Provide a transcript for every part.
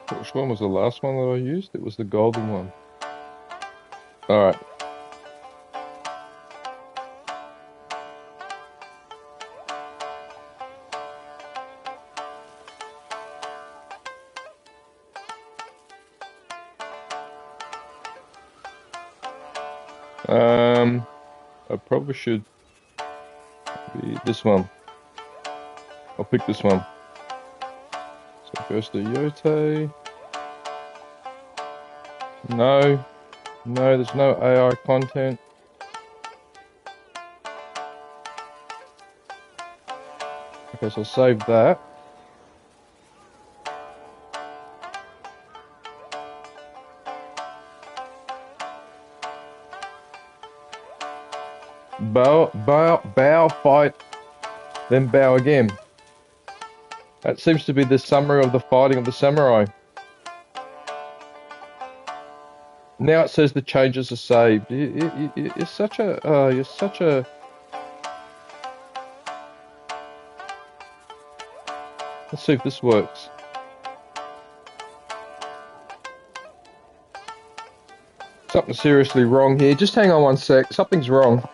Which one was the last one that I used? It was the golden one. All right. I probably should be this one. I'll pick this one. So it goes to YOTEI. No, no, there's no AI content. Okay, so I'll save that. Bow, bow, bow, fight, then bow again. That seems to be the summary of the fighting of the samurai. Now it says the changes are saved. You're such a, you're such a. Let's see if this works. Something's seriously wrong here. Just hang on one sec. Something's wrong.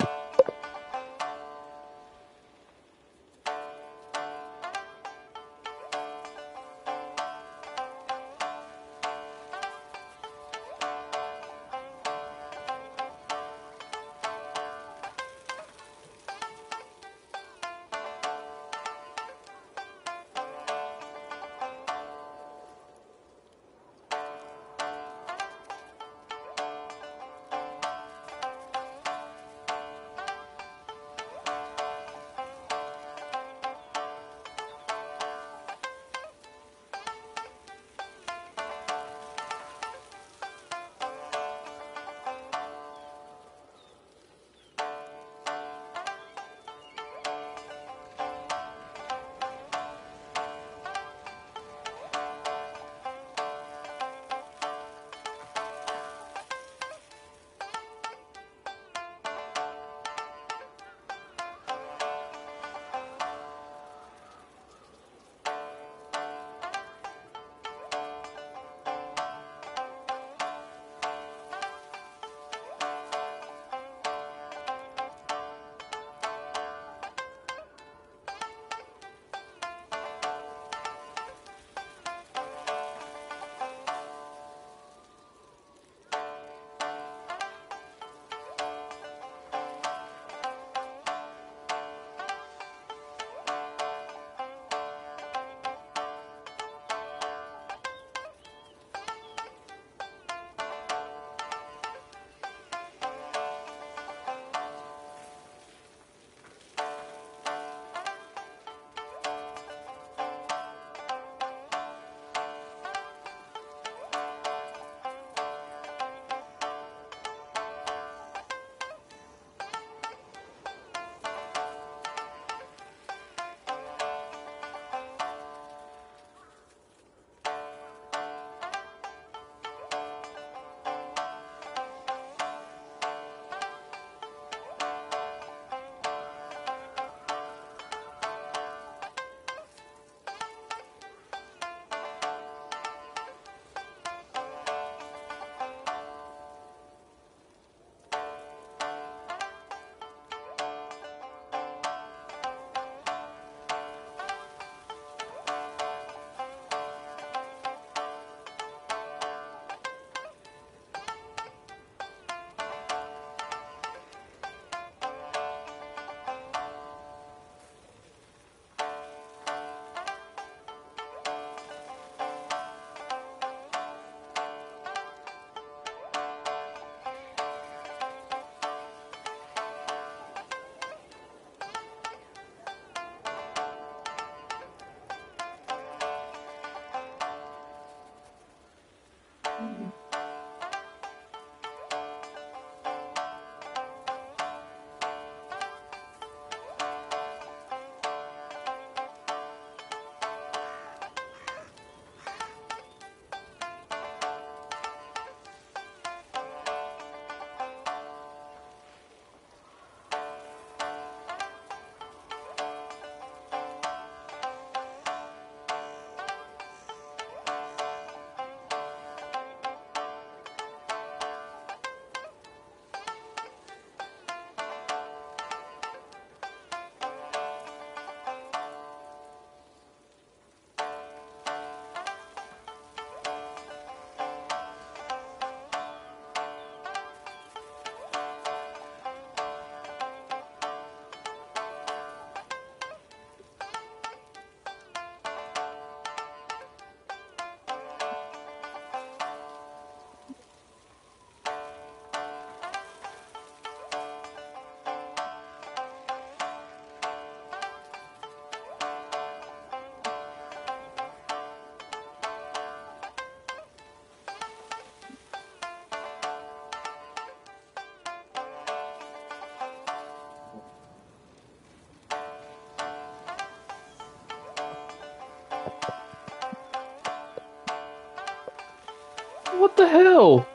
What the hell?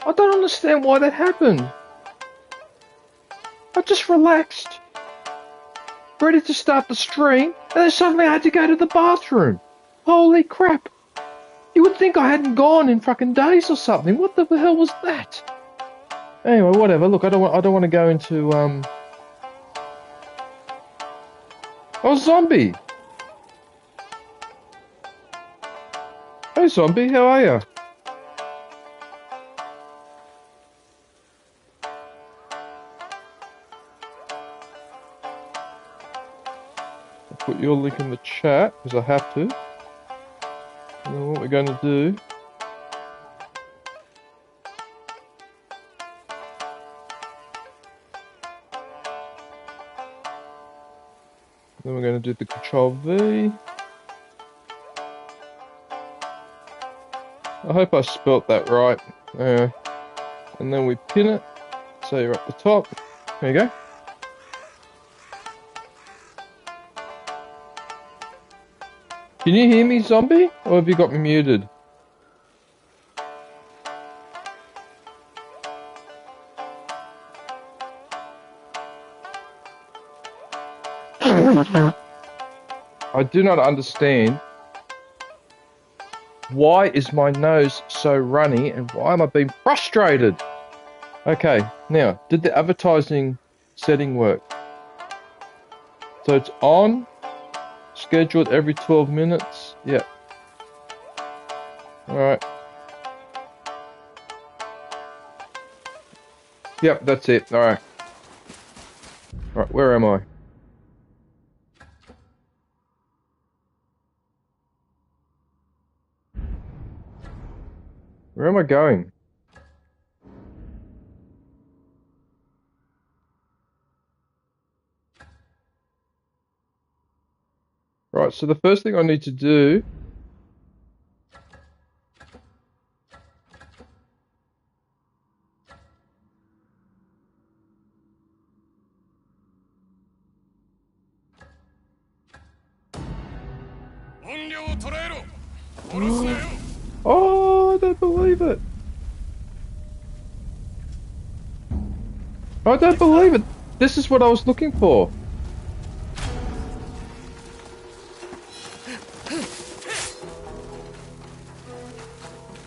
I don't understand why that happened. I just relaxed, ready to start the stream, and then suddenly I had to go to the bathroom. Holy crap. You would think I hadn't gone in fucking days or something. What the hell was that? Anyway, whatever. Look, I don't want to go into Oh, zombie. Hey, zombie, how are you? I'll put your link in the chat because I have to. And then what we're going to do. Then we're going to do the Control V. I hope I spelt that right. And then we pin it. So you're at the top. There you go. Can you hear me, zombie? Or have you got me muted? I do not understand. Why is my nose so runny and why am I being frustrated? Okay, now, did the advertising setting work? So it's on, scheduled every 12 minutes. Yep. Alright. Yep, that's it. Alright. Alright, where am I? Where am I going? Right, so the first thing I need to do Oh, I don't believe it. I don't believe it. This is what I was looking for.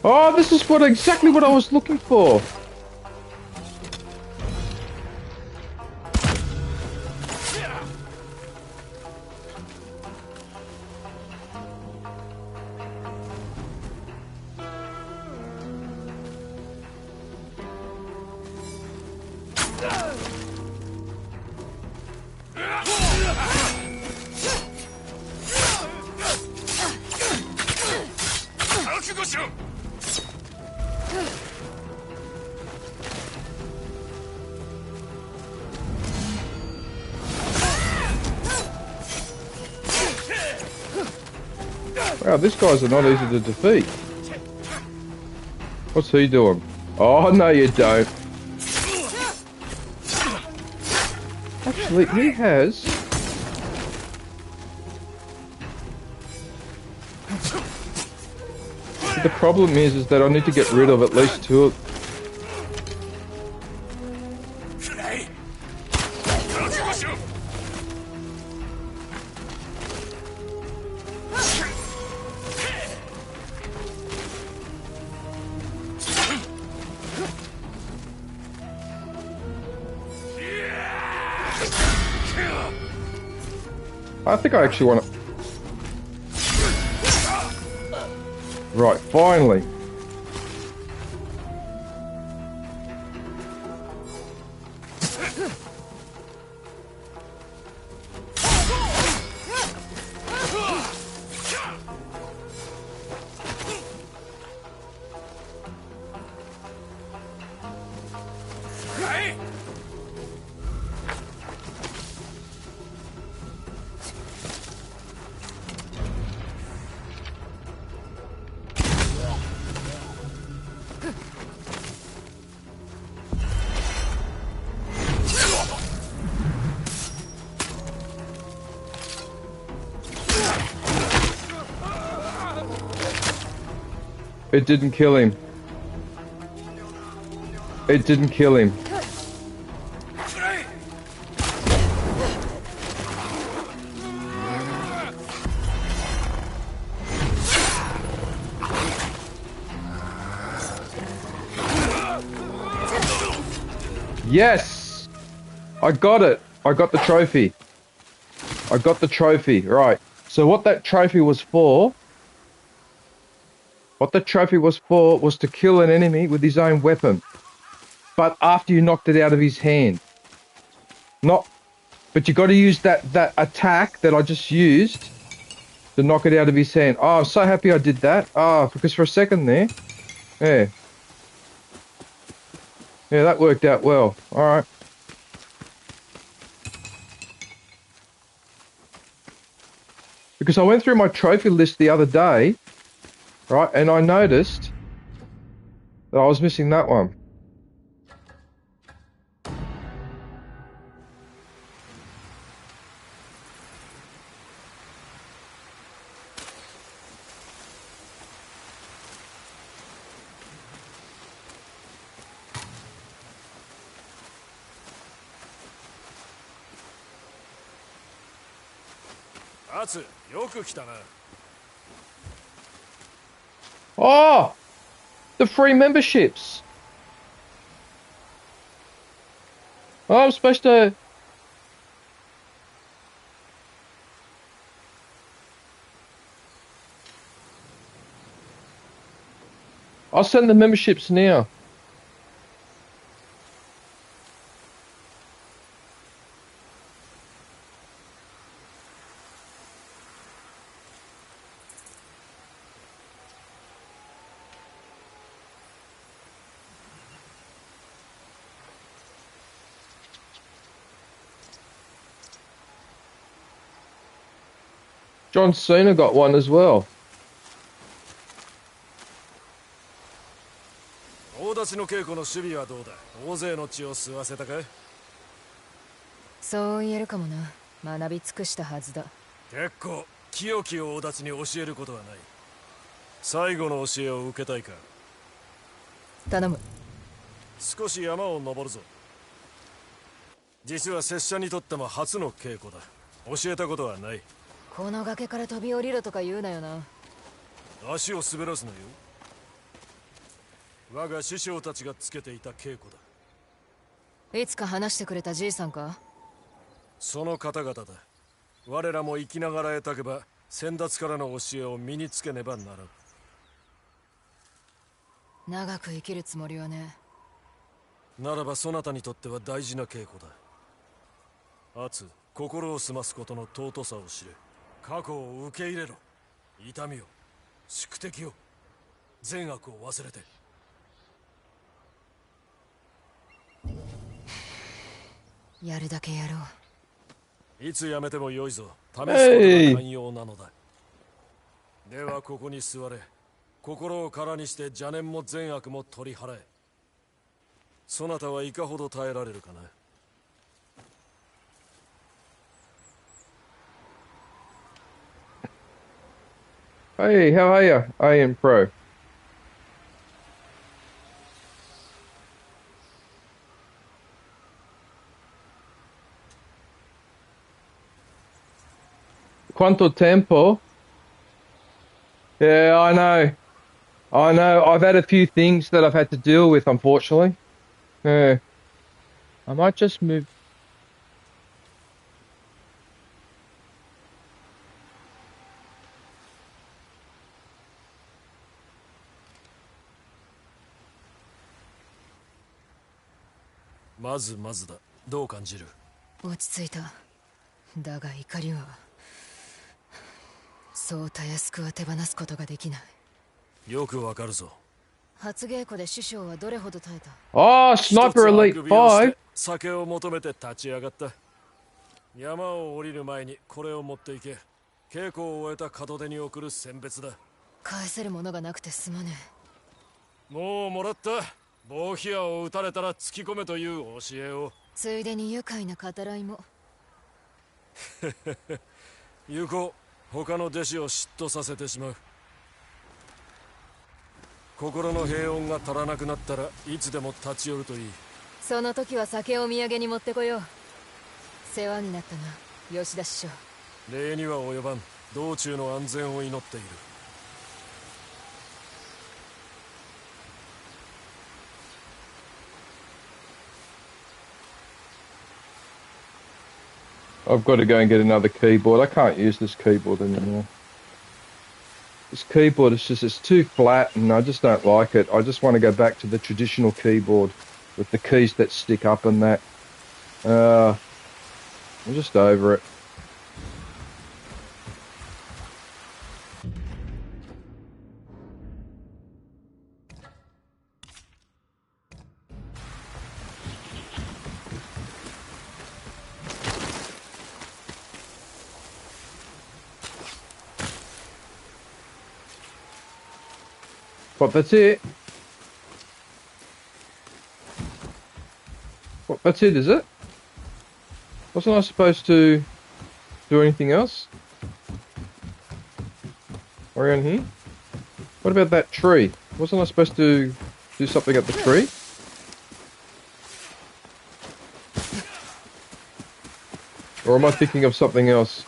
Oh, this is exactly what I was looking for. Wow, these guys are not easy to defeat. What's he doing? Oh, no you don't. Actually, he has... The problem is that I need to get rid of at least two of... I think I actually want to... Right, finally. It didn't kill him. It didn't kill him. Yes! I got it. I got the trophy. I got the trophy. Right. So what that trophy was for... What the trophy was for was to kill an enemy with his own weapon. But after you knocked it out of his hand. Not... But you got to use that attack that I just used to knock it out of his hand. Oh, I'm so happy I did that. Oh, because for a second there... Yeah. Yeah, that worked out well. Alright. Because I went through my trophy list the other day, right, and I noticed that I was missing that one. Oh! The free memberships! Oh, I'm supposed to... I'll send the memberships now. John Cena got one as well. 大立ちの稽古の守備はどうだ。大勢の血を吸わせたか。そう言えるかもな。学び尽くしたはずだ。結構清き大立ちに教えることはない。最後の教えを受けたいか。頼む。少し山を登るぞ。実は拙者にとっても初の稽古だ。教えたことはない。この崖から飛び降りろとか言うなよな。足を滑らすなよ。我が師匠たちがつけていた稽古だ。いつか話してくれたじいさんか。その方々だ。我らも生きながら得たけば先達からの教えを身につけねばならん。長く生きるつもりはね。ならばそなたにとっては大事な稽古だ。熱、心を澄ますことの尊さを知れ。過去を受け入れろ。痛みを、宿敵を、善悪を忘れて。やるだけやろう。いつやめてもよいぞ。試すことが寛容なのだ。ではここに座れ。心を空にして邪念も善悪も取り払え。そなたはいかほど耐えられるかな。Hey, how are you? I am pro. Quanto tempo? Yeah, I know. I know. I've had a few things that I've had to deal with, unfortunately. Yeah. I might just move.まずまずだ。どう感じる？落ち着いた。だが怒りはそうたやすくは手放すことができない。よくわかるぞ。初稽古で師匠はどれほど耐えた？ああ、Sniper Elite 5。酒を求めて立ち上がった。山を降りる前にこれを持っていけ。稽古を終えた門出に送る選別だ。返せるものがなくてすまねえ。もうもらった。棒火矢を撃たれたら突き込めという教えを。ついでに愉快な語らいも。行こう。他の弟子を嫉妬させてしまう。心の平穏が足らなくなったらいつでも立ち寄るといい。その時は酒をお土産に持ってこよう。世話になったな、吉田師匠。礼には及ばん。道中の安全を祈っている。I've got to go and get another keyboard. I can't use this keyboard anymore. This keyboard is just, it's too flat and I just don't like it. I just want to go back to the traditional keyboard with the keys that stick up and that. I'm just over it. But that's it. What, that's it, is it? Wasn't I supposed to do anything else around here? What about that tree? Wasn't I supposed to do something at the tree? Or am I thinking of something else?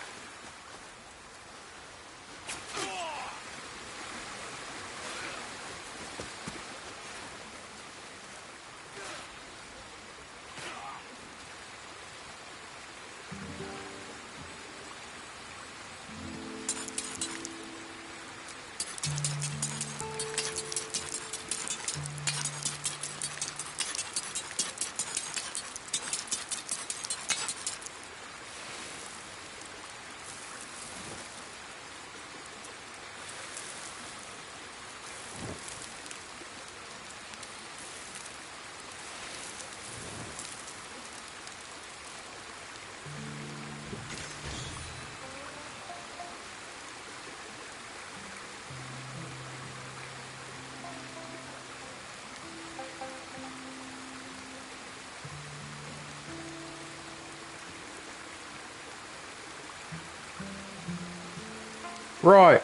Right.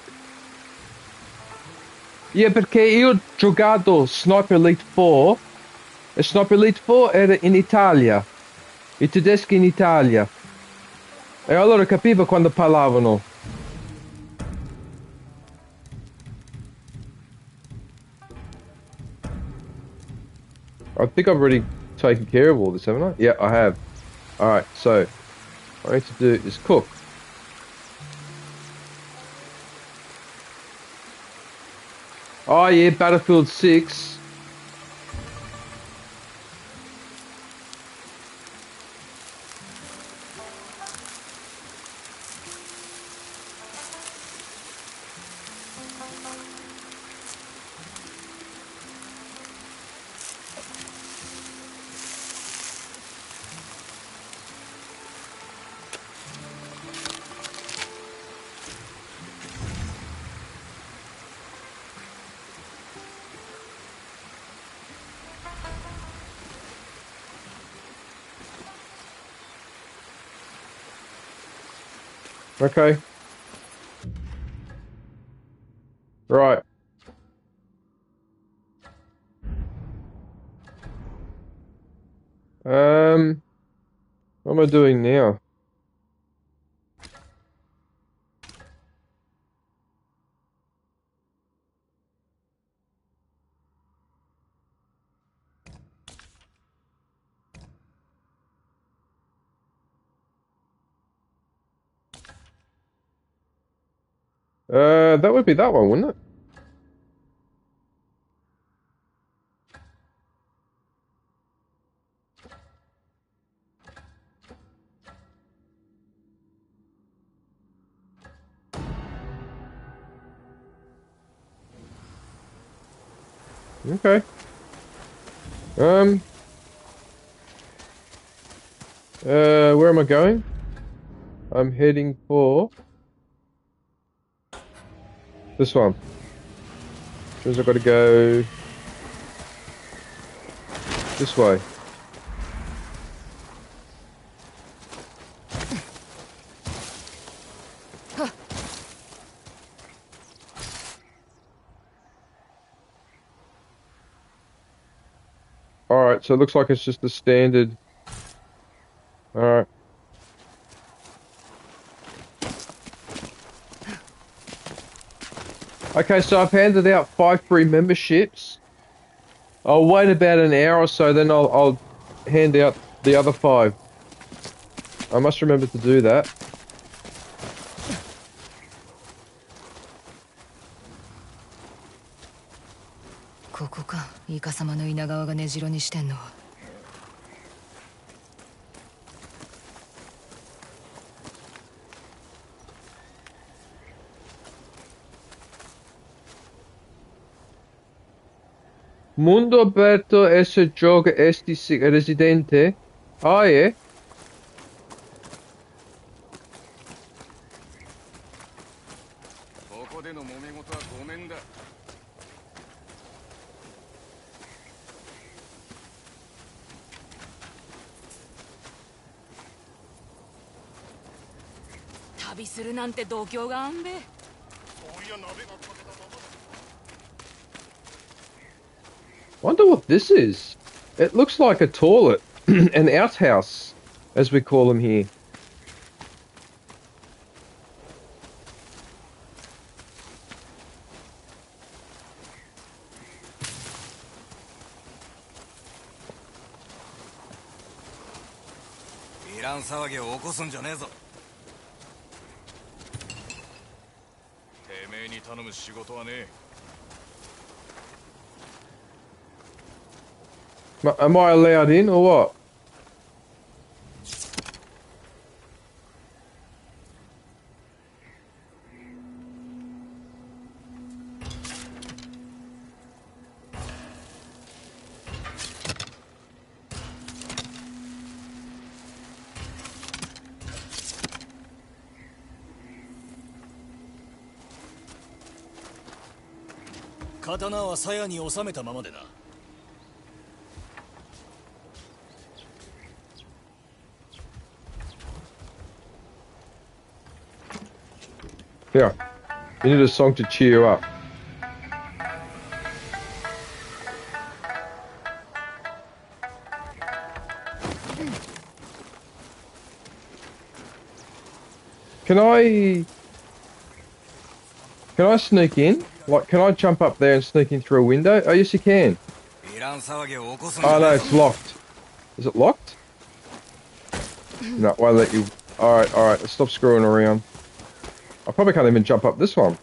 Yeah, perché io ho giocato Sniper Elite 4 e Sniper Elite 4 era in Italia, i tedeschi in Italia. E allora capivo quando parlavano. I think I've already taken care of all this, haven't I? Yeah, I have. Alright, so what I need to do is cook. Oh yeah, Battlefield 6. Okay. Right. What am I doing now? That would be that one, wouldn't it? Okay. Where am I going? I'm heading for this one. Which means I've got to go this way. Alright, so it looks like it's just the standard. Alright. Okay, so I've handed out 5 free memberships. I'll wait about an hour or so, then I'll hand out the other 5. I must remember to do that.ここか、イカ様の稲川が根城にしてんのは。Mundo aperto ese gioco esti residente? Ah, yeah. ここでの揉め事はごめんだ。旅するなんて度胸があんべ。そういや鍋がかけたままだ。 Wonder what this is. It looks like a toilet, an outhouse, as we call them here.いらん騒ぎを起こすんじゃねえぞ。てめえに頼む仕事はねえ。 Am I allowed in or what?刀は鞘に収めたままでな。 Here, you need a song to cheer you up. Can I sneak in? Like, can I jump up there and sneak in through a window? Oh, yes, you can. いらん騒ぎを起こすんじゃ Oh ね no, え it's locked. Is it locked? No, won't let you. Alright, alright, let's stop screwing around. I probably can't even jump up this one.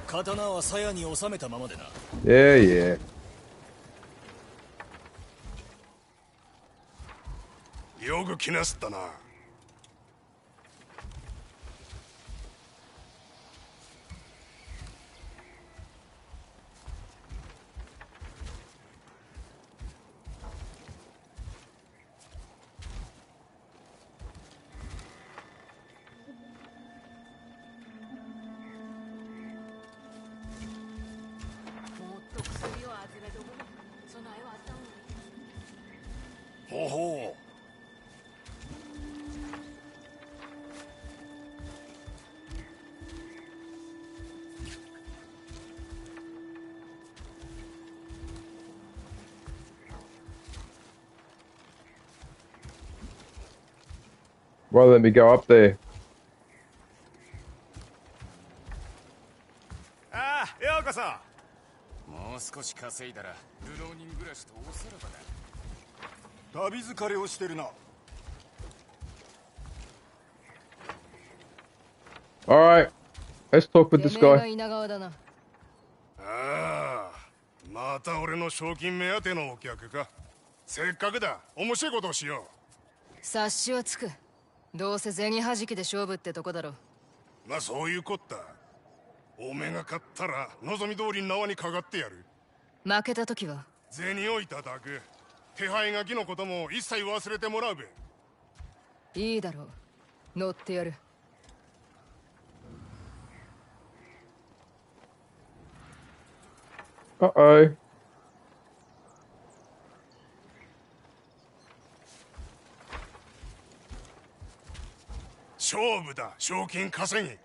刀は鞘に収めたままでな。 Yeah, yeah. よく気なすったな。 もっと薬を集めとくれ。備えはあったんほうほう。 Won't let me go up there. ああ、ようこそ。もう少し稼いだら流浪人暮らしとおさらばだ。旅疲れをしてるな。 Alright, let's talk with this てめえが guy. 稲川だな。ああ、また俺の賞金目当てのお客か。せっかくだ、面白いことをしよ察しはつく。どうせ銭弾きで勝負ってとこだろ。う。まあそういうこった。おめが勝ったら望み通り縄にかかってやる。負けた時は銭をいただく。手配書きのことも一切忘れてもらうべ。いいだろう。乗ってやる。Uh-oh. 勝負だ。賞金稼ぎ。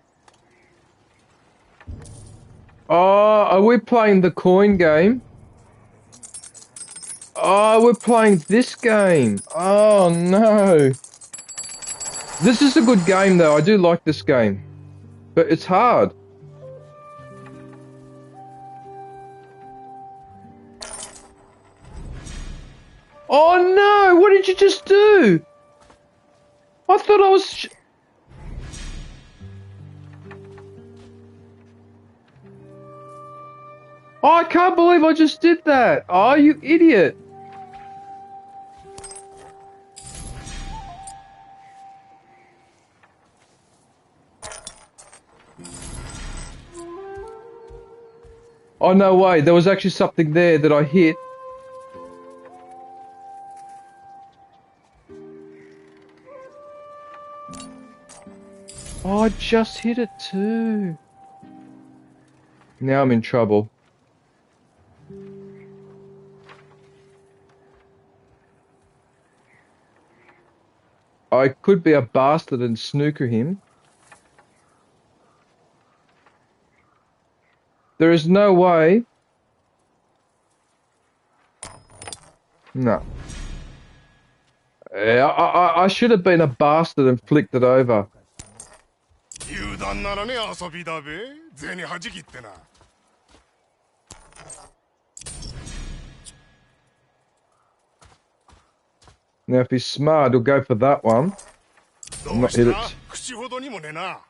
Oh, are we playing the coin game? Oh, we're playing this game. Oh no. This is a good game though. I do like this game. But it's hard. Oh no! What did you just do? I thought I was... Oh, I can't believe I just did that. Oh, you idiot. Oh, no way. There was actually something there that I hit. Oh, I just hit it too. Now I'm in trouble. I could be a bastard and snooker him. There is no way. No. I should have been a bastard and flicked it over. 油断ならね遊びだべ。銭弾きってな。 Now if he's smart, he'll go for that one. ど I'm う not し hit た it. 口ほどにもねえな。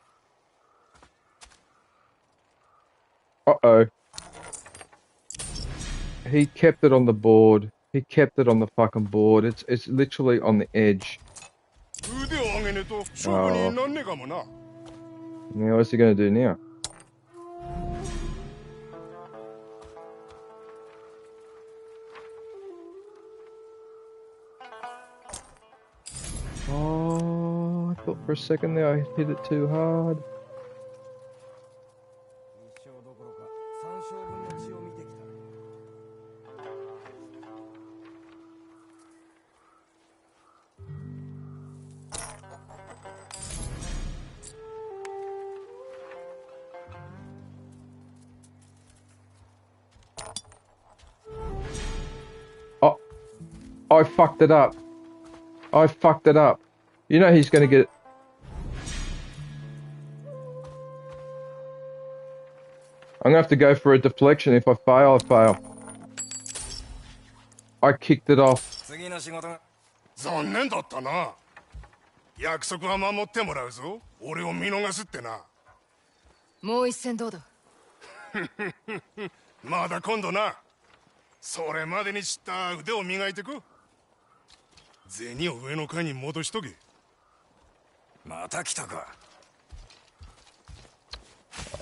Uh-oh. He kept it on the board. He kept it on the fucking board. It's literally on the edge. 腕を上げねえと勝負になんねえかもな。 Now what's he gonna do now? Oh, I thought for a second there I hit it too hard. 1勝どころか3勝分の血を見てきた。 Oh, I fucked it up. I fucked it up. You know he's gonna get... I'm gonna have to go for a deflection. If I fail, I fail. I kicked it off. 次の仕事が。残念だったな。約束は守ってもらうぞ。俺を見逃すってな。もう一戦どうだ。まだ今度な。それまでに知った腕を磨いてく。銭を上の階に戻しとけ。また来たか。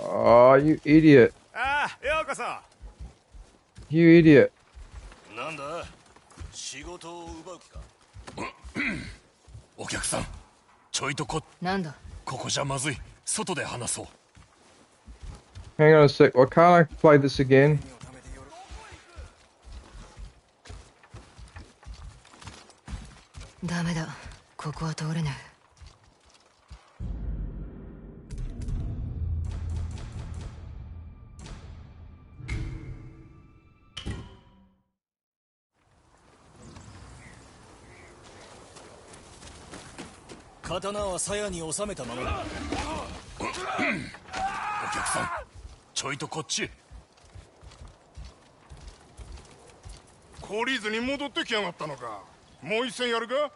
Oh, you idiot. ああ、ようこそ。 You idiot. なんだ仕事を奪う気か。お客さん、ちょいとなんだ。ここじゃまずい。外で話そう。 Hang on a sec. Why can't I play this again? ダメだ。ここは通れない。刀は鞘に収めたままだ。お客さん、ちょいとこっちへ。懲りずに戻ってきやがったのか。もう一戦やるか。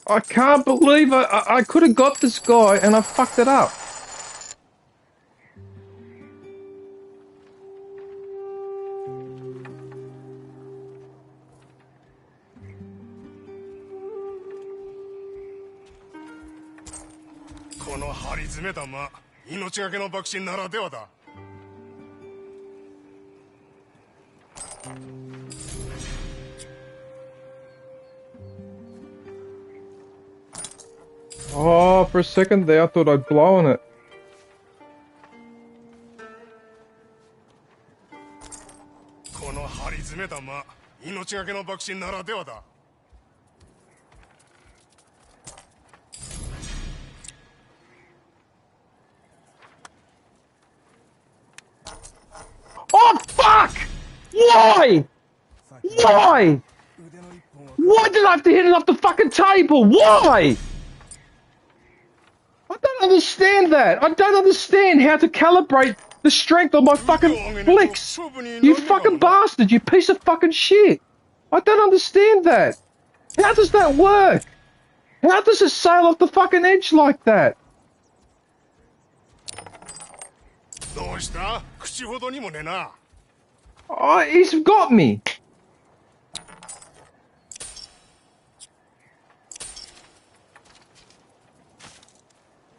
I can't believe I could have got this guy and I fucked it up. Oh, for a second there, I thought I'd blown it. 詰めた間、命がけの爆心ならではだ。Oh, fuck! Why? Why? Why did I have to hit it off the fucking table? Why? I don't understand that. I don't understand how to calibrate the strength of my fucking flicks. You fucking bastard, you piece of fucking shit. I don't understand that. How does that work? How does it sail off the fucking edge like that? どうした？口ほどにもねえな。Oh, he's got me.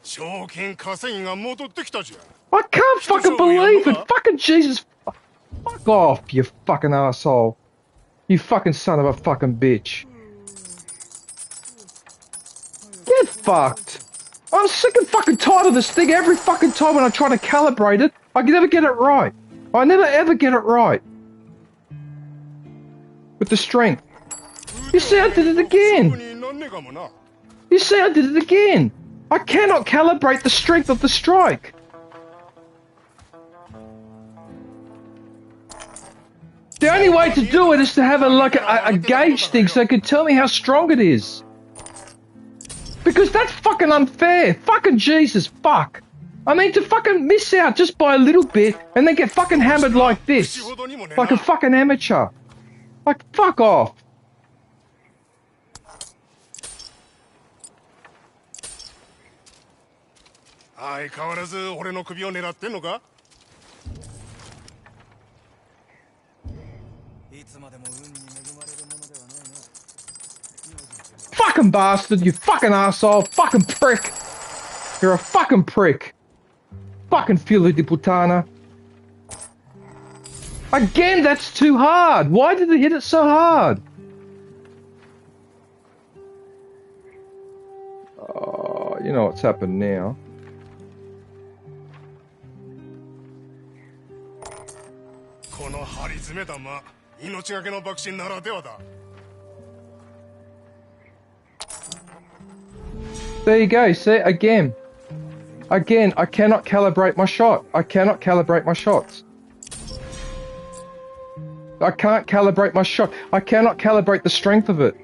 賞金稼ぎが戻ってきたじゃん。I can't fucking believe it. Fucking Jesus. Fuck off, you fucking asshole. You fucking son of a fucking bitch. Get fucked. I'm sick and fucking tired of this thing. Every fucking time when I try to calibrate it, I can never get it right. I never ever get it right. With the strength. You see, I did it again. You see, I did it again. I cannot calibrate the strength of the strike. The only way to do it is to have a gauge thing so it can tell me how strong it is. Because that's fucking unfair. Fucking Jesus, fuck. I mean, to fucking miss out just by a little bit and then get fucking hammered like this. Like a fucking amateur. Like, fuck off. Fucking bastard, you fucking asshole, fucking prick. You're a fucking prick. Fucking filo di puttana. Again, that's too hard. Why did it hit it so hard? Oh, you know what's happened now. There you go, see, again. Again, I cannot calibrate my shot. I cannot calibrate my shots. I can't calibrate my shot. I cannot calibrate the strength of it.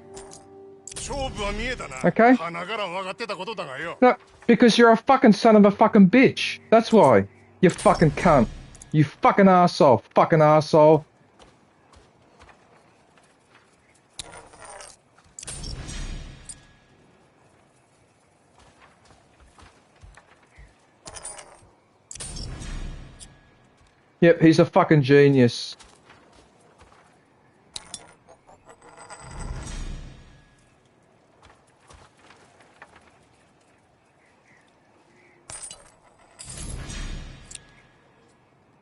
Okay? No, because you're a fucking son of a fucking bitch. That's why. You fucking cunt. You fucking arsehole. Fucking arsehole. Yep, he's a fucking genius.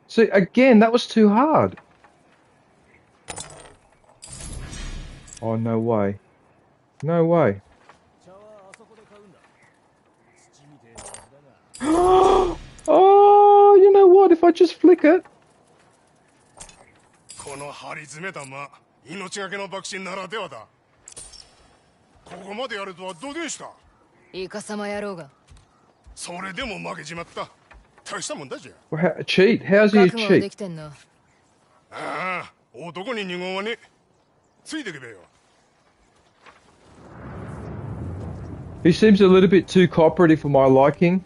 See, again, that was too hard. Oh, no way. No way. Oh, you know what? If I just flick it. Cheat? How's he a cheat? He seems a little bit too cooperative for my liking.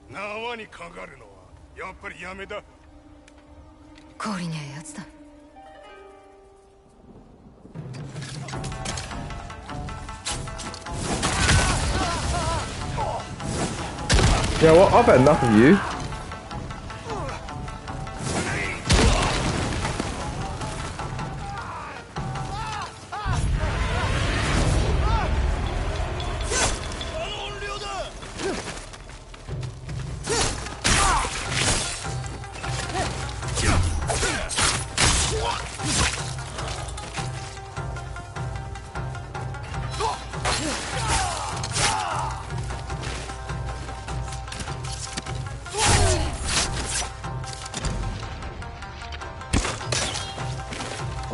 You know what? I've had enough of you.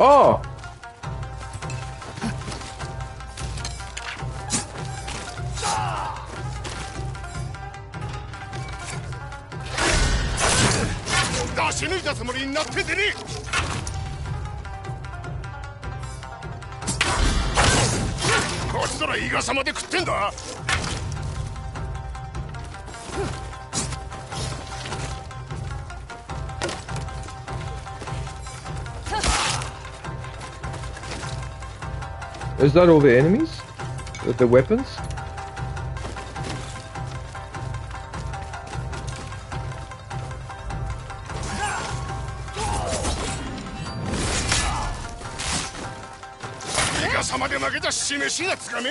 Oh! 足抜いたつもりになっててね。こっちとらイガサまで食ってんだ。Is that all the enemies? With the weapons? Samaで負けた示しがつかめ。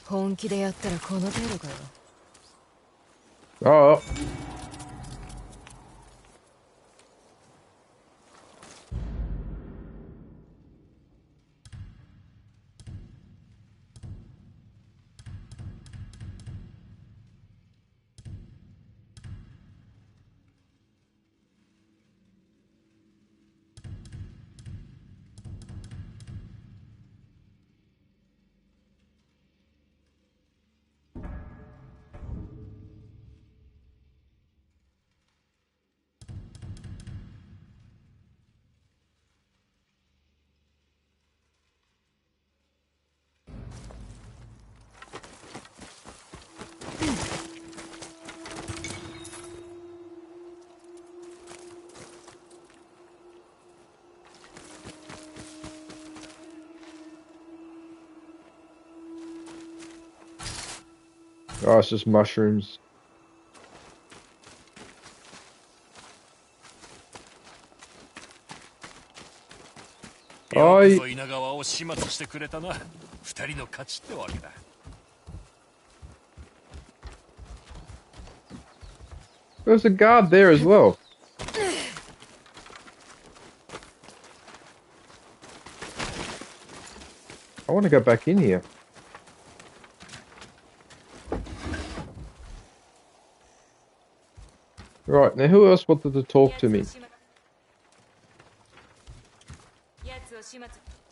本気でやったらこの程度かよ。ああ。Oh, it's just mushrooms. よくぞ稲川を始末してくれたな。二人の勝ちってわけだ。There's a guard there as well. I want to go back in here. Right, now who else wanted to talk to me?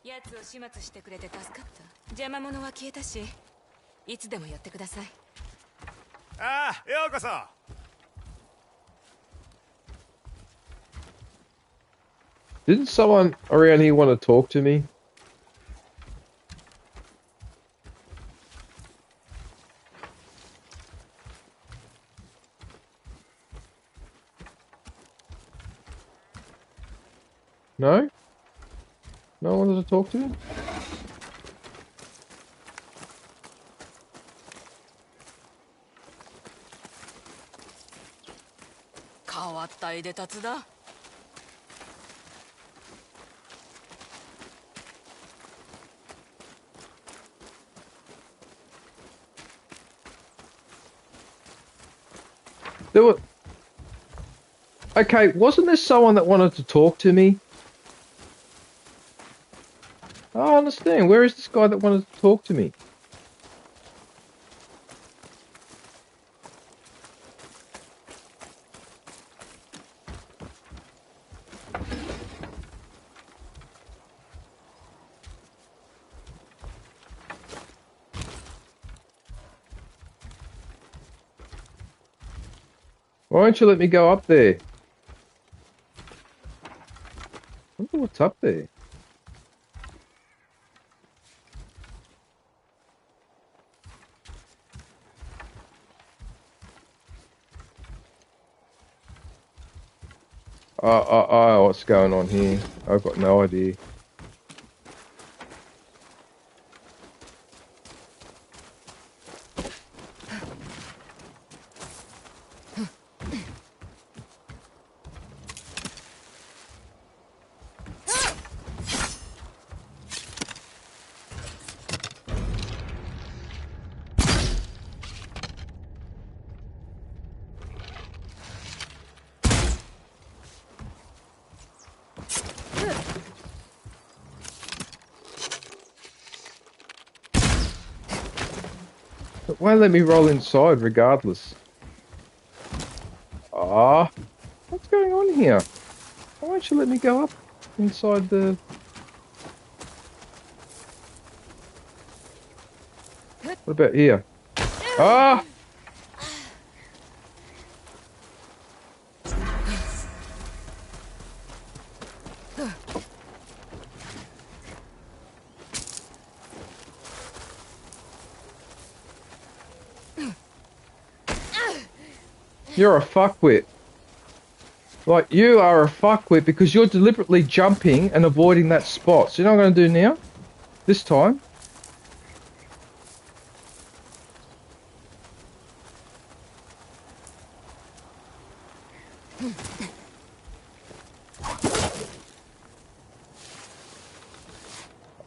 やつを始末してくれて助かった。邪魔者は消えたし、いつでもやってください。ああ、ようこそ。Didn't someone around here want to talk to me? No? No one wanted to talk to me? 変わったいでたつだ。There were... Okay, wasn't there someone that wanted to talk to me? I don't understand. Where is this guy that wanted to talk to me? Why don't you let me go up there? I wonder what's up there. What's going on here? I've got no idea. It won't let me roll inside regardless. Ah, what's going on here? Why won't you let me go up inside the... What about here? Ah! You're a fuckwit. Like, you are a fuckwit because you're deliberately jumping and avoiding that spot. So you know what I'm going to do now? This time?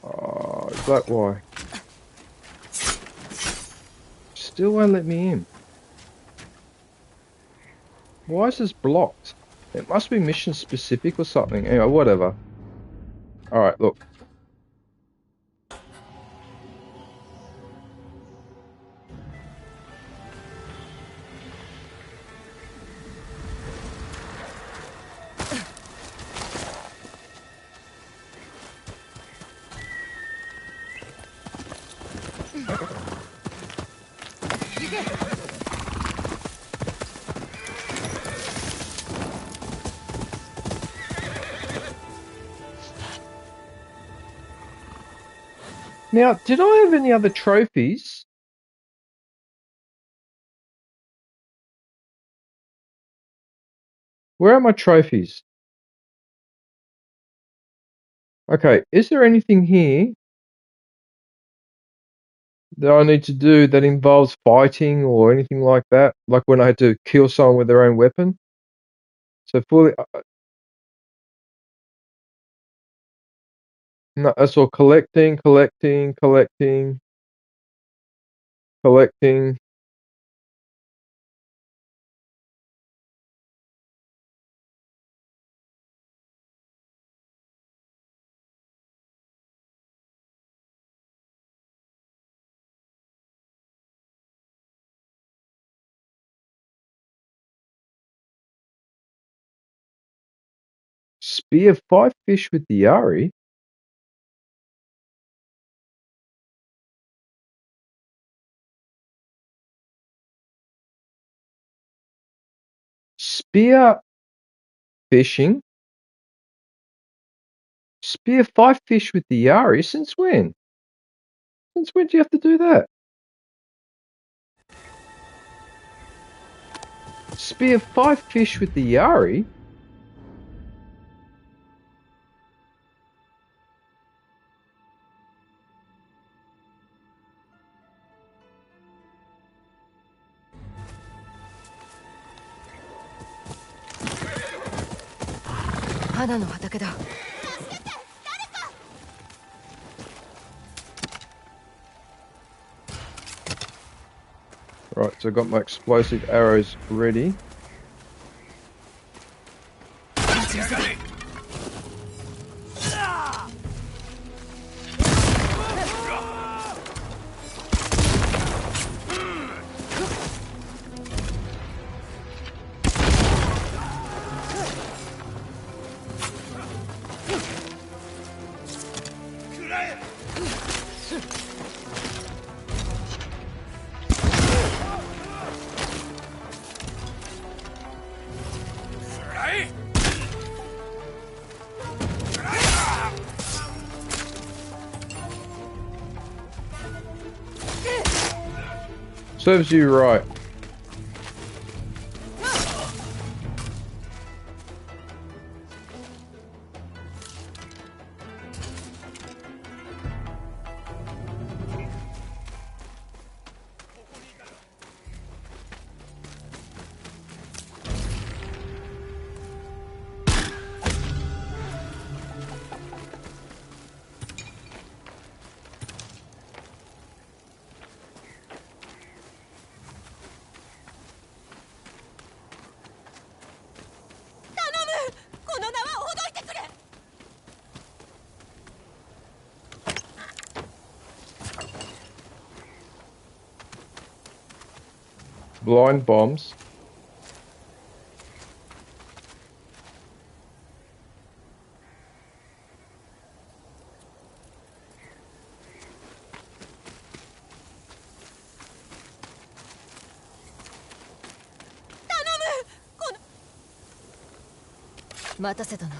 Oh, is that why? Still won't let me in. Why is this blocked? It must be mission specific or something. Anyway, whatever. Alright, look. Now, did I have any other trophies? Where are my trophies? Okay, is there anything here that I need to do that involves fighting or anything like that? Like when I had to kill someone with their own weapon? So fully... no, that's all collecting, collecting, collecting, collecting. Spear 5 fish with the Yari? Spear fishing? Spear 5 fish with the Yari? Since when? Since when do you have to do that? Spear 5 fish with the Yari? Right, so I've got my explosive arrows ready. Serves you right. Blind bombs.待たせたな。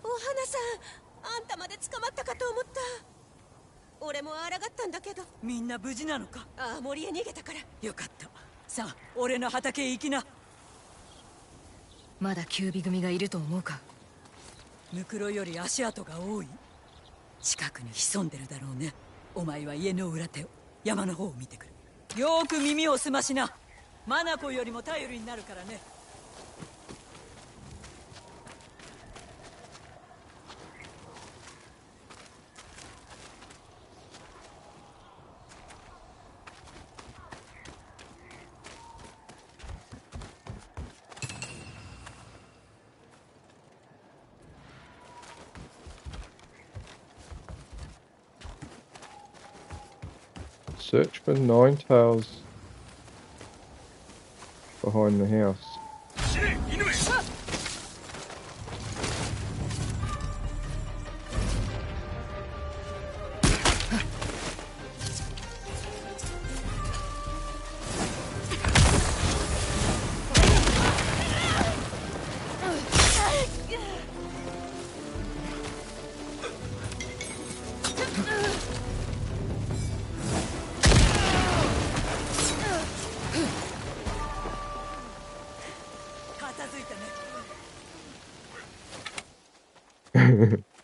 お花さん、あんたまで捕まったかと思った。俺も抗ったんだけど。みんな無事なのか？ああ、森へ逃げたから。よかった。さあ、俺の畑へ行きな。まだキュービ組がいると思うか？ムクロより足跡が多い。近くに潜んでるだろうね。お前は家の裏手を、山の方を見てくる。よーく耳を澄ましな。マナコよりも頼りになるからね。Search for nine tails behind the house.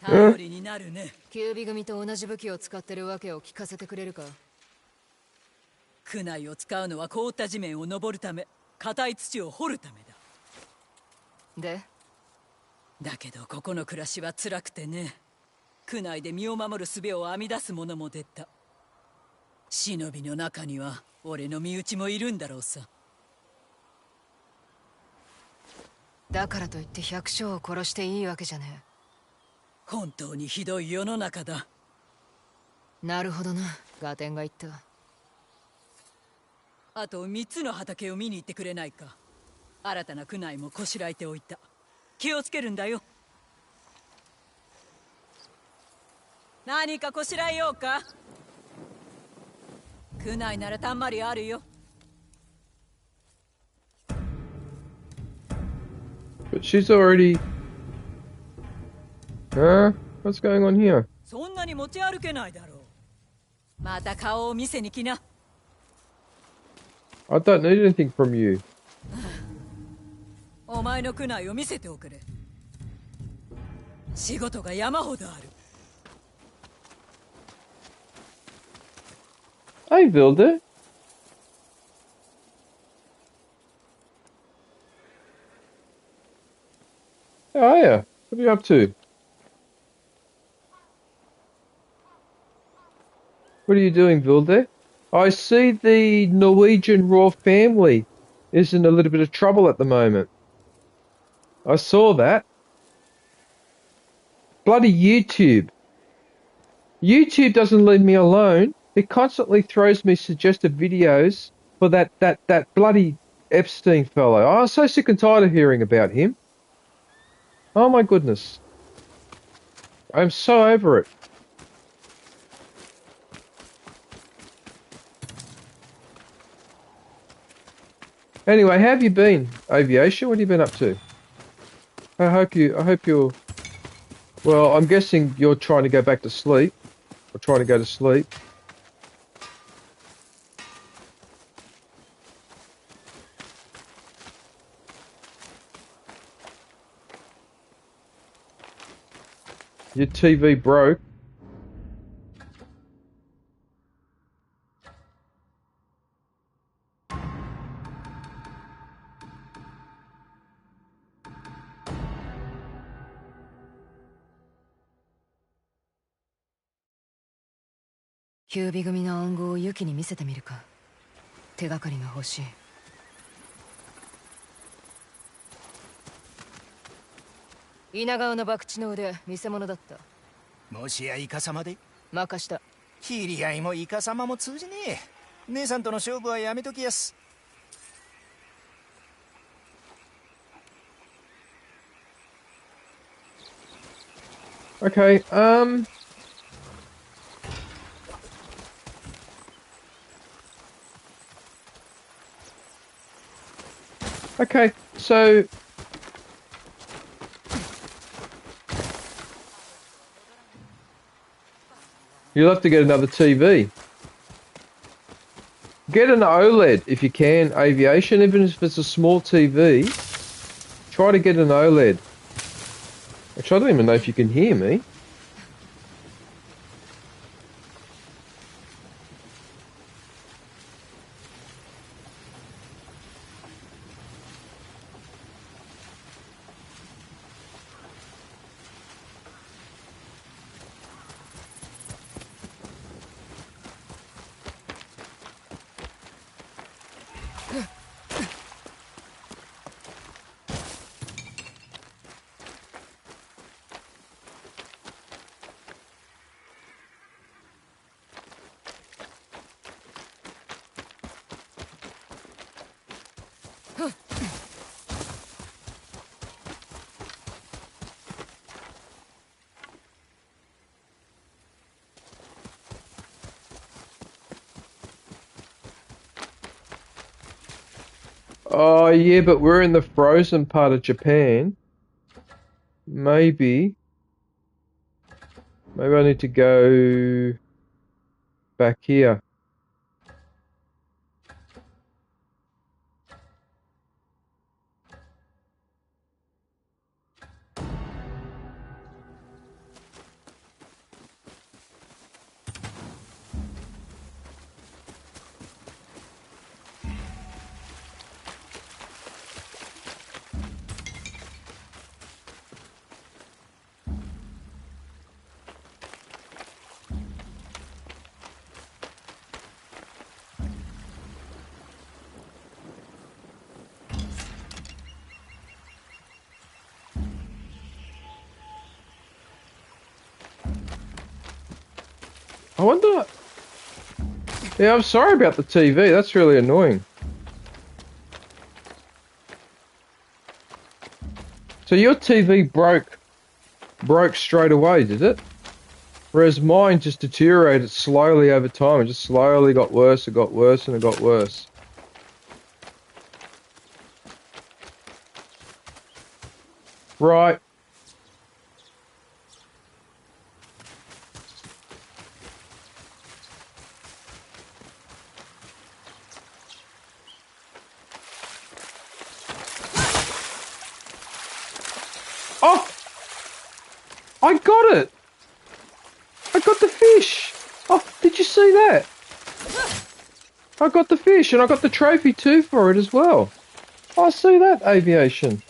頼りになるね。キュービ組と同じ武器を使ってるわけを聞かせてくれるか？区内を使うのは凍った地面を登るため、硬い土を掘るためだ。で？だけどここの暮らしは辛くてね。区内で身を守る術を編み出す者も出た。忍びの中には俺の身内もいるんだろうさ。だからといって百姓を殺していいわけじゃね本当にひどい世の中だ。え。なるほどな、ガテンが言った。あと3つの畑を見に行ってくれないか。新たな区内もこしらえておいた。気をつけるんだよ。何かこしらえようか。区内ならたんまりあるよ。But she's already... Huh? What's going on here? そんなに持ち歩けないだろう。また顔を見せに来な。I don't need anything from you. お前の区内を見せておくれ。仕事が山ほどある。Hey, Vilde. How are you? What are you up to? What are you doing, Vilde? I see the Norwegian royal family is in a little bit of trouble at the moment. I saw that. Bloody YouTube. YouTube doesn't leave me alone. It constantly throws me suggested videos for that bloody Epstein fellow. I'm so sick and tired of hearing about him. Oh my goodness. I'm so over it. Anyway, how have you been, Aviation? What have you been up to? I hope you're... Well, I'm guessing you're trying to go back to sleep. Or trying to go to sleep. Your TV broke.キュービ組の暗号をユキに見せてみるか。手がかりが欲しい。稲川の博打の腕、見せ物だった。もしやイカ様で任した。知り合いもイカ様も通じねえ。姉さんとの勝負はやめときやす。Okay, Okay, so you'll have to get another TV. Get an OLED if you can, aviation, even if it's a small TV. Try to get an OLED. Actually, I don't even know if you can hear me. Oh, yeah, but we're in the frozen part of Japan. Maybe I need to go back here. I wonder... Yeah, I'm sorry about the TV. That's really annoying. So your TV broke straight away, did it? Whereas mine just deteriorated slowly over time. It just slowly got worse, it got worse, and it got worse. Right. Oh! I got it! I got the fish! Oh, did you see that? I got the fish, and I got the trophy too for it as well. I see that, aviation.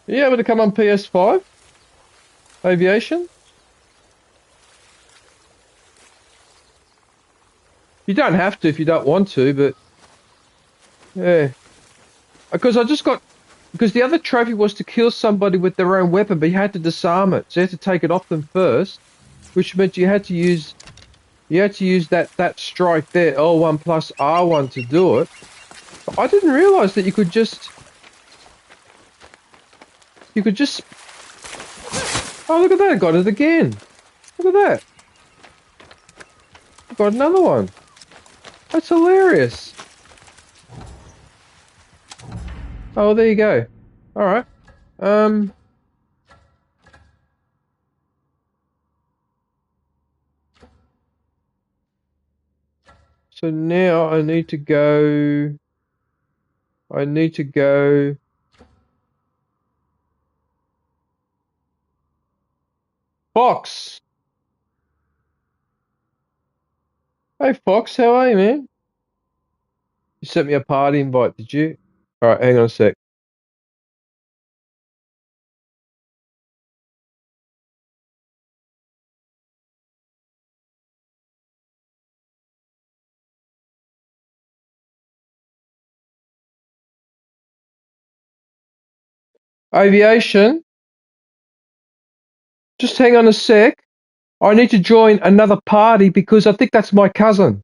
Are you able to come on PS5? Aviation? You don't have to if you don't want to, but... Yeah. Because because the other trophy was to kill somebody with their own weapon, but you had to disarm it. So you had to take it off them first, which meant you had to use that strike there, L1 plus R1 to do it. But I didn't realise that you could just... Oh, look at that, I got it again. Look at that. I got another one. That's hilarious. Oh, there you go. Alright. So now I need to go... Fox! Hey Fox, how are you, man? You sent me a party invite, did you? Alright, hang on a sec. Aviation? Just hang on a sec. I need to join another party because I think that's my cousin.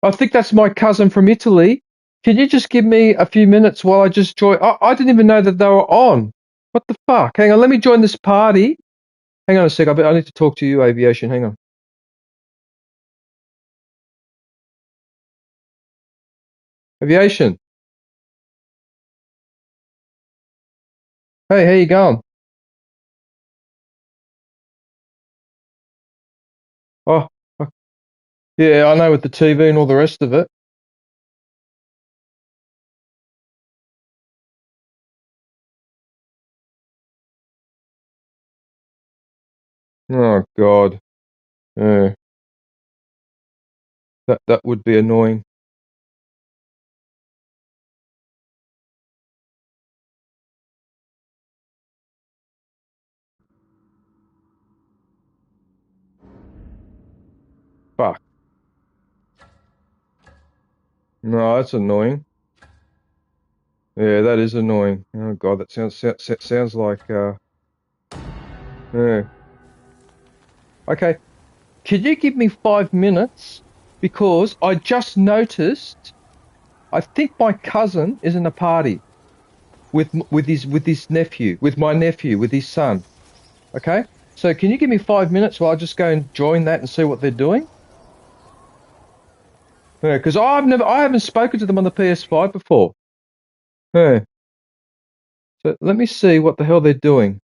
I think that's my cousin from Italy. Can you just give me a few minutes while I just join? I didn't even know that they were on. What the fuck? Hang on, let me join this party. Hang on a sec. I need to talk to you, Aviation. Hang on. Aviation. Hey, how you going? Oh, yeah, I know with the TV and all the rest of it. Oh God. Yeah, that would be annoying. Fuck. No, that's annoying. Yeah, that is annoying. Oh God, that sounds like yeah. Okay, can you give me 5 minutes? Because I just noticed, I think my cousin is in a party with his nephew, with my nephew, with his son. Okay, so can you give me 5 minutes while I just go and join that and see what they're doing? Yeah, because I haven't spoken to them on the PS5 before. Yeah, so let me see what the hell they're doing.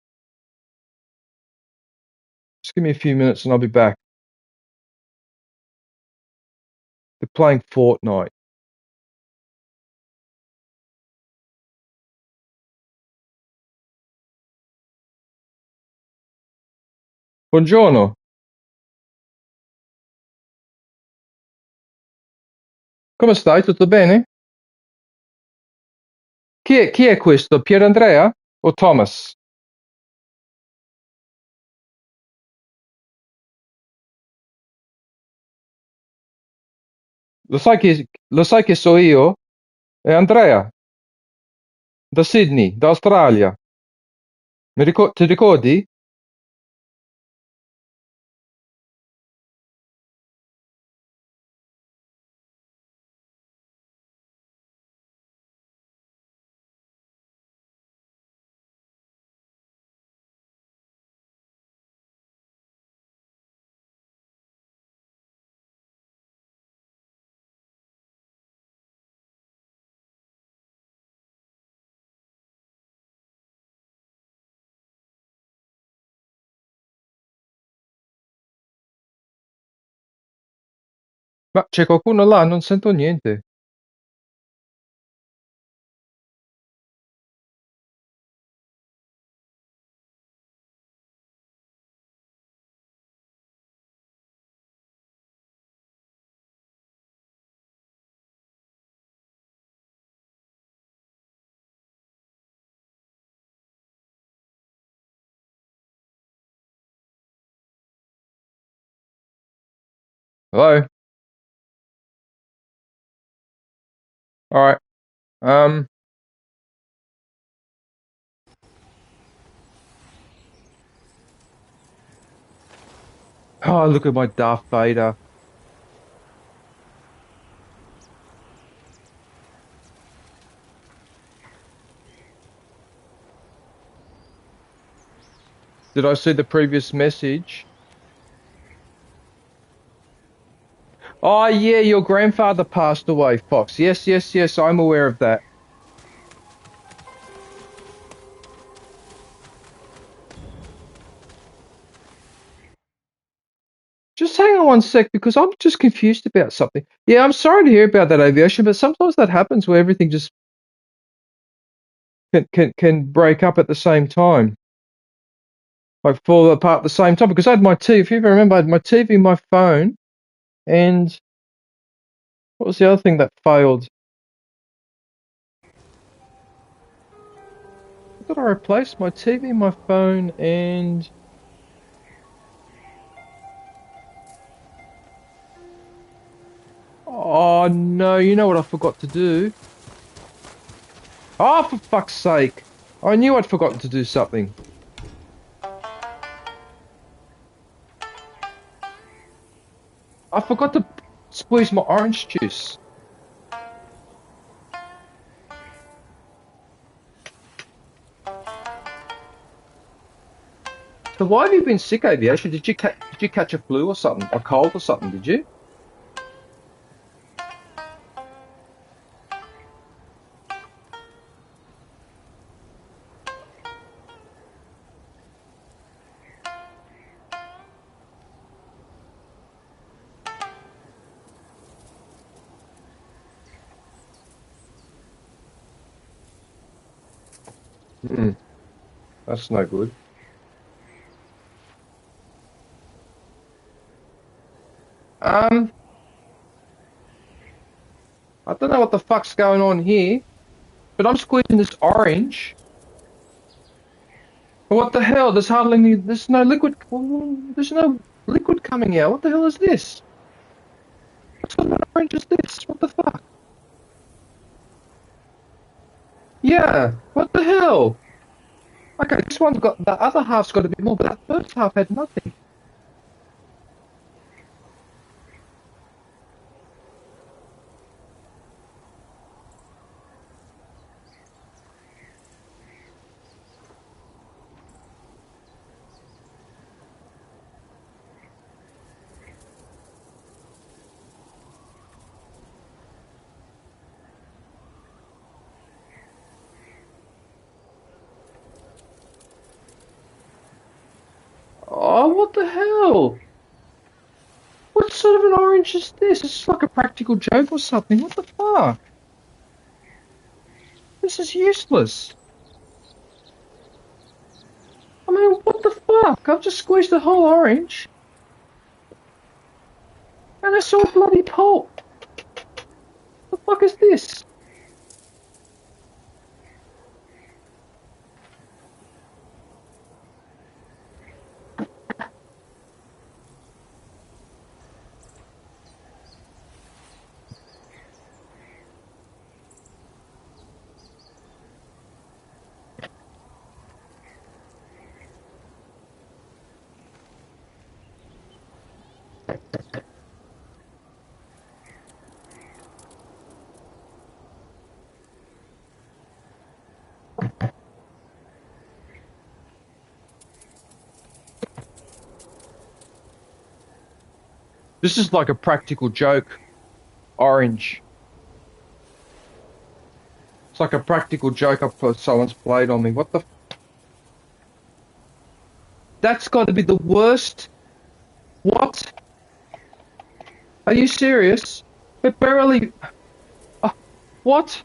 Just give me a few minutes and I'll be back. They're playing Fortnite. Buongiorno, come stai? Tutto bene? Chi è questo? Pierandrea o Thomas? Lo sai che so io? È Andrea, da Sydney, da Australia. Ti ricordi? Ma c'è qualcuno là? Non sento niente. Hello? All right. Um. Oh, look at my Darth Vader. Did I see the previous message? Oh, yeah, your grandfather passed away, Fox. Yes, yes, yes, I'm aware of that. Just hang on one sec because I'm just confused about something. Yeah, I'm sorry to hear about that, Aviation, but sometimes that happens where everything just can break up at the same time. Like fall apart at the same time. Because I had my TV, if you ever remember, I had my TV, my phone, and what was the other thing that failed? What did I replace? My TV, my phone, and oh no, you know what I forgot to do? Oh, for fuck's sake. I knew I'd forgotten to do something. I forgot to squeeze my orange juice. So why have you been sick, Aviation? Did you catch a flu or something? A cold or something, did you? That's no good. I don't know what the fuck's going on here, but I'm squeezing this orange. What the hell? There's hardly any, there's no liquid coming out. What the hell is this? What sort of an orange is this? What the fuck? Yeah, what the hell? Okay, this one's got, the other half's got a bit more, but that first half had nothing. Oh, what the hell? What sort of an orange is this? This is like a practical joke or something. What the fuck? This is useless. I mean, what the fuck? I've just squeezed the whole orange. And it's all bloody pulp. What the fuck is this? This is like a practical joke. Orange. It's like a practical joke someone's played on me. What the... That's got to be the worst. What? Are you serious? It barely... what?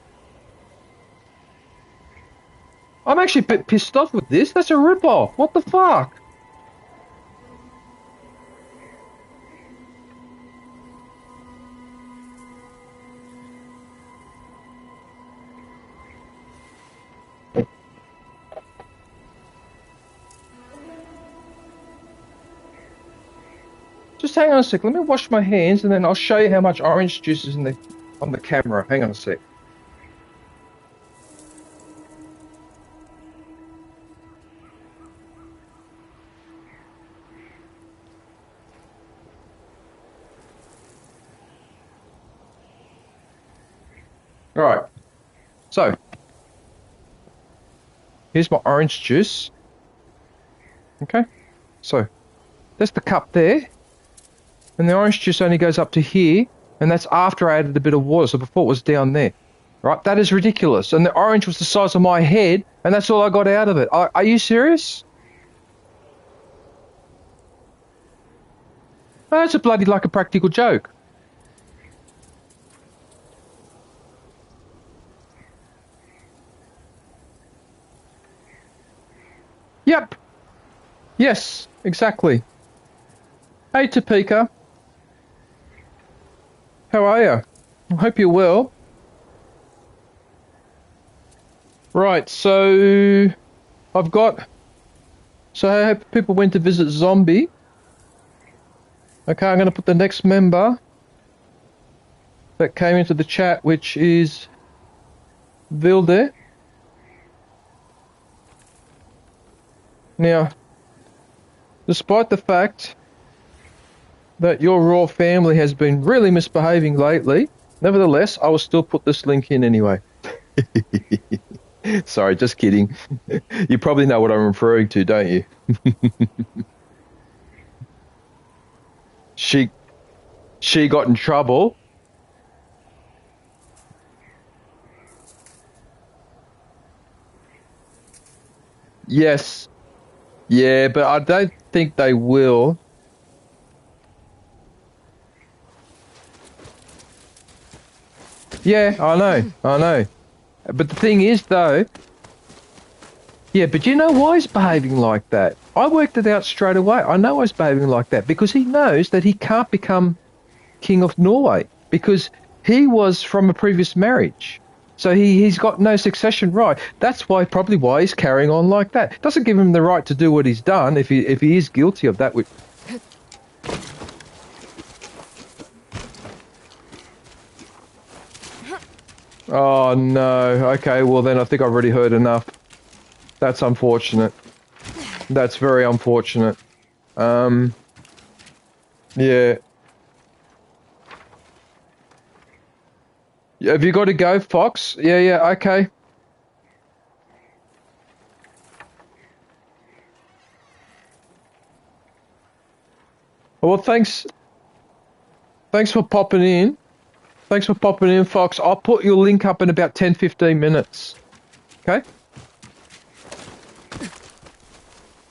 I'm actually a bit pissed off with this. That's a rip-off. What the fuck? Just hang on a sec. Let me wash my hands and then I'll show you how much orange juice is on the camera. Hang on a sec. Alright. So, here's my orange juice. Okay. So, there's the cup there. And the orange juice only goes up to here, and that's after I added a bit of water, so before it was down there. Right? That is ridiculous. And the orange was the size of my head, and that's all I got out of it. Are you serious? Oh, that's a bloody like a practical joke. Yep. Yes, exactly. Hey, Topeka. How are you? I hope you're well. Right, so so I hope people went to visit Zombie. Okay, I'm going to put the next member that came into the chat, which is Vilde. Now, despite the fact that your royal family has been really misbehaving lately, nevertheless, I will still put this link in anyway. Sorry, just kidding. You probably know what I'm referring to, don't you? She got in trouble. Yes. Yeah, but I don't think they will. Yeah, I know. But the thing is, though, yeah, but you know why he's behaving like that? I worked it out straight away. I know he's behaving like that because he knows that he can't become King of Norway because he was from a previous marriage. So he's got no succession right. That's probably why he's carrying on like that. Doesn't give him the right to do what he's done if he is guilty of that. Oh no. Okay, well then I think I've already heard enough. That's unfortunate. That's very unfortunate. Yeah. Have you got to go, Fox? Yeah, okay. Well, thanks for popping in. Thanks for popping in, Fox. I'll put your link up in about 10-15 minutes. Okay?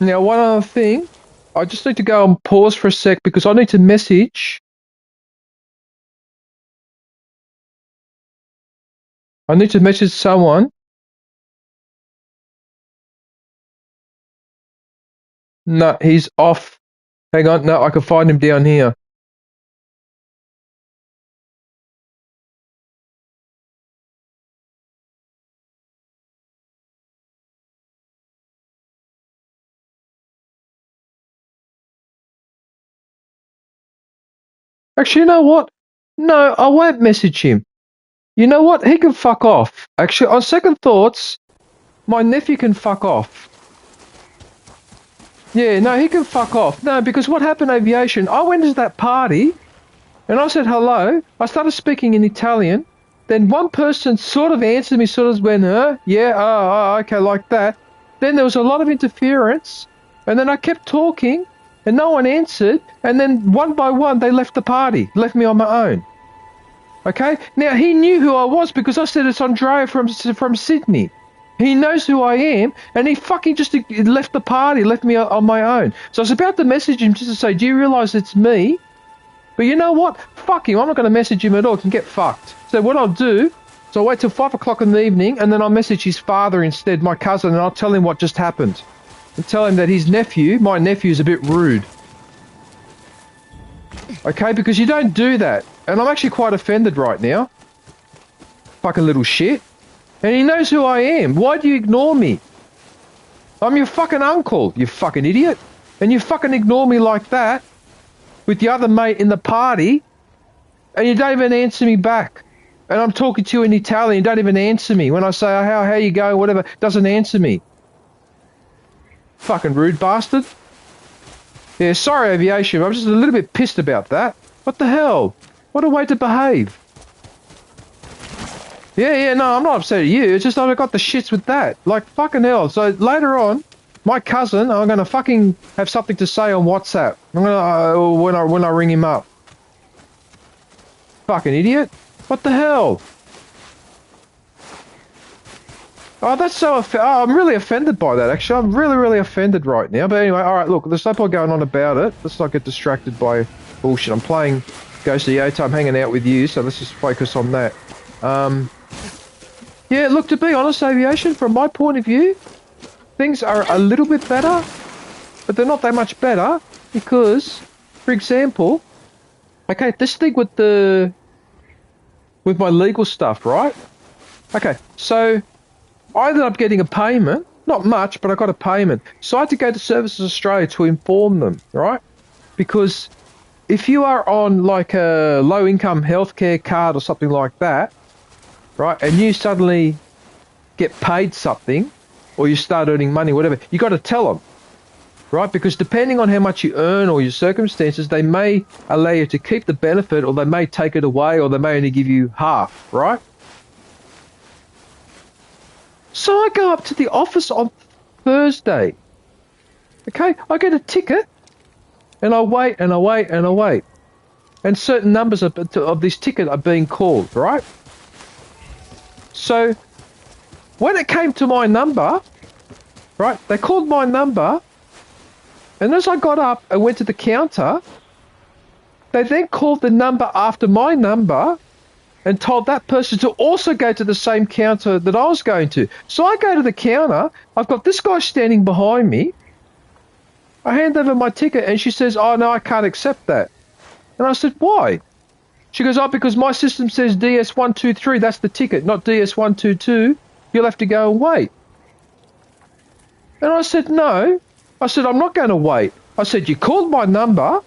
Now, one other thing. I just need to go and pause for a sec because I need to message. I need to message someone. No, he's off. Hang on. No, I can find him down here. Actually, you know what? No, I won't message him. You know what? He can fuck off. Actually, on second thoughts, my nephew can fuck off. Yeah, no, he can fuck off. No, because what happened, aviation, I went to that party and I said hello. I started speaking in Italian. Then one person sort of answered me, sort of went, yeah, okay, like that. Then there was a lot of interference. And then I kept talking and no one answered. And then one by one, they left the party, left me on my own. Okay? Now, he knew who I was because I said it's Andrea from Sydney. He knows who I am, and he fucking just left the party, left me on my own. So I was about to message him just to say, do you realise it's me? But you know what? Fuck him. I'm not going to message him at all. He can get fucked. So what I'll do is I'll wait till 5 o'clock in the evening, and then I'll message his father instead, my cousin, and I'll tell him what just happened. And tell him that his nephew, my nephew, is a bit rude. Okay? Because you don't do that. And I'm actually quite offended right now. Fucking little shit. And he knows who I am. Why do you ignore me? I'm your fucking uncle, you fucking idiot. And you fucking ignore me like that with the other mate in the party and you don't even answer me back. And I'm talking to you in Italian, you don't even answer me. When I say, oh, how you going, whatever, doesn't answer me. Fucking rude bastard. Yeah, sorry, aviation, I'm just a little bit pissed about that. What the hell? What a way to behave. Yeah, no, I'm not upset at you. It's just that I got the shits with that. Like, fucking hell. So later on, my cousin, I'm going to fucking have something to say on WhatsApp. I'm going to, when I ring him up. Fucking idiot. What the hell? Oh, that's so I'm really offended by that, actually. I'm really, really offended right now. But anyway, alright, look, there's no point going on about it. Let's not get distracted by bullshit. I'm playing Ghost of YOTEI. I'm hanging out with you, so let's just focus on that. Yeah, look, to be honest, aviation, from my point of view, things are a little bit better, but they're not that much better because, for example, okay, this thing with my legal stuff, right? Okay, so I ended up getting a payment, not much, but I got a payment. So I had to go to Services Australia to inform them, right? Because if you are on like a low-income healthcare card or something like that, right, and you suddenly get paid something, or you start earning money, whatever, you got to tell them. right? Because depending on how much you earn or your circumstances, they may allow you to keep the benefit, or they may take it away, or they may only give you half, right? So I go up to the office on Thursday. Okay, I get a ticket, and I wait and I wait and I wait. And certain numbers of this ticket are being called, right? So when it came to my number, right, they called my number, and as I got up and went to the counter, they then called the number after my number and told that person to also go to the same counter that I was going to. So I go to the counter, I've got this guy standing behind me, I hand over my ticket and she says, oh no, I can't accept that. And I said, why? She goes, oh, because my system says DS123, that's the ticket, not DS122. You'll have to go and wait. And I said, no. I said, I'm not going to wait. I said, you called my number.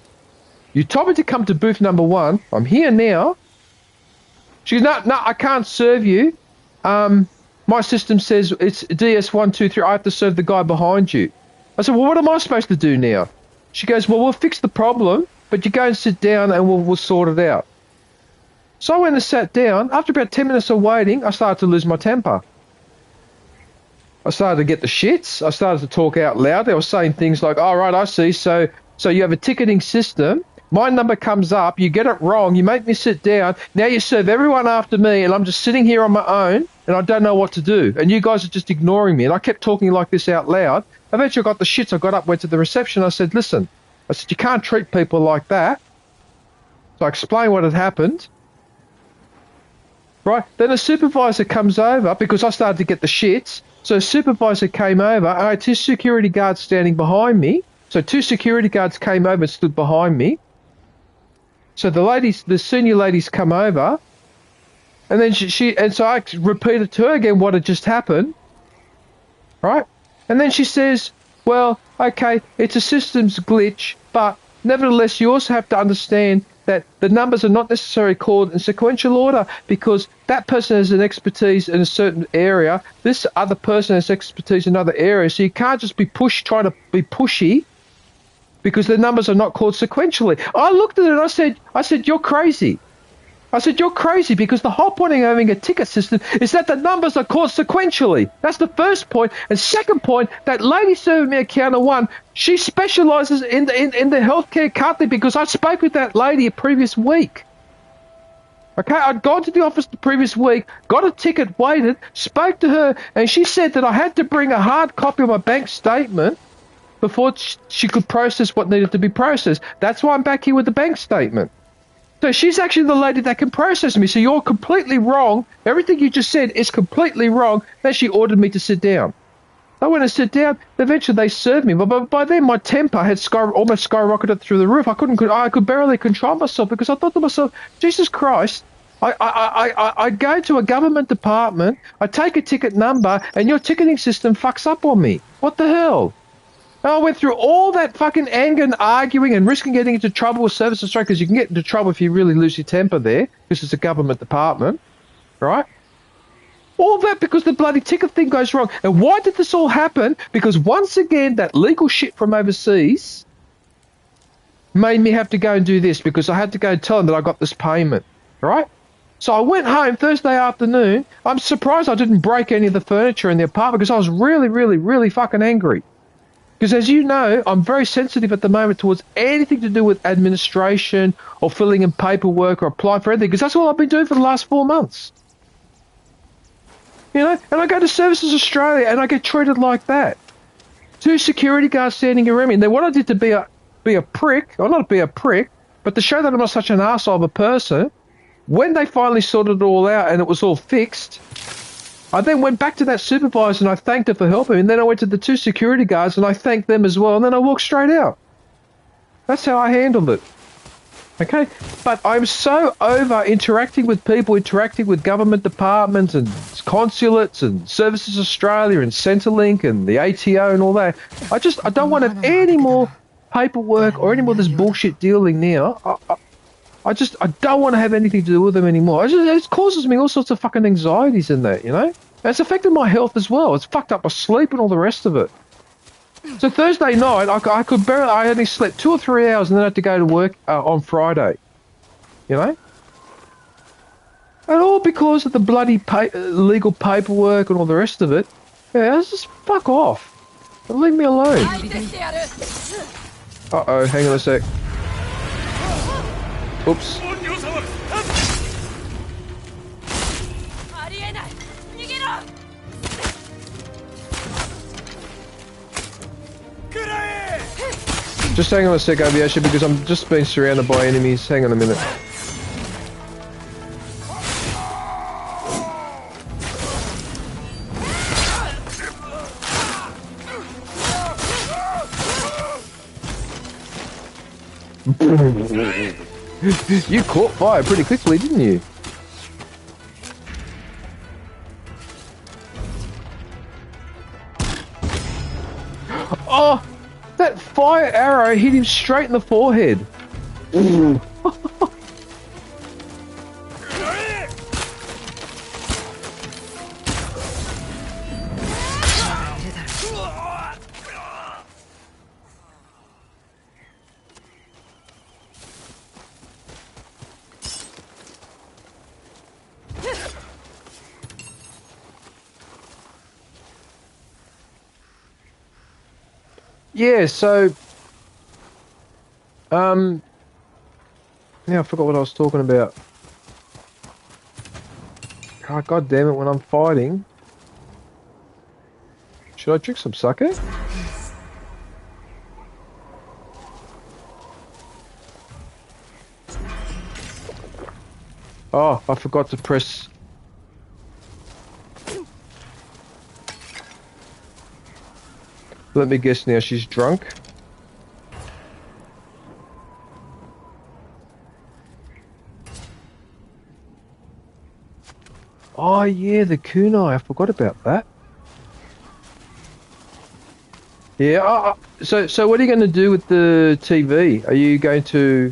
You told me to come to booth number 1. I'm here now. She goes, no, I can't serve you. My system says it's DS123. I have to serve the guy behind you. I said, well, what am I supposed to do now? She goes, well, we'll fix the problem, but you go and sit down and we'll sort it out. So I went and sat down. After about 10 minutes of waiting, I started to lose my temper. I started to get the shits. I started to talk out loud. They were saying things like, oh, right, I see. So you have a ticketing system. My number comes up. You get it wrong. You make me sit down. Now you serve everyone after me, and I'm just sitting here on my own, and I don't know what to do. And you guys are just ignoring me. And I kept talking like this out loud. Eventually I got the shits. I got up, went to the reception. I said, listen, I said, you can't treat people like that. So I explained what had happened. Right? Then a supervisor comes over because I started to get the shits. So a supervisor came over. I had 2 security guards standing behind me. So 2 security guards came over and stood behind me. So the senior ladies come over. And then so I repeated to her again what had just happened. Right? And then she says, well, okay, it's a systems glitch, but nevertheless, you also have to understand that the numbers are not necessarily called in sequential order because that person has an expertise in a certain area, this other person has expertise in another area, so you can't just be trying to be pushy because the numbers are not called sequentially. I looked at it and I said, you're crazy. I said, you're crazy because the whole point of having a ticket system is that the numbers are called sequentially. That's the first point. And second point, that lady serving me at counter 1, she specialises in the healthcare company because I spoke with that lady a previous week. Okay, I'd gone to the office the previous week, got a ticket, waited, spoke to her, and she said that I had to bring a hard copy of my bank statement before she could process what needed to be processed. That's why I'm back here with the bank statement. So she's actually the lady that can process me. So you're completely wrong. Everything you just said is completely wrong. Then she ordered me to sit down. I went and sit down. Eventually they served me. But by then my temper had almost skyrocketed through the roof. I could barely control myself because I thought to myself, Jesus Christ, I go to a government department, I take a ticket number, and your ticketing system fucks up on me. What the hell? And I went through all that fucking anger and arguing and risking getting into trouble with Service Australia because you can get into trouble if you really lose your temper there because it's a government department, right? All that because the bloody ticket thing goes wrong. And why did this all happen? Because once again, that legal shit from overseas made me have to go and do this because I had to go and tell them that I got this payment, right? So I went home Thursday afternoon. I'm surprised I didn't break any of the furniture in the apartment because I was really, really, really fucking angry. Because as you know, I'm very sensitive at the moment towards anything to do with administration or filling in paperwork or applying for anything, because that's all I've been doing for the last 4 months. You know, and I go to Services Australia and I get treated like that. 2 security guards standing around me. And then what I did to be a prick, or not be a prick, but to show that I'm not such an arsehole of a person, when they finally sorted it all out and it was all fixed, I then went back to that supervisor and I thanked her for helping me, and then I went to the 2 security guards and I thanked them as well, and then I walked straight out. That's how I handled it. Okay? But I'm so over interacting with people, interacting with government departments and consulates and Services Australia and Centrelink and the ATO and all that. I don't want to have any more paperwork or any more of this bullshit dealing now. I don't want to have anything to do with them anymore. It causes me all sorts of fucking anxieties in that, you know? And it's affected my health as well. It's fucked up my sleep and all the rest of it. So Thursday night, I could barely. I only slept 2 or 3 hours, and then I had to go to work on Friday. You know, and all because of the bloody legal paperwork and all the rest of it. Yeah, let's just fuck off. Leave me alone. Uh-oh, hang on a sec. Oops. Just hang on a sec, Aviation, because I'm just being surrounded by enemies. Hang on a minute. You caught fire pretty quickly, didn't you? Oh, that fire arrow hit him straight in the forehead. Yeah, so yeah, I forgot what I was talking about. Oh, God damn it, when I'm fighting. Should I drink some sake? Oh, I forgot to press. Let me guess now, she's drunk. Oh yeah, the kunai, I forgot about that. Yeah, so what are you going to do with the TV? Are you going to...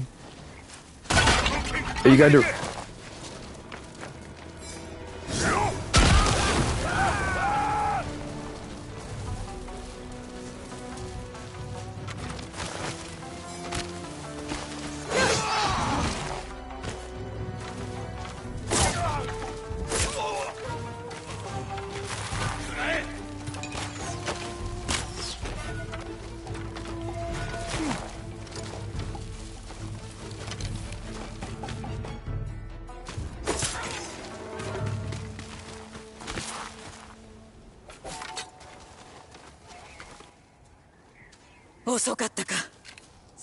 遅かったか。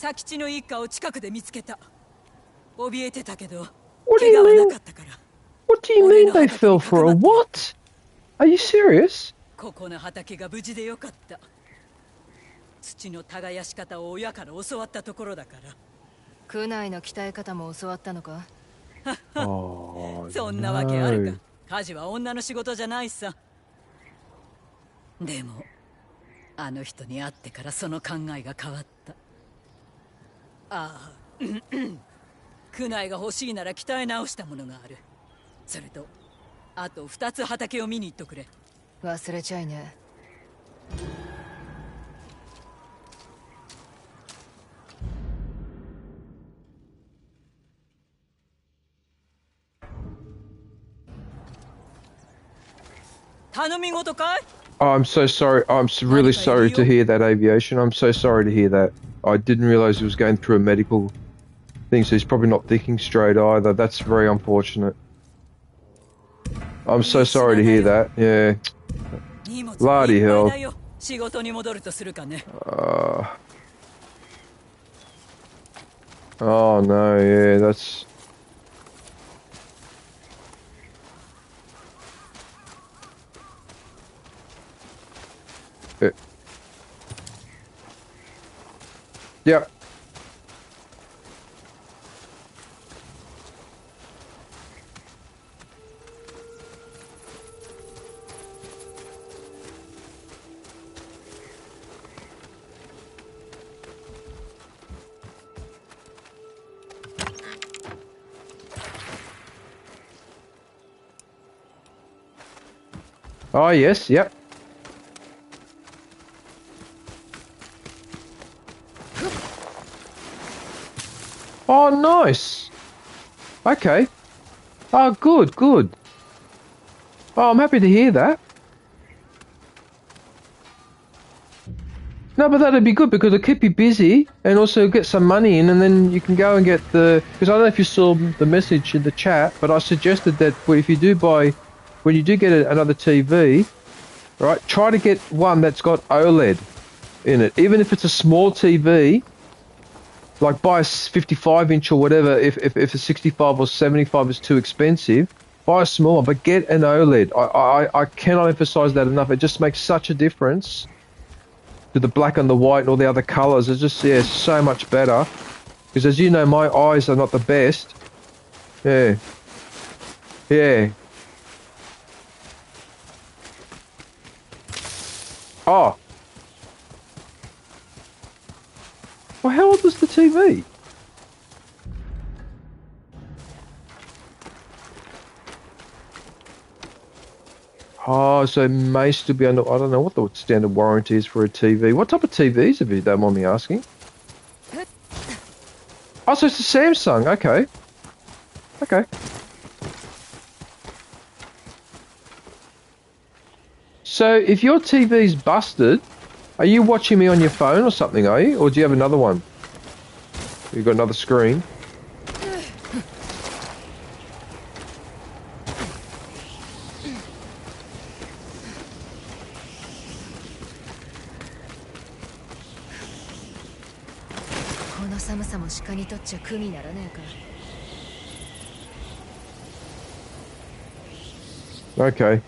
佐吉の一家を近くで見つけた。怯えてたけど、怪我はなかったから。What do you mean they fell for a what? Are you serious? ここの畑が無事でよかった。土の耕し方を親から教わったところだから。区内の鍛え方も教わったのか？そんなわけあるか。家事は女の仕事じゃないさ。でもあの人に会ってからその考えが変わった。ああ、区内が欲しいなら鍛え直したものがある。それとあと2つ畑を見に行っとくれ。忘れちゃいね。頼み事かい？ Oh, I'm so sorry. I'm really sorry to hear that, Aviation. I'm so sorry to hear that. I didn't realize he was going through a medical thing, so he's probably not thinking straight either. That's very unfortunate. I'm so sorry to hear that. Yeah. Bloody hell. Oh no, yeah, that's... Yeah. Oh yes, yep. Oh, nice. Okay. Oh, good, good. Oh, I'm happy to hear that. No, but that'd be good because it'll keep you busy and also get some money in, and then you can go and get the... Because I don't know if you saw the message in the chat, but I suggested that if you do buy... When you do get another TV, right, try to get one that's got OLED in it. Even if it's a small TV, like buy a 55-inch or whatever, if a 65 or 75 is too expensive, buy a small one, but get an OLED. I cannot emphasize that enough. It just makes such a difference to the black and the white and all the other colors. It's just, yeah, so much better. Because as you know, my eyes are not the best. Yeah. Yeah. Oh. Well, how old was the TV? Oh, so it may still be under... I don't know what the standard warranty is for a TV. What type of TVs have you, don't mind me asking? Oh, so it's a Samsung. Okay. Okay. So if your TV's busted, are you watching me on your phone or something, are you? Or do you have another one? You've got another screen. Okay.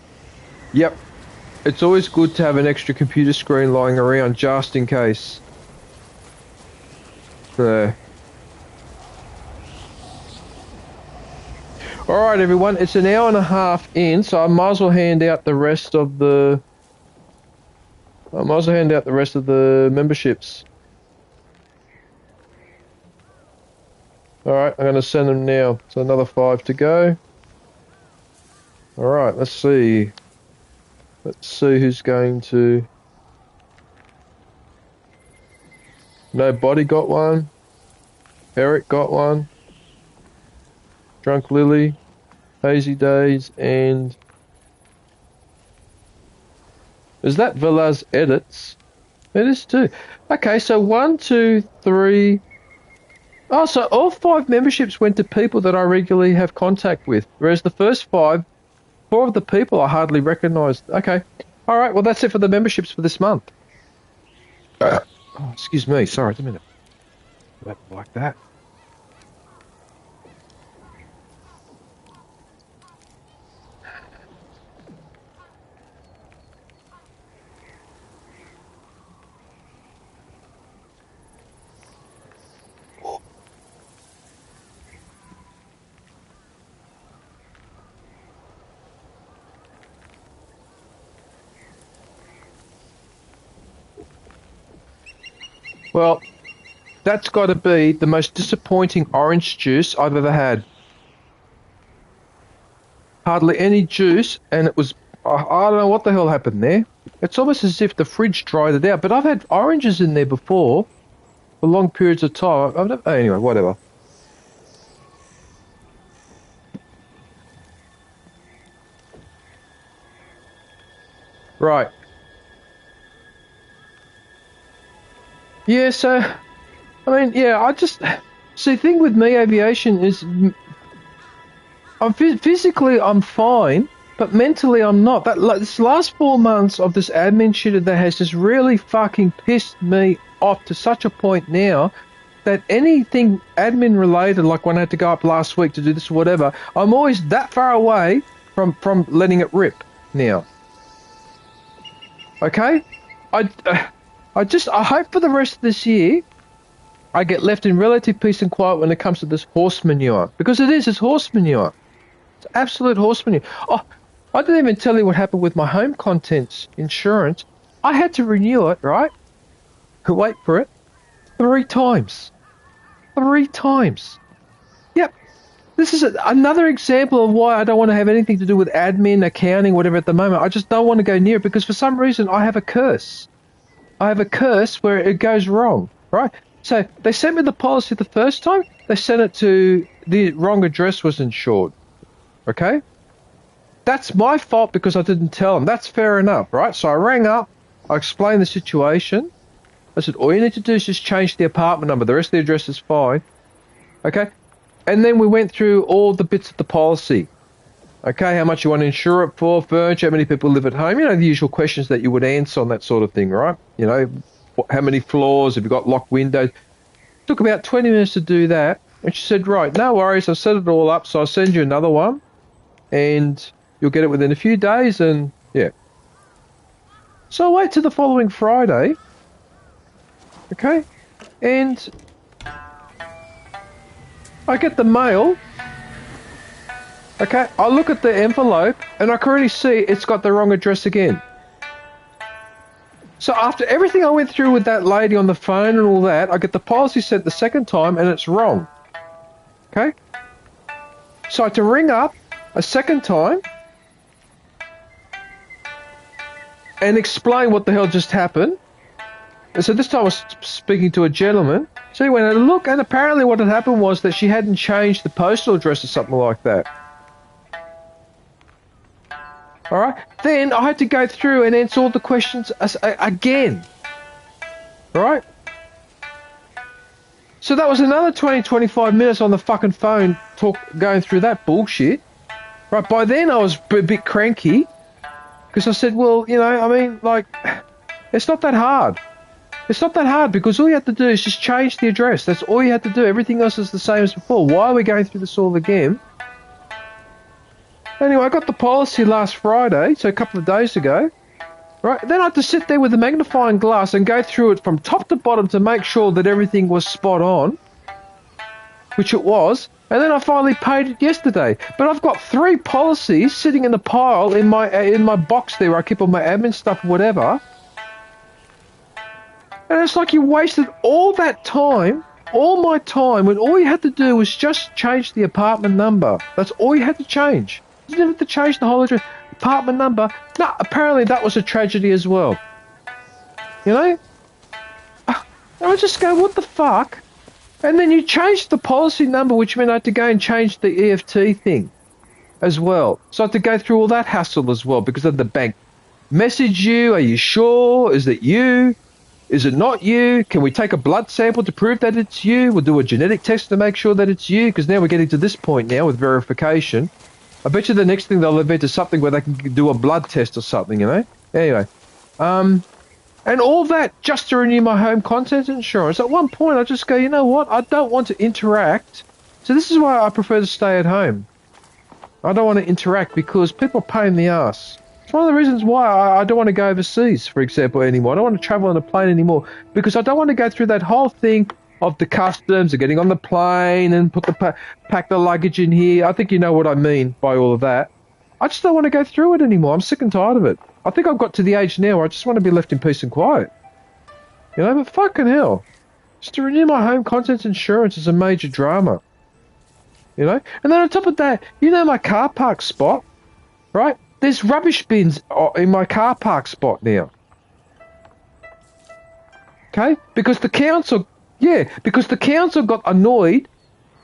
Yep. It's always good to have an extra computer screen lying around just in case. Alright everyone, it's an hour and a half in, so I might as well hand out the rest of the... memberships. Alright, I'm going to send them now. So another 5 to go. Alright, let's see. Let's see who's going to... Nobody got one. Eric got one. Drunk Lily. Hazy Days and... Is that Villas Edits? It is too. Okay, so 1, 2, 3... Oh, so all 5 memberships went to people that I regularly have contact with, whereas the first 4 of the people I hardly recognised. Okay. All right, well, that's it for the memberships for this month. Oh, excuse me. Sorry, just a minute. Like that. Well, that's got to be the most disappointing orange juice I've ever had. Hardly any juice, and it was... I don't know what the hell happened there. It's almost as if the fridge dried it out, but I've had oranges in there before for long periods of time. I've never, anyway, whatever. Right. Yeah, so, I mean, yeah, I just... See, the thing with me, aviation, is... physically, I'm fine, but mentally, I'm not. This last 4 months of this admin shit that has just really fucking pissed me off to such a point now that anything admin related, like when I had to go up last week to do this or whatever, I'm always that far away from letting it rip now. Okay? I hope for the rest of this year I get left in relative peace and quiet when it comes to this horse manure. Because it's horse manure. It's absolute horse manure. Oh, I didn't even tell you what happened with my home contents insurance. I had to renew it, right? Wait for it. 3 times. 3 times. Yep. This is another example of why I don't want to have anything to do with admin, accounting, whatever at the moment. I just don't want to go near it because for some reason I have a curse. I have a curse where it goes wrong, right? So they sent me the policy the first time. They sent it to the wrong address was insured. Okay? That's my fault because I didn't tell them. That's fair enough, right? So I rang up. I explained the situation. I said, all you need to do is just change the apartment number. The rest of the address is fine. Okay? And then we went through all the bits of the policy. Okay, how much you want to insure it for, furniture, how many people live at home, the usual questions that you would answer on that sort of thing, right? How many floors, have you got locked windows? Took about 20 minutes to do that. And she said, right, no worries, I'll set it all up, so I'll send you another one, and you'll get it within a few days, and yeah. So I wait till the following Friday, okay, and I get the mail. Okay, I look at the envelope and I can already see it's got the wrong address again. So after everything I went through with that lady on the phone and all that, I get the policy sent the second time and it's wrong. Okay? So I had to ring up a second time and explain what the hell just happened. And so this time I was speaking to a gentleman. So he went and look, and apparently what had happened was that she hadn't changed the postal address or something like that. All right. Then I had to go through and answer all the questions again. All right. So that was another 20, 25 minutes on the fucking phone going through that bullshit. Right. By then I was a bit cranky because I said, well, it's not that hard. It's not that hard because all you have to do is just change the address. That's all you have to do. Everything else is the same as before. Why are we going through this all again? Anyway, I got the policy last Friday, so a couple of days ago. Right, then I had to sit there with a magnifying glass and go through it from top to bottom to make sure that everything was spot on, which it was. And then I finally paid it yesterday. But I've got 3 policies sitting in a pile in my box there where I keep all my admin stuff or whatever. And it's like you wasted all that time, all my time, when all you had to do was just change the apartment number. That's all you had to change. You didn't have to change the whole address. Apartment number. No, apparently that was a tragedy as well. And I just go, what the fuck? And then you changed the policy number, which meant I had to go and change the EFT thing as well. So I had to go through all that hassle as well because of the bank. Message you, are you sure? Is it you? Is it not you? Can we take a blood sample to prove that it's you? We'll do a genetic test to make sure that it's you, because now we're getting to this point now with verification. I bet you the next thing they'll invent is something where they can do a blood test or something, Anyway. And all that just to renew my home contents insurance. At one point I just go, you know what? I don't want to interact. So this is why I prefer to stay at home. I don't want to interact because people are pain in the ass. It's one of the reasons why I don't want to go overseas, for example, anymore. I don't want to travel on a plane anymore because I don't want to go through that whole thing of the customs and getting on the plane and pack the luggage in here. I think you know what I mean by all of that. I just don't want to go through it anymore. I'm sick and tired of it. I think I've got to the age now where I just want to be left in peace and quiet. But fucking hell. Just to renew my home contents insurance is a major drama. And then on top of that, my car park spot, right? There's rubbish bins in my car park spot now. Okay? Because the council got annoyed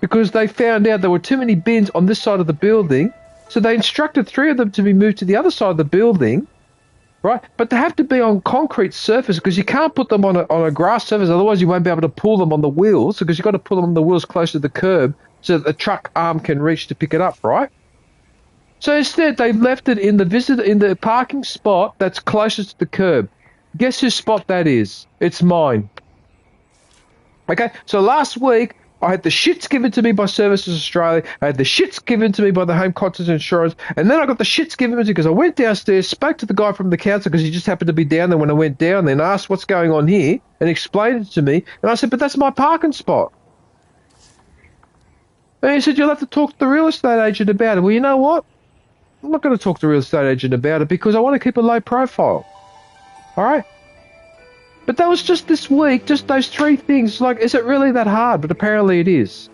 because they found out there were too many bins on this side of the building. So they instructed 3 of them to be moved to the other side of the building, right? But they have to be on concrete surface because you can't put them on a grass surface, otherwise you won't be able to pull them on the wheels, because you've got to pull them on the wheels close to the curb so that the truck arm can reach to pick it up, right? So instead, they left it in the parking spot that's closest to the curb. Guess whose spot that is? It's mine. Okay, so last week, I had the shits given to me by Services Australia, I had the shits given to me by the Home Contents Insurance, and then I got the shits given to me because I went downstairs, spoke to the guy from the council because he just happened to be down there when I went down there and asked what's going on here and explained it to me, and I said, but that's my parking spot. And he said, you'll have to talk to the real estate agent about it. Well, you know what? I'm not going to talk to the real estate agent about it because I want to keep a low profile. All right? But that was just this week, just those 3 things. Like, is it really that hard? But apparently it is.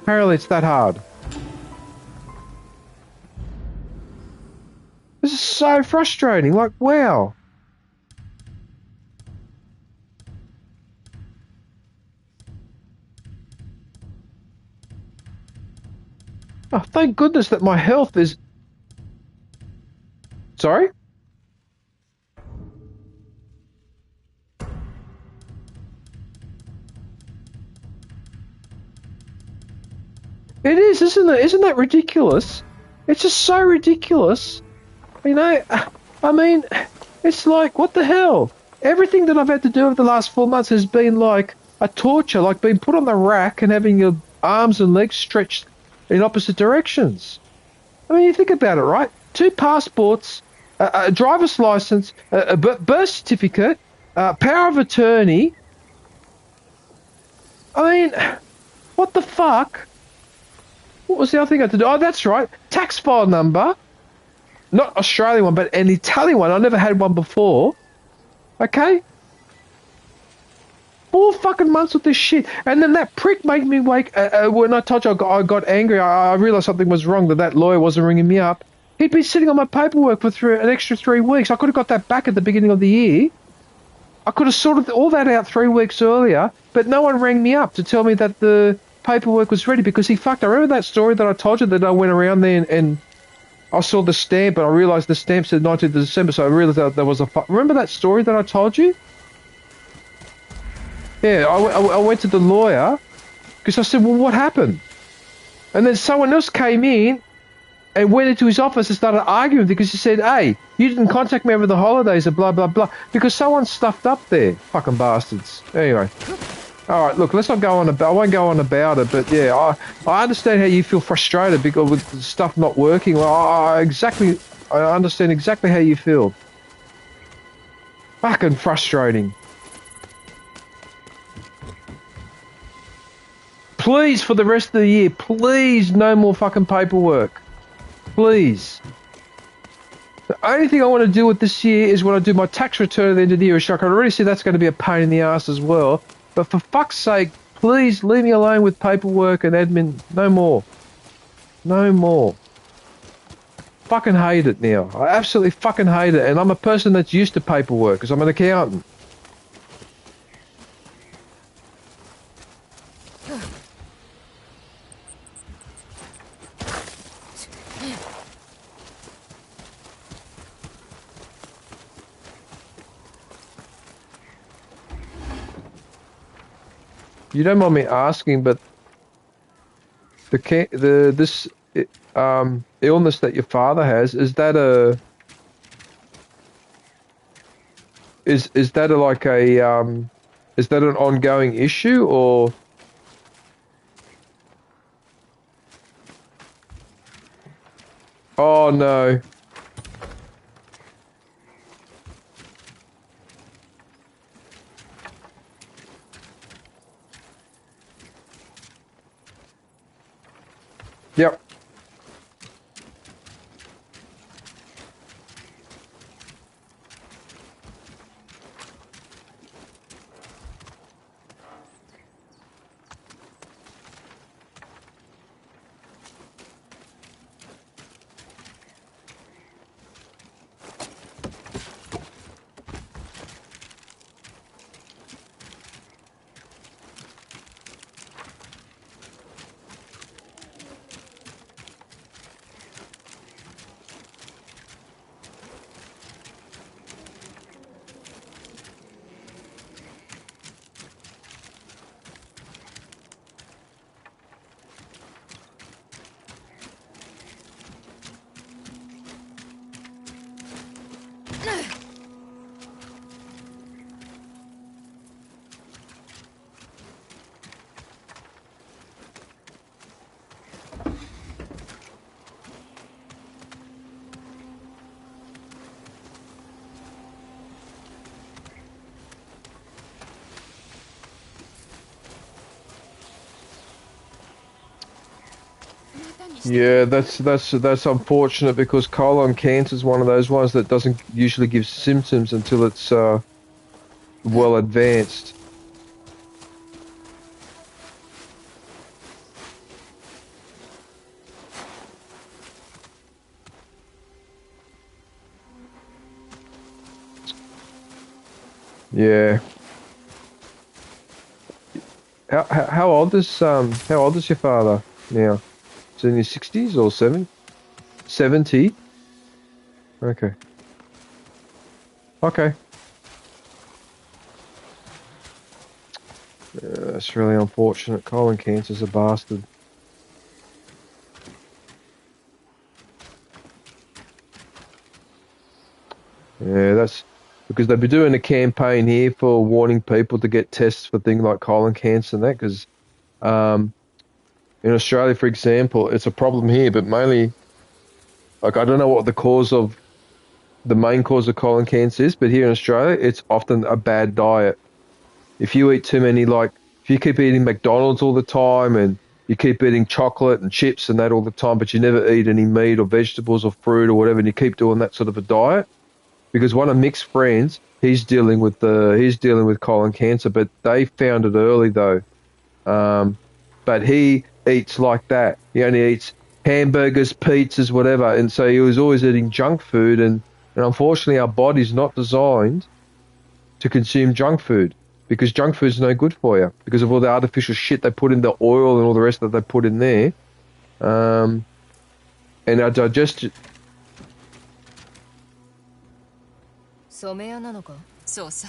Apparently it's that hard. This is so frustrating. Like, wow. Oh, thank goodness that my health is... Sorry? It is, isn't it? Isn't that ridiculous? It's just so ridiculous. You know, I mean, it's like, what the hell? Everything that I've had to do over the last 4 months has been like a torture, like being put on the rack and having your arms and legs stretched in opposite directions. I mean, you think about it, right? 2 passports, a driver's license, a birth certificate, power of attorney. I mean, what the fuck? What was the other thing I had to do? Oh, that's right. Tax file number. Not Australian one, but an Italian one. I never had one before. Okay? 4 fucking months with this shit. And then that prick made me wake... when I told you I got angry, I realised something was wrong, that lawyer wasn't ringing me up. He'd been sitting on my paperwork for an extra 3 weeks. I could have got that back at the beginning of the year. I could have sorted all that out 3 weeks earlier, but no one rang me up to tell me that the paperwork was ready because he fucked. I remember that story that I told you that I went around there and I saw the stamp and I realised the stamp said 19th of December, so I realised that there was a... Remember that story that I told you? Yeah, I went to the lawyer because I said, well, what happened? And then someone else came in and went into his office and started arguing because he said, hey, you didn't contact me over the holidays and blah, blah, blah, because someone stuffed up there. Fucking bastards. Anyway. All right, look, let's not go on about... I won't go on about it, but yeah, I understand how you feel frustrated because with the stuff not working. Well, I understand exactly how you feel. Fucking frustrating. Please, for the rest of the year, please, no more fucking paperwork. Please. The only thing I want to do with this year is when I do my tax return at the end of the year. I can already see that's going to be a pain in the ass as well. But for fuck's sake, please leave me alone with paperwork and admin. No more. No more. Fucking hate it now. I absolutely fucking hate it. And I'm a person that's used to paperwork because I'm an accountant. You don't mind me asking, but this illness that your father has, is that a is that a, like a is that an ongoing issue or? Oh no. Yep. Yeah, that's unfortunate because colon cancer is one of those ones that doesn't usually give symptoms until it's well advanced. Yeah. How old is your father now? It's in your 60s or 70? Okay. Okay. That's really unfortunate. Colon cancer's a bastard. Yeah, that's because they've been doing a campaign here for warning people to get tests for things like colon cancer and that, because in Australia, for example, it's a problem here, but mainly, like, I don't know what the main cause of colon cancer is, but here in Australia, it's often a bad diet. If you eat too many, like, if you keep eating McDonald's all the time and you keep eating chocolate and chips and that all the time, but you never eat any meat or vegetables or fruit or whatever, and you keep doing that sort of a diet, because one of Mick's friends, he's dealing with colon cancer, but they found it early though. But he eats like that. He only eats hamburgers, pizzas, whatever, and so he was always eating junk food, and unfortunately our body's not designed to consume junk food because junk food's no good for you because of all the artificial shit they put in the oil and all the rest that they put in there. And our digestion. 染屋なのか？そうさ。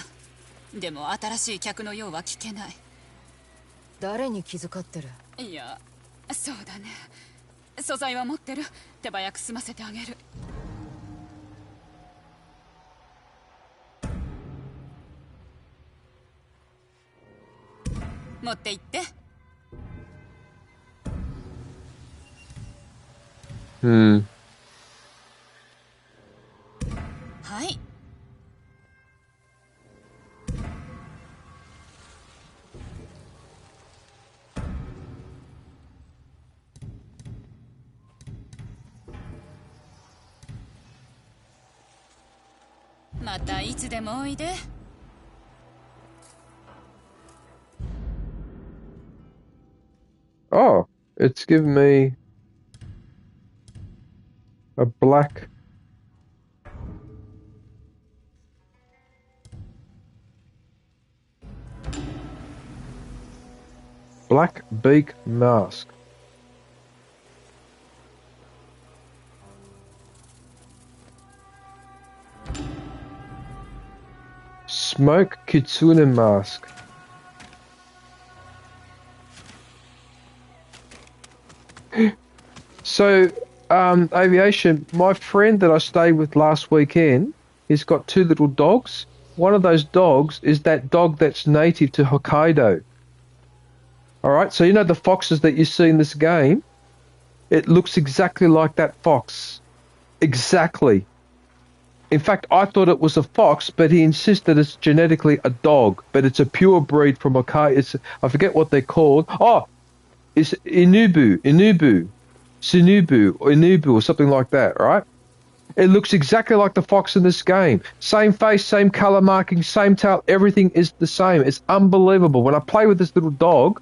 でも新しい客の用は聞けない。誰に気遣ってる？いや、そうだね。素材は持ってる。手早く済ませてあげる。持って行って。はい。またいつでもおいで。Oh, it's given me a black beak mask. Smoke kitsune mask. So, aviation, my friend that I stayed with last weekend, he's got two little dogs. One of those dogs is that dog that's native to Hokkaido. All right, so you know the foxes that you see in this game? It looks exactly like that fox. Exactly. In fact, I thought it was a fox, but he insisted it's genetically a dog, but it's a pure breed from Hokkaido. I forget what they're called. Oh, it's Sinubu, or Inubu, or something like that, right? It looks exactly like the fox in this game. Same face, same color marking, same tail, everything is the same. It's unbelievable. When I play with this little dog,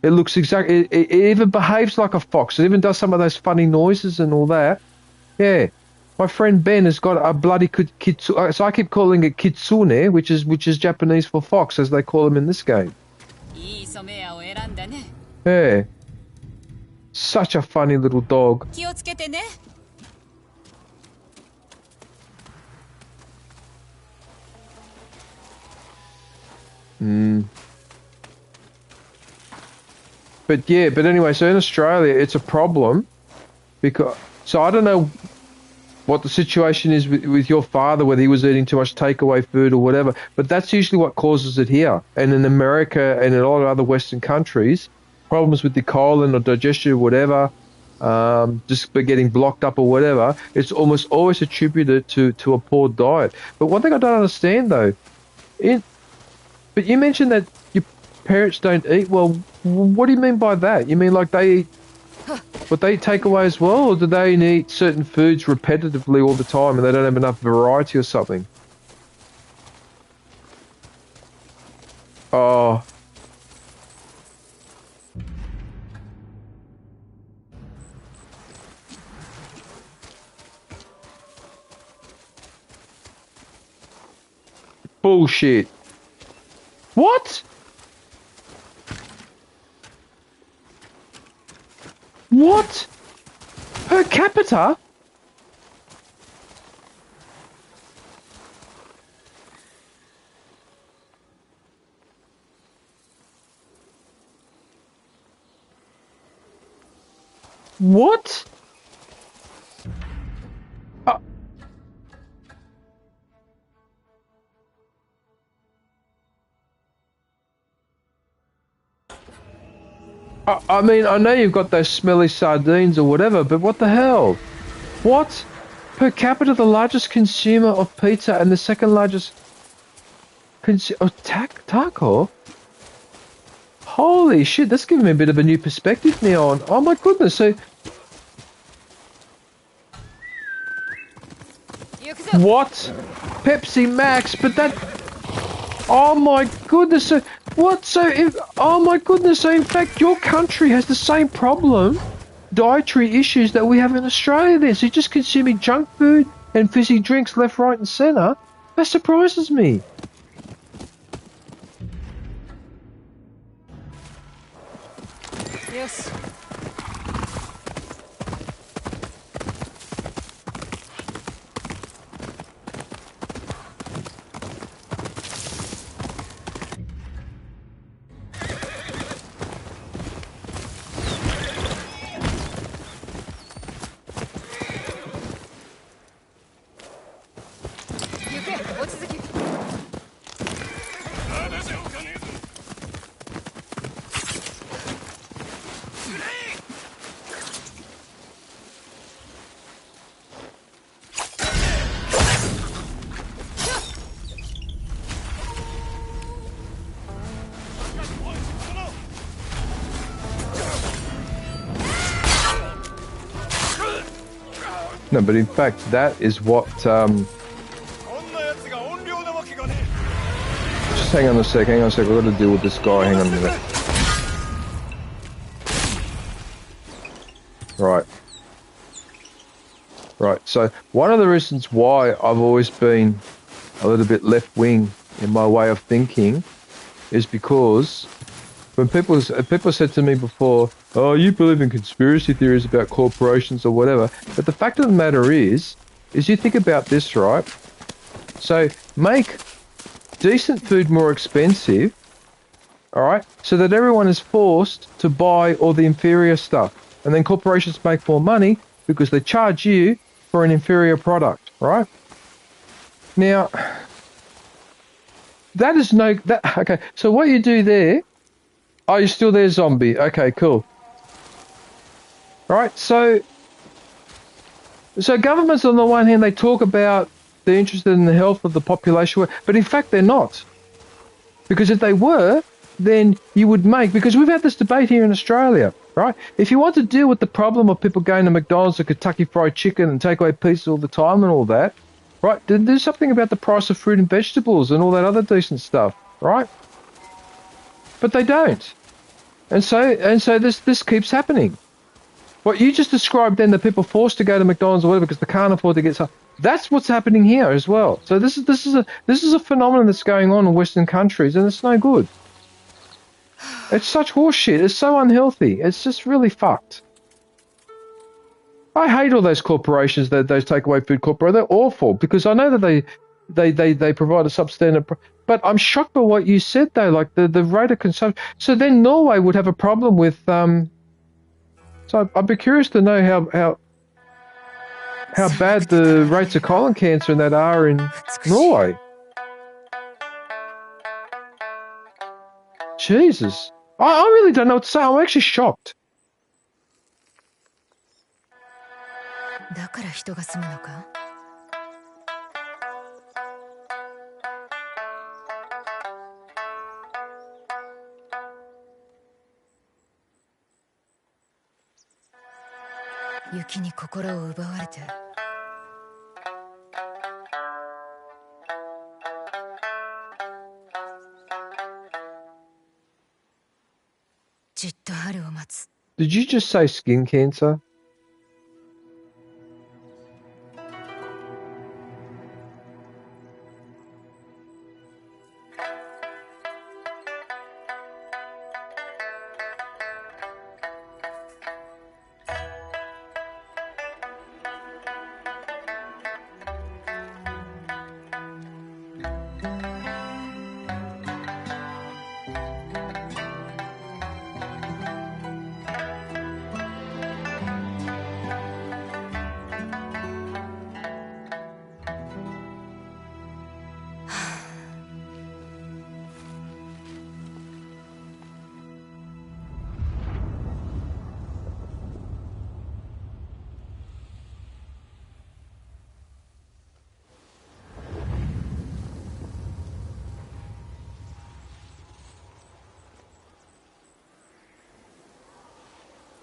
it looks exactly, it even behaves like a fox. It even does some of those funny noises and all that. Yeah. My friend Ben has got a bloody kitsune, so I keep calling it kitsune, which is Japanese for fox, as they call them in this game. Yeah. Such a funny little dog. But yeah, but anyway, so in Australia, it's a problem because, so I don't know what the situation is with your father, whether he was eating too much takeaway food or whatever, but that's usually what causes it here. And in America and in a lot of other Western countries, problems with the colon or digestion or whatever, just by getting blocked up or whatever, it's almost always attributed to a poor diet. But one thing I don't understand though, but you mentioned that your parents don't eat well. What do you mean by that? You mean like they eat, but they eat takeaway as well, or do they eat certain foods repetitively all the time and they don't have enough variety or something? Oh. Bullshit. What? What? Per capita? What? I mean, I know you've got those smelly sardines or whatever, but what the hell? What? Per capita, the largest consumer of pizza and the second largest taco? Holy shit, that's giving me a bit of a new perspective now on. Oh my goodness, so. What? Pepsi Max, but that. Oh my goodness, so. What? So, if. Oh my goodness, so in fact, your country has the same problem, dietary issues that we have in Australia then. So you're just consuming junk food and fizzy drinks left, right, and centre? That surprises me. Yes. No, but in fact, that is what, Just hang on a sec, we've got to deal with this guy, hang on a minute. Right, so one of the reasons why I've always been a little bit left-wing in my way of thinking is because when people said to me before, oh, you believe in conspiracy theories about corporations or whatever, but the fact of the matter is you think about this, right? So make decent food more expensive, all right, so that everyone is forced to buy all the inferior stuff. And then corporations make more money because they charge you for an inferior product, right? Now, that is no... Okay, so what you do there... Oh, you're still there, zombie. Okay, cool. All right, so governments, on the one hand, they talk about they're interested in the health of the population, but in fact they're not. Because if they were, then you would make... Because we've had this debate here in Australia, right? If you want to deal with the problem of people going to McDonald's or Kentucky Fried Chicken and take away pizzas all the time and all that, right, then there's something about the price of fruit and vegetables and all that other decent stuff, right? But they don't. And so this keeps happening. What you just described then, the people forced to go to McDonald's or whatever because they can't afford to get stuff. That's what's happening here as well. So this is a phenomenon that's going on in Western countries, and it's no good. It's such horseshit. It's so unhealthy. It's just really fucked. I hate all those corporations, those takeaway food corporations. They're awful because I know that they provide a substandard. But I'm shocked by what you said though, like the rate of consumption. So then Norway would have a problem with. So I'd be curious to know how bad the rates of colon cancer and that are in Norway. Jesus. I really don't know what to say. I'm actually shocked. だから人が住むのか? Yuki に心を奪われて。じっと春を待つ。Did you just say skin cancer?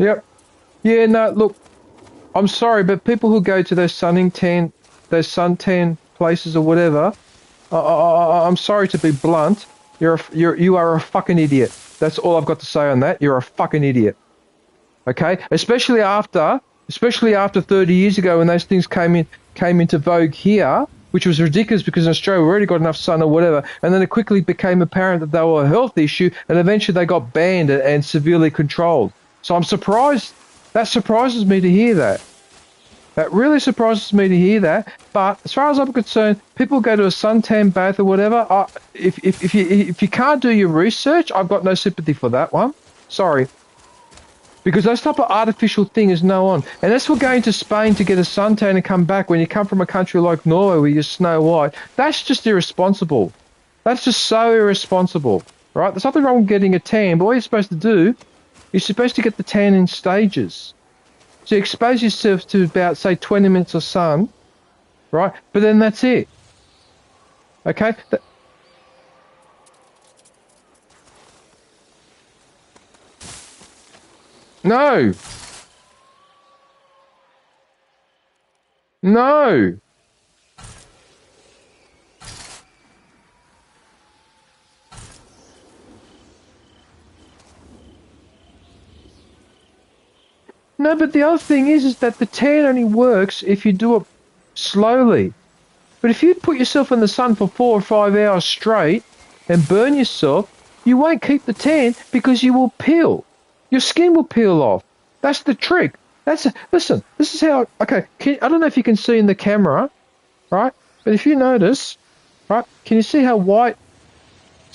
Yep. Yeah, no, look, I'm sorry, but people who go to those suntan places or whatever, I'm sorry to be blunt, you are a fucking idiot. That's all I've got to say on that. You're a fucking idiot. Okay? Especially after 30 years ago when those things came into vogue here, which was ridiculous because in Australia we already got enough sun or whatever, and then it quickly became apparent that they were a health issue, and eventually they got banned and severely controlled. So I'm surprised. That surprises me to hear that. That really surprises me to hear that. But as far as I'm concerned, people go to a suntan bath or whatever. If you can't do your research, I've got no sympathy for that one. Sorry. Because those type of artificial thing is no on. And as for going to Spain to get a suntan and come back when you come from a country like Norway where you're Snow White, that's just irresponsible. That's just so irresponsible. Right? There's nothing wrong with getting a tan, but what you're supposed to do, you're supposed to get the tan in stages. So you expose yourself to about, say, 20 minutes of sun, right? But then that's it. Okay? No. No. No, but the other thing is that the tan only works if you do it slowly. But if you put yourself in the sun for 4 or 5 hours straight and burn yourself, you won't keep the tan because you will peel. Your skin will peel off. That's the trick. Listen, this is how, okay, I don't know if you can see in the camera, right? But if you notice, right, can you see how white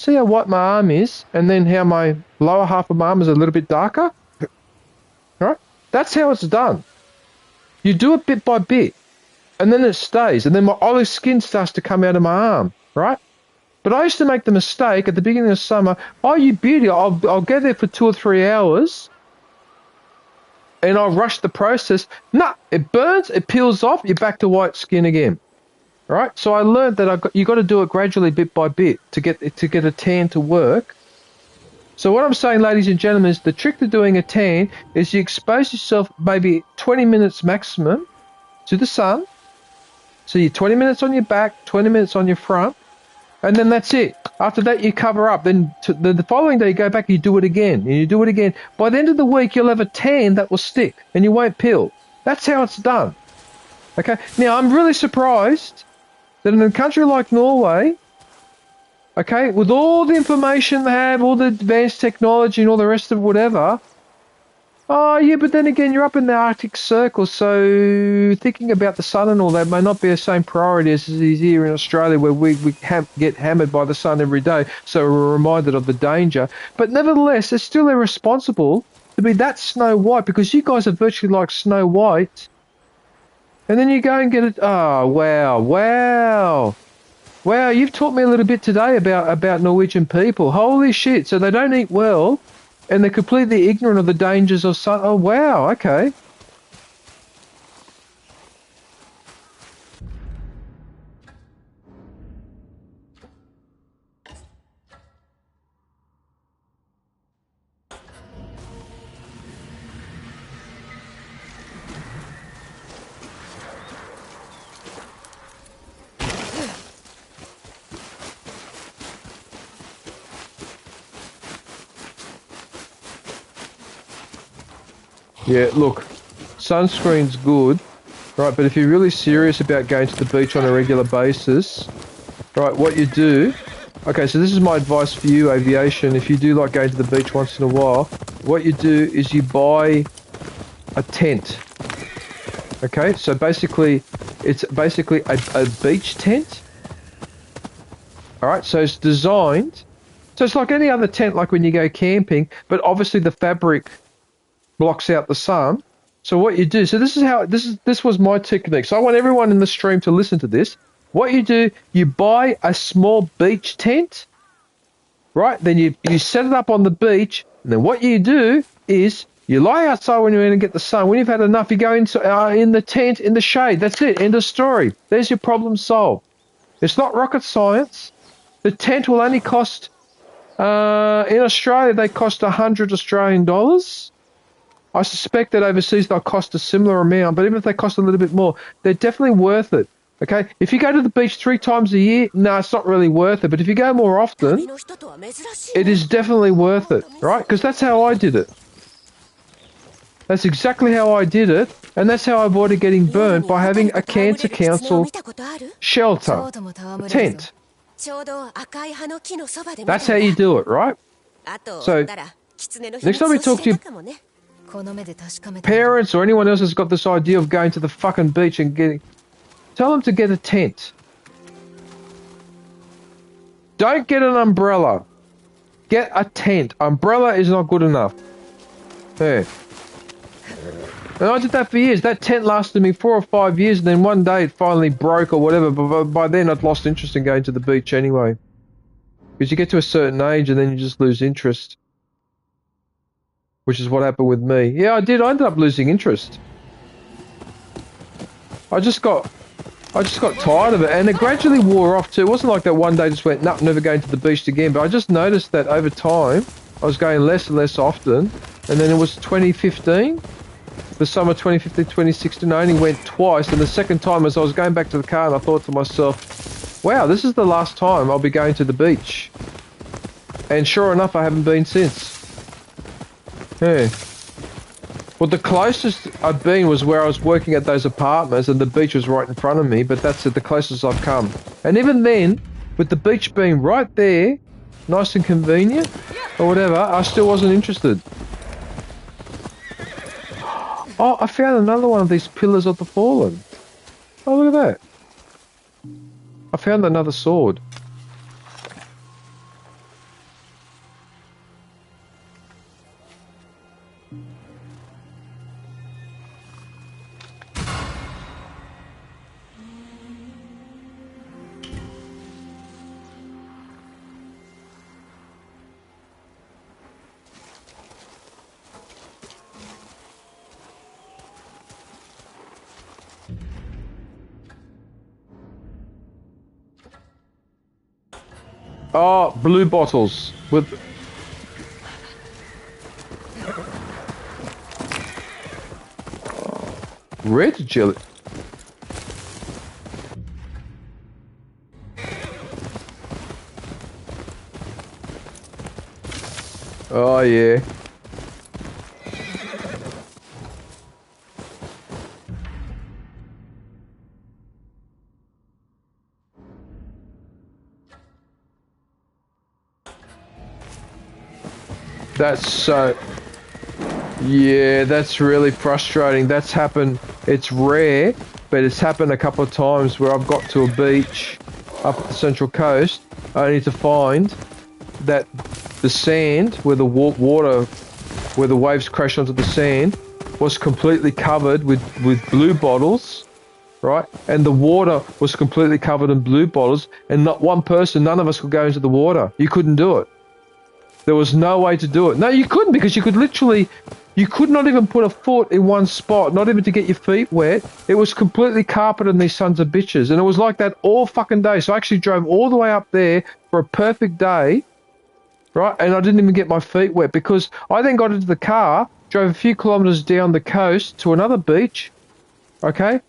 my arm is and then how my lower half of my arm is a little bit darker? Right? That's how it's done. You do it bit by bit, and then it stays, and then my olive skin starts to come out of my arm, right? But I used to make the mistake at the beginning of summer, oh, you beauty, I'll go there for 2 or 3 hours, and I'll rush the process. Nah, it burns, it peels off, you're back to white skin again, right? So I learned that you got to do it gradually, bit by bit, to get a tan to work. So what I'm saying, ladies and gentlemen, is the trick to doing a tan is you expose yourself maybe 20 minutes maximum to the sun. So you're 20 minutes on your back, 20 minutes on your front, and then that's it. After that, you cover up. Then the following day, you go back, you do it again, and you do it again. By the end of the week, you'll have a tan that will stick, and you won't peel. That's how it's done. Okay? Now, I'm really surprised that in a country like Norway, okay, with all the information they have, all the advanced technology and all the rest of whatever, oh, yeah, but then again, you're up in the Arctic Circle, so thinking about the sun and all that may not be the same priority as it is here in Australia where we get hammered by the sun every day, so we're reminded of the danger. But nevertheless, it's still irresponsible to be that Snow White because you guys are virtually like Snow White. And then you go and get it. Oh, wow, wow. Wow, you've taught me a little bit today about Norwegian people. Holy shit, so they don't eat well. And they're completely ignorant of the dangers of sun. Oh, wow, okay. Yeah, look, sunscreen's good, right, but if you're really serious about going to the beach on a regular basis, right, what you do, okay, so this is my advice for you, aviation, if you do like going to the beach once in a while, what you do is you buy a tent, okay, so basically, it's basically a beach tent, alright, so it's designed, so it's like any other tent like when you go camping, but obviously the fabric blocks out the sun. So what you do, so this was my technique. So I want everyone in the stream to listen to this. What you do, you buy a small beach tent, right? Then you set it up on the beach. And then what you do is you lie outside when you're going to get the sun. When you've had enough, you go in the tent in the shade. That's it. End of story. There's your problem solved. It's not rocket science. The tent will only cost, in Australia, they cost $100 Australian. I suspect that overseas they'll cost a similar amount, but even if they cost a little bit more, they're definitely worth it. Okay? If you go to the beach 3 times a year, no, it's not really worth it. But if you go more often, it is definitely worth it, right? Because that's how I did it. That's exactly how I did it, and that's how I avoided getting burned by having a cancer council shelter, a tent. That's how you do it, right? So, next time we talk to your parents or anyone else that's got this idea of going to the fucking beach and tell them to get a tent. Don't get an umbrella. Get a tent. Umbrella is not good enough. Yeah. And I did that for years. That tent lasted me 4 or 5 years, and then one day it finally broke or whatever, but by then I'd lost interest in going to the beach anyway. Because you get to a certain age and then you just lose interest. Which is what happened with me. Yeah, I did. I ended up losing interest. I just got tired of it, and it gradually wore off too. It wasn't like that one day just went, nope, never going to the beach again. But I just noticed that over time, I was going less and less often. And then it was 2015, the summer 2015, 2016, I only went twice. And the second time as I was going back to the car, and I thought to myself, wow, this is the last time I'll be going to the beach. And sure enough, I haven't been since. Yeah. Well, the closest I've been was where I was working at those apartments and the beach was right in front of me, but that's the closest I've come. And even then, with the beach being right there, nice and convenient, or whatever, I still wasn't interested. Oh, I found another one of these Pillars of the Fallen. Oh, look at that. I found another sword. Oh, blue bottles with... red jelly. Oh, yeah. That's so... yeah, that's really frustrating. That's happened. It's rare, but it's happened a couple of times where I've got to a beach up the Central Coast. I need to find that the sand, where the water, where the waves crash onto the sand, was completely covered with blue bottles, right? And the water was completely covered in blue bottles, and not one person, none of us could go into the water. You couldn't do it. There was no way to do it. No, you couldn't, because you could literally... you could not even put a foot in one spot, not even to get your feet wet. It was completely carpeted in these sons of bitches. And it was like that all fucking day. So I actually drove all the way up there for a perfect day, right? And I didn't even get my feet wet, because I then got into the car, drove a few kilometres down the coast to another beach, okay?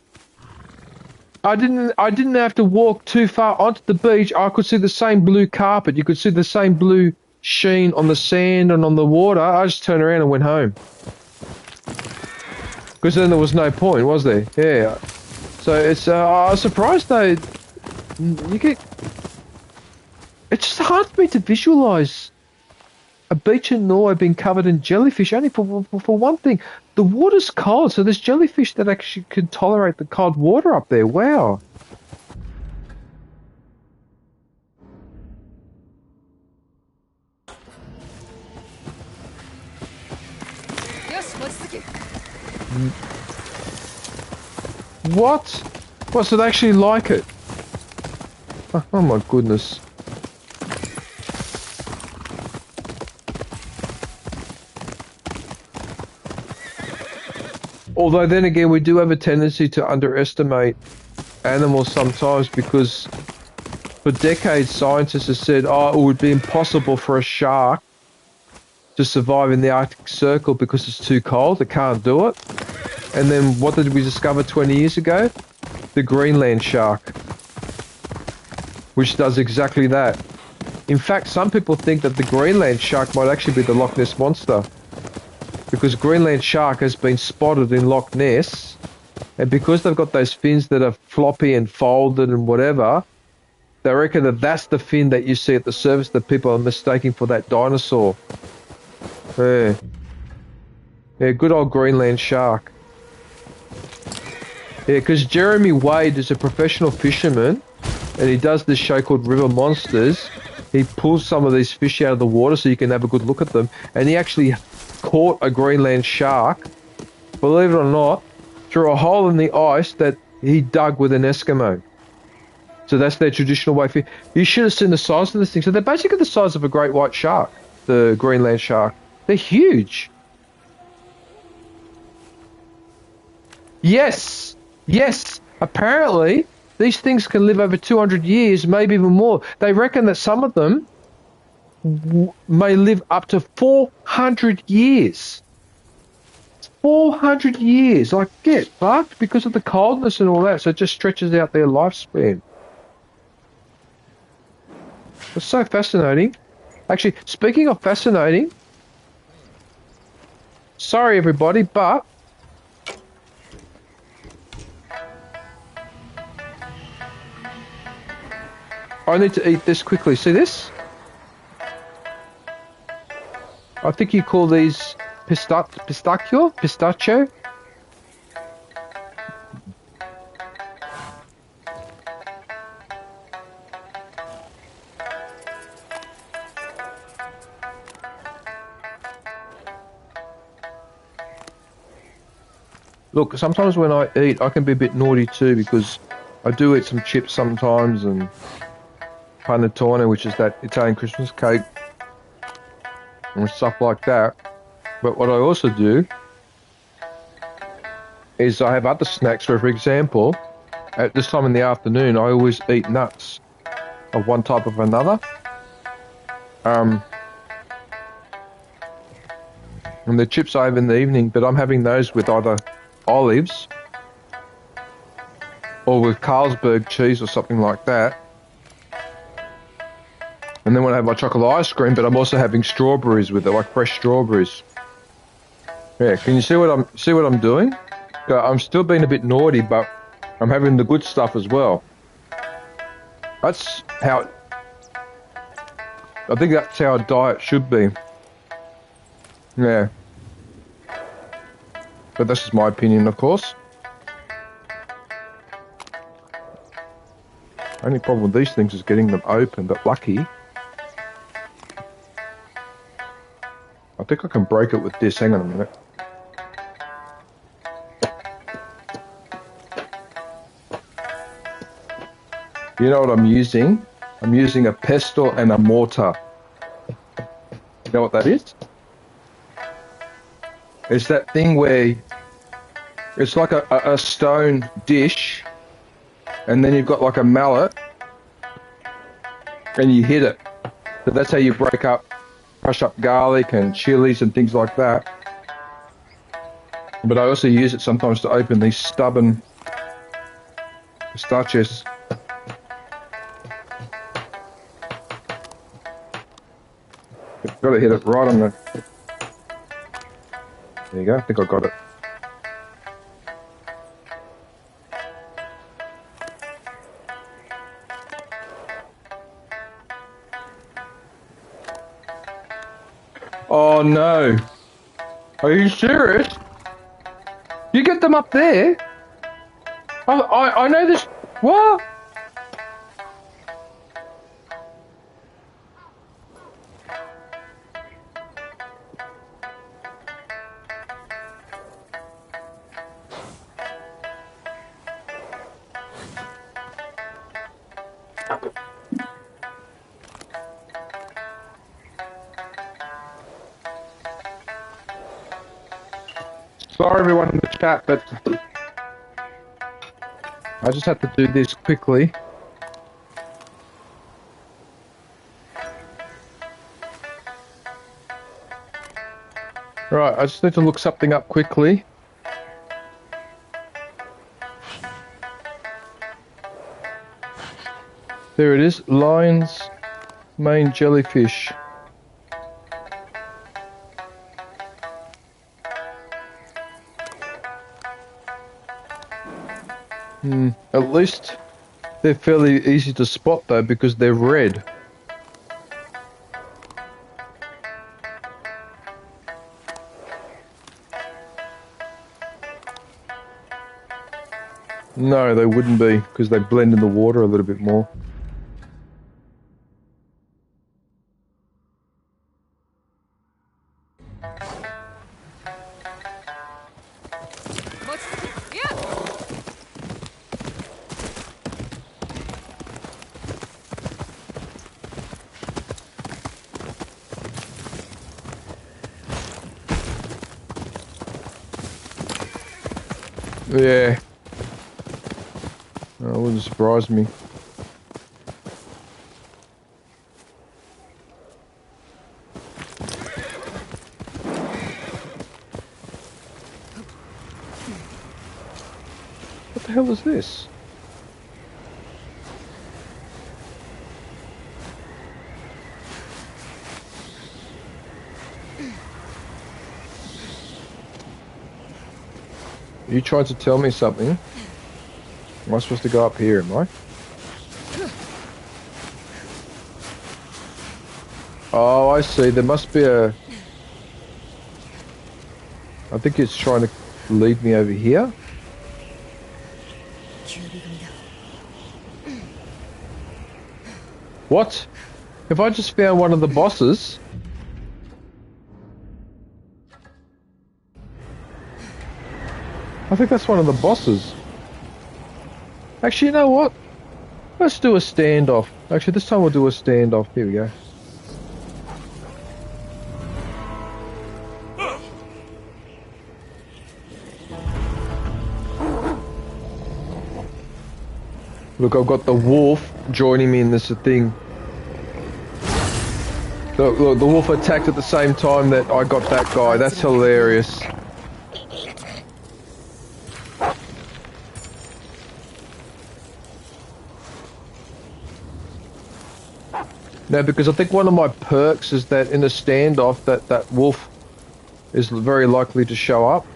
I didn't have to walk too far onto the beach. I could see the same blue carpet. You could see the same blue sheen on the sand and on the water. I just turned around and went home. Because then there was no point, was there? Yeah. So it's, I was surprised though, you get... it's just hard for me to visualise a beach in Norway being covered in jellyfish, only for one thing. The water's cold, so there's jellyfish that actually can tolerate the cold water up there. Wow. What? What, so they actually like it? Oh my goodness. Although then again, we do have a tendency to underestimate animals sometimes, because for decades scientists have said, oh, it would be impossible for a shark to survive in the Arctic Circle because it's too cold. It can't do it. And then what did we discover 20 years ago? The Greenland shark, which does exactly that. In fact, some people think that the Greenland shark might actually be the Loch Ness Monster, because Greenland shark has been spotted in Loch Ness, and because they've got those fins that are floppy and folded and whatever, they reckon that that's the fin that you see at the surface that people are mistaking for that dinosaur. Yeah. Yeah, good old Greenland shark. Yeah, because Jeremy Wade is a professional fisherman, and he does this show called River Monsters. He pulls some of these fish out of the water so you can have a good look at them, and he actually caught a Greenland shark, believe it or not, through a hole in the ice that he dug with an Eskimo. So that's their traditional way. You should have seen the size of this thing. So they're basically the size of a great white shark, the Greenland shark. They're huge. Yes, yes. Apparently, these things can live over 200 years, maybe even more. They reckon that some of them may live up to 400 years. 400 years. Like, get fucked because of the coldness and all that. So it just stretches out their lifespan. It's so fascinating. Actually, speaking of fascinating, sorry everybody, but I need to eat this quickly. See this? I think you call these pistachio? Look, sometimes when I eat, I can be a bit naughty too, because I do eat some chips sometimes and panettone, which is that Italian Christmas cake, and stuff like that. But what I also do is I have other snacks. So, for example, at this time in the afternoon, I always eat nuts of one type or another. And the chips I have in the evening, but I'm having those with either olives or with Carlsberg cheese or something like that. And then when I have my chocolate ice cream, but I'm also having strawberries with it, like fresh strawberries. Yeah, can you see what I'm doing? I'm still being a bit naughty, but I'm having the good stuff as well. That's how I think that's how a diet should be. Yeah. But this is my opinion, of course. Only problem with these things is getting them open, but lucky. I think I can break it with this. Hang on a minute. You know what I'm using? I'm using a pestle and a mortar. You know what that is? It's that thing where it's like a stone dish, and then you've got like a mallet, and you hit it. So that's how you crush up garlic and chilies and things like that. But I also use it sometimes to open these stubborn pistachios. You've got to hit it right on the... There you go, I think I got it. Oh no! Are you serious? You get them up there? I know this... What? Sorry everyone in the chat, but I just have to do this quickly. Right, I just need to look something up quickly. There it is, lion's mane jellyfish. At least they're fairly easy to spot though because they're red. No, they wouldn't be because they blend in the water a little bit more. Yeah. Oh, it wouldn't surprise me. What the hell is this? Are you trying to tell me something? Am I supposed to go up here, am I? Oh, I see. There must be a... I think it's trying to lead me over here. What? Have I just found one of the bosses? I think that's one of the bosses. Actually, you know what? Let's do a standoff. Actually, this time we'll do a standoff. Here we go. Look, I've got the wolf joining me in this thing. Look, the wolf attacked at the same time that I got that guy. That's hilarious. No, because I think one of my perks is that in a standoff that wolf is very likely to show up.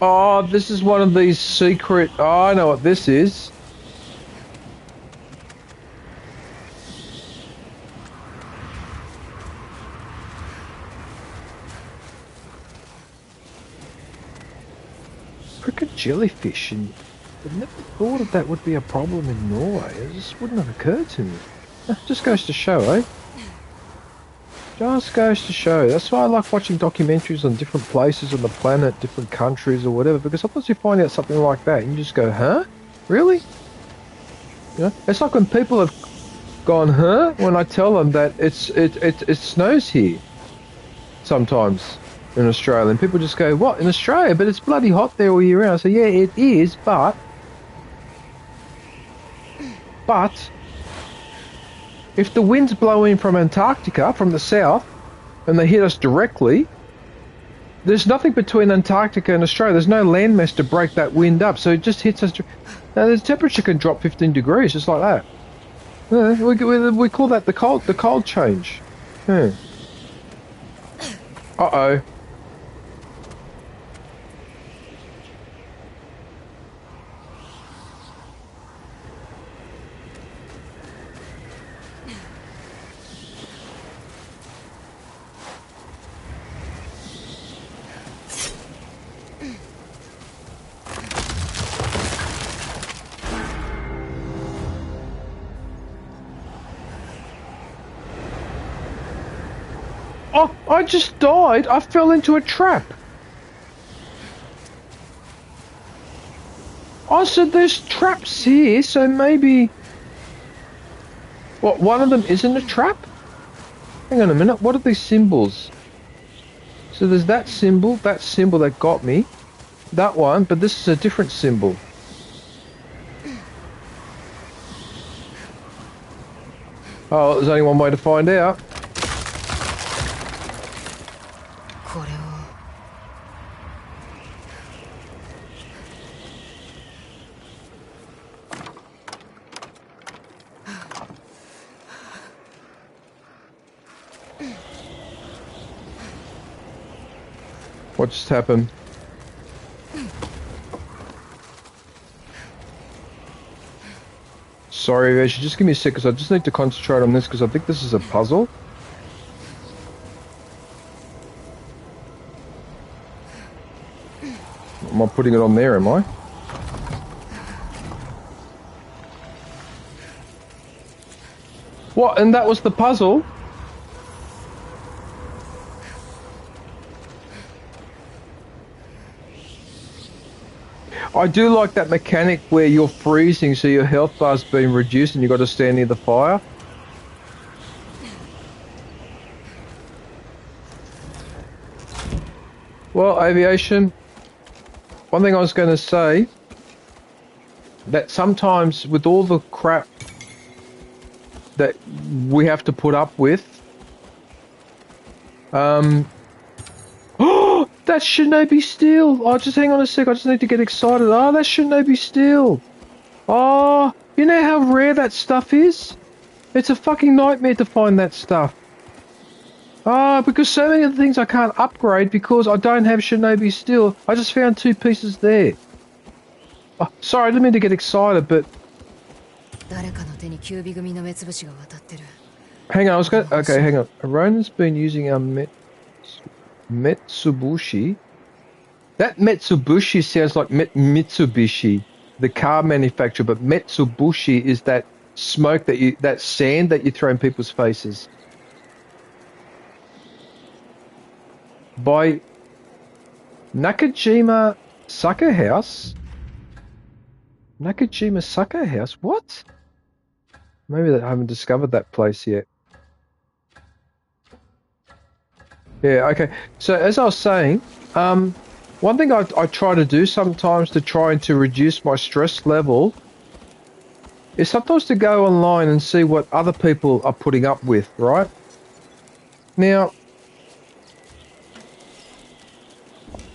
Oh, this is one of these secret... Oh, I know what this is. Frickin' jellyfish, and I never thought of that would be a problem in Norway. It just wouldn't have occurred to me. Just goes to show, eh? Just goes to show. That's why I like watching documentaries on different places on the planet, different countries or whatever, because sometimes you find out something like that and you just go, huh? Really? You know? It's like when people have gone, huh? When I tell them that it snows here sometimes in Australia, and people just go, what, in Australia? But it's bloody hot there all year round. I say, yeah, it is, but if the winds blow in from Antarctica, from the south, and they hit us directly, there's nothing between Antarctica and Australia. There's no landmass to break that wind up, so it just hits us. Now, the temperature can drop 15 degrees, just like that. We call that the cold change. Yeah. Uh-oh. Oh, I just died. I fell into a trap. Oh, so there's traps here, so maybe... What, one of them isn't a trap? Hang on a minute, what are these symbols? So there's that symbol that got me. That one, but this is a different symbol. Oh, there's only one way to find out. What just happened? Sorry, Ash, just give me a sec, because I just need to concentrate on this, because I think this is a puzzle. Am I putting it on there, am I? What, and that was the puzzle? I do like that mechanic where you're freezing, so your health bar's been reduced and you've got to stand near the fire. Well, aviation, one thing I was going to say, that sometimes with all the crap that we have to put up with, oh, that's Shinobi Steel. Oh, just hang on a sec. I just need to get excited. Oh, that's Shinobi Steel. Oh, you know how rare that stuff is? It's a fucking nightmare to find that stuff. Ah, because so many of the things I can't upgrade because I don't have Shinobi Steel. I just found 2 pieces there. Oh, sorry, I didn't mean to get excited, but... Hang on, I was going to... Okay, hang on. Arona's been using our Mitsubishi. That Mitsubishi sounds like Mitsubishi, the car manufacturer, but Mitsubishi is that smoke that you... that sand that you throw in people's faces. By Nakajima Sucker House? Nakajima Sucker House? What? Maybe I haven't discovered that place yet. Yeah, okay. So as I was saying, one thing I try to do sometimes to try and to reduce my stress level is sometimes to go online and see what other people are putting up with, right? Now,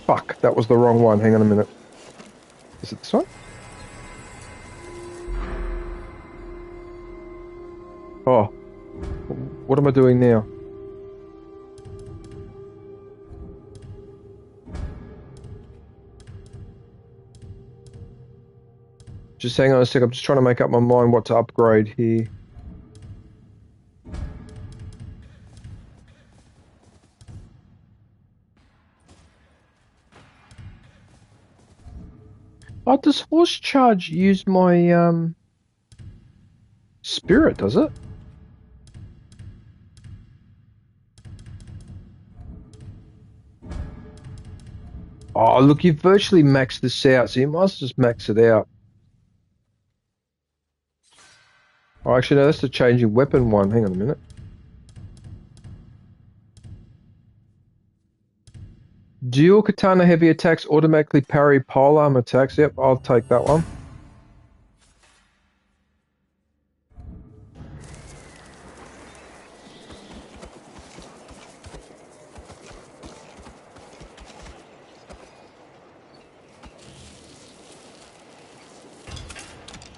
fuck, that was the wrong one. Hang on a minute. Is it this one? Oh. What am I doing now? Just hang on a sec. I'm just trying to make up my mind what to upgrade here. Oh, does Horse Charge use my, spirit, does it? Oh, look, you've virtually maxed this out, so you must just max it out. Oh, actually, no, that's the changing weapon one. Hang on a minute. Dual katana heavy attacks automatically parry polearm attacks. Yep, I'll take that one.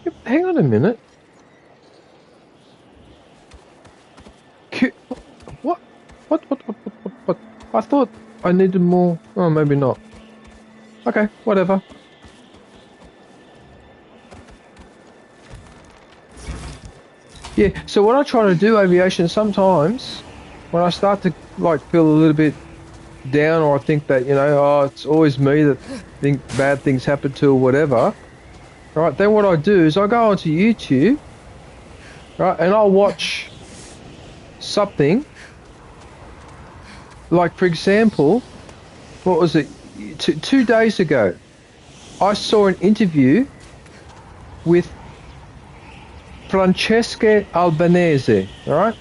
Yep, hang on a minute. What? What? I thought I needed more. Oh, maybe not. Okay, whatever. Yeah, so what I try to do, aviation, sometimes when I start to like feel a little bit down, or I think that, you know, oh, it's always me that think bad things happen to or whatever, right, then what I do is I go onto YouTube, right, and I'll watch something. Like, for example, what was it? 2 days ago, I saw an interview with Francesca Albanese, all right?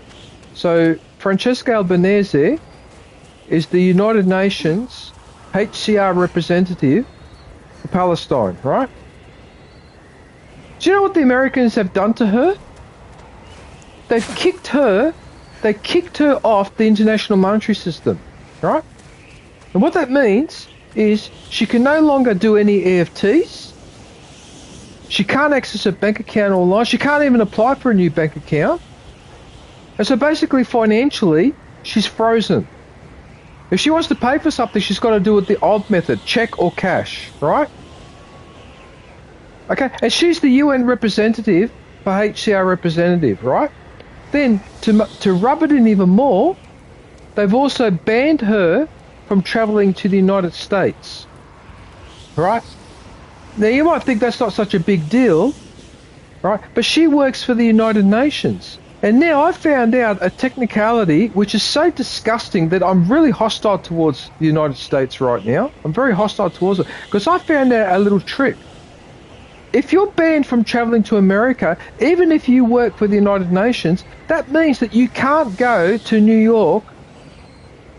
So Francesca Albanese is the United Nations HCR representative for Palestine, right? Do you know what the Americans have done to her? They kicked her off the International Monetary System, right? And what that means is she can no longer do any EFTs. She can't access her bank account online. She can't even apply for a new bank account. And so basically, financially, she's frozen. If she wants to pay for something, she's got to do it the old method, check or cash, right? Okay, and she's the UN representative for HCR representative, right? Then, to rub it in even more, they've also banned her from travelling to the United States, right? Now, you might think that's not such a big deal, right? But she works for the United Nations. And now I found out a technicality which is so disgusting that I'm really hostile towards the United States right now. I'm very hostile towards it because I found out a little trick. If you're banned from travelling to America, even if you work for the United Nations, that means that you can't go to New York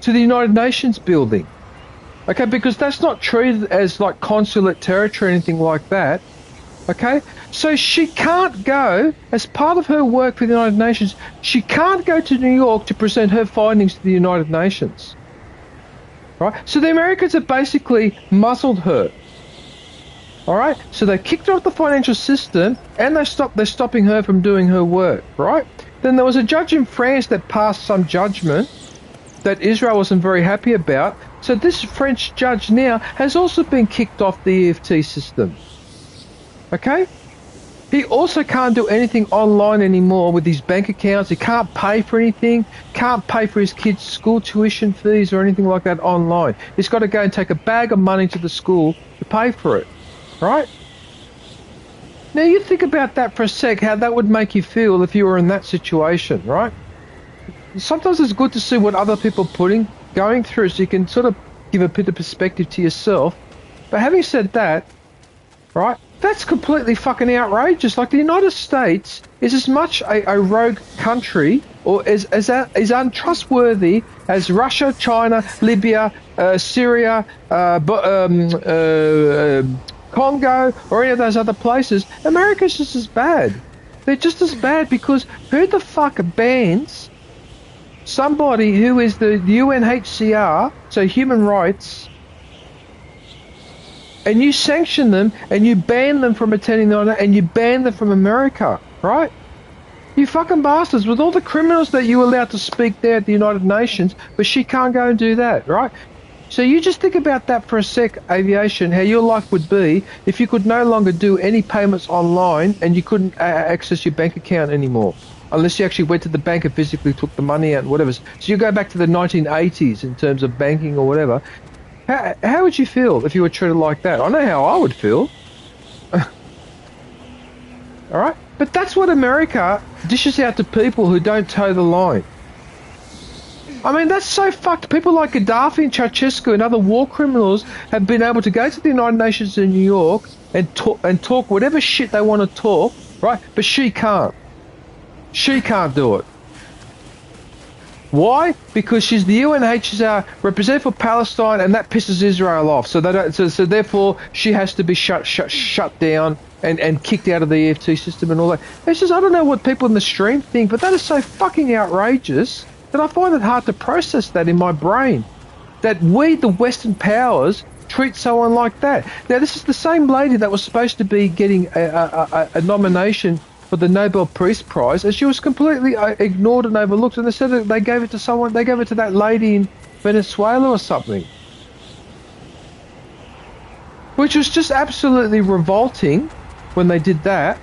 to the United Nations building. Okay, because that's not treated as like consulate territory or anything like that. Okay, so she can't go, as part of her work for the United Nations, she can't go to New York to present her findings to the United Nations. Right? So the Americans have basically muzzled her. Alright? So they kicked her off the financial system and they're stopping her from doing her work. Right? Then there was a judge in France that passed some judgment that Israel wasn't very happy about. So this French judge now has also been kicked off the EFT system. Okay? He also can't do anything online anymore with his bank accounts. He can't pay for anything, can't pay for his kids' school tuition fees or anything like that online. He's got to go and take a bag of money to the school to pay for it. Right? Now you think about that for a sec, how that would make you feel if you were in that situation, right? Sometimes it's good to see what other people are going through so you can sort of give a bit of perspective to yourself. But having said that, right, that's completely fucking outrageous. Like, the United States is as much a rogue country or as untrustworthy as Russia, China, Libya, Syria, Congo, or any of those other places. America's just as bad. They're just as bad because who the fuck bans somebody who is the UNHCR, so human rights, and you sanction them and you ban them from attending the honor and you ban them from America, right? You fucking bastards, with all the criminals that you allowed to speak there at the United Nations, but she can't go and do that, right? So you just think about that for a sec, aviation, how your life would be if you could no longer do any payments online and you couldn't access your bank account anymore. Unless you actually went to the bank and physically took the money out and whatever. So you go back to the 1980s in terms of banking or whatever. How would you feel if you were treated like that? I know how I would feel. Alright? But that's what America dishes out to people who don't toe the line. I mean, that's so fucked. People like Gaddafi and Ceausescu and other war criminals have been able to go to the United Nations in New York and talk whatever shit they want to talk, right? But she can't. She can't do it. Why? Because she's the UNHCR representative for Palestine, and that pisses Israel off. So they don't. So therefore, she has to be shut down and kicked out of the EFT system and all that. It's just, I don't know what people in the stream think, but that is so fucking outrageous that I find it hard to process that in my brain. That we, the Western powers, treat someone like that. Now, this is the same lady that was supposed to be getting a nomination for the Nobel Peace Prize, and she was completely ignored and overlooked, and they said that they gave it to someone, they gave it to that lady in Venezuela or something. Which was just absolutely revolting when they did that.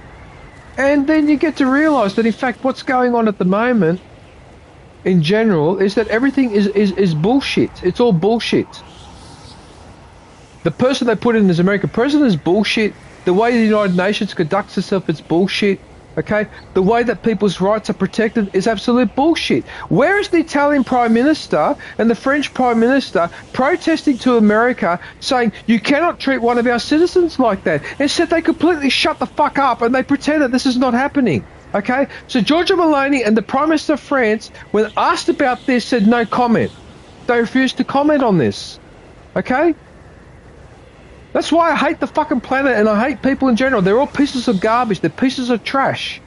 And then you get to realise that in fact what's going on at the moment in general is that everything is bullshit. It's all bullshit. The person they put in as American president is bullshit. The way the United Nations conducts itself, it's bullshit. Okay, the way that people's rights are protected is absolute bullshit. Where is the Italian Prime Minister and the French Prime Minister protesting to America saying you cannot treat one of our citizens like that? Instead, they completely shut the fuck up and they pretend that this is not happening. Okay, so Giorgia Meloni and the Prime Minister of France, when asked about this, said no comment. They refused to comment on this. Okay? That's why I hate the fucking planet and I hate people in general. They're all pieces of garbage. They're pieces of trash.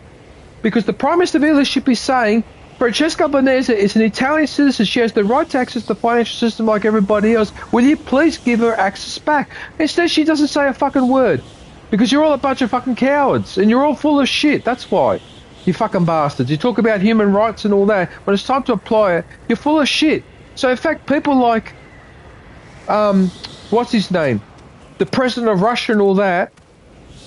Because the Prime Minister of Italy should be saying, Francesca Albanese is an Italian citizen. She has the right to access the financial system like everybody else. Will you please give her access back? Instead, she doesn't say a fucking word. Because you're all a bunch of fucking cowards. And you're all full of shit. That's why. You fucking bastards. You talk about human rights and all that. When it's time to apply it, you're full of shit. So, in fact, people like... what's his name? The president of Russia and all that,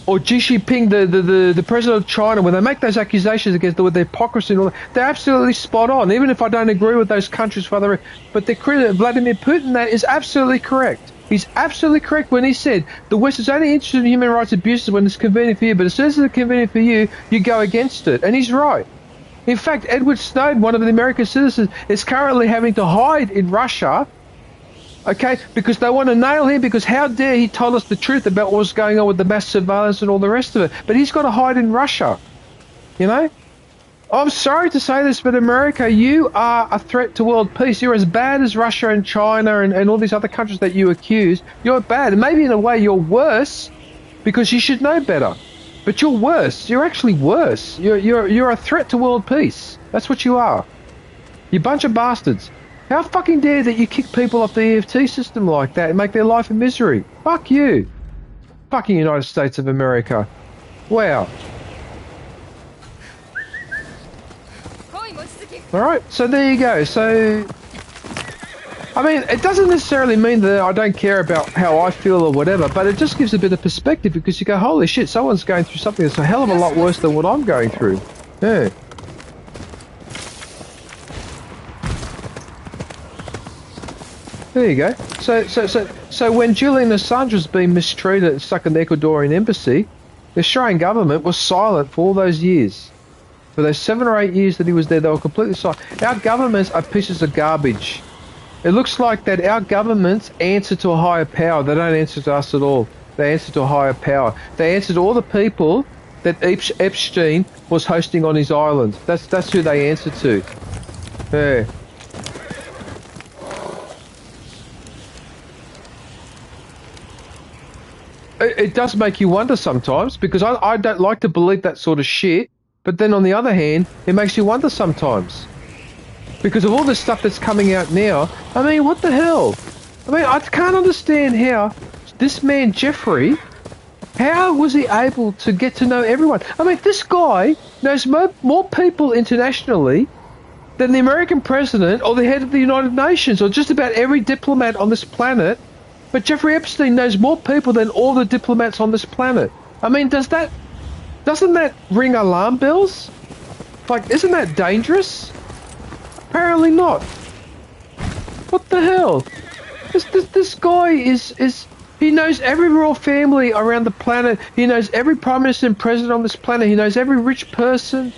or Xi Jinping, the president of China, when they make those accusations against with their hypocrisy and all that, they're absolutely spot on, even if I don't agree with those countries for other... But Vladimir Putin, that is absolutely correct. He's absolutely correct when he said the West is only interested in human rights abuses when it's convenient for you, but as soon as it's convenient for you, you go against it. And he's right. In fact, Edward Snowden, one of the American citizens, is currently having to hide in Russia, okay, because they want to nail him, because how dare he told us the truth about what was going on with the mass surveillance and all the rest of it. But he's got to hide in Russia, you know? I'm sorry to say this, but America, you are a threat to world peace. You're as bad as Russia and China and all these other countries that you accuse. You're bad. And maybe in a way you're worse, because you should know better. But you're worse. You're actually worse. You're a threat to world peace. That's what you are. You bunch of bastards. How fucking dare that you kick people off the EFT system like that and make their life a misery? Fuck you. Fucking United States of America. Wow. Alright, so there you go. So, I mean, it doesn't necessarily mean that I don't care about how I feel or whatever, but it just gives a bit of perspective, because you go, holy shit, someone's going through something that's a hell of a lot worse than what I'm going through. Yeah. There you go. So when Julian Assange was being mistreated and stuck in the Ecuadorian embassy, the Australian government was silent for all those years. For those 7 or 8 years that he was there, they were completely silent. Our governments are pieces of garbage. It looks like that our governments answer to a higher power. They don't answer to us at all. They answer to a higher power. They answer to all the people that Epstein was hosting on his island. That's who they answer to. Yeah. It does make you wonder sometimes, because I don't like to believe that sort of shit, but then on the other hand, it makes you wonder sometimes. Because of all this stuff that's coming out now, I mean, what the hell? I mean, I can't understand how this man, Jeffrey, how was he able to get to know everyone? I mean, this guy knows more people internationally than the American president or the head of the United Nations or just about every diplomat on this planet. But Jeffrey Epstein knows more people than all the diplomats on this planet. I mean, doesn't that ring alarm bells? Like, isn't that dangerous? Apparently not. What the hell? This guy is he knows every royal family around the planet. He knows every prime minister and president on this planet. He knows every rich person.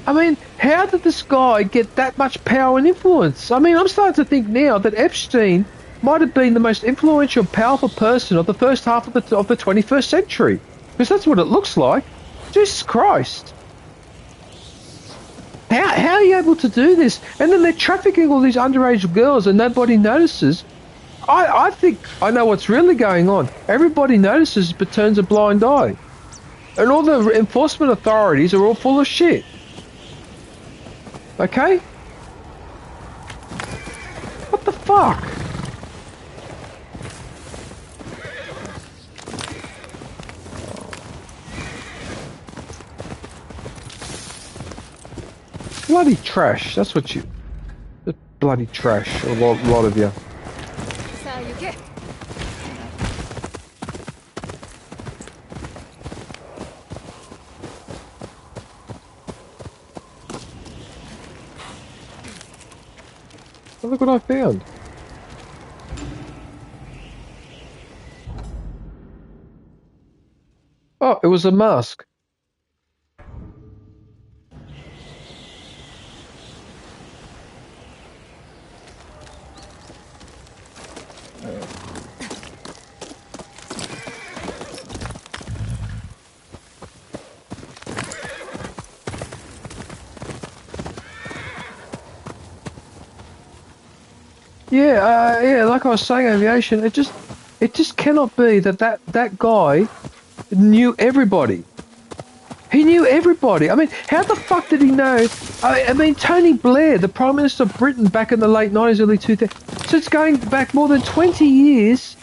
I mean, how did this guy get that much power and influence? I mean, I'm starting to think now that Epstein might have been the most influential, powerful person of the first half of the 21st century. Because that's what it looks like. Jesus Christ. How are you able to do this? And then they're trafficking all these underage girls and nobody notices. I think I know what's really going on. Everybody notices but turns a blind eye. And all the enforcement authorities are all full of shit. Okay? What the fuck? Bloody trash. That's what you... Bloody trash. A lot of you. Oh, look what I found. Oh, it was a mask. Yeah, like I was saying, aviation. It just cannot be that guy knew everybody. He knew everybody. I mean, how the fuck did he know? I mean, Tony Blair, the Prime Minister of Britain back in the late 90s, early 2000s. So it's going back more than 20 years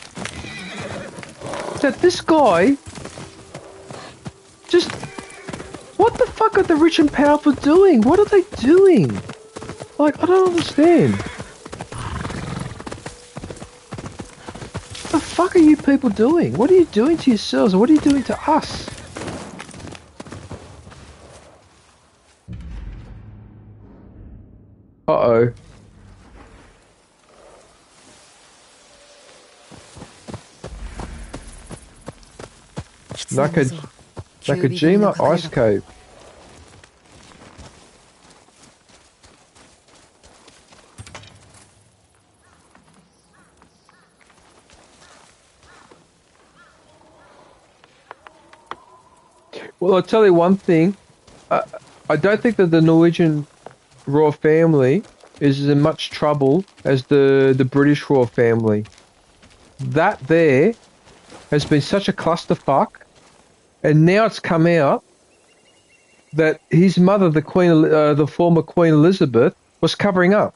that this guy just... What the fuck are the rich and powerful doing? What are they doing? Like, I don't understand. What the fuck are you people doing? What are you doing to yourselves? Or what are you doing to us? Uh-oh. Nakajima Ice Cave. Well, I'll tell you one thing. I don't think that the Norwegian royal family is in much trouble as the British royal family. That there has been such a clusterfuck, and now it's come out that his mother, the former Queen Elizabeth, was covering all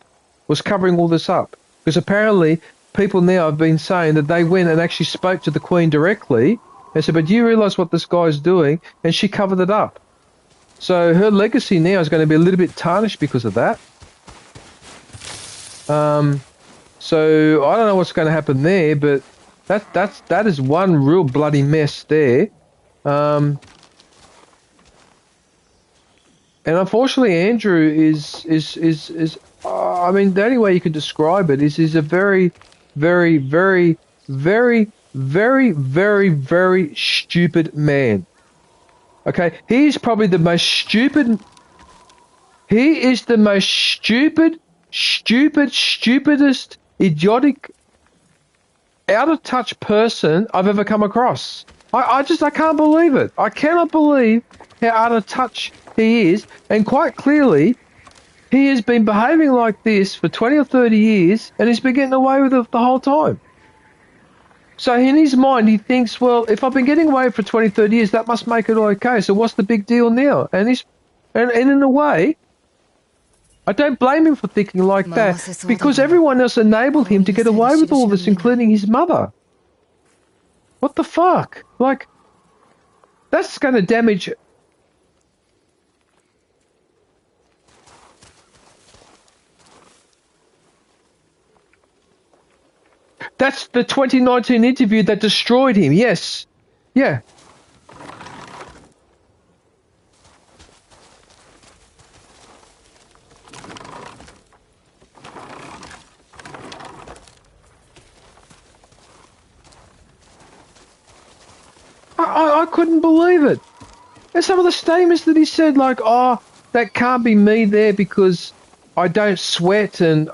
this up. Because apparently people now have been saying that they went and actually spoke to the Queen directly and said, but do you realise what this guy's doing? And she covered it up. So her legacy now is going to be a little bit tarnished because of that. So I don't know what's going to happen there, but that is one real bloody mess there. And unfortunately, Andrew is I mean, the only way you could describe it is he's a very, very, very, very, very, very, very stupid man. Okay, he's probably the most stupid. He is the most stupidest, idiotic, out of touch person I've ever come across. I can't believe it. I cannot believe how out of touch he is, and quite clearly, he has been behaving like this for 20 or 30 years, and he's been getting away with it the whole time. So in his mind, he thinks, well, if I've been getting away for 20, 30 years, that must make it okay. So what's the big deal now? And in a way, I don't blame him for thinking like that, because everyone else enabled him to get away with all this, including his mother. What the fuck? Like, that's going to damage... That's the 2019 interview that destroyed him, yes. Yeah. I couldn't believe it. And some of the statements that he said, like, oh, that can't be me there because I don't sweat, and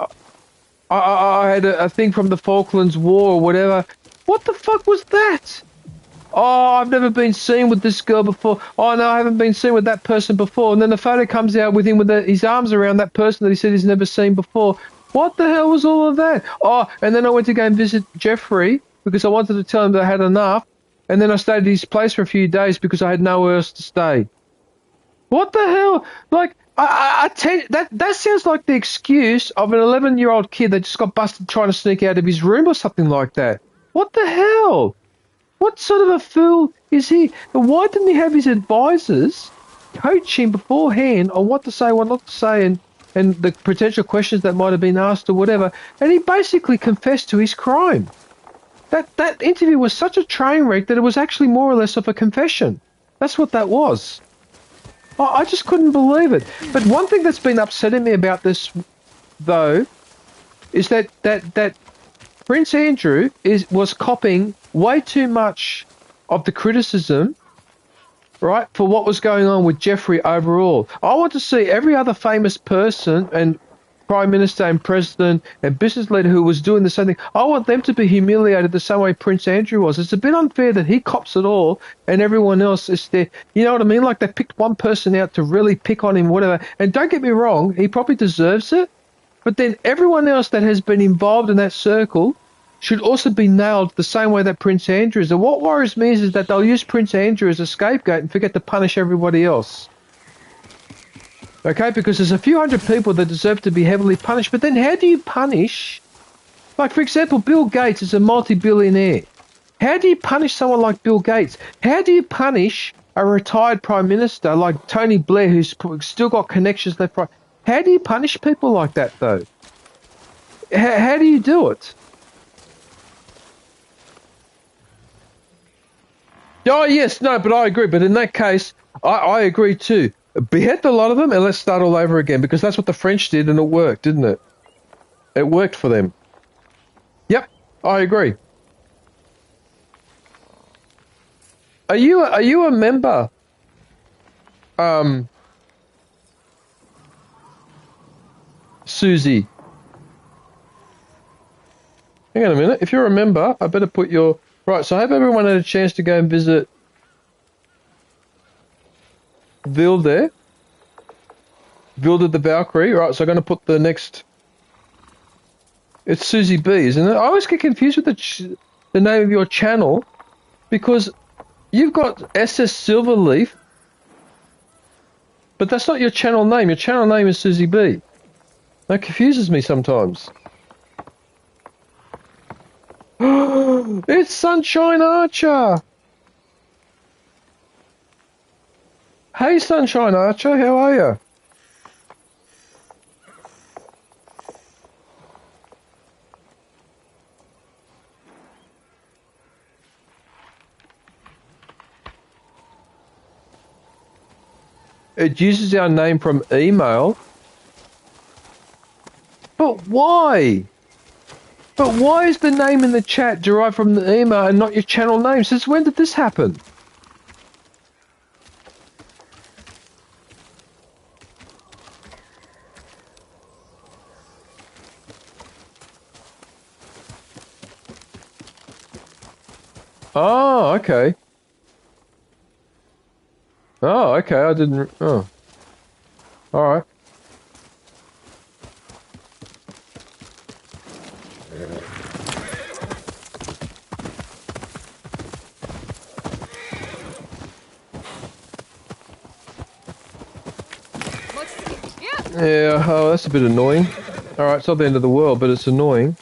I had a thing from the Falklands War or whatever. What the fuck was that? Oh, I've never been seen with this girl before. Oh, no, I haven't been seen with that person before. And then the photo comes out with him with his arms around that person that he said he's never seen before. What the hell was all of that? Oh, and then I went to go and visit Jeffrey because I wanted to tell him that I had enough. And then I stayed at his place for a few days because I had nowhere else to stay. What the hell? Like, I tell you, that sounds like the excuse of an 11-year-old kid that just got busted trying to sneak out of his room or something like that. What the hell? What sort of a fool is he? And why didn't he have his advisors coach him beforehand on what to say, what not to say, and the potential questions that might have been asked or whatever? And he basically confessed to his crime. That interview was such a train wreck that it was actually more or less of a confession. That's what that was. I just couldn't believe it. But one thing that's been upsetting me about this, though, is that Prince Andrew was copying way too much of the criticism, right, for what was going on with Jeffrey overall. I want to see every other famous person and Prime Minister and President and business leader who was doing the same thing. I want them to be humiliated the same way Prince Andrew was. It's a bit unfair that he cops it all and everyone else is there. You know what I mean? Like they picked one person out to really pick on him, whatever. And don't get me wrong, he probably deserves it. but then everyone else that has been involved in that circle should also be nailed the same way that Prince Andrew is. And what worries me is that they'll use Prince Andrew as a scapegoat and forget to punish everybody else. Okay, because there's a few hundred people that deserve to be heavily punished, but then how do you punish? Like, for example, Bill Gates is a multi-billionaire. How do you punish someone like Bill Gates? How do you punish a retired prime minister like Tony Blair, who's still got connections left, right? How do you punish people like that, though? How do you do it? Oh, yes, no, but I agree. But in that case, I agree too. Behead a lot of them and let's start all over again, because that's what the French did and it worked, didn't it? It worked for them. Yep, I agree. Are you a member? Susie. Hang on a minute. If you're a member, I better put your... Right, so I hope everyone had a chance to go and visit Vilde. Vilde the Valkyrie. Right, so I'm going to put the next... It's Susie B, isn't it? I always get confused with the name of your channel, because you've got SS Silverleaf, but that's not your channel name. Your channel name is Susie B. That confuses me sometimes. It's Sunshine Archer! Hey Sunshine Archer, how are you? It uses our name from email. But why? But why is the name in the chat derived from the email and not your channel name? Since when did this happen? Oh, okay. Oh, okay, I didn't... Oh. Alright. Yeah, oh, that's a bit annoying. Alright, it's not the end of the world, but it's annoying.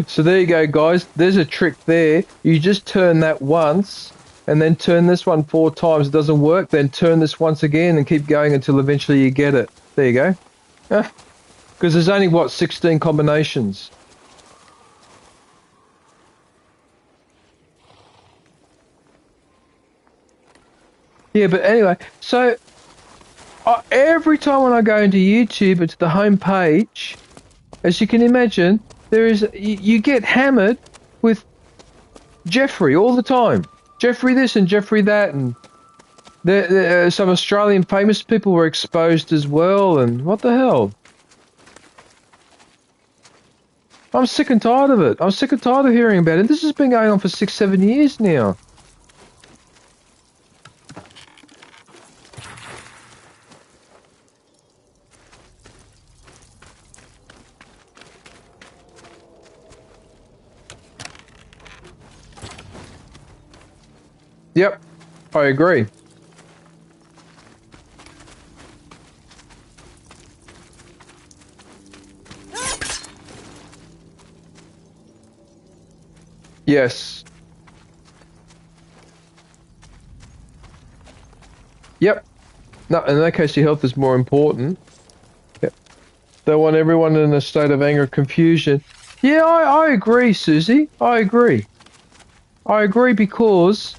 So there you go, guys. There's a trick there. You just turn that once, and then turn this one 4 times. It doesn't work, then turn this once again and keep going until eventually you get it. There you go. Because there's only, what, 16 combinations. Yeah, but anyway, so every time when I go into YouTube, it's the home page, as you can imagine, there is, you get hammered with Jeffrey all the time. Jeffrey this and Jeffrey that, and some Australian famous people were exposed as well, and what the hell? I'm sick and tired of it. I'm sick and tired of hearing about it. This has been going on for 6-7 years now. Yep, I agree. Yes. Yep. No, in that case, your health is more important. Yep. They want everyone in a state of anger and confusion. Yeah, I agree, Susie. I agree. I agree because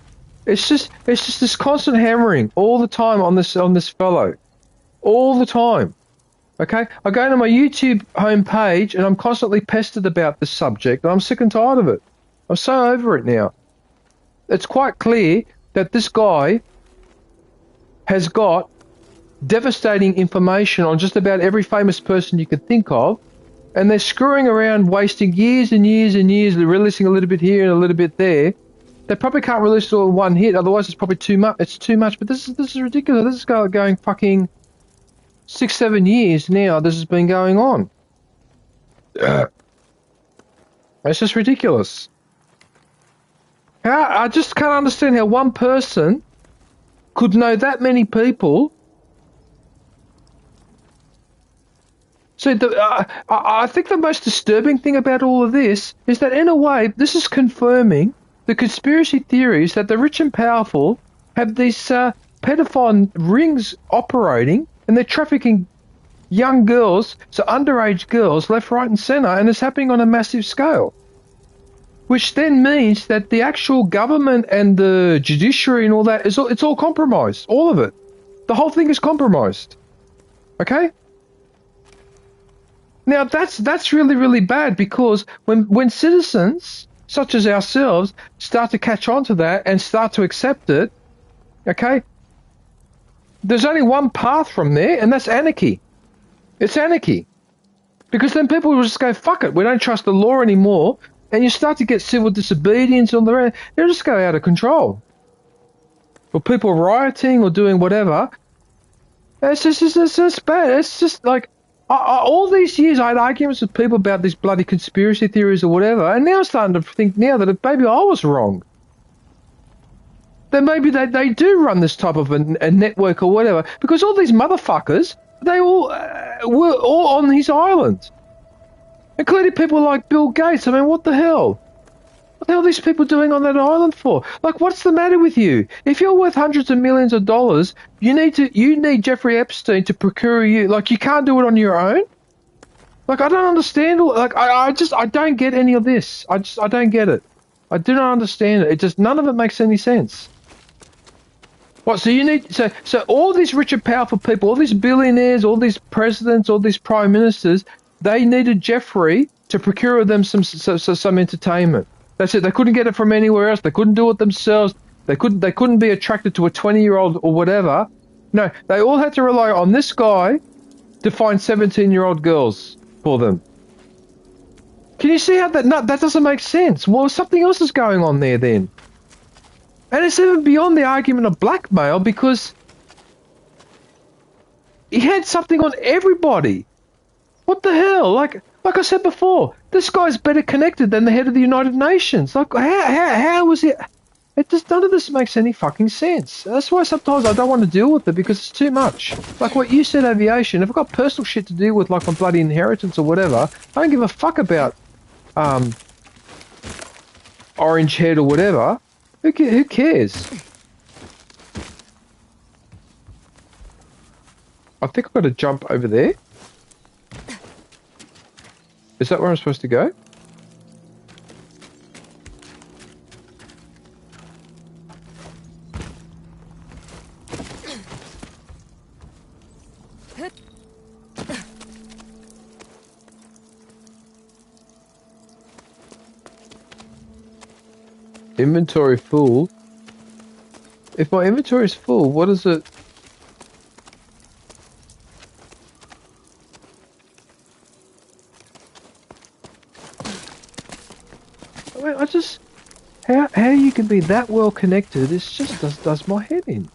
it's just this constant hammering all the time on this fellow, all the time. Okay, I go to my YouTube homepage and I'm constantly pestered about this subject, and I'm sick and tired of it. I'm so over it now. It's quite clear that this guy has got devastating information on just about every famous person you could think of, and they're screwing around, wasting years and years and years, releasing a little bit here and a little bit there. They probably can't release it all in one hit, otherwise it's probably too much. It's too much, but this is ridiculous. This is going fucking 6-7 years now. This has been going on. It's just ridiculous. I just can't understand how one person could know that many people. So I think the most disturbing thing about all of this is that, in a way, this is confirming the conspiracy theories that the rich and powerful have these pedophile rings operating, and they're trafficking young girls, so underage girls, left, right and centre, and it's happening on a massive scale. Which then means that the actual government and the judiciary and all that, it's all compromised. All of it. The whole thing is compromised. Okay? Now that's really, really bad, because when citizens such as ourselves start to catch on to that and start to accept it, okay, there's only one path from there, and that's anarchy. It's anarchy. Because then people will just go, fuck it, we don't trust the law anymore, and you start to get civil disobedience on the rest. It'll just go out of control. Or people rioting or doing whatever. It's just bad. It's just like, all these years I had arguments with people about these bloody conspiracy theories or whatever, and now I'm starting to think now that maybe I was wrong. That maybe they do run this type of a network or whatever, because all these motherfuckers, they all were all on his island. Including people like Bill Gates. I mean, what the hell? What the hell are these people doing on that island for? Like, what's the matter with you? If you're worth hundreds of millions of dollars, you need Jeffrey Epstein to procure you. Like, you can't do it on your own? Like, I don't understand. Like, I don't get any of this. I don't get it. I do not understand it. It just, none of it makes any sense. What, so you need, so all these rich and powerful people, all these billionaires, all these presidents, all these prime ministers, they needed Jeffrey to procure them some entertainment. That's it. They couldn't get it from anywhere else. They couldn't do it themselves. They couldn't be attracted to a 20-year-old or whatever. No, they all had to rely on this guy to find 17-year-old girls for them. Can you see how that doesn't make sense? Well, something else is going on there then. And it's even beyond the argument of blackmail, because he had something on everybody. What the hell? Like I said before, this guy's better connected than the head of the United Nations. Like, how was it? It just, none of this makes any fucking sense. That's why sometimes I don't want to deal with it, because it's too much. Like what you said, aviation. If I've got personal shit to deal with, like my bloody inheritance or whatever, I don't give a fuck about orange head or whatever. Who cares? I think I've got to jump over there. Is that where I'm supposed to go? Inventory full. If my inventory is full, what is it? Wait, I just... How you can be that well connected, it just does my head in.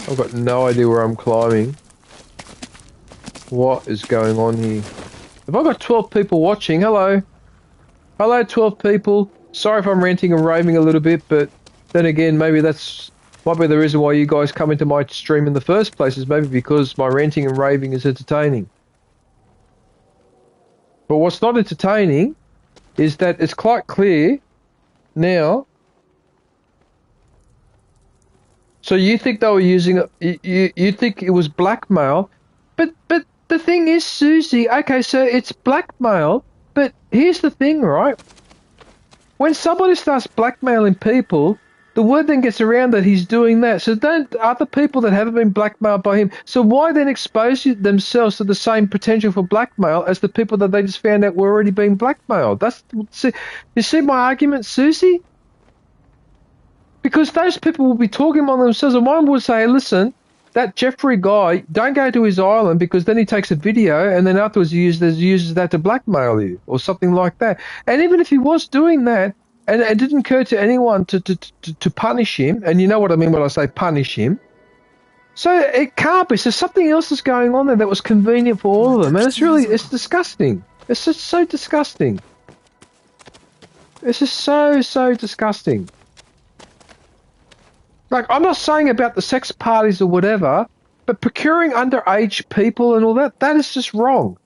I've got no idea where I'm climbing. What is going on here? Have I got 12 people watching? Hello. Hello, 12 people. Sorry if I'm ranting and raving a little bit, but then again, maybe that's might be the reason why you guys come into my stream in the first place, is maybe because my ranting and raving is entertaining. But what's not entertaining is that it's quite clear now. So you think they were using it? You think it was blackmail? But the thing is, Susie. Okay, so it's blackmail. But here's the thing, right? When somebody starts blackmailing people, the word then gets around that he's doing that. So don't other people that haven't been blackmailed by him. So why then expose themselves to the same potential for blackmail as the people that they just found out were already being blackmailed? You see my argument, Susie? Because those people will be talking among themselves, and one would say, hey, listen, that Jeffrey guy, don't go to his island because then he takes a video and then afterwards he uses that to blackmail you or something like that. And even if he was doing that, and it didn't occur to anyone to punish him, and you know what I mean when I say punish him, so it can't be. So something else is going on there that was convenient for all of them, and it's disgusting. It's just so disgusting. It's just so disgusting. Like, I'm not saying about the sex parties or whatever, but procuring underage people and all that, that is just wrong.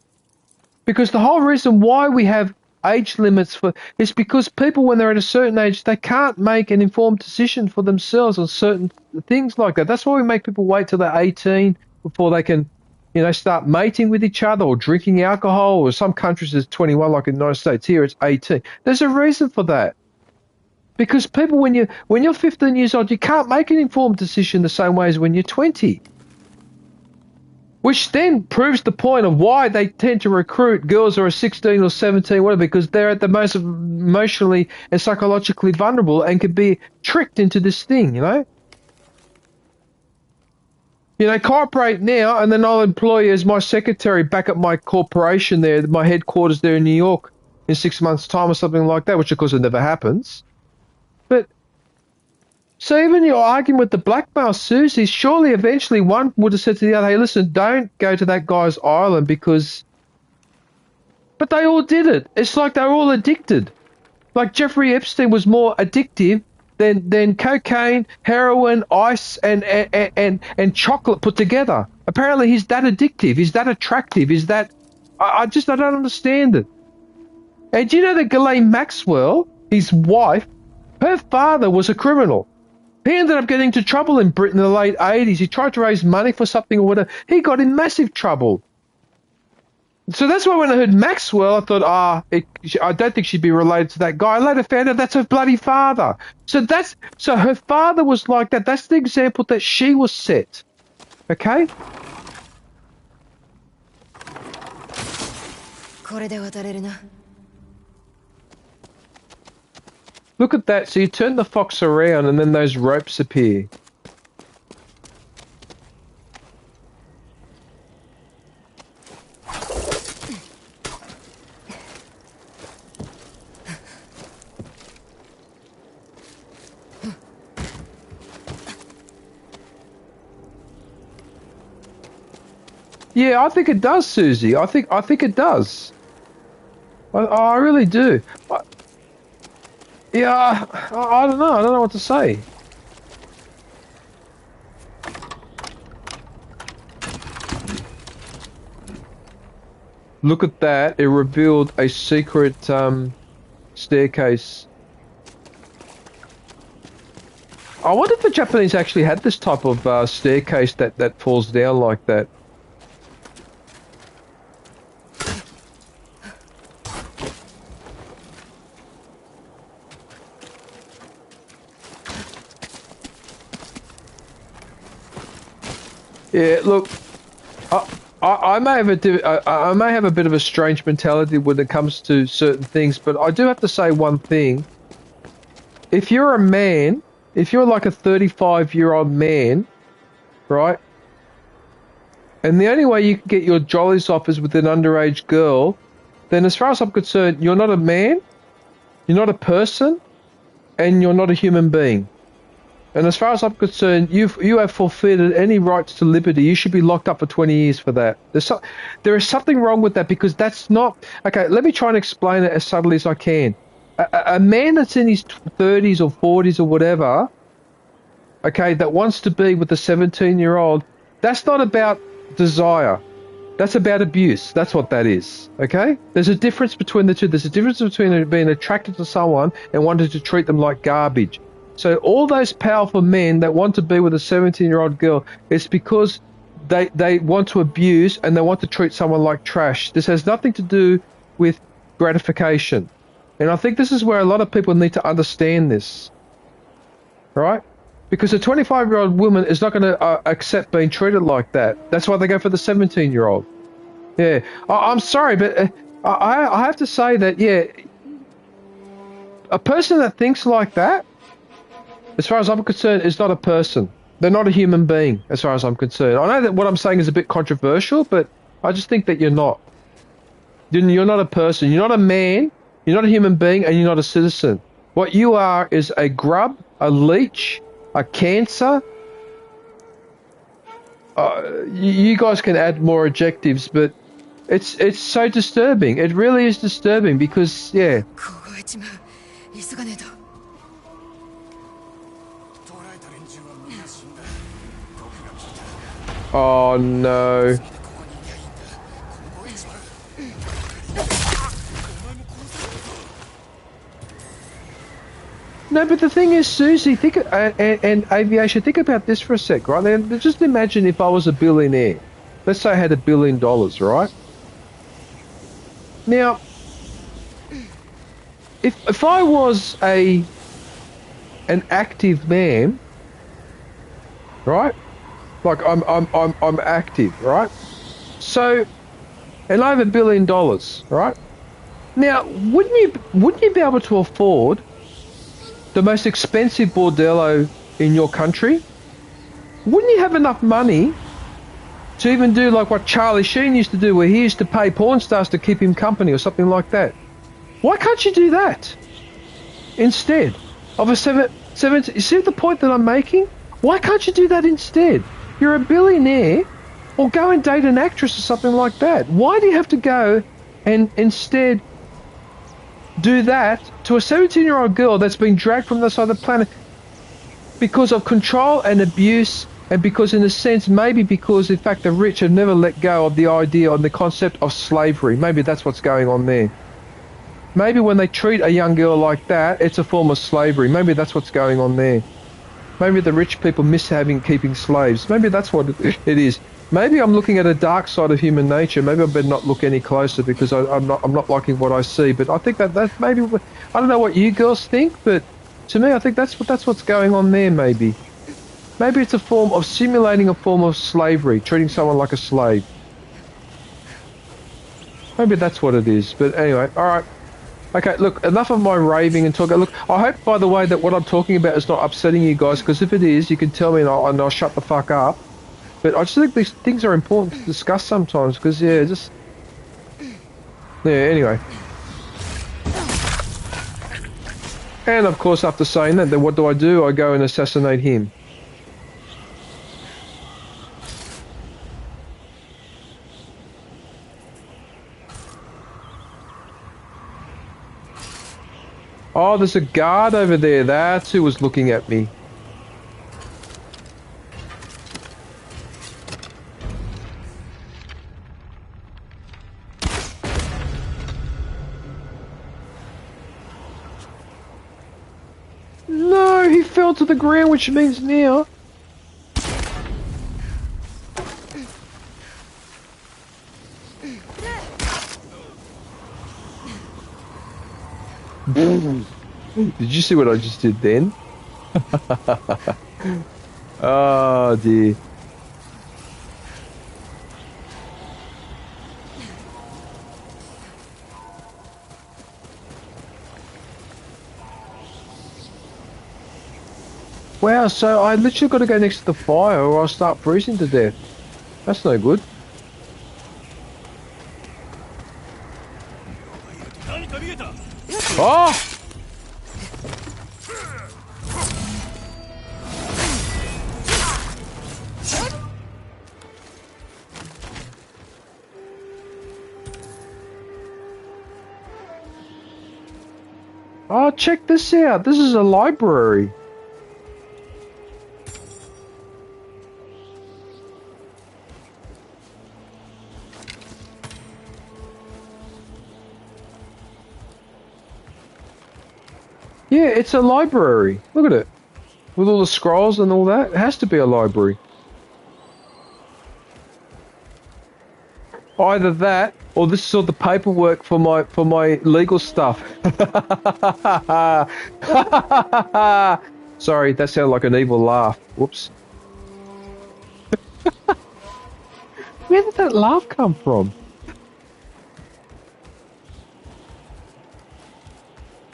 Because the whole reason why we have age limits is because people, when they're at a certain age, they can't make an informed decision for themselves on certain things like that. That's why we make people wait till they're 18 before they can, start mating with each other or drinking alcohol, or some countries it's 21, like in the United States. Here it's 18. There's a reason for that. Because people, when you're 15 years old, you can't make an informed decision the same way as when you're 20. Which then proves the point of why they tend to recruit girls who are 16 or 17, whatever, because they're at the most emotionally and psychologically vulnerable and can be tricked into this thing, cooperate now, and then I'll employ you as my secretary back at my corporation there, my headquarters there in New York in 6 months' time or something like that, which of course it never happens. But, so even your argument with the blackmail, Susie, surely eventually one would have said to the other, hey, listen, don't go to that guy's island because... But they all did it. It's like they were all addicted. Like Jeffrey Epstein was more addictive than cocaine, heroin, ice, and chocolate put together. Apparently he's that addictive, he's that attractive, he's that... I don't understand it. And do you know that Ghislaine Maxwell, his wife, her father was a criminal. He ended up getting into trouble in Britain in the late 80s. He tried to raise money for something or whatever. He got in massive trouble. So that's why when I heard Maxwell, I thought, I don't think she'd be related to that guy. I later found out that's her bloody father. So her father was like that. That's the example that she was set. Okay? Look at that. So you turn the fox around and then those ropes appear. Yeah, I think it does, Susie. I think it does. I really do. Yeah, I don't know. I don't know what to say. Look at that. It revealed a secret staircase. I wonder if the Japanese actually had this type of staircase that falls down like that. Yeah, look, I may have a bit of a strange mentality when it comes to certain things, but I do have to say one thing. If you're a man, if you're like a 35-year-old man, right, and the only way you can get your jollies off is with an underage girl, then as far as I'm concerned, you're not a man, you're not a person, and you're not a human being. And as far as I'm concerned, you have forfeited any rights to liberty. You should be locked up for 20 years for that. There is something wrong with that, because that's not... Okay, let me try and explain it as subtly as I can. A man that's in his 30s or 40s or whatever, okay, that wants to be with a 17-year-old, that's not about desire. That's about abuse. That's what that is. Okay? There's a difference between the two. There's a difference between being attracted to someone and wanting to treat them like garbage. So all those powerful men that want to be with a 17-year-old girl, it's because they want to abuse and they want to treat someone like trash. This has nothing to do with gratification. And I think this is where a lot of people need to understand this. Right? Because a 25-year-old woman is not going to accept being treated like that. That's why they go for the 17-year-old. Yeah. I'm sorry, but I have to say that, yeah, a person that thinks like that, as far as I'm concerned, is not a person. They're not a human being, as far as I'm concerned. I know that what I'm saying is a bit controversial, but I just think that you're not. You're not a person. You're not a man. You're not a human being, and you're not a citizen. What you are is a grub, a leech, a cancer. You guys can add more adjectives, but it's so disturbing. It really is disturbing because, yeah. Oh no. No, but the thing is, Susie, think and aviation. Think about this for a sec, right? Then just imagine if I was a billionaire. Let's say I had $1 billion, right? Now, if I was an active man, right? Like I'm active, right? So, and I have $1 billion, right? Now, wouldn't you be able to afford the most expensive bordello in your country? Wouldn't you have enough money to even do like what Charlie Sheen used to do, where he used to pay porn stars to keep him company or something like that? Why can't you do that instead of a seven? You see the point that I'm making? Why can't you do that instead? You're a billionaire, or go and date an actress or something like that. Why do you have to go and instead do that to a 17-year-old girl that's been dragged from the side of the planet because of control and abuse, and because, in a sense, maybe because, in fact, the rich have never let go of the idea and the concept of slavery. Maybe that's what's going on there. Maybe when they treat a young girl like that, it's a form of slavery. Maybe that's what's going on there. Maybe the rich people miss keeping slaves. Maybe that's what it is. Maybe I'm looking at a dark side of human nature. Maybe I better not look any closer because I'm not liking what I see. But I think that maybe, I don't know what you girls think, but to me I think that's what's going on there. Maybe it's a form of simulating a form of slavery, treating someone like a slave. Maybe that's what it is. But anyway, all right. Okay, look, enough of my raving and talking. Look, I hope, by the way, that what I'm talking about is not upsetting you guys, because if it is, you can tell me and I'll shut the fuck up. But I just think these things are important to discuss sometimes, because, yeah, just... Yeah, anyway. And, of course, after saying that, then what do? I go and assassinate him. Oh, there's a guard over there. That's who was looking at me. No, he fell to the ground, which means now... Did you see what I just did then? Oh dear. Wow, so I literally got to go next to the fire or I'll start freezing to death. That's no good. Oh! Oh, check this out. This is a library. Yeah, it's a library. Look at it. With all the scrolls and all that. It has to be a library. Either that, or this is all the paperwork for my legal stuff. Sorry, that sounded like an evil laugh. Whoops. Where did that laugh come from?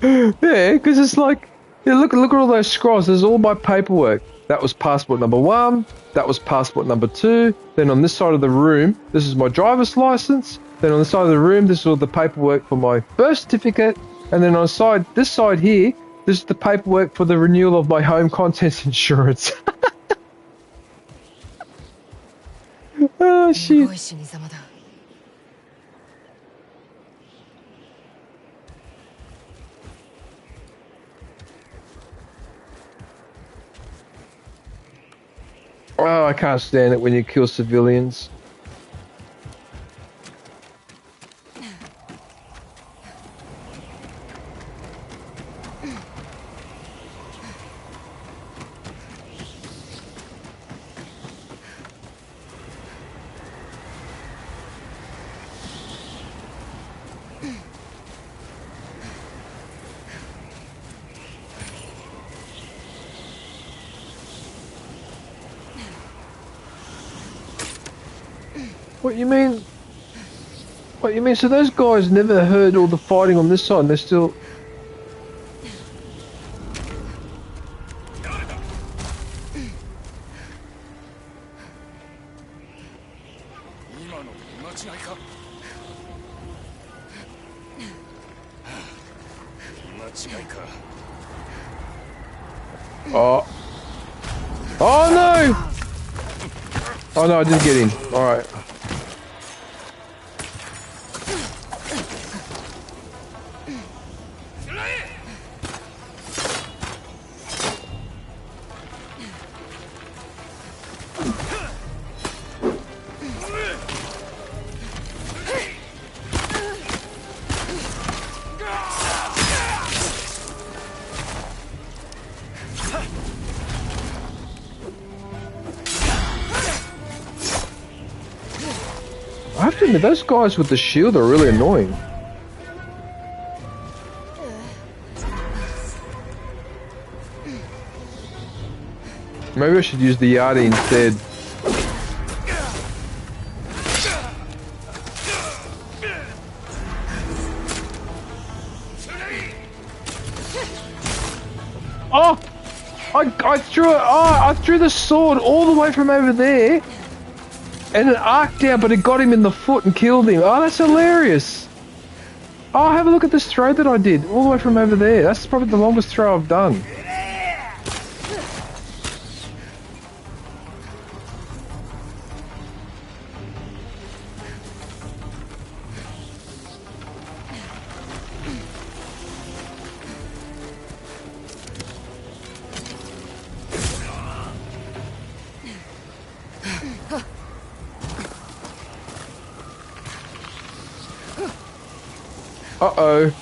Yeah, because it's like, yeah, look at all those scrolls. There's all my paperwork. That was passport number 1. That was passport number 2. Then on this side of the room, this is my driver's license. Then on the side of the room, this is all the paperwork for my birth certificate. And then on this side here, this is the paperwork for the renewal of my home contents insurance. Oh shit. Oh, I can't stand it when you kill civilians. What you mean? What you mean? So those guys never heard all the fighting on this side and they're still... Oh. Oh no! Oh no, I didn't get in. Alright. I have to admit, those guys with the shield are really annoying. Maybe I should use the Yardie instead. Oh! I threw the sword all the way from over there. And it arced down, but it got him in the foot and killed him. Oh, that's hilarious. Oh, have a look at this throw that I did, all the way from over there. That's probably the longest throw I've done. Uh-oh.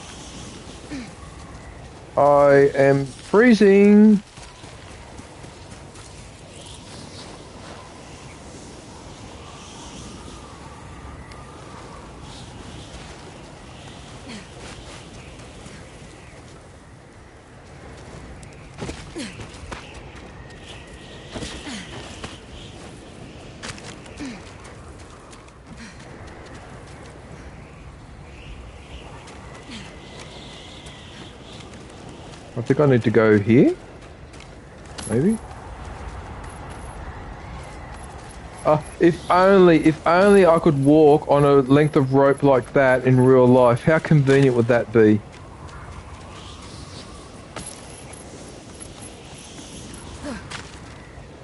I am freezing. I think I need to go here. Maybe. If only I could walk on a length of rope like that in real life. How convenient would that be?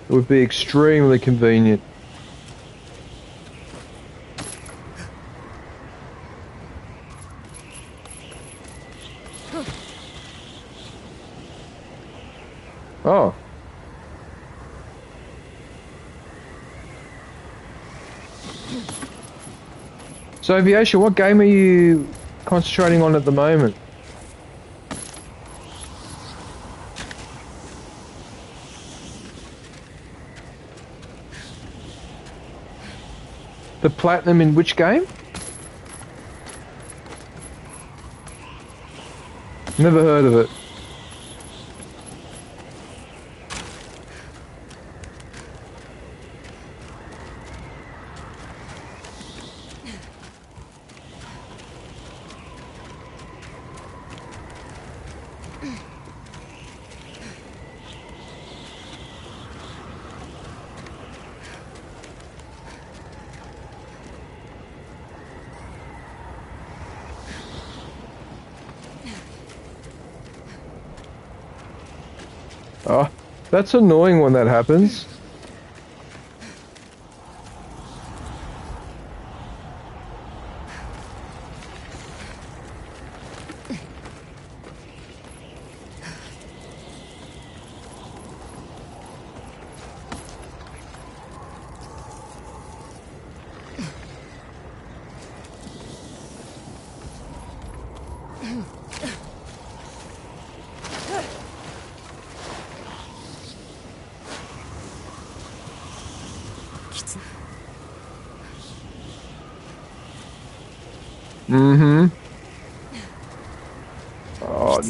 It would be extremely convenient. Oh. So, Aviation, what game are you concentrating on at the moment? The platinum in which game? Never heard of it. Oh, that's annoying when that happens. Mm-hmm. Oh,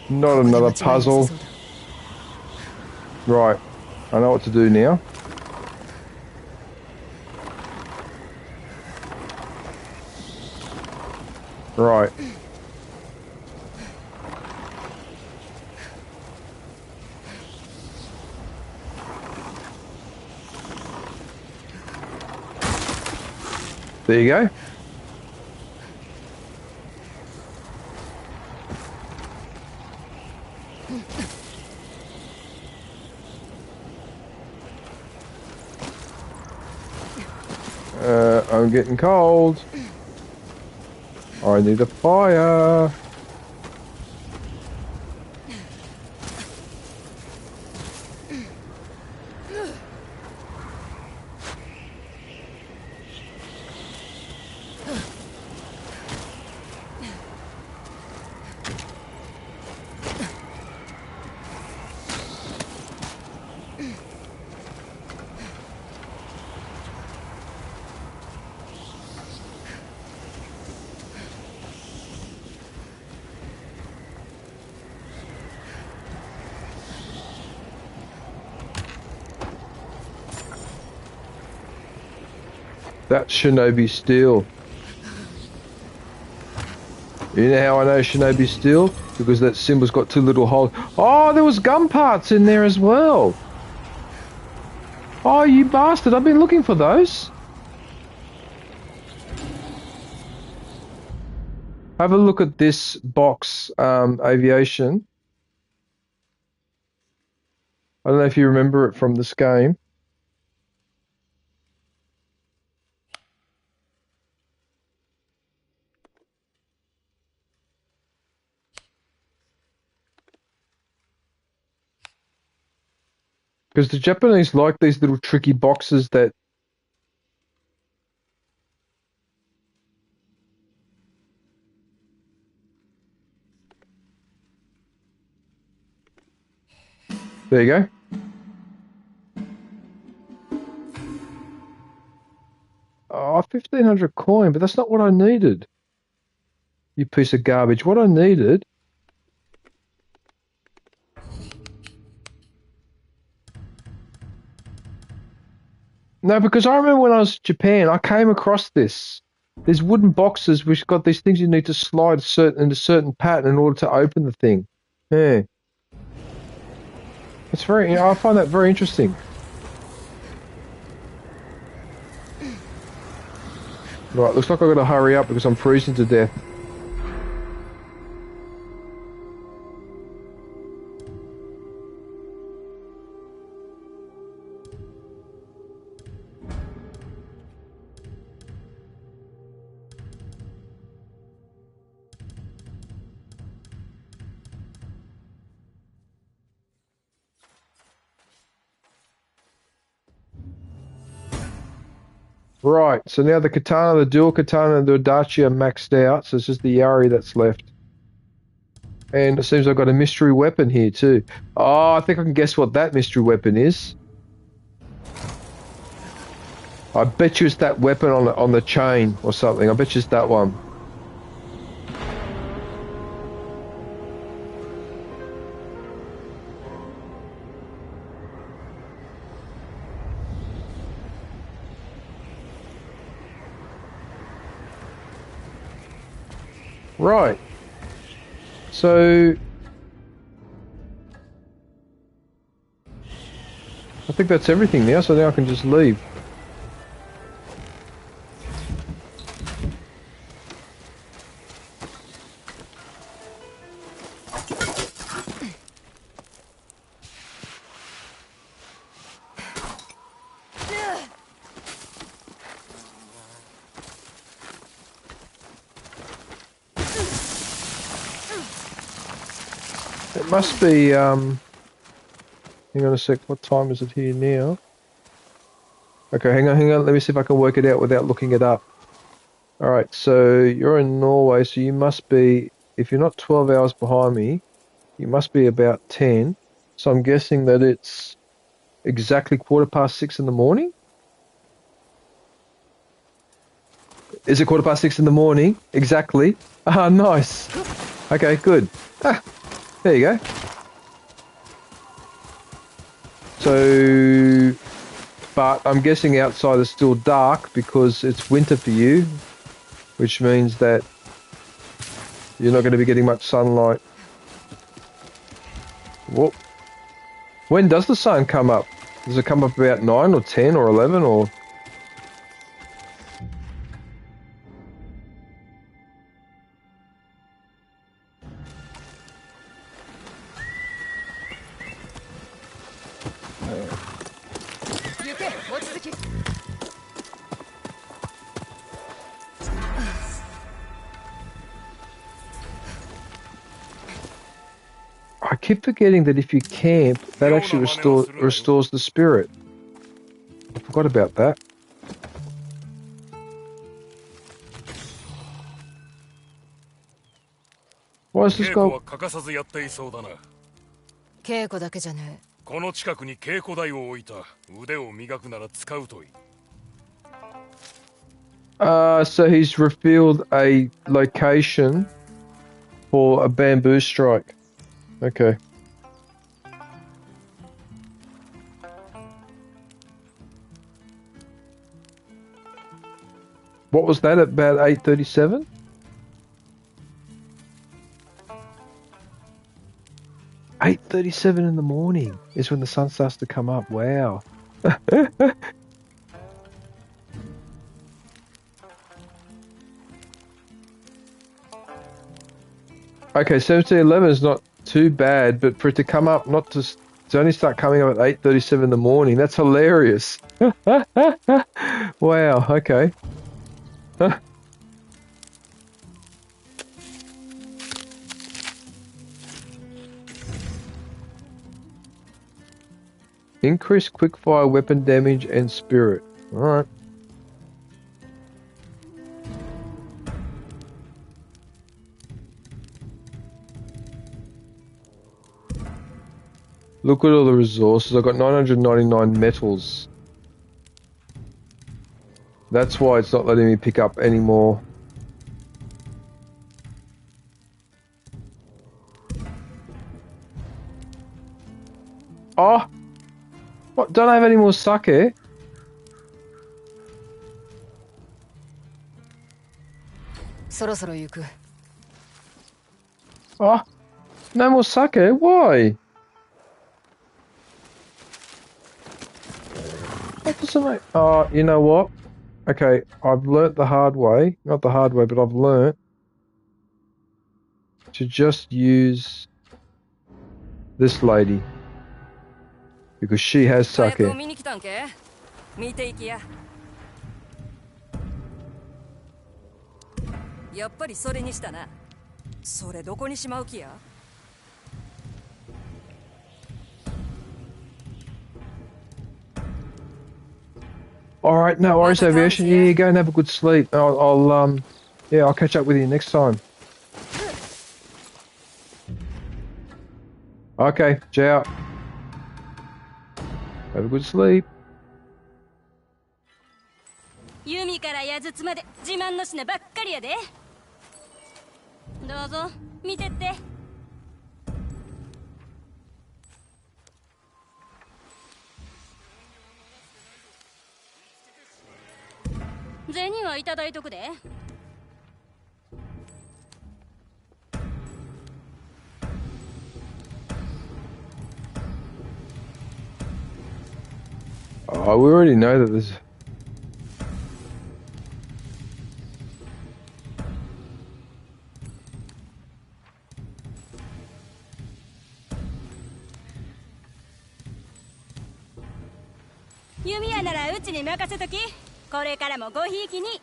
not another puzzle. Right. I know what to do now. Right. There you go. I'm getting cold. I need a fire. That's Shinobi Steel. You know how I know Shinobi Steel? Because that symbol's got two little holes. Oh, there was gun parts in there as well. Oh, you bastard. I've been looking for those. Have a look at this box, aviation. I don't know if you remember it from this game. Because the Japanese like these little tricky boxes that... There you go. Oh, 1,500 coin, but that's not what I needed. You piece of garbage. What I needed... No, because I remember when I was in Japan, I came across this. There's wooden boxes which got these things you need to slide in a certain pattern in order to open the thing. Yeah. It's very, you know, I find that very interesting. Right, looks like I've got to hurry up because I'm freezing to death. Right, so now the katana, the dual katana, and the Adachi are maxed out, so it's just the Yari that's left. And it seems I've got a mystery weapon here too. Oh, I think I can guess what that mystery weapon is. I bet you it's that weapon on the chain or something. I bet you it's that one. Right. So I think that's everything now, so now I can just leave. It must be, hang on a sec, what time is it here now? Okay, hang on, let me see if I can work it out without looking it up. Alright, so you're in Norway, so you must be, if you're not 12 hours behind me, you must be about 10. So I'm guessing that it's exactly 6:15 in the morning? Is it 6:15 in the morning? Exactly. Ah, nice. Okay, good. Ah, there you go. So, but I'm guessing outside is still dark because it's winter for you, which means that you're not going to be getting much sunlight. Whoop. When does the sun come up? Does it come up about 9 or 10 or 11 or... I keep forgetting that if you camp, that actually restores the spirit. I forgot about that. Why is this guy... 稽古だけじゃねえ。この近くに稽古台を置いた。腕を磨くなら使うといい。So he's revealed a location for a bamboo strike. Okay. What was that, about 8:37? $8:37 in the morning is when the sun starts to come up. Wow. Okay, 17:11 is not too bad, but for it to come up, to only start coming up at 8:37 in the morning, that's hilarious. Wow, okay. Increase quickfire weapon damage and spirit. Alright. Look at all the resources. I've got 999 metals. That's why it's not letting me pick up any more. Oh! What? Don't I have any more sake? Oh! No more sake? Why? That doesn't make... Oh, you know what? Okay, I've learnt the hard way. Not the hard way, but I've learnt to just use this lady. Because she has sake. やっぱりそれにしたな。それどこにしまう気や? Alright, no worries, Aviation. Yeah, go and have a good sleep. I'll catch up with you next time. Okay, ciao. Have a good sleep. 海から矢筒まで自慢の品ばっかりやで。どうぞ見てって。銭はいただいとくで。Oh, we already know that there's...弓矢ならうちに任せとき。これからもごひいきに。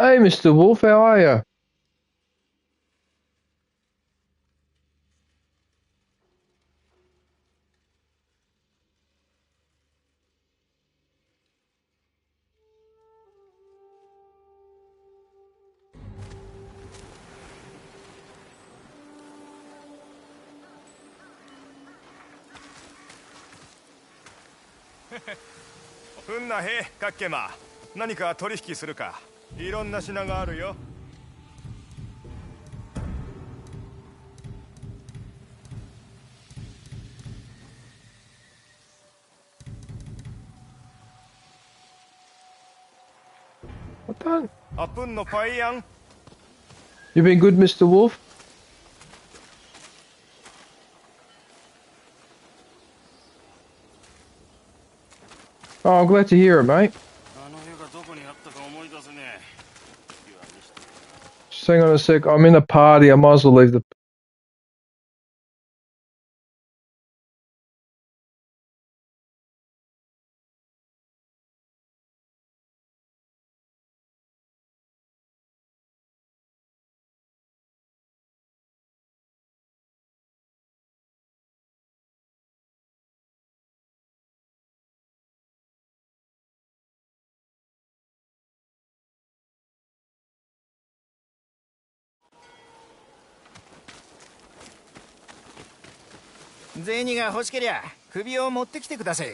Hey, Mr. Wolf, how are you?ふんなへ、かっけま。何か取引するか。いろんな品があるよ。What the? アップンのパイヤン。You been good, Mr. Wolf? Oh, I'm glad to hear it, mate. Just hang on a sec. I'm in a party. I might as well leave the...銭が欲しけりゃ首を持ってきてください。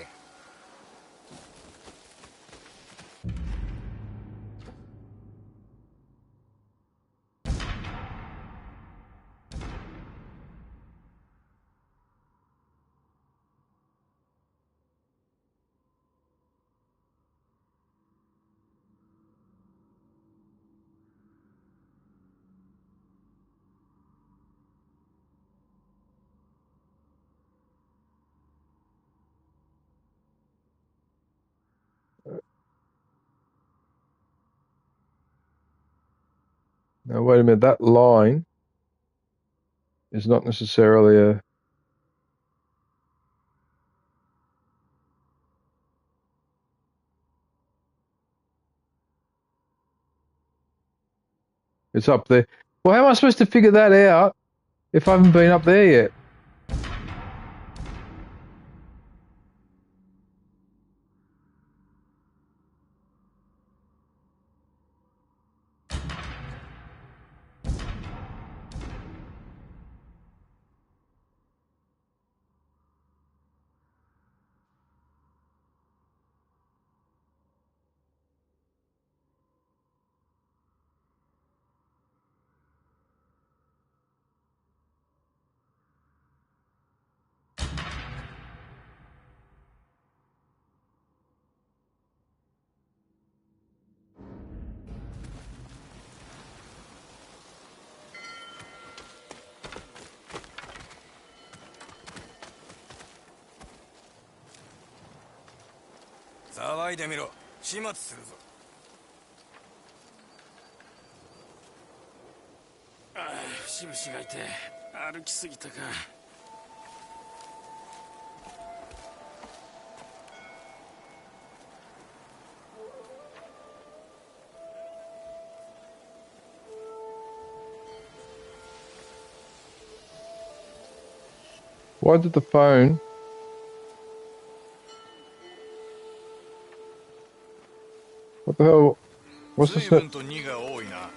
Now, wait a minute. That line is not necessarily a... It's up there. Well, how am I supposed to figure that out if I haven't been up there yet?騒いでみろ。始末するぞ。ああ、節々がいて歩きすぎたか。Why did the phone... What the hell? What's this? 随分と荷が多いな。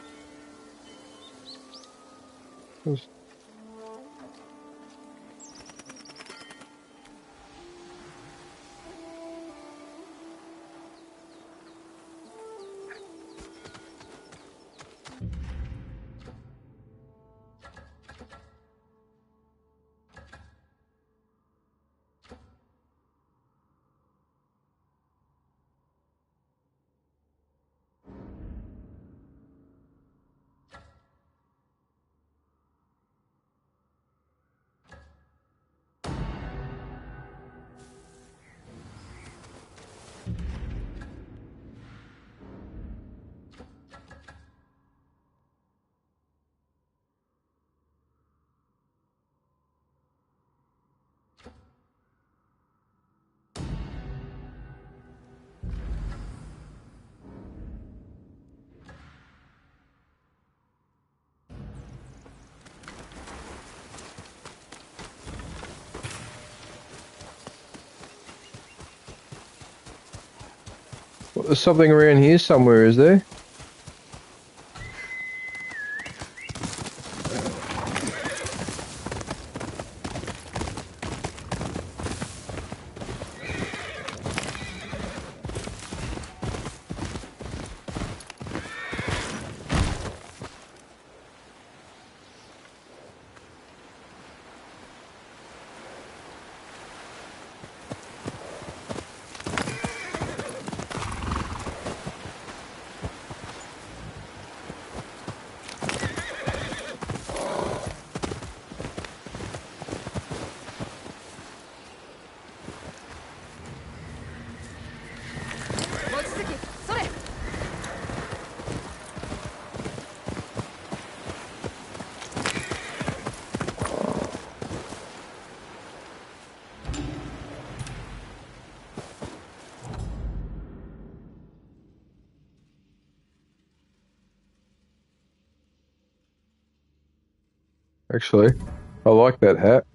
Well, there's something around here somewhere, is there? Actually, I like that hat.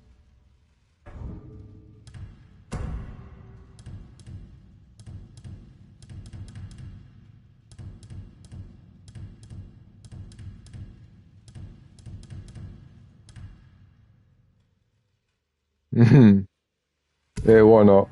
Yeah, why not?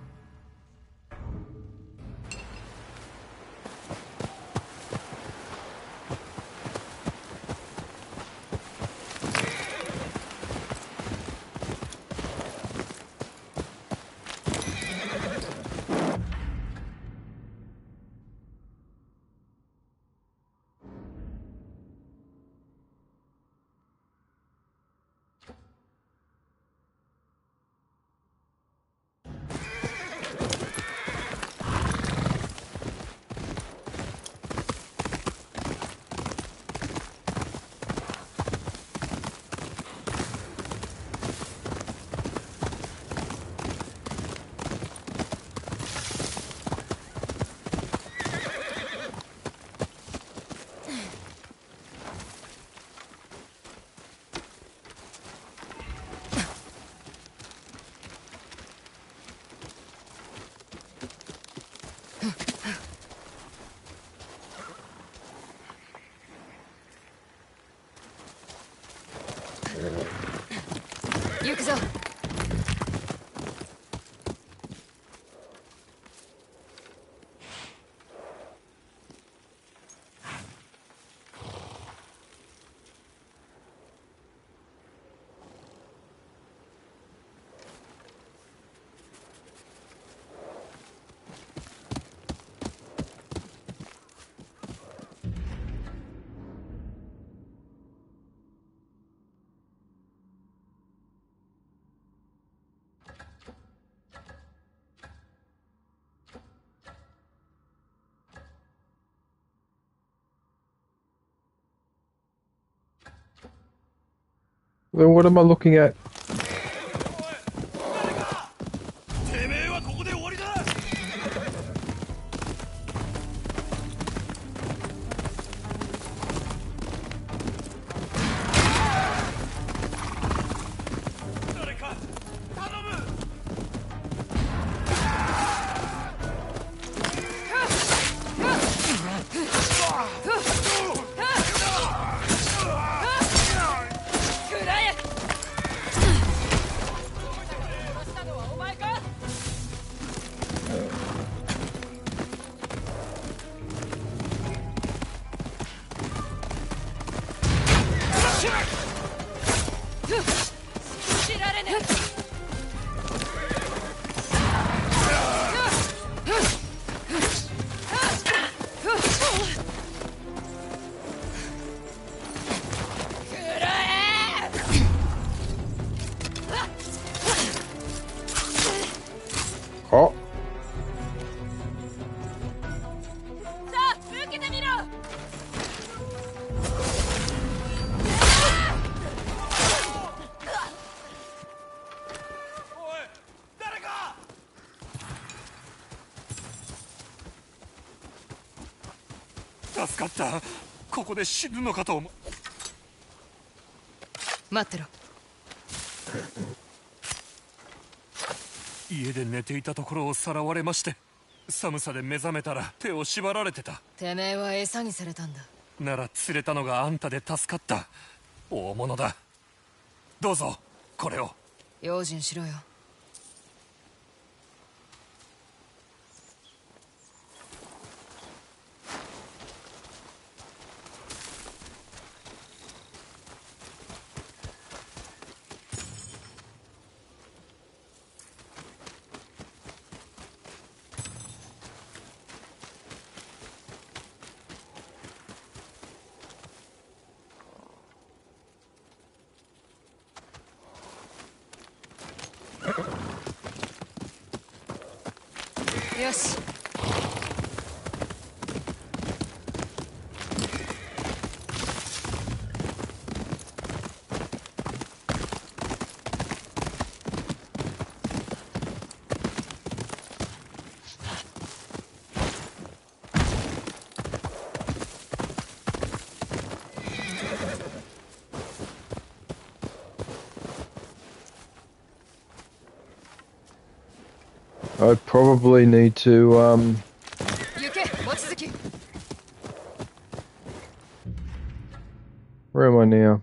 Then what am I looking at? 信じられねえ。Oh. さあ受けてみろ。おい、誰か。助かった。ここで死ぬのかと思う。待ってろ。家で寝ていたところをさらわれまして、寒さで目覚めたら手を縛られてた。てめえは餌にされたんだ。なら釣れたのがあんたで助かった。大物だ。どうぞこれを。用心しろよ。よし。I probably need to, 行け、望月。 where am I now?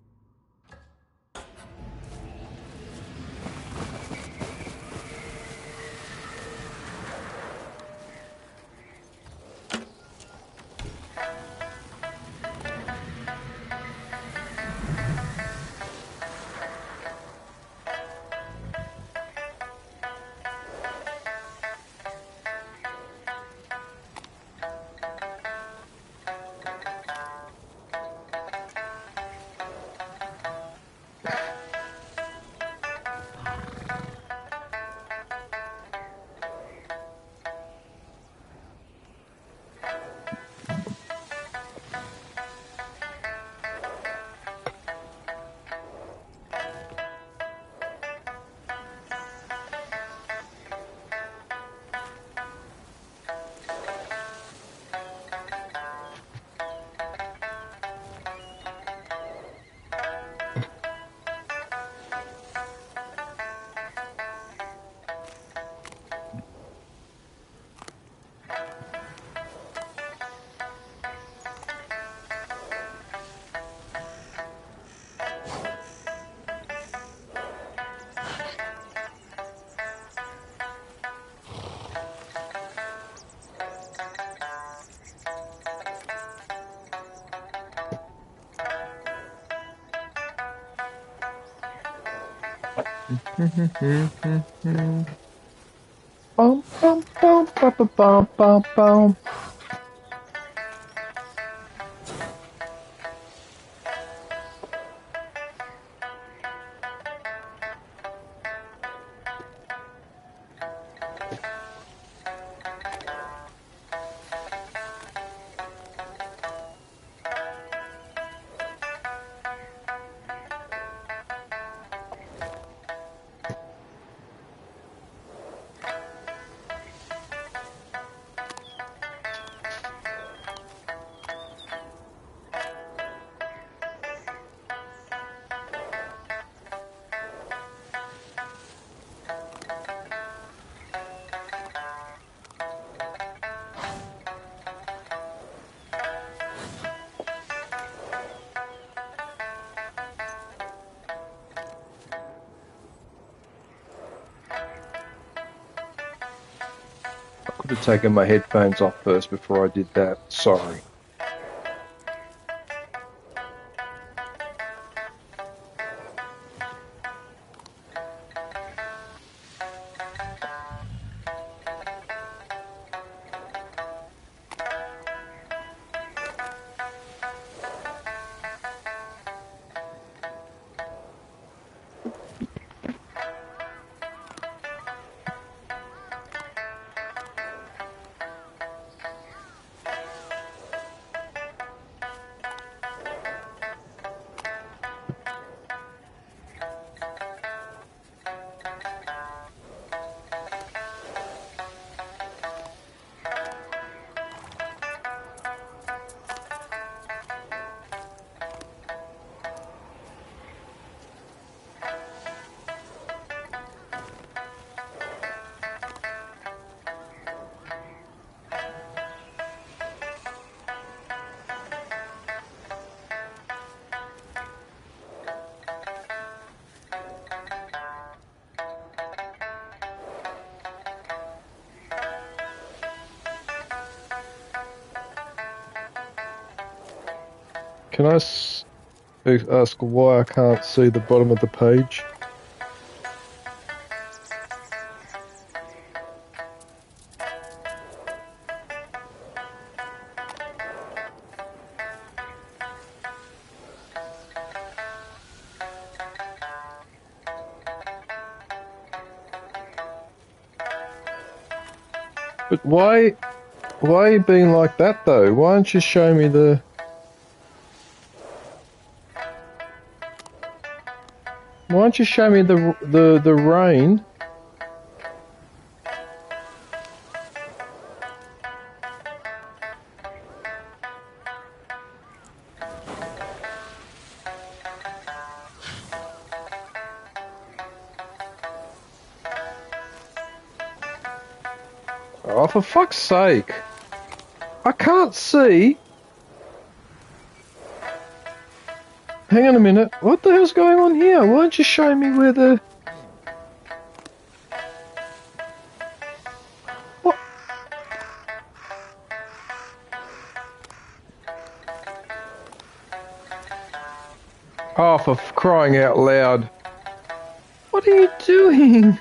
Bum, bum, bum, bum, bum, bum, bum, bum. Could have taken my headphones off first before I did that. Sorry. Can I ask why I can't see the bottom of the page? But why are you being like that though? Why don't you show me the... Why don't you show me the rain? Oh, for fuck's sake. I can't see. Hang on a minute. What the hell's going on here? Why don't you show me where the... What? Oh, for crying out loud. What are you doing?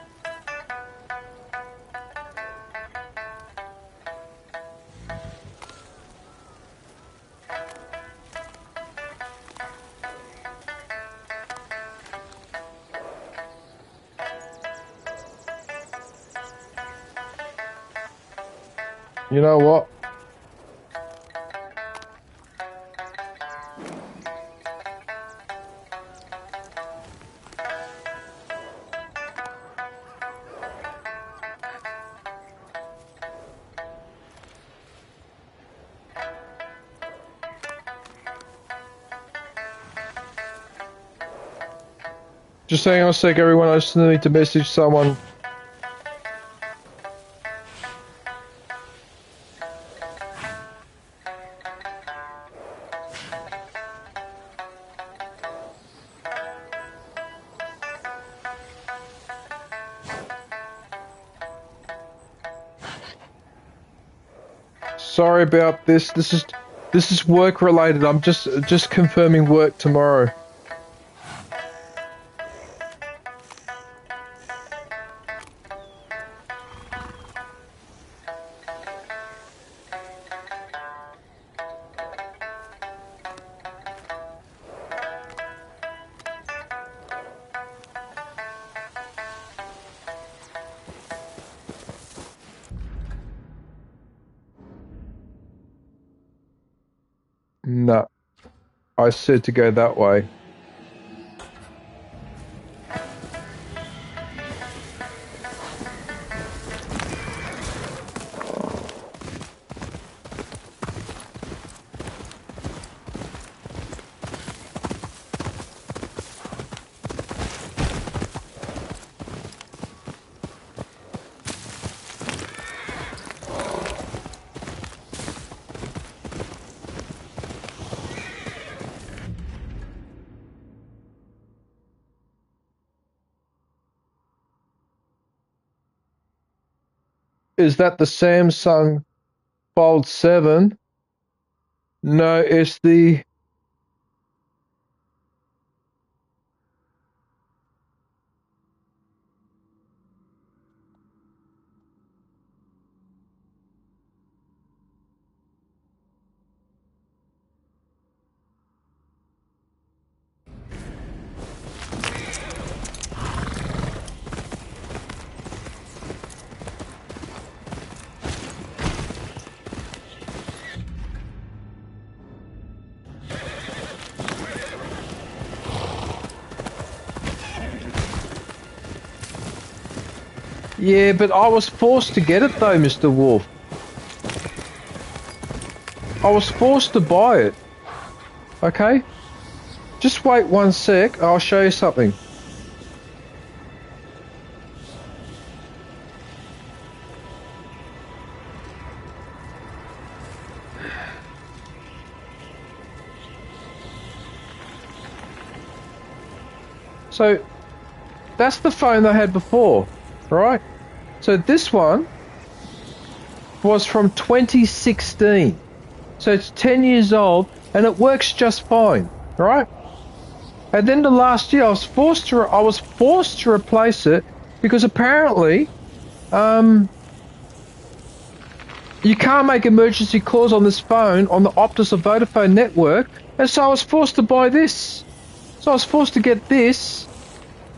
You know what? Just hang on a sec, everyone. I just need to message someone. Sorry about this. This is work related. I'm just confirming work tomorrow. No, I said to go that way. Is that the Samsung Fold 7? No, it's the... Yeah, but I was forced to get it though, Mr. Wolf. I was forced to buy it. Okay? Just wait one sec, I'll show you something. So, that's the phone I had before, right? So this one was from 2016. So it's 10 years old. and it works just fine, right? At the end of last year, I was forced to replace it because apparently, you can't make emergency calls on this phone on the Optus or Vodafone network, and so I was forced to buy this. So I was forced to get this.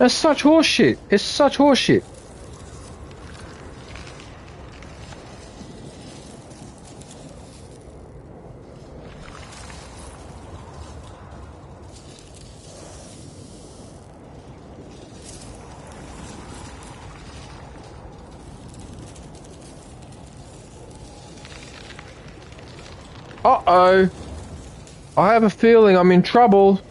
It's such horseshit. It's such horseshit. Uh-oh. I have a feeling I'm in trouble.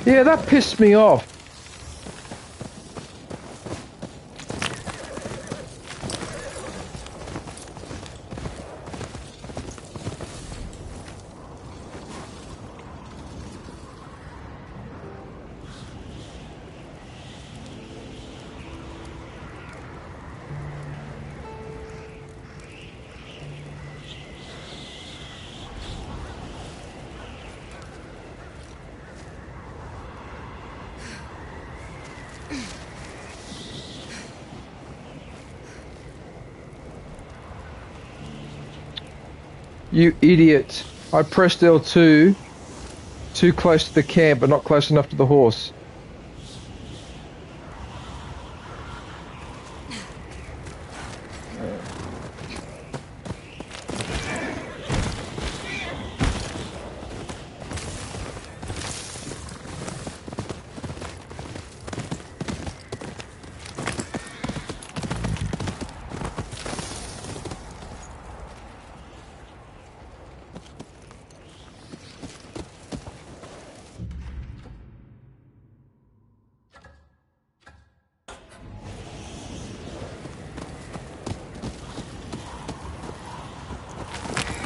Yeah, that pissed me off. You idiot. I pressed L2 too close to the camp, but not close enough to the horse.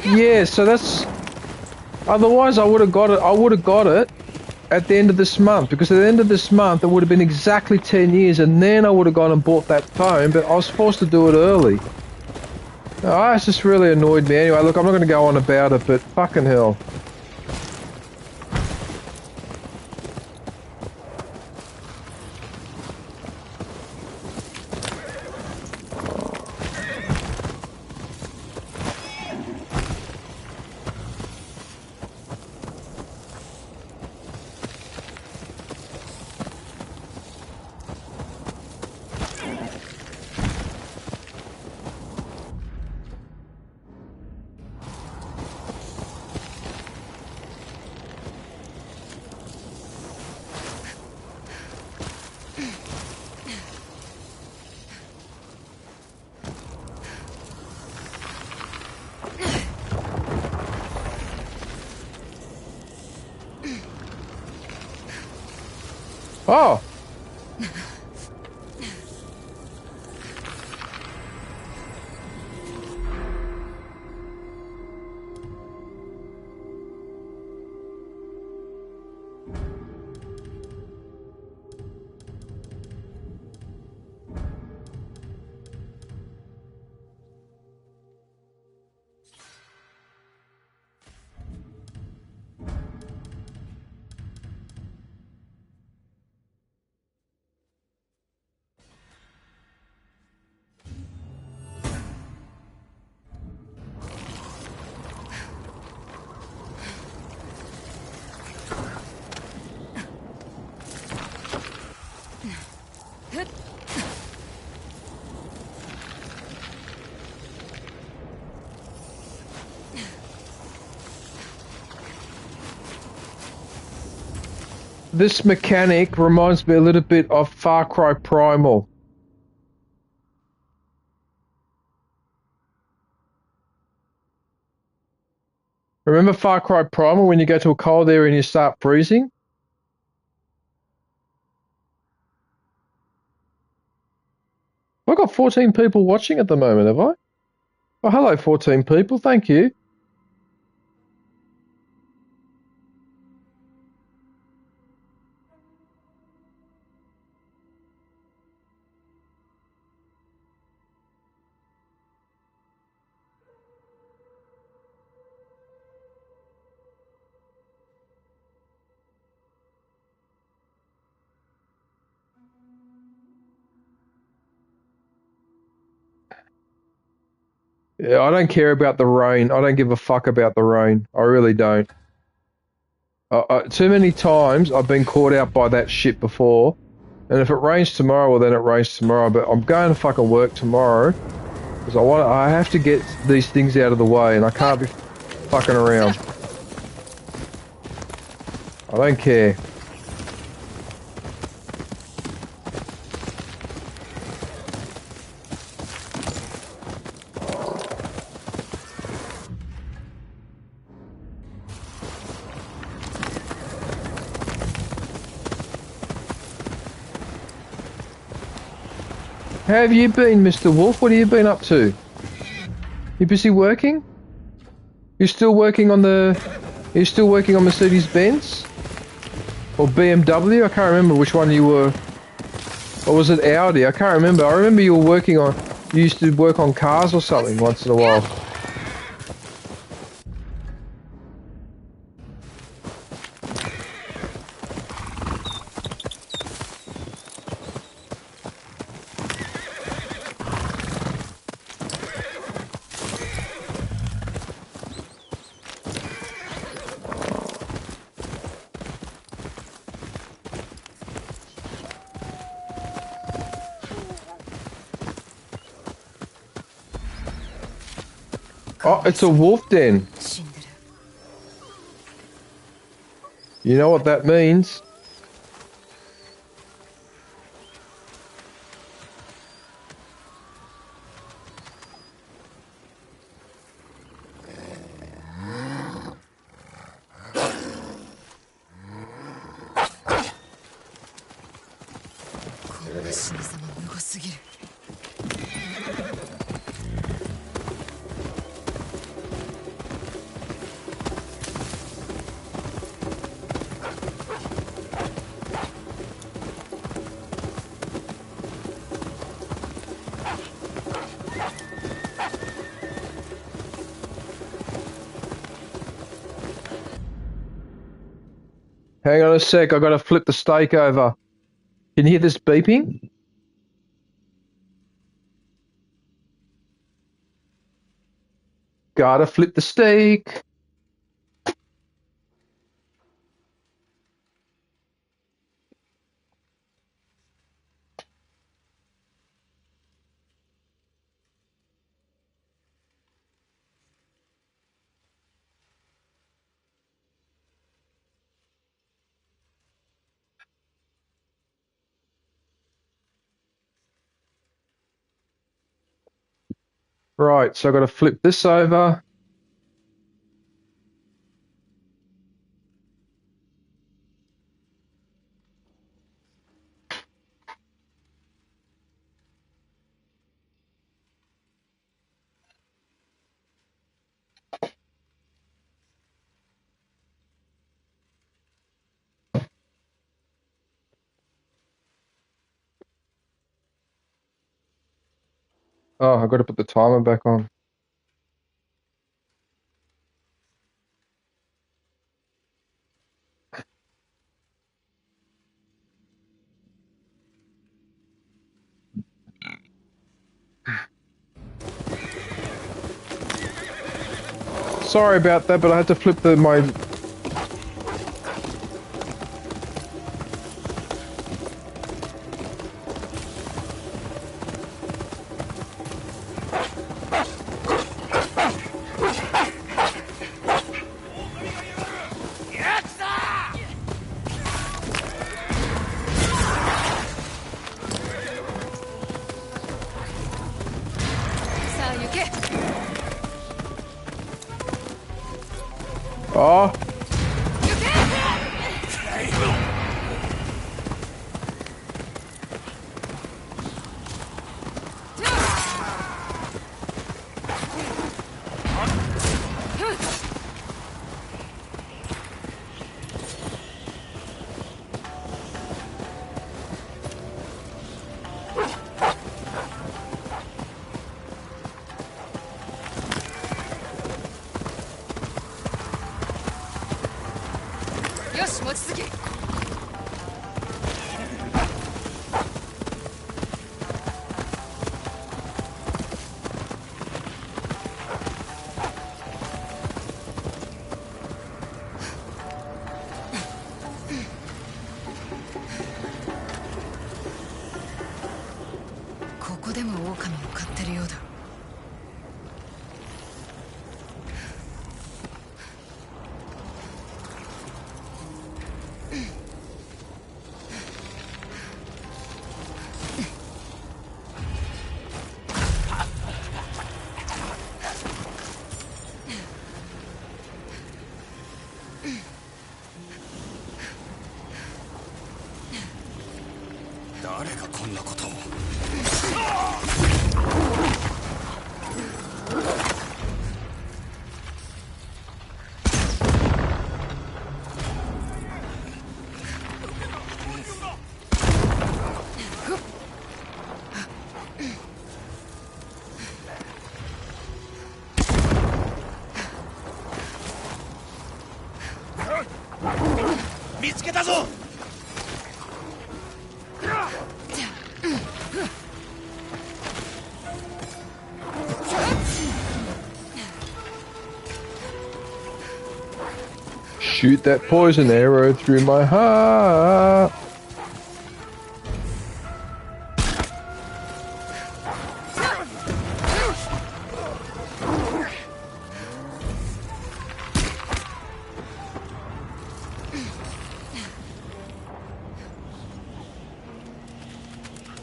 Yeah, so that's... Otherwise, I would have got it. I would have got it at the end of this month, because at the end of this month, it would have been exactly 10 years, and then I would have gone and bought that phone, but I was forced to do it early. Oh, it's just really annoyed me. Anyway, look, I'm not going to go on about it, but fucking hell. Oh! This mechanic reminds me a little bit of Far Cry Primal. Remember Far Cry Primal when you go to a cold area and you start freezing? I've got 14 people watching at the moment, have I? Oh, hello, 14 people. Thank you. Yeah, I don't care about the rain. I don't give a fuck about the rain. I really don't. Too many times I've been caught out by that shit before. And if it rains tomorrow, well then it rains tomorrow. But I'm going to fucking work tomorrow because I have to get these things out of the way, and I can't be fucking around. I don't care. How have you been, Mr. Wolf? What have you been up to? You busy working? You're still working on Mercedes Benz? Or BMW? I can't remember which one you were. Or was it Audi? I can't remember. I remember you used to work on cars or something once in a while. Oh, it's a wolf den. You know what that means? Hang on a sec, I gotta flip the steak over. Can you hear this beeping? Gotta flip the steak. Right, so I gotta flip this over. Oh, I gotta put the timer back on. Sorry about that, but I had to flip my... Oh. こでも狼を飼ってるようだ。誰がこんなことを。見つけたぞ。Shoot that poison arrow through my heart. "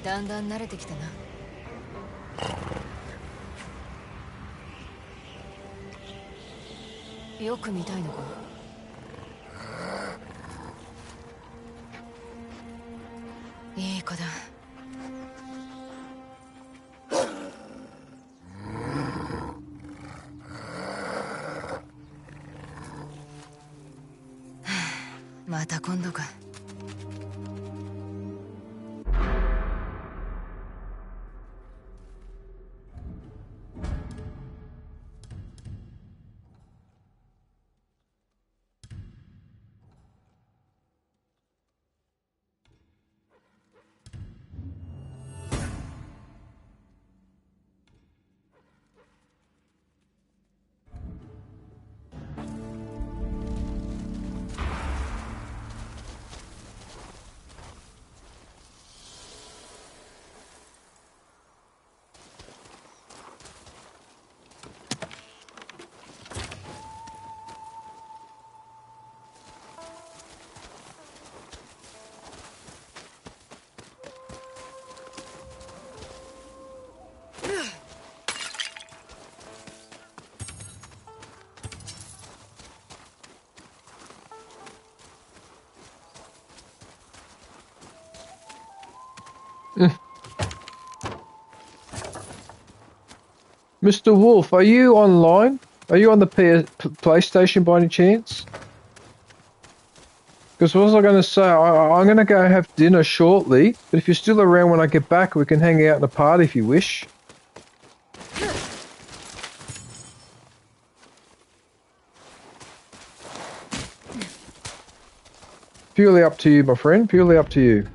だんだん慣れてきたな。よく見たいのか。いい子だ。また今度か。Mr. Wolf, are you online? Are you on the PlayStation by any chance? Because what was I going to say? I'm going to go have dinner shortly, but if you're still around when I get back, we can hang out in a party if you wish. Purely up to you, my friend. Purely up to you.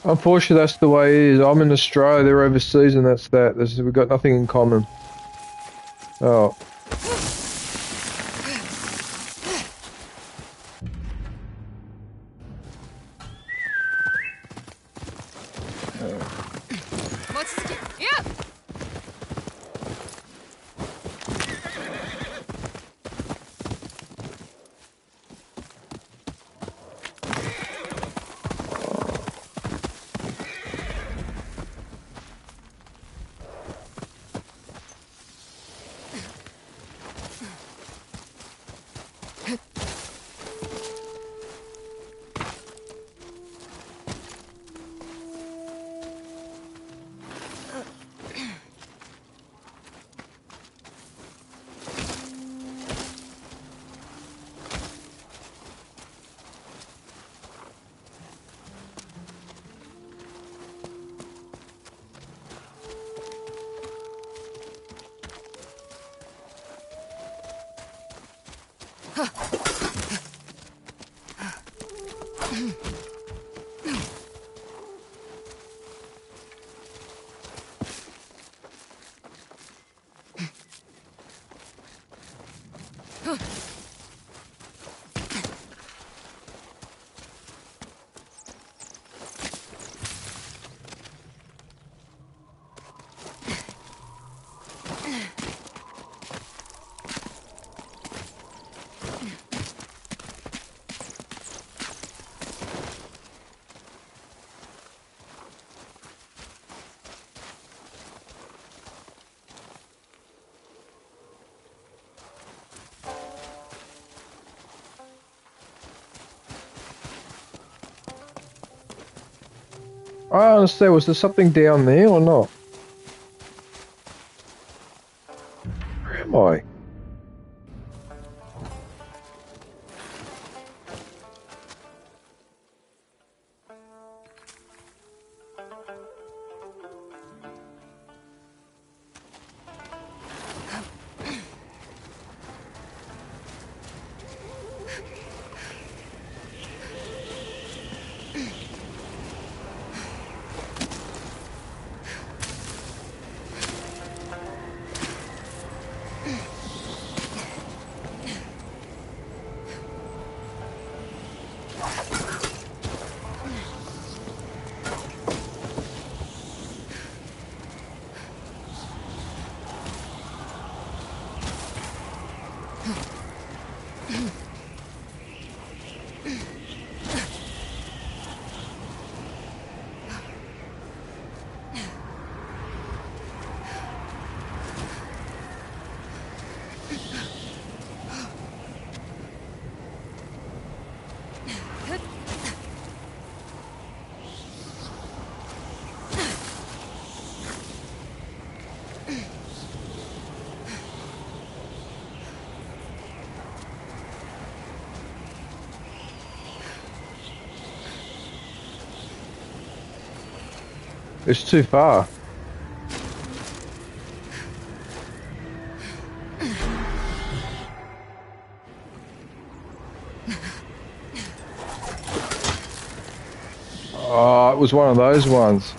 Unfortunately, that's the way it is. I'm in Australia, they're overseas, and that's that. We've got nothing in common. Oh. I don't understand, was there something down there or not? Where am I? It's too far. Oh, it was one of those ones.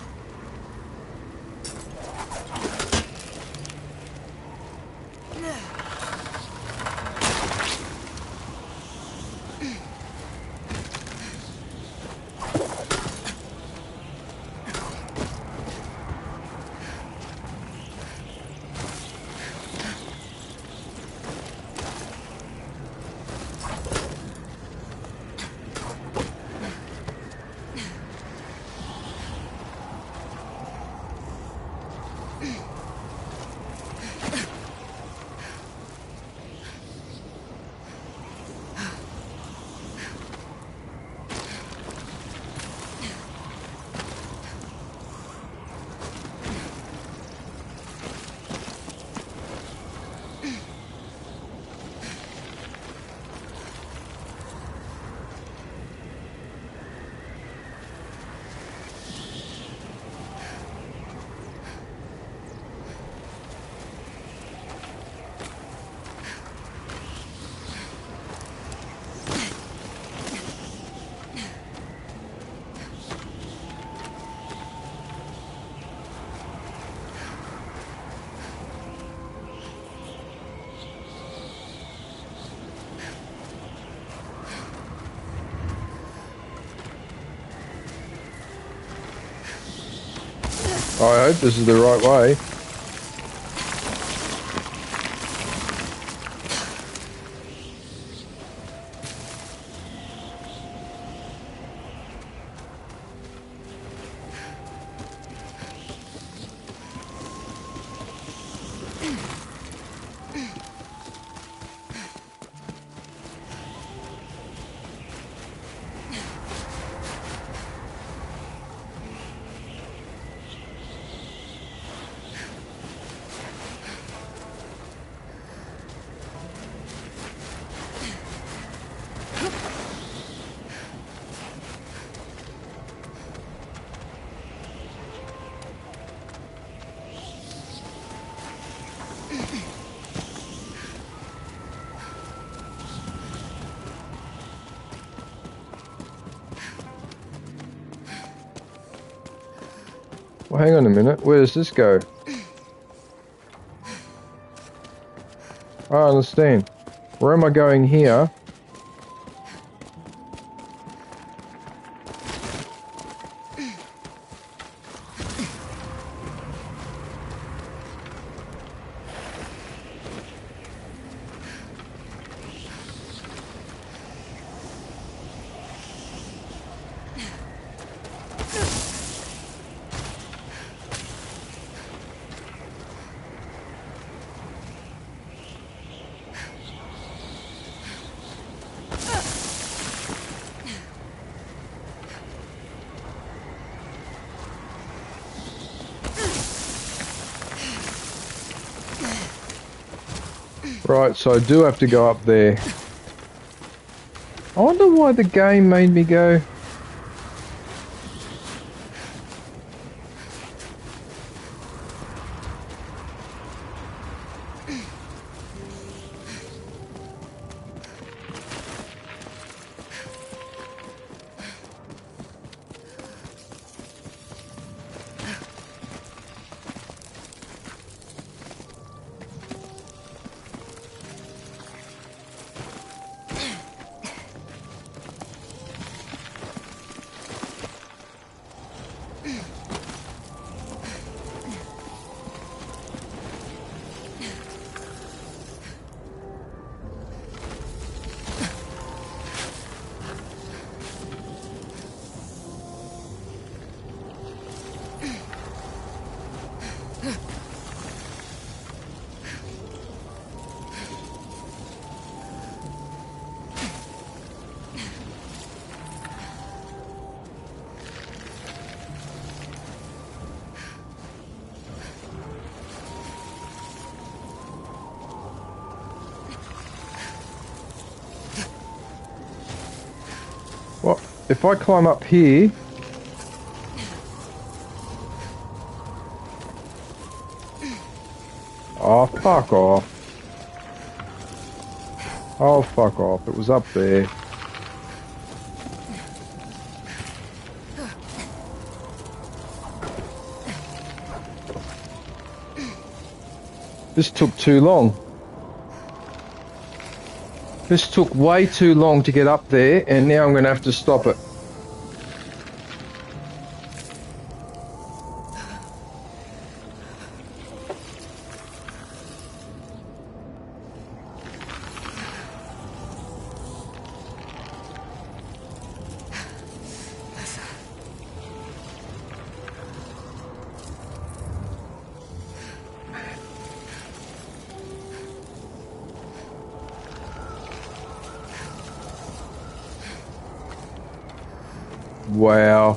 I hope this is the right way. Well, hang on a minute. Where does this go? I understand. Where am I going here? Right, so I do have to go up there. I wonder why the game made me go... Well, if I climb up here... Oh, fuck off. Oh, fuck off. It was up there. This took too long. This took way too long to get up there, and now I'm going to have to stop it. Wow.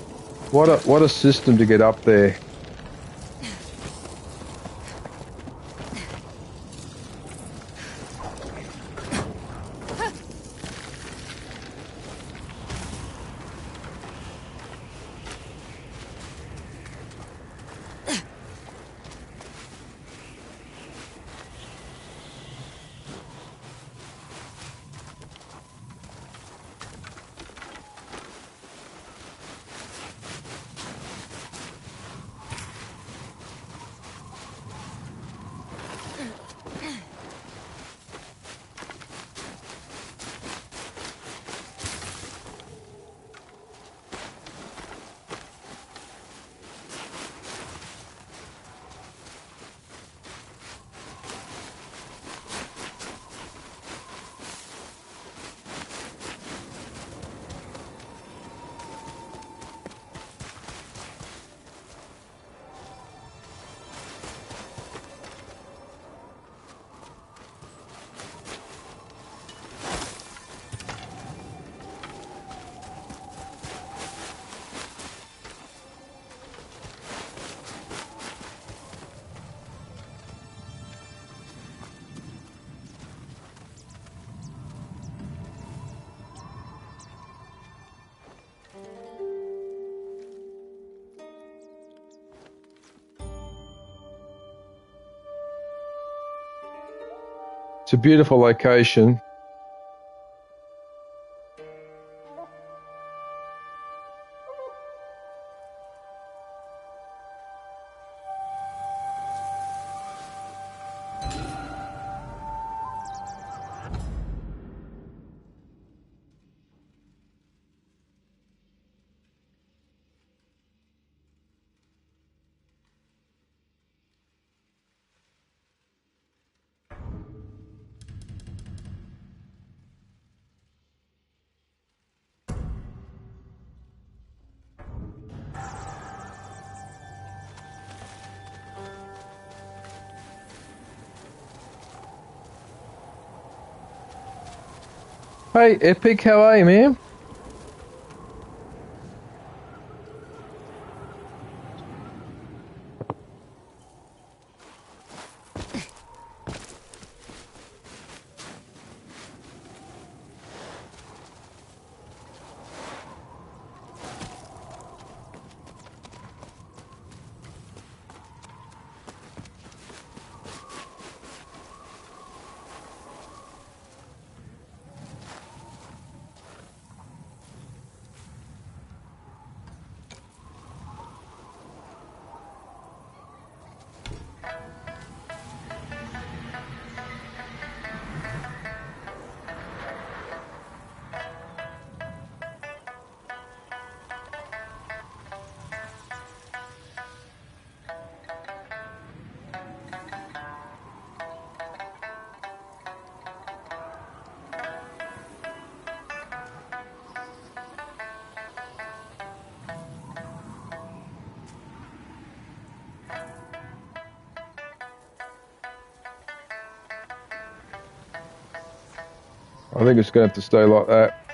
What a system to get up there. It's a beautiful location. Hey, Epic, how are you, man? I think it's going to have to stay like that.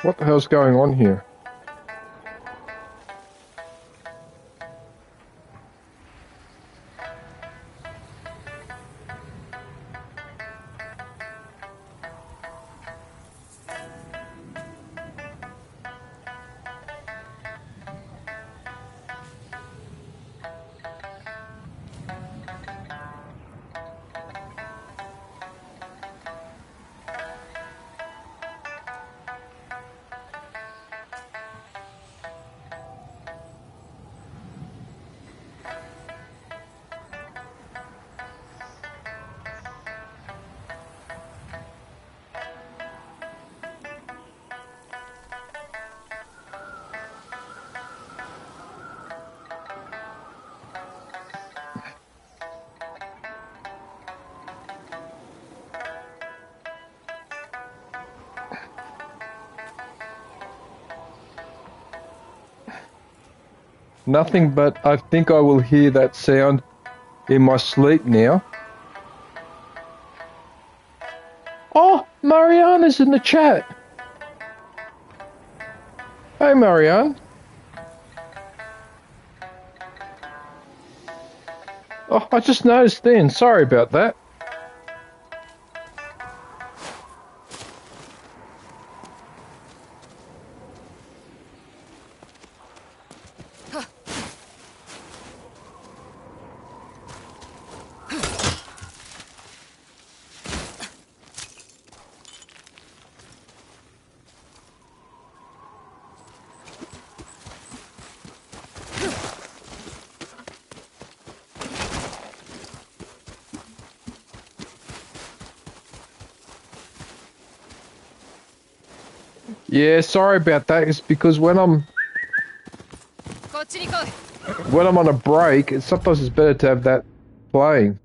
What the hell's going on here? Nothing, but I think I will hear that sound in my sleep now. Oh, Mariana's in the chat. Hey, Marianne. Oh, I just noticed then. Sorry about that. Yeah, sorry about that. It's because when I'm on a break, sometimes it's better to have that playing.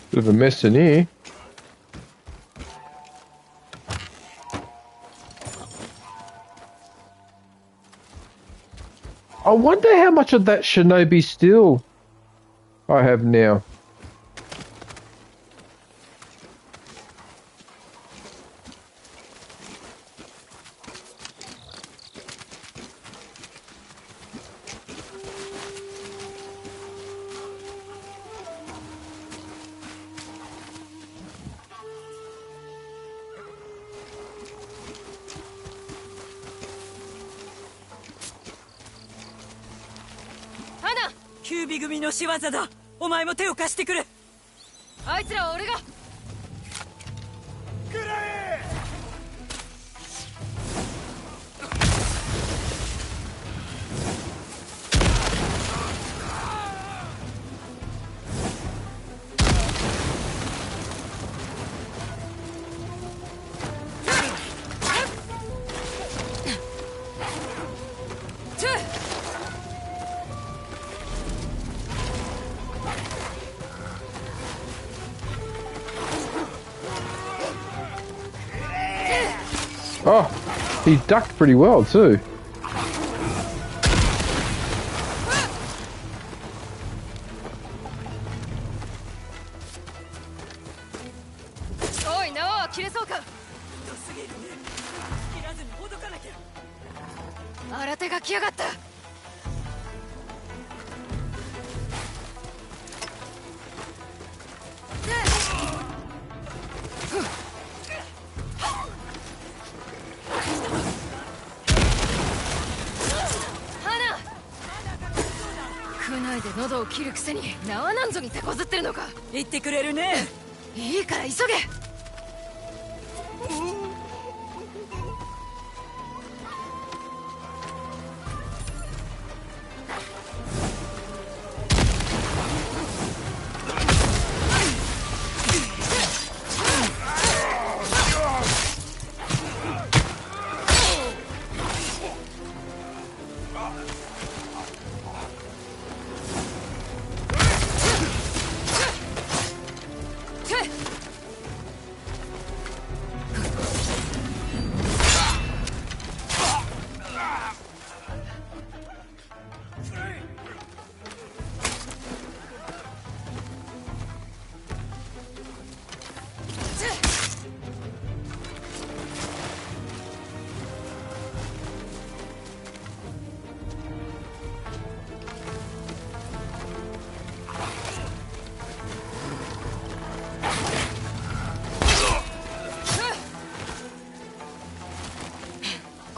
Bit of a mess in here. I wonder how much of that shinobi steel I have now.キュービ組の仕業だ。お前も手を貸してくれ。あいつらは俺が。くらえ。Oh, he ducked pretty well too. Oi, 縄は切れそうか。新手が来やがった。を切るくせに縄なんぞに手こずってるのか。言ってくれるね。いいから急げ。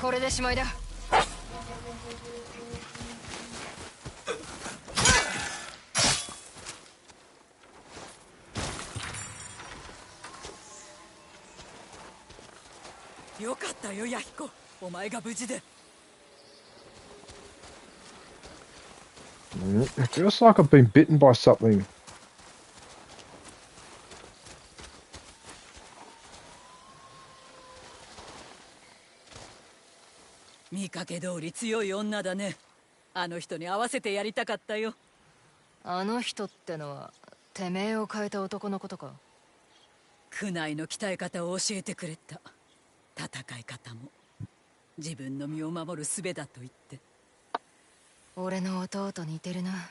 これでしまいだ。よかったよヤヒコ、お前が無事で。 It feels like I've been bitten by something. 見かけ通り強い女だね。あの人に会わせてやりたかったよ。あの人ってのはてめえを変えた男のことか。苦内の鍛え方を教えてくれた。戦い方も自分の身を守る術だと言って。俺の弟と似てるな。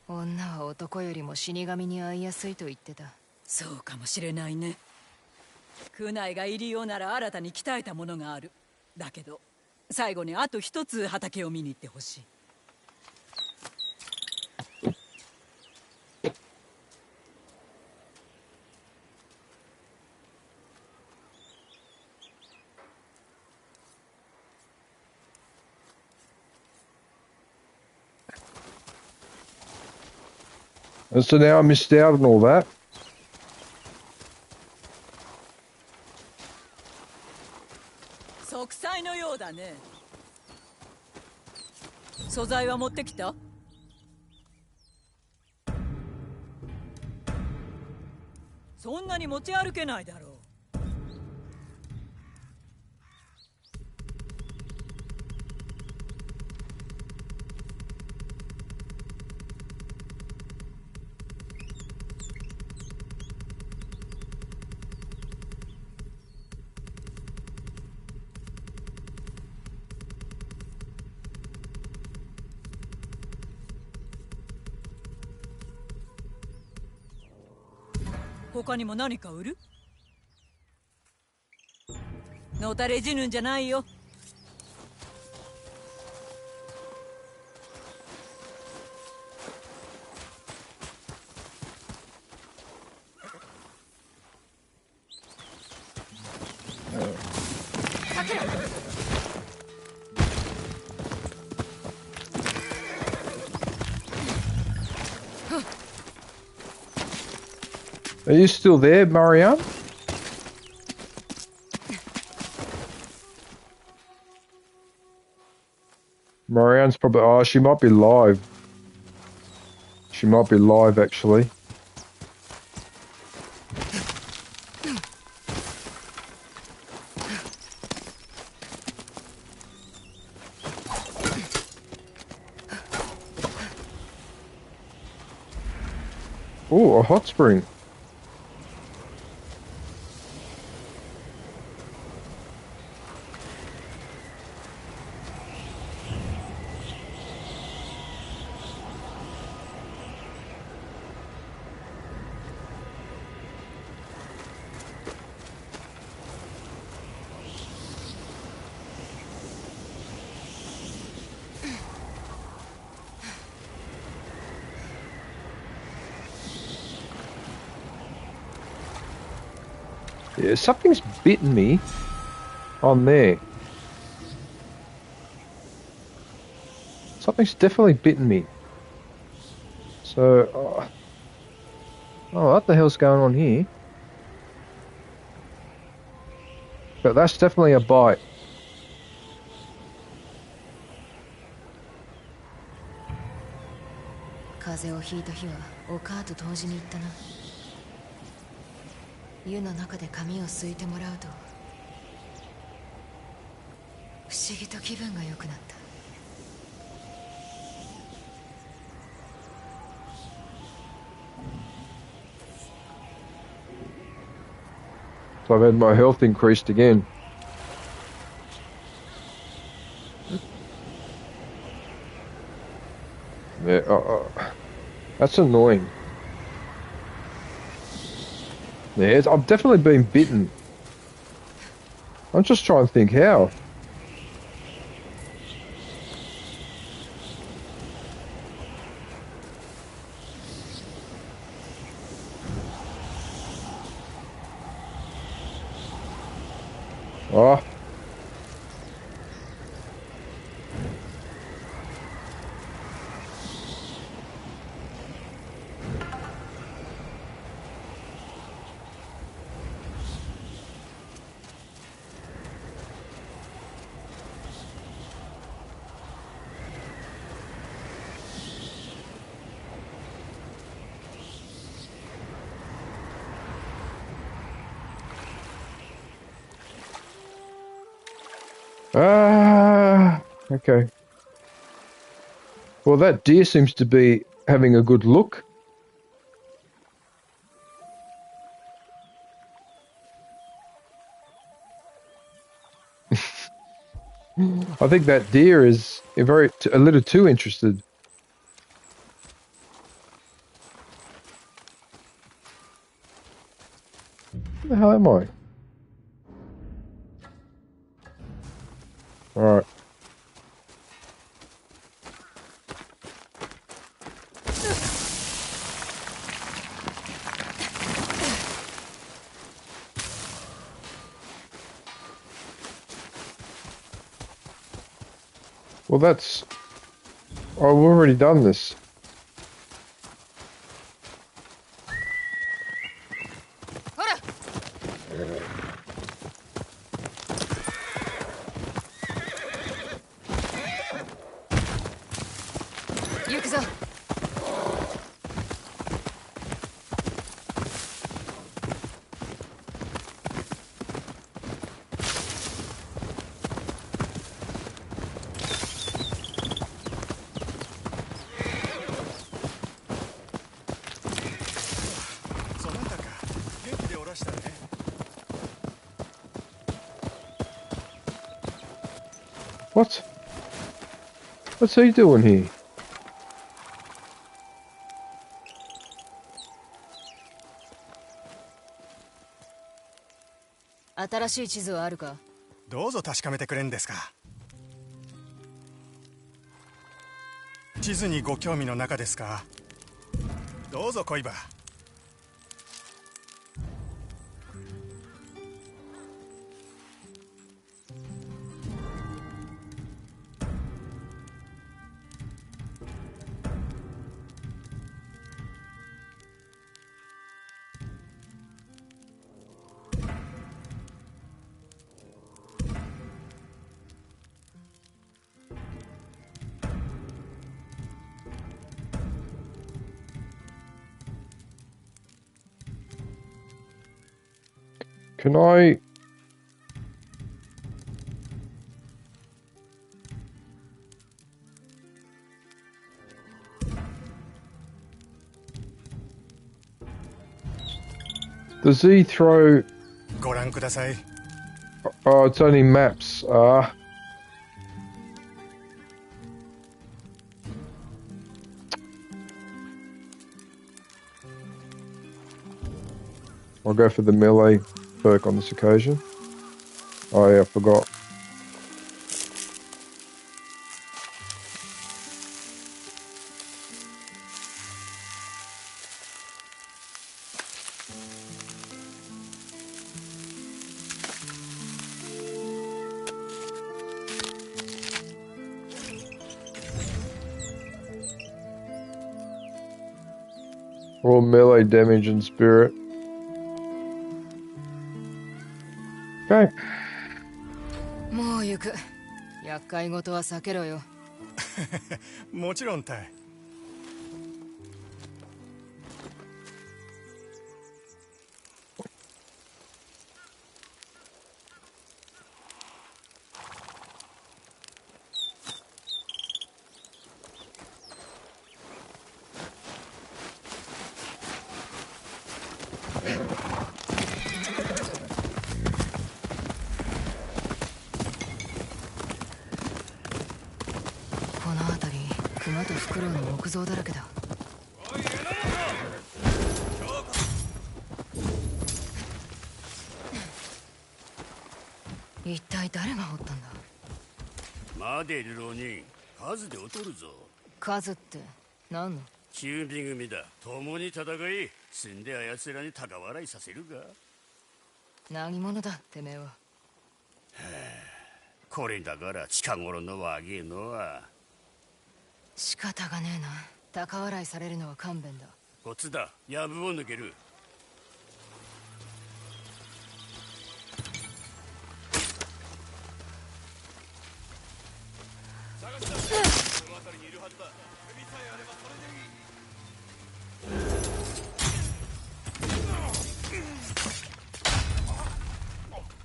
女は男よりも死神に会いやすいと言ってた。そうかもしれないね。苦内が入りようなら新たに鍛えたものがある。だけど最後にあと一つ畑を見に行ってほしい。And so now I missed out on all that. 息災のようだね。素材は持ってきた？そんなに持ち歩けないだろう。他にも何か売る？のたれ死ぬんじゃないよ。Are you still there, Marianne? Marianne's probably... Oh, she might be live. She might be live, actually. Oh, a hot spring. Yeah, something's bitten me on there. Something's definitely bitten me. So, oh, what the hell's going on here? But that's definitely a bite.風邪をひいた日はお母と湯治に行ったな。湯の中で髪をすいてもらうと不思議と気分が良くなった。So I've had my health increased again. Yeah, that's annoying. Yeah, I've definitely been bitten. I'm just trying to think how. Oh. Okay. Well, that deer seems to be having a good look. I think that deer is a little too interested. Where the hell am I? Alright. Well, that's... Oh, we've already done this. What? What's he doing here?新しい地図はあるか？どうぞ確かめてくれんですか。地図にご興味の中ですか。どうぞ来いば。Can I... Does he throw... ご覧ください。Oh, it's only maps. I'll go for the melee perk on this occasion. Oh yeah, I forgot. Or melee damage and spirit. Okay. もう行く。厄介事は避けろよ。もちろんたい。この辺り、熊とフクロウの木造だらけだ。一体誰が掘ったんだ。までる浪人、数で劣るぞ。数って何の？九尾組だ。共に戦い、死んであやつらに高笑いさせるか。何者だてめえは。これだから近頃の若えのは。仕方がねえな。高笑いされるのは勘弁だ。こっちだ。やぶを抜ける。探した。この辺りにいるはずだ。首さえあればそれでいい。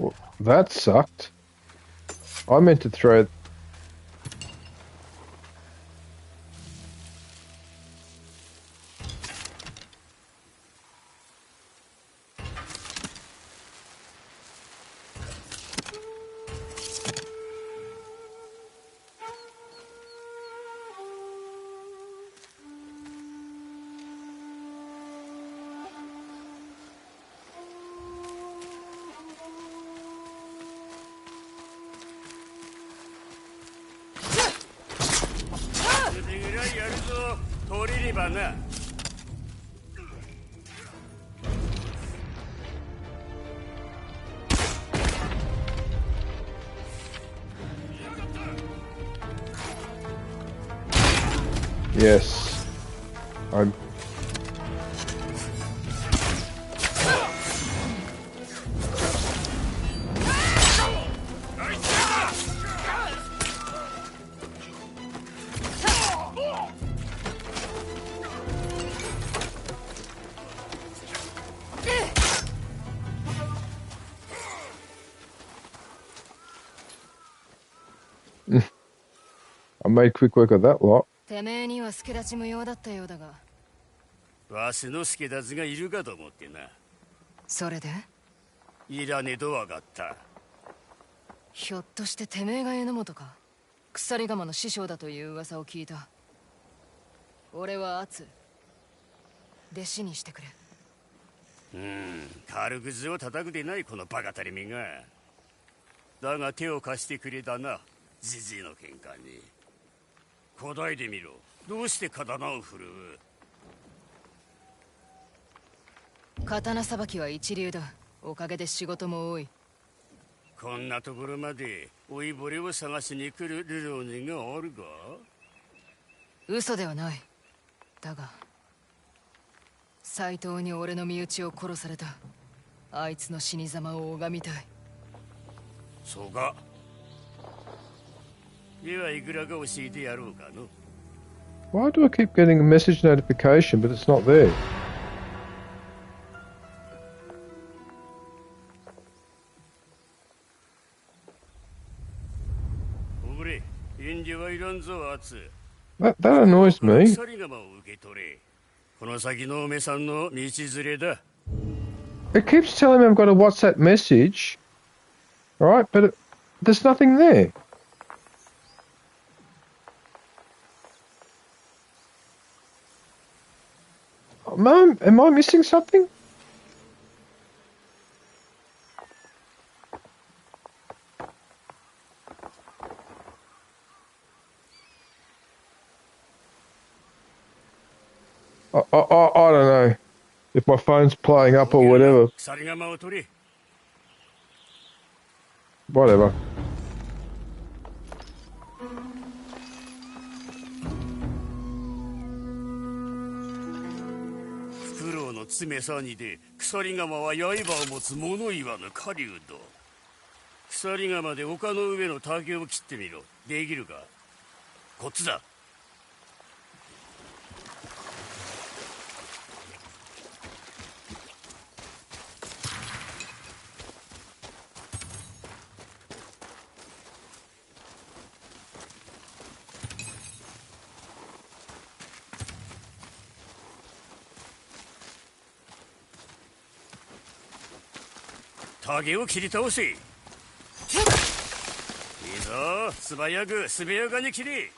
Well, that sucked. I meant to throw... Yes. I'm... I made quick work of that lot. てめえには助立ち無用だったようだが。わしの助立ちがいるかと思ってな。それで？いらねえとわかった。ひょっとしててめえが榎本か。鎖釜の師匠だという噂を聞いた。俺は圧弟子にしてくれ。軽く図を叩くでないこのバカたりめが。だが手を貸してくれたな、じじいの喧嘩に。答えてみろ。どうして刀を振るう？刀さばきは一流だ。おかげで仕事も多い。こんなところまで老いぼれを探しに来る流浪人がおるか？嘘ではない。だが斎藤に俺の身内を殺された。あいつの死に様を拝みたい。そうか。ではいくらか教えてやろうかの。 Why do I keep getting a message notification but it's not there? おれ、遠慮はいらんぞ、アツ。 That annoys me. 鎖釜を受け取れ。この先のおめさんの道連れだ。 It keeps telling me I've got a WhatsApp message. Alright, but there's nothing there. Am I missing something? I don't know if my phone's playing up or whatever. 鎖釜を取れ。 Whatever. の爪さにで鎖鎌は刃を持つ物言わぬ狩人。鎖鎌で丘の上の竹を切ってみろ。できるか？こっちだ。竹を切り倒せ。いいぞ、素早く速やかに切れ。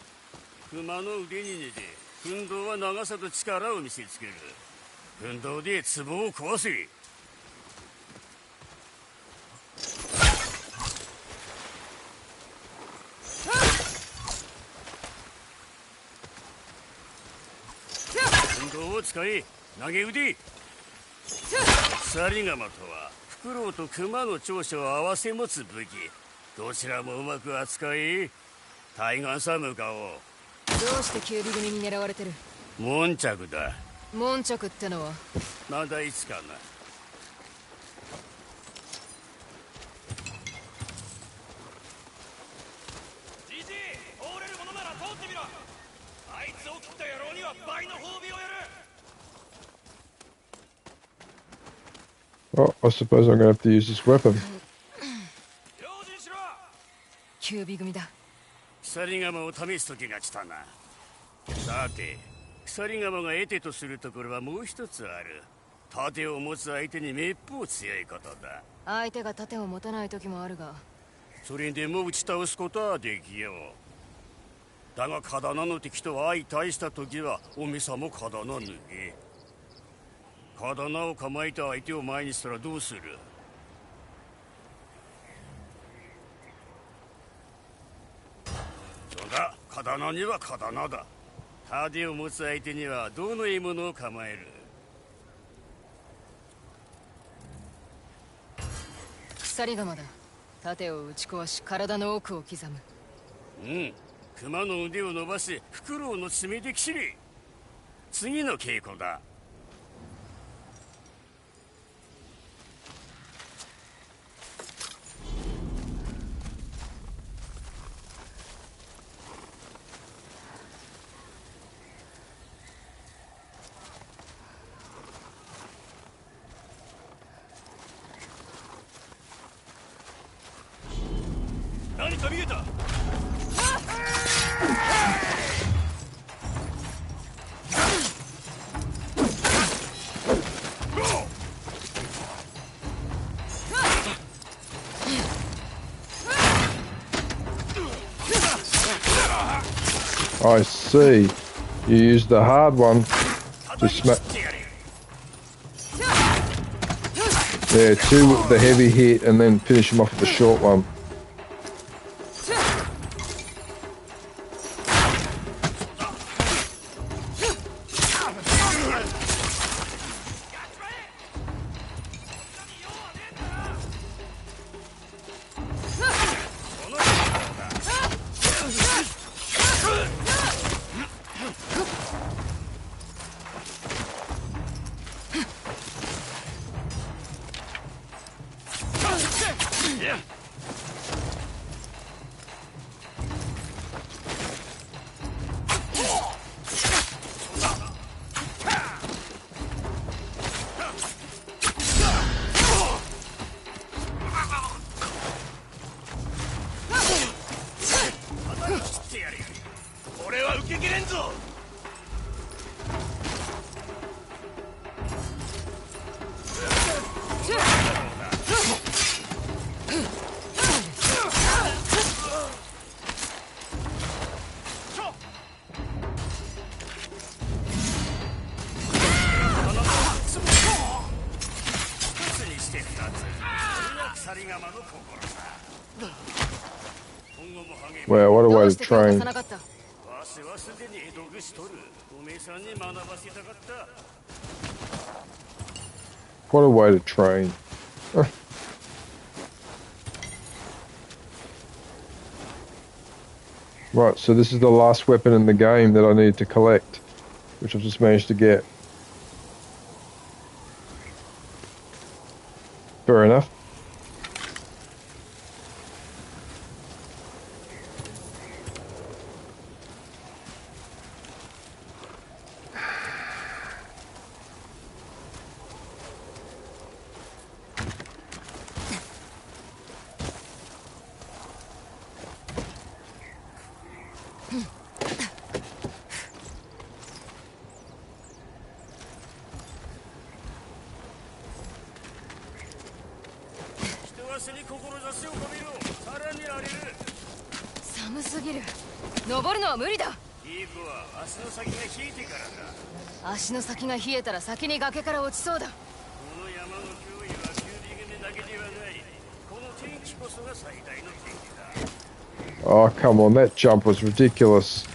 熊の腕に寝て奮闘は長さと力を見せつける。奮闘で壺を壊せ。奮闘を使い投げ腕。鎖鎌とはフクロウと熊の長所を併せ持つ武器。どちらもうまく扱い対岸さ向かおう。どうしてキュービ組に狙われてる？悶着だ。悶着ってのはまだいつかな。じじい、通れるものなら通ってみろ。あいつを切った野郎には倍の褒美をやる。 Oh, I suppose I'm going to have to use this weapon. キュービ組だ。鎖鎌を試す時が来たな。さて、鎖鎌が得手とするところはもう一つある。盾を持つ相手にめっぽう強いことだ。相手が盾を持たない時もあるが、それでも打ち倒すことはできよう。だが刀の敵と相対した時はおみさも刀脱げ。刀を構えた相手を前にしたらどうする？そうだ、刀には刀だ。盾を持つ相手にはどの獲物を構える？鎖鎌だ。盾を打ち壊し体の奥を刻む。うん、熊の腕を伸ばしフクロウの爪で切れ。次の稽古だ。何か見えた。I see. You used the hard one to smack. Yeah, two with the heavy hit and then finish him off with the short one. Well, what a way to train. What a way to train. Right, so this is the last weapon in the game that I need to collect, which I've just managed to get. Fair enough.寒すぎる。登るのは無理だ。いい子は足の先が冷えてからだ。足の先が冷えたら先に崖から落ちそうだ。この山の脅威は急ビ組だけではない。この天気こそが最大の天気だ。 Oh, come on, that jump was ridiculous.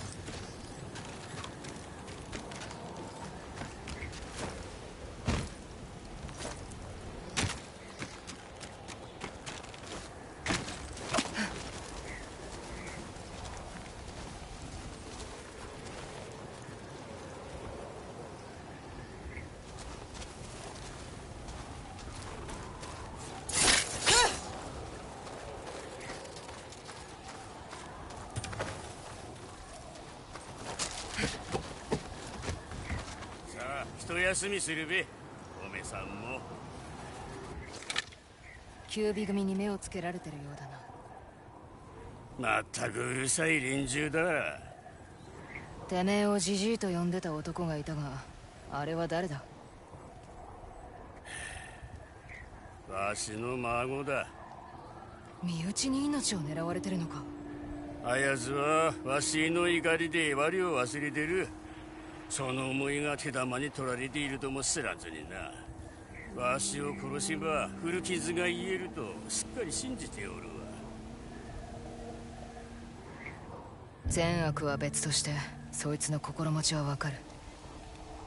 さあ、一休みするべ。おめさんも。キュービ組に目をつけられてるようだな。まったくうるさい連中だ。てめえをジジイと呼んでた男がいたが、あれは誰だ？わしの孫だ。身内に命を狙われてるのか？あやつはわしの怒りで我を忘れてる。その思いが手玉に取られているとも知らずにな。わしを殺せば古傷が癒えるとすっかり信じておるわ。善悪は別としてそいつの心持ちはわかる。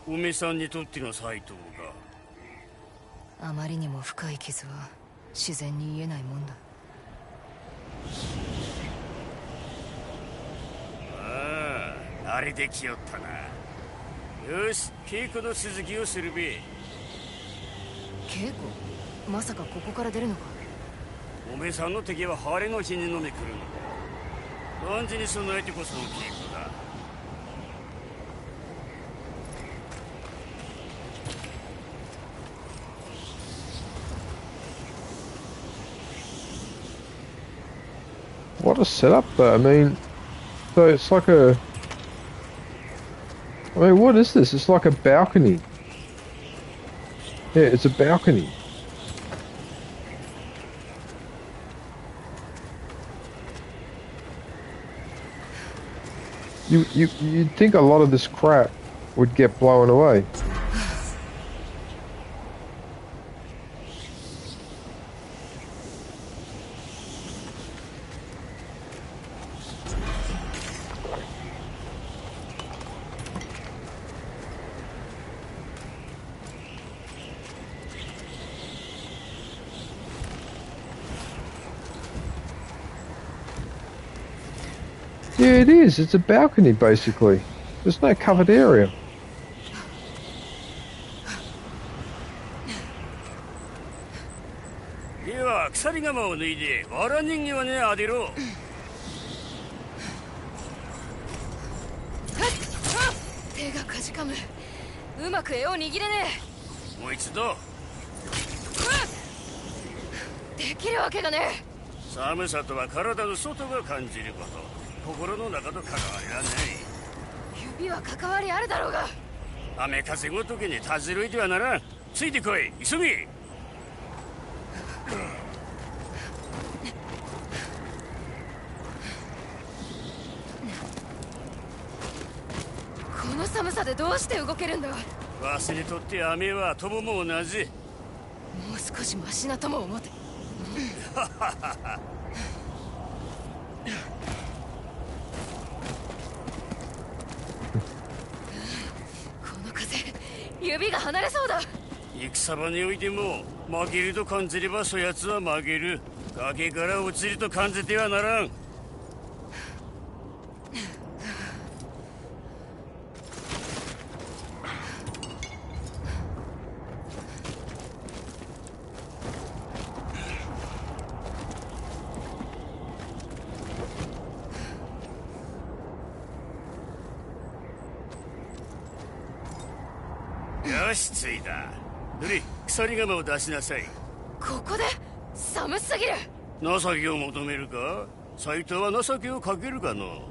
おめさんにとっての斎藤が。あまりにも深い傷は自然に癒えないもんだ。ああ、あれできよったな。よし、稽古の続きをするべ。稽古？まさかここから出るのか？おめさんの敵は晴れの日に飲み来るのだ。万事に備えてこその稽古だ。What a setup though. I mean, so it's like a... I mean, what is this? It's like a balcony. Yeah, it's a balcony. You'd think a lot of this crap would get blown away. Yeah, it is. It's a balcony, basically. There's no covered area. Yeah, 鎖鎌を脱いで、わら人形に当てろ。手がかじかむ。うまく柄を握れねえ。もう一度。できるわけがねえ。寒さとは体の外が感じること。心の中と関わりはない。指は関わりあるだろうが。雨風ごときにたじろいてはならん。ついてこい、急げ。この寒さでどうして動けるんだ。わしにとって雨は友も同じ。もう少しマシなとも思って。指が離れそうだ。戦場においても負けると感じればそやつは負ける。崖から落ちると感じてはならん。よし着いた。ルリ、鎖鎌を出しなさい。ここで寒すぎる。情けを求めるか。斎藤は情けをかけるかの。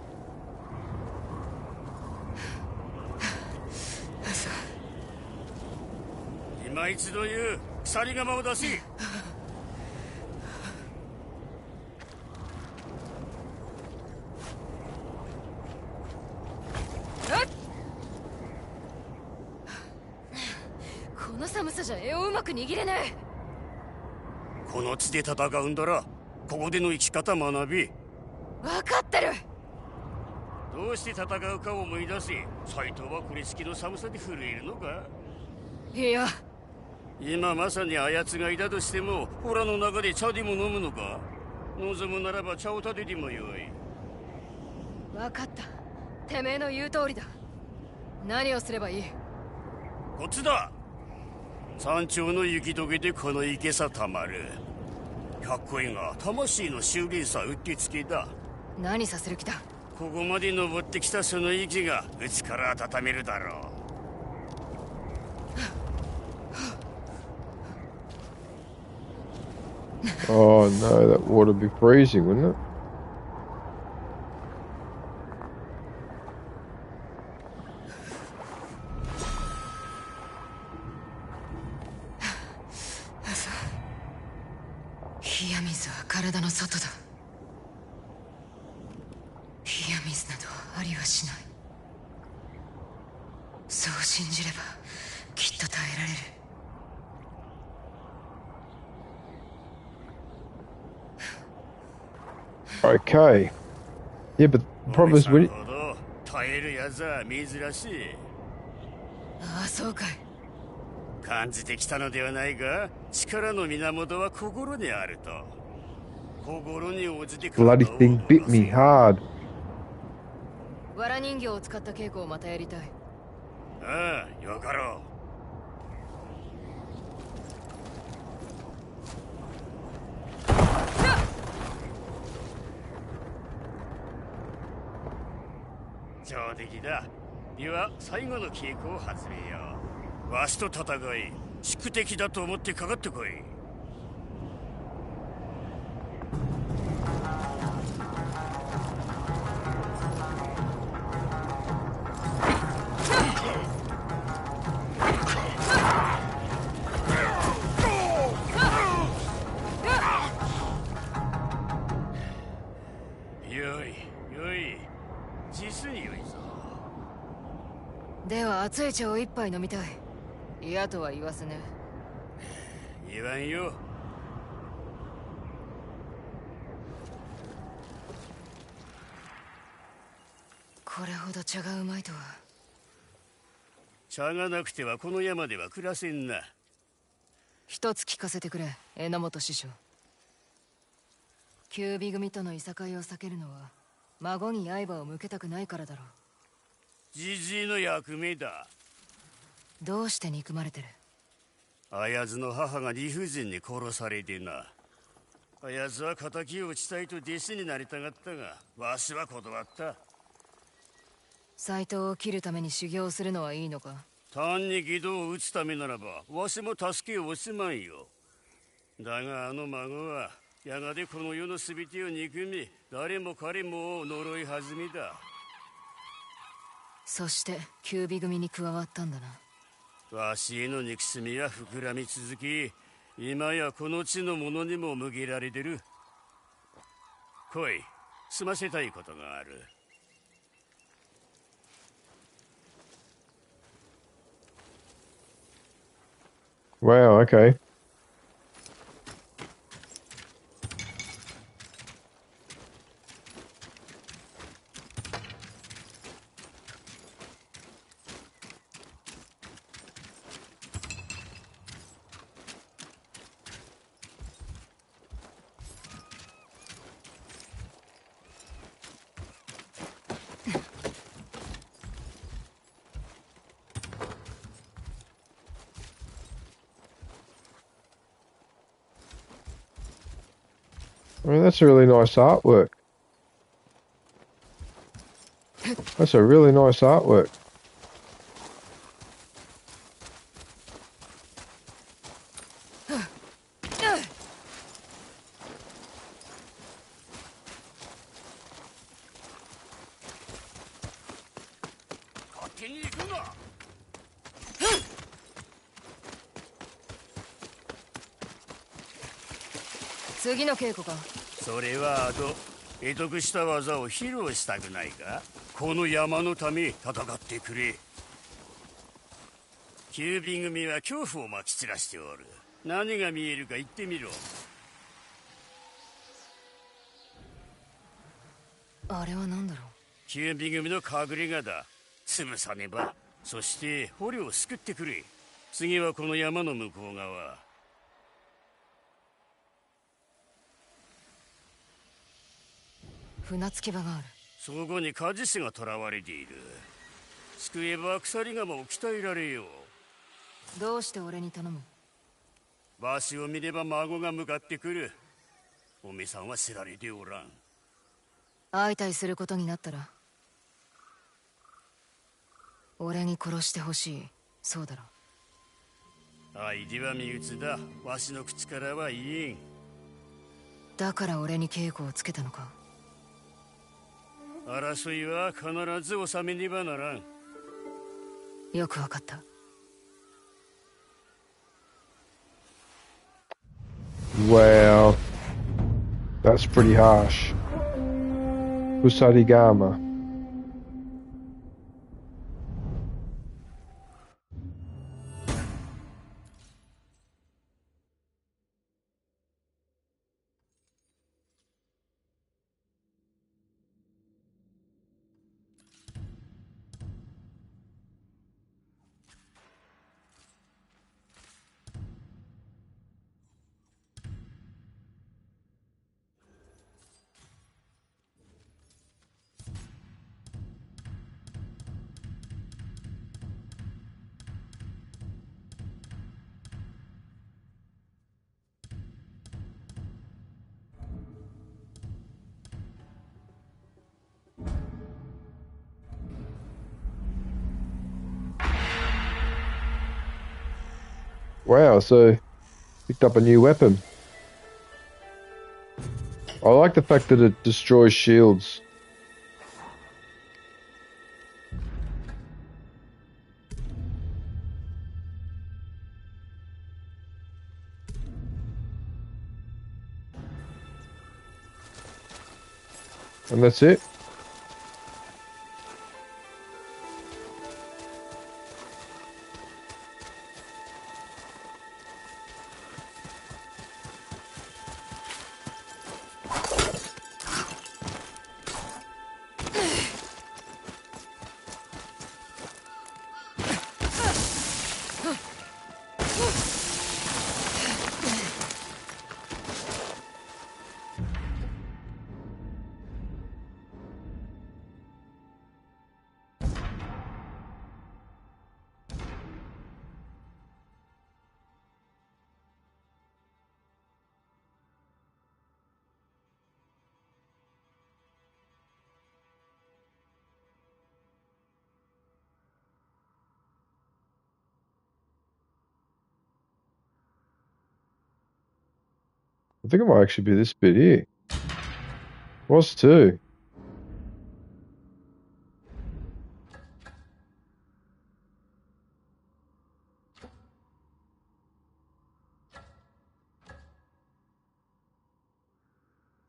今一度言う。鎖鎌を出し。この寒さじゃ柄をうまく握れない。この地で戦うんだらここでの生き方学び。分かってる。どうして戦うかを思い出し、斎藤はこれ式の寒さで震えるのか。いや、今まさにあやつがいたとしても、オラの中で茶でも飲むのか。望むならば茶を立ててもよい。分かった。てめえの言う通りだ。何をすればいい。こっちだ。山頂の雪解けでこの池さたまる。かっこいいが魂の修練さうってつけだ。何させる気だ。ここまで登ってきたその息がうちから温めるだろう。Oh no, that water would be freezing, wouldn't it? Okay. Yeah, but the problem is when... 耐えるやつは珍しい。ああ、そうかい。感じてきたのではないが、力の源は心にあると。心に応じて Bloody thing bit me hard. わら人形を使った稽古をまたやりたい。ああ、よかろう。上出来だ。では最後の稽古を始めよう。わしと戦い、宿敵だと思ってかかってこい。では熱い茶を一杯飲みたい。嫌とは言わせね。言わんよ。これほど茶がうまいとは。茶がなくてはこの山では暮らせんな。一つ聞かせてくれ、榎本師匠。九尾組とのいさかいを避けるのは孫に刃を向けたくないからだろう。じじいの役目だ。どうして憎まれてる。綾津の母が理不尽に殺されてな。綾津は仇を討ちたいと弟子になりたがったが、わしは断った。斎藤を切るために修行するのはいいのか。単に義道を討つためならばわしも助けを惜しまんよ。だがあの孫はやがてこの世の全てを憎み、誰も彼もを呪い始めだ。そして九尾組に加わったんだな。わしへの憎しみは膨らみ続き、今やこの地の者にも向けられてる。来い、済ませたいことがある。Wow, okay. I mean, that's a really nice artwork. That's a really nice artwork. 次の稽古か。それは後得得した技を披露したくないか。この山のため戦ってくれ。キュービー組は恐怖をまき散らしておる。何が見えるか言ってみろ。あれは何だろう。キュービー組の隠れ家だ。潰さねば。そして捕虜を救ってくれ。次はこの山の向こう側。船着き場がある。そこに鍛冶師が囚われている。救えば鎖鎌を鍛えられよう。どうして俺に頼む。場所を見れば孫が向かってくる。おめさんは知られておらん。相対することになったら俺に殺してほしい。そうだろ。相手は身内だ。わしの口からは言えん。だから俺に稽古をつけたのか。争いは必ず収めねばならん。よくわかった。Wow. That's pretty harsh. Usarigama. Wow, so picked up a new weapon. I like the fact that it destroys shields. And that's it. I think it might actually be this bit here. Was too.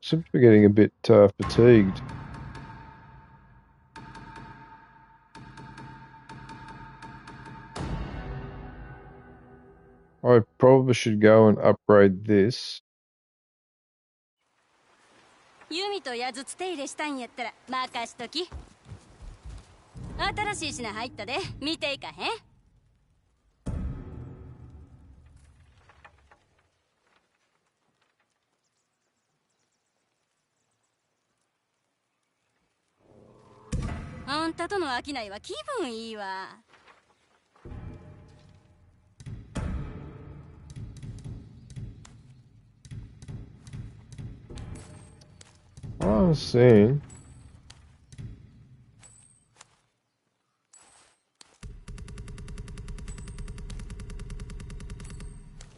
Seems to be getting a bit fatigued. I probably should go and upgrade this. 弓と矢筒手入れしたんやったら任しとき。新しい品入ったで見ていかへん。あんたとの商いは気分いいわ。I'm seeing.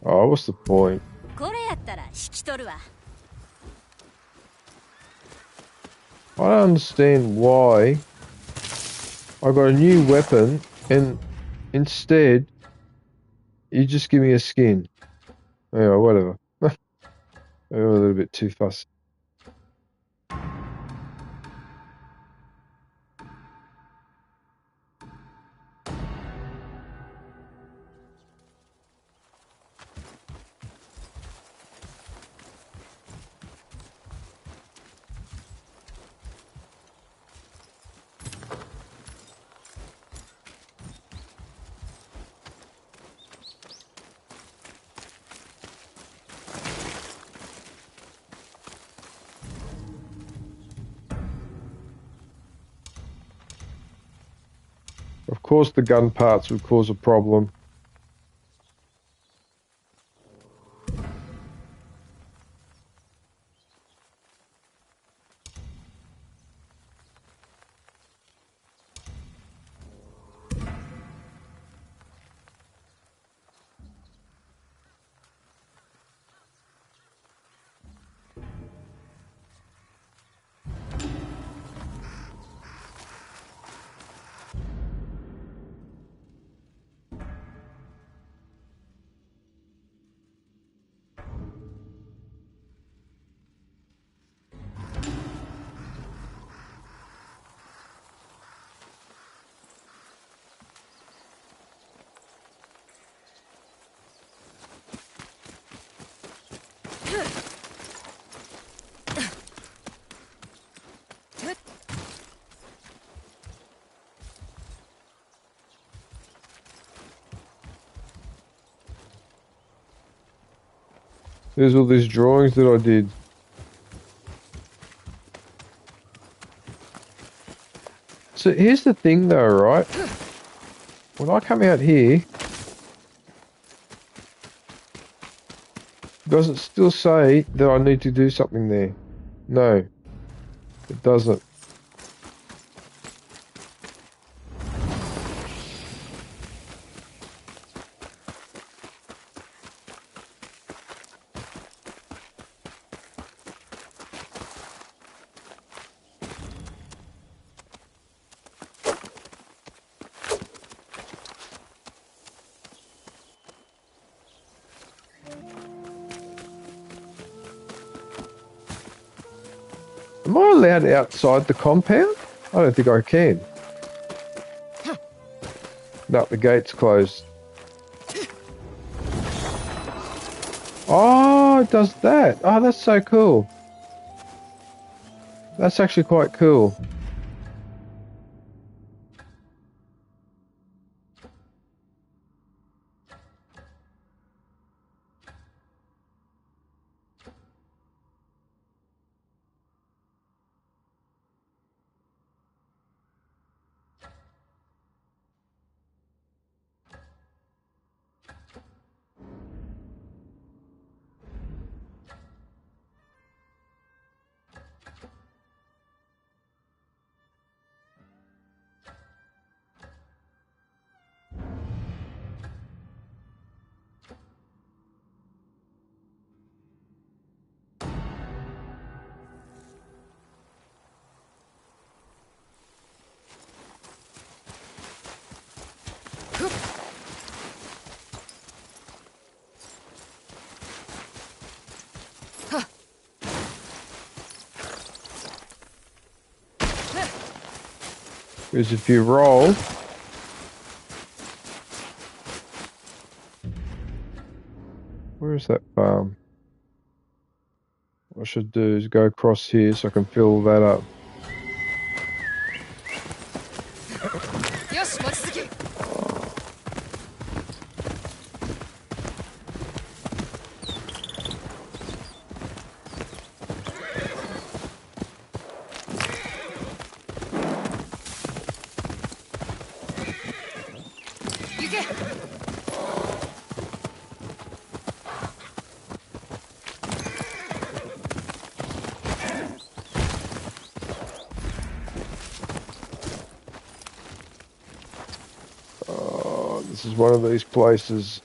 Oh, what's the point? これやったら引き取るわ。I don't understand why I got a new weapon and instead you just give me a skin. Anyway, whatever. I'm a little bit too fussy. Of course, the gun parts would cause a problem. There's all these drawings that I did. So here's the thing though, right? When I come out here, does it still say that I need to do something there? No, it doesn't. Am I allowed outside the compound? I don't think I can. No, the gate's closed. Oh, it does that. Oh, that's so cool. That's actually quite cool. Because if you roll, where is that farm? What I should do is go across here so I can fill that up. This is one of these places.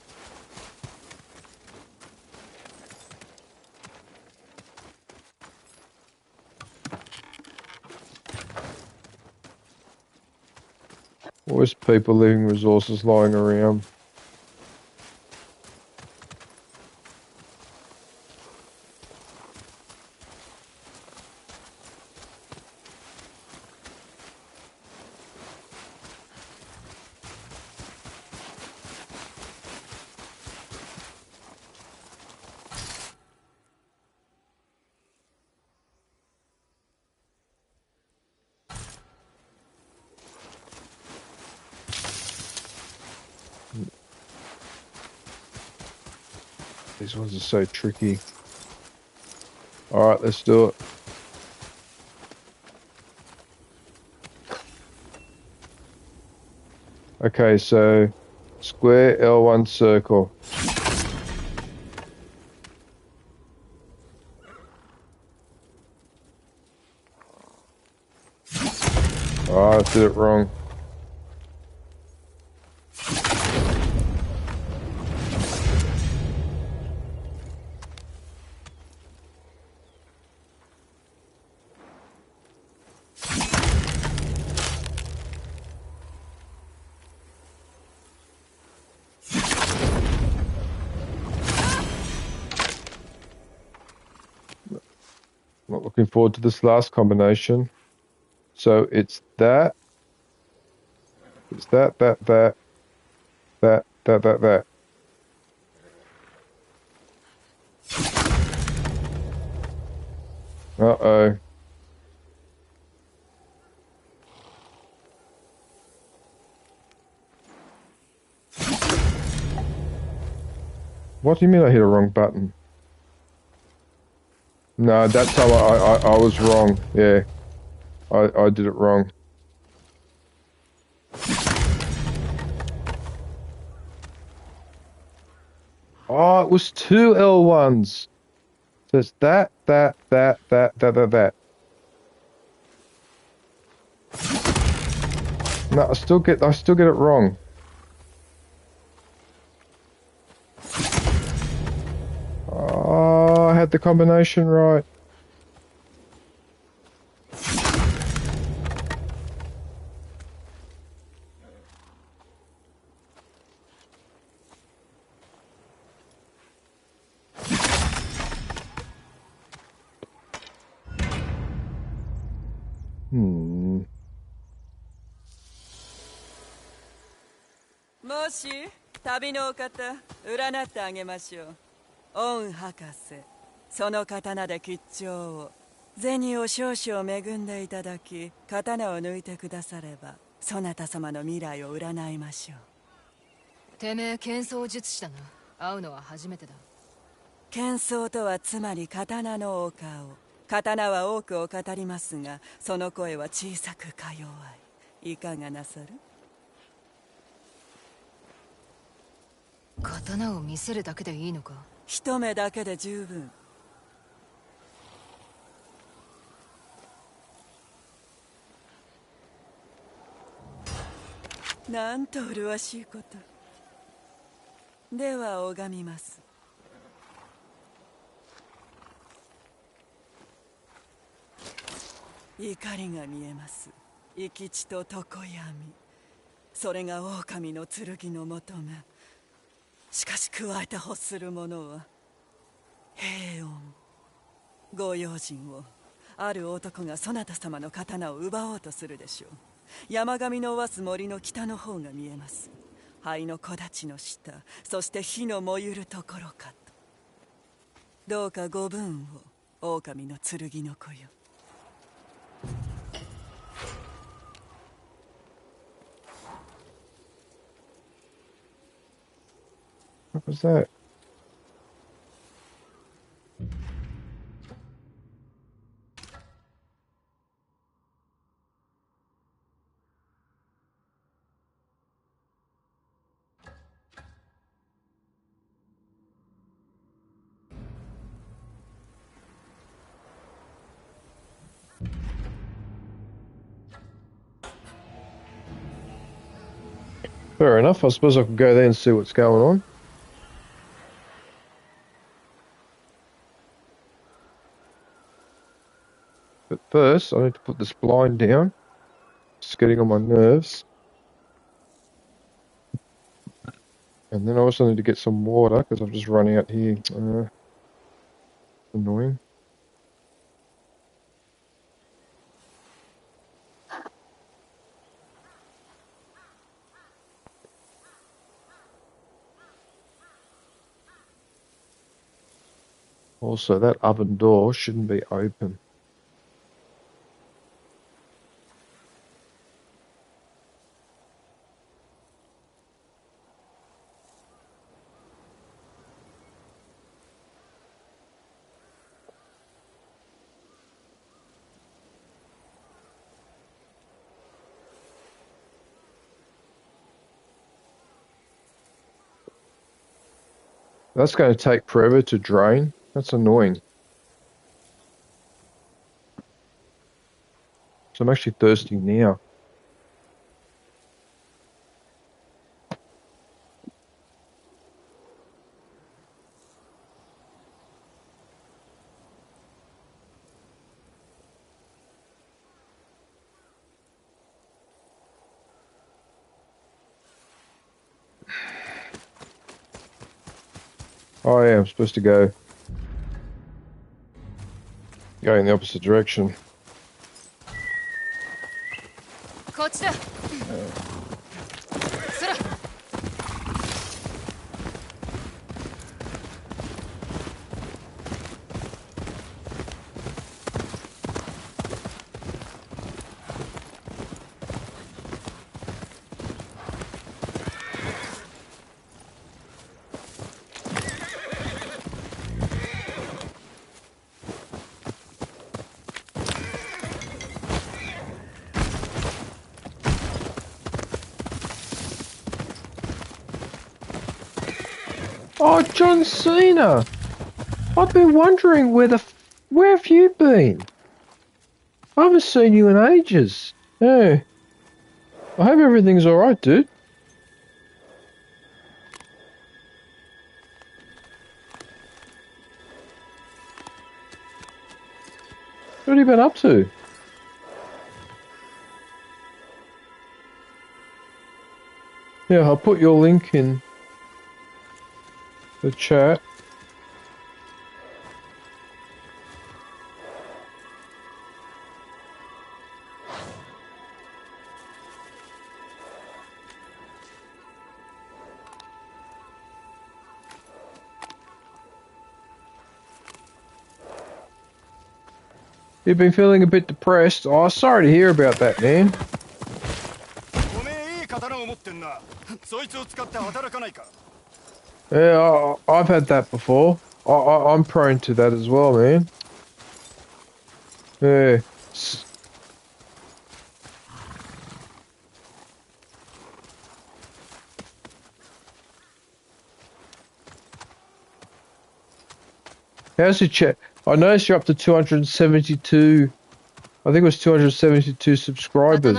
Always people leaving resources lying around. These ones are so tricky. Alright, let's do it. Okay, so square, L1, circle. Oh, I did it wrong. Not looking forward to this last combination. So it's that. It's that. Uh-oh. What do you mean I hit a wrong button? No, that time I was wrong. Yeah, I did it wrong. Oh, it was two L1s. So it's that. No, I still get it wrong. Oh, I had the combination right. Hmm. もし旅のお方占ってあげましょう。オン博士、その刀で吉兆を銭を少々恵んでいただき、刀を抜いてくださればそなた様の未来を占いましょう。てめえ剣創術師だな。会うのは初めてだ。剣創とはつまり刀のお顔。刀は多くを語りますが、その声は小さくか弱い。いかがなさる？刀を見せるだけでいいのか？一目だけで十分。なんと麗しいこと。では拝みます。怒りが見えます。生き地と常闇。それが狼の剣の求め。しかし加えて欲する者は平穏。ご用心を。ある男がそなた様の刀を奪おうとするでしょう。山上のわす森の北の方が見えます。灰の木立の下、そして火の燃ゆるところかと。どうかご分を、狼の剣の子よ。What was that? Fair enough. I suppose I could go there and see what's going on. But first, I need to put this blind down. It's getting on my nerves. And then I also need to get some water because I've just run out here. Annoying. Also, that oven door shouldn't be open. That's going to take forever to drain. That's annoying. So I'm actually thirsty now. Oh yeah, I'm supposed to go in the opposite direction. こっちだ。そら。Oh, John Cena! I've been wondering where have you been? I haven't seen you in ages. Yeah. I hope everything's alright, dude. What have you been up to? Yeah, I'll put your link in the chat. You've been feeling a bit depressed. Oh, sorry to hear about that, man. Yeah, I've had that before. I'm prone to that as well, man. Yeah. How's your chat? I noticed you're up to 272. I think it was 272 subscribers.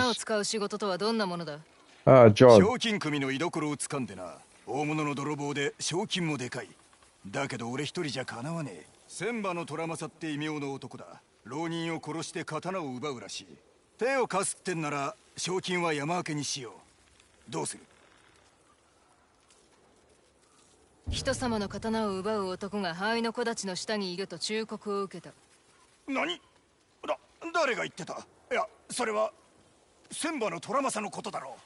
Ah, John. 賞金組の居所を掴んでな。大物の泥棒で賞金もでかい。だけど俺一人じゃかなわねえ。千葉の虎政って異名の男だ。浪人を殺して刀を奪うらしい。手を貸すってんなら賞金は山分けにしよう。どうする？人様の刀を奪う男が灰の木立の下にいると忠告を受けた。何？誰が言ってた？いや、それは千葉の虎政のことだろ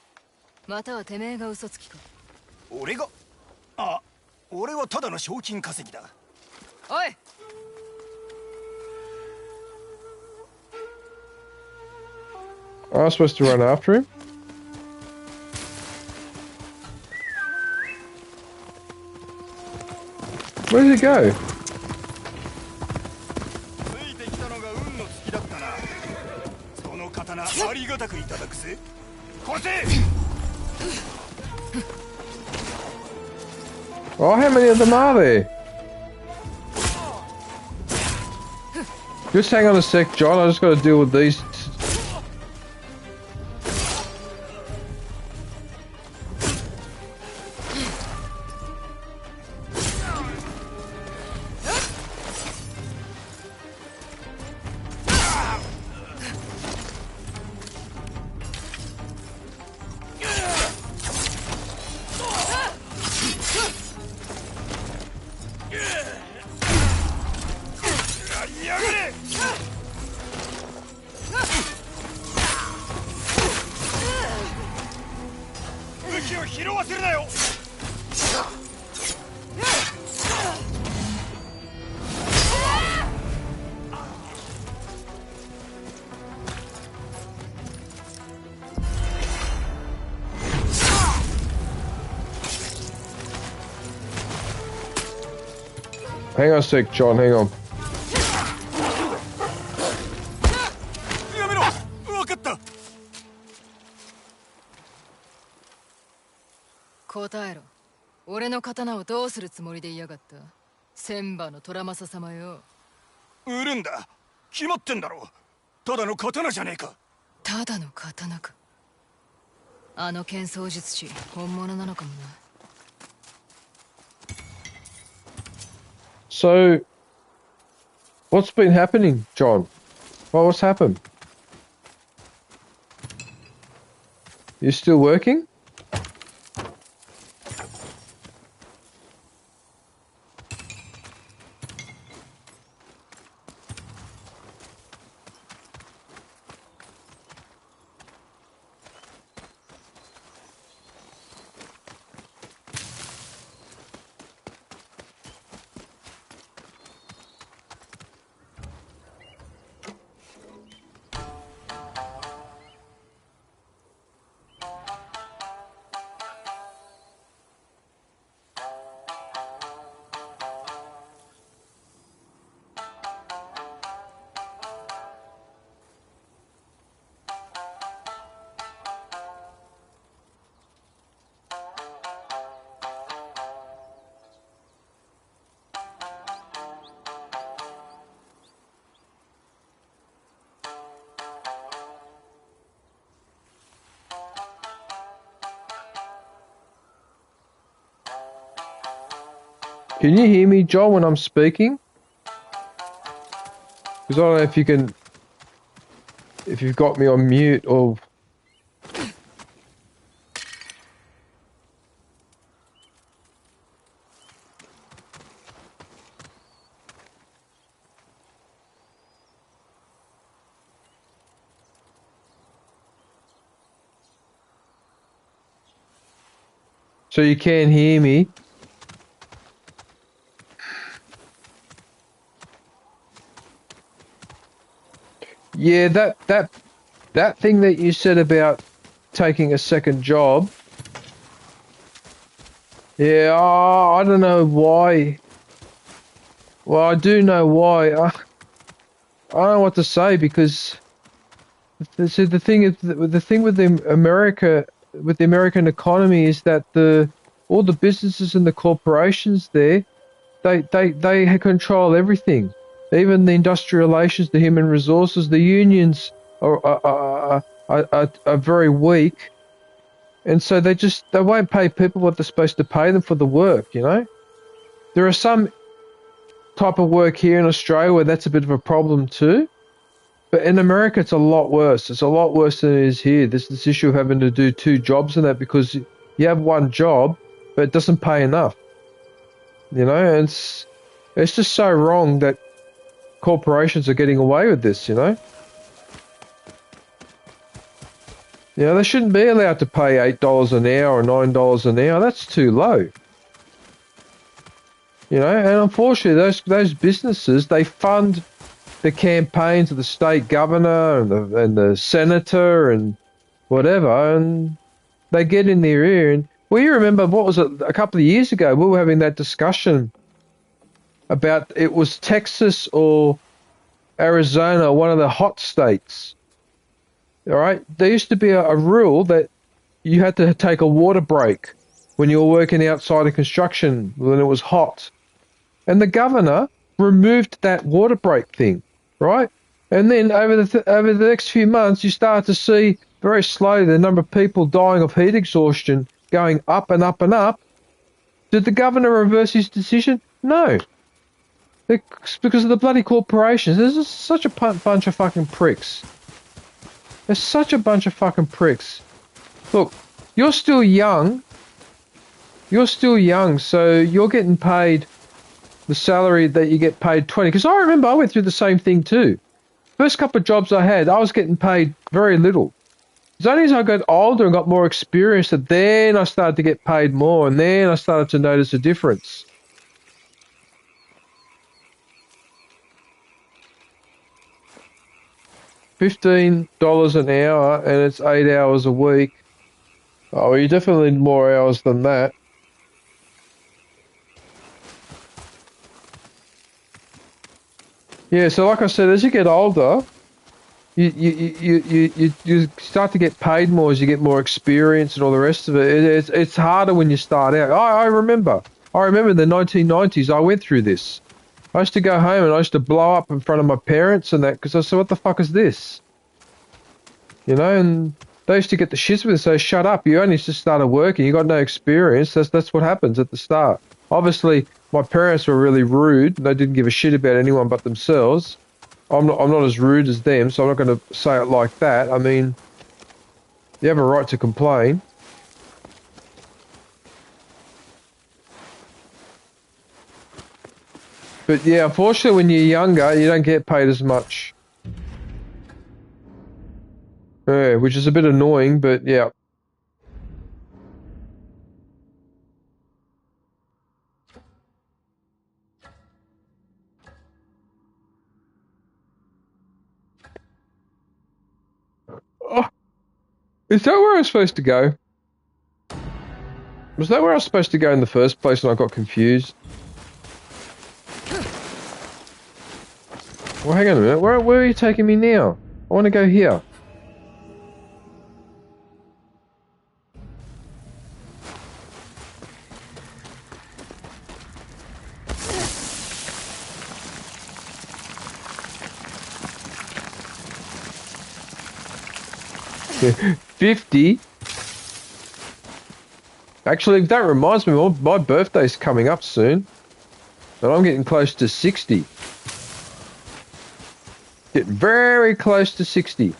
う。またはてめえが嘘つきか。俺が？あ、俺はただの賞金稼ぎだ。おい。I was supposed to run after him? Where did he go? Oh, how many of them are there? Just hang on a sec, John. I just got to deal with these. Hang on a sec, John, hang on. の刀をどうするつもりでいやがった？千葉の虎政様よ。売るんだ。決まってんだろ。ただの刀じゃねえか。ただの刀か。あの剣槍術師本物なのかもな。So, what's been happening, John? What's happened? You still working? Can you hear me, John, when I'm speaking? Because I don't know if you can, if you've got me on mute or... So you can hear me. Yeah, that thing that you said about taking a second job. Yeah, I don't know why. Well, I do know why. I don't know what to say because so the thing is the thing with with the American economy is that all the businesses and the corporations there they control everything, even the industrial relations, the human resources. The unions are very weak, and so they won't pay people what they're supposed to pay them for the work. You know, there are some type of work here in Australia where that's a bit of a problem too. But in America, it's a lot worse. It's a lot worse than it is here. There's this issue of having to do two jobs and that because you have one job, but it doesn't pay enough. You know, and it's just so wrong that corporations are getting away with this, you know. You know, they shouldn't be allowed to pay $8 an hour or $9 an hour. That's too low. You know, and unfortunately, those businesses, they fund the campaigns of the state governor and the senator and whatever, and they get in their ear. And well, you remember, what was it, a couple of years ago, we were having that discussion about it was Texas or Arizona, one of the hot states. All right, there used to be a rule that you had to take a water break when you were working outside of construction when it was hot, and the governor removed that water break thing. Right? And then over the next few months, you start to see very slowly the number of people dying of heat exhaustion going up and up and up. Did the governor reverse his decision? No. It's because of the bloody corporations. There's just such a bunch of fucking pricks. There's such a bunch of fucking pricks. Look, you're still young. You're still young, so you're getting paid the salary that you get paid 20. Because I remember I went through the same thing too. First couple of jobs I had, I was getting paid very little. It's only as I got older and got more experience that then I started to get paid more, and then I started to notice a difference. $15 an hour, and it's 8 hours a week. Oh, you definitely need more hours than that. Yeah, so like I said, as you get older, you start to get paid more as you get more experience and all the rest of it. It's harder when you start out. I remember in the 1990s I went through this. I used to go home and I used to blow up in front of my parents and that because I said, what the fuck is this? You know, and they used to get the shits with it, so shut up, you only just started working, you got no experience. That's what happens at the start. Obviously, my parents were really rude, they didn't give a shit about anyone but themselves. I'm not as rude as them, so I'm not going to say it like that. I mean, you have a right to complain. But yeah, unfortunately when you're younger, you don't get paid as much. Yeah, which is a bit annoying, but yeah. Oh, is that where I was supposed to go? Was that where I was supposed to go in the first place and I got confused? Well, hang on a minute. Where are you taking me now? I want to go here. $50? Actually, that reminds me, my birthday's coming up soon. And I'm getting close to 60. Getting very close to 60.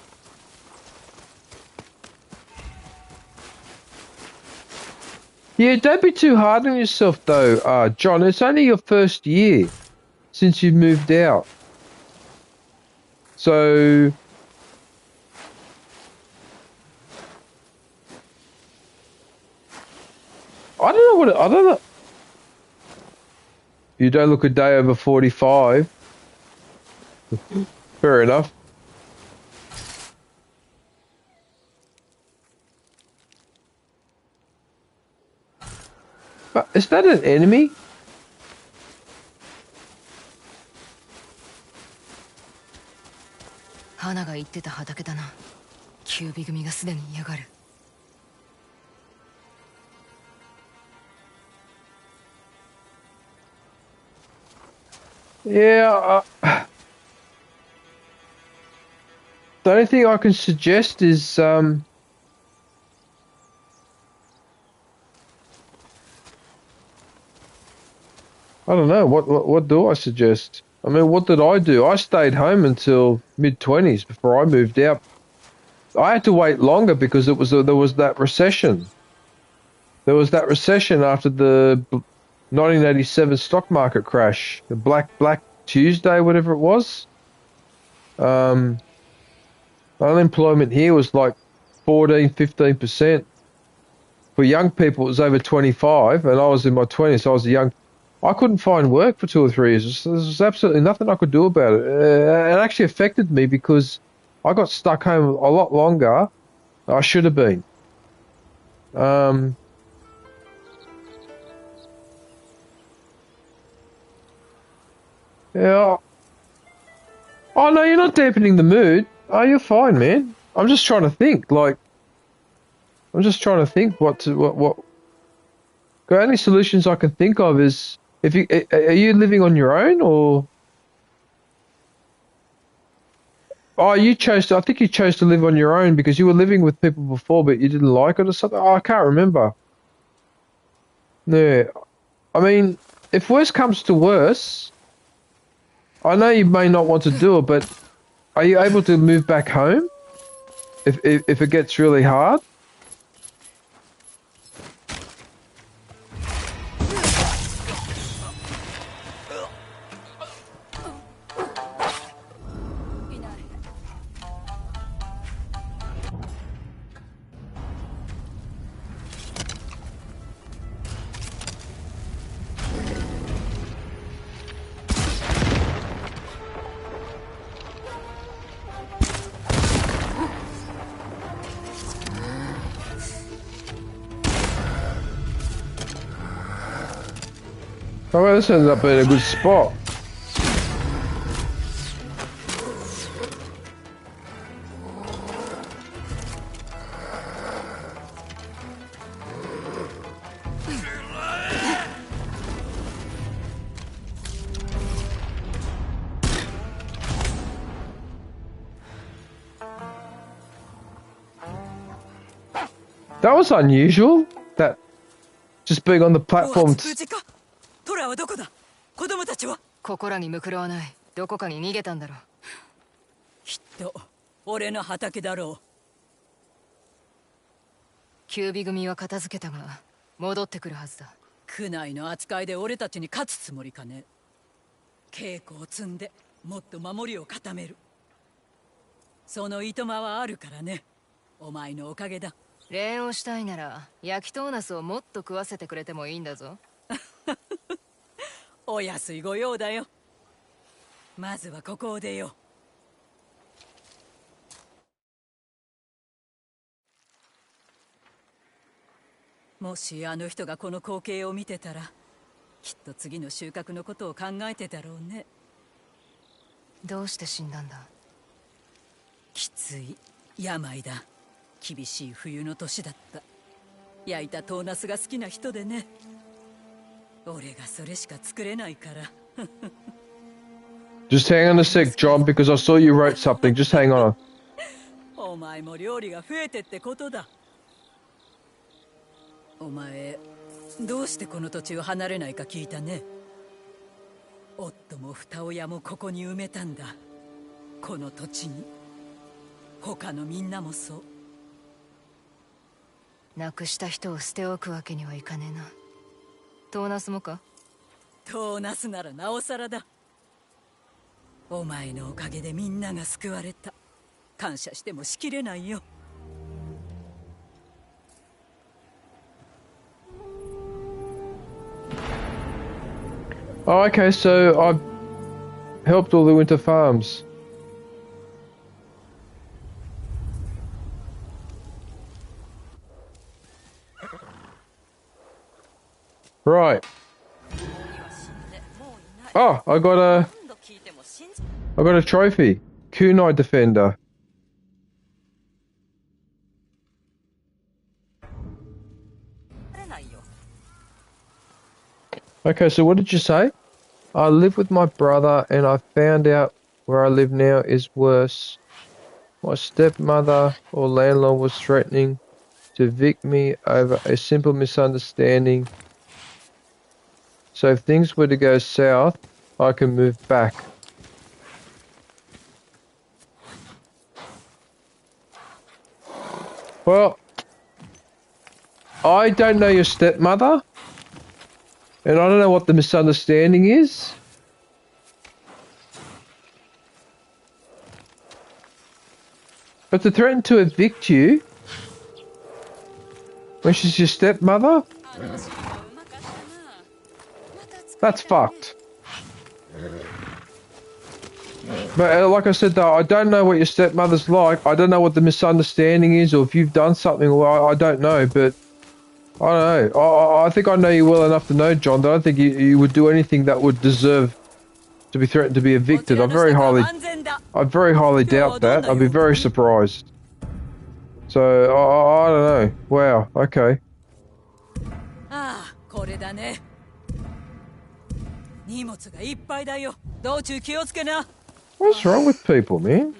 Yeah, don't be too hard on yourself though, John. It's only your first year since you've moved out. So... I don't know. You don't look a day over 45. Fair enough. But is that an enemy? Hanaが言ってた畑だな。キュービ組がすでに嫌がる。Yeah, the only thing I can suggest is, I don't know, what do I suggest? I mean, what did I do? I stayed home until mid-20s before I moved out. I had to wait longer because there was that recession. There was that recession after the 1987 stock market crash, the Black Tuesday, whatever it was. Unemployment here was like 15%. For young people, it was over 25, and I was in my 20s, so I was I couldn't find work for 2 or 3 years. There was absolutely nothing I could do about it. It actually affected me because I got stuck home a lot longer than I should have been. Yeah. Oh no, you're not dampening the mood. Oh, you're fine, man. I'm just trying to think. Like, I'm just trying to think what. The only solutions I can think of is are you living on your own or? Oh, I think you chose to live on your own because you were living with people before, but you didn't like it or something. Oh, I can't remember. Yeah, I mean, if worse comes to worse. I know you may not want to do it, but are you able to move back home if it gets really hard? Oh, well, this ended up being a good spot. That was unusual. That just being on the platform. 無事か。トラはどこだ。子供たちは。ここらにムクロはない。どこかに逃げたんだろう。きっと俺の畑だろう。キュービ組は片付けたが戻ってくるはずだ。区内の扱いで俺たちに勝つつもりかね。稽古を積んでもっと守りを固める。そのいとまはあるからね。お前のおかげだ。礼をしたいなら焼きトーナスをもっと食わせてくれてもいいんだぞ。お安い御用だよ。まずはここを出よう。もしあの人がこの光景を見てたら、きっと次の収穫のことを考えてたろうね。どうして死んだんだ。きつい病だ。厳しい冬の年だった。焼いたトーナスが好きな人でね。俺がそれしか作れないから。Just hang on a sec, John, because I saw you wrote something. Just hang on. お前も料理が増えてってことだ。お前どうしてこの土地を離れないか聞いたね。夫も二親もここに埋めたんだ。この土地に。他のみんなもそう。亡くした人を捨ておくわけにはいかねえな。トーナスもか。トーナスならなおさらだ。お前のおかげでみんなが救われた。感謝してもしきれないよ。Oh, okay, so I've helped all the winter farms. Right. Oh, I got a trophy. Kunai Defender. Okay, so what did you say? I live with my brother and I found out where I live now is worse. My stepmother or landlord was threatening to evict me over a simple misunderstanding. So if things were to go south, I can move back. Well, I don't know your stepmother. And I don't know what the misunderstanding is. But to threaten to evict you when she's your stepmother? That's fucked. But like I said though, I don't know what your stepmother's like. I don't know what the misunderstanding is or if you've done something. Well, I don't know, but I don't know. I think I know you well enough to know, John, that I don't think you would do anything that would deserve to be threatened to be evicted. I very highly doubt that. I'd be very surprised. So, I don't know. Wow, okay. What's wrong with people, man?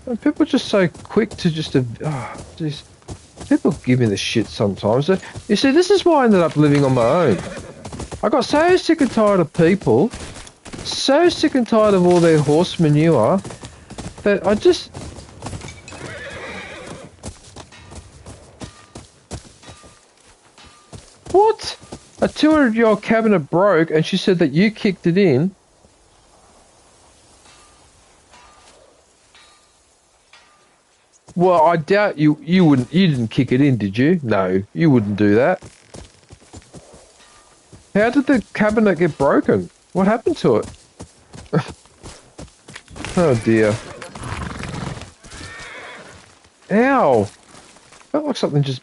And people are just so quick to just people give me the shit sometimes. You see, this is why I ended up living on my own. I got so sick and tired of people, so sick and tired of all their horse manure, that I just... What? A 200-year-old cabinet broke and she said that you kicked it in. Well, I doubt you didn't kick it in, did you? No, you wouldn't do that. How did the cabinet get broken? What happened to it? Oh dear. Ow! Felt like something just...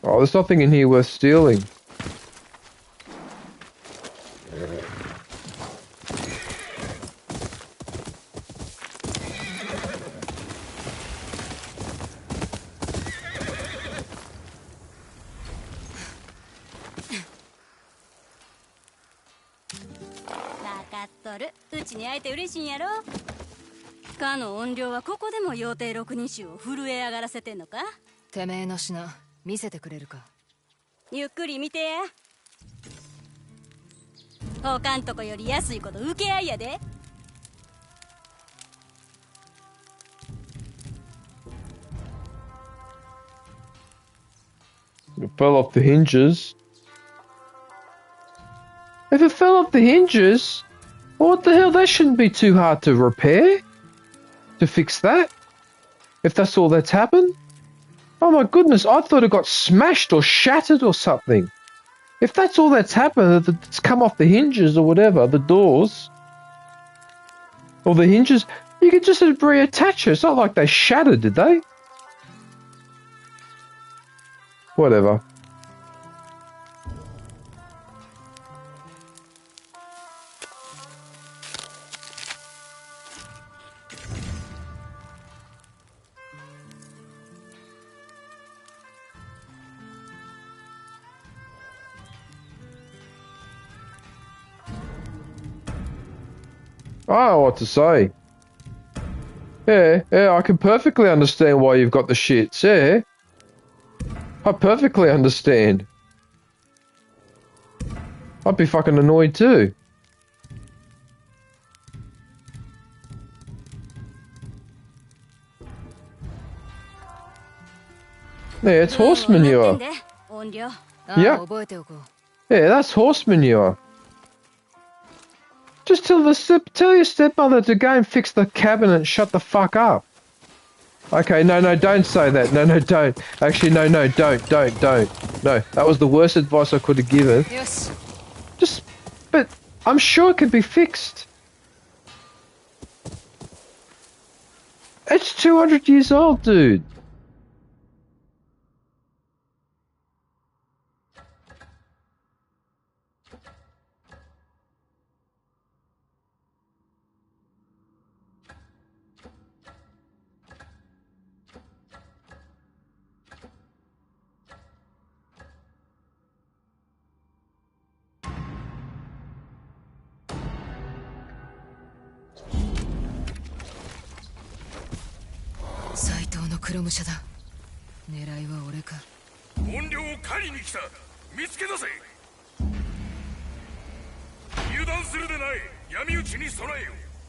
Oh, there's nothing in here worth stealing. ちに会えて嬉しいんやろ。かの怨霊はここでも妖帝六人衆を震え上がらせてんのか。てめえの品見せてくれるか。ゆっくり見てや。他んとこより安いこと受け合いやで。It fell off the hinges. If it fell off the hinges, what the hell? That shouldn't be too hard to repair. To fix that. If that's all that's happened. Oh my goodness, I thought it got smashed or shattered or something. If that's all that's happened, it's come off the hinges or whatever, the doors. Or the hinges, you could just reattach it. It's not like they shattered, did they? Whatever. I don't know what to say. Yeah, I can perfectly understand why you've got the shits, yeah. I perfectly understand. I'd be fucking annoyed too. Yeah, it's horse manure. Yeah. Yeah, that's horse manure. Just tell your stepmother to go and fix the cabinet and shut the fuck up. Okay, no, don't say that. No, don't. Actually, no, don't. No, that was the worst advice I could have given. Yes. But I'm sure it could be fixed. It's 200 years old, dude.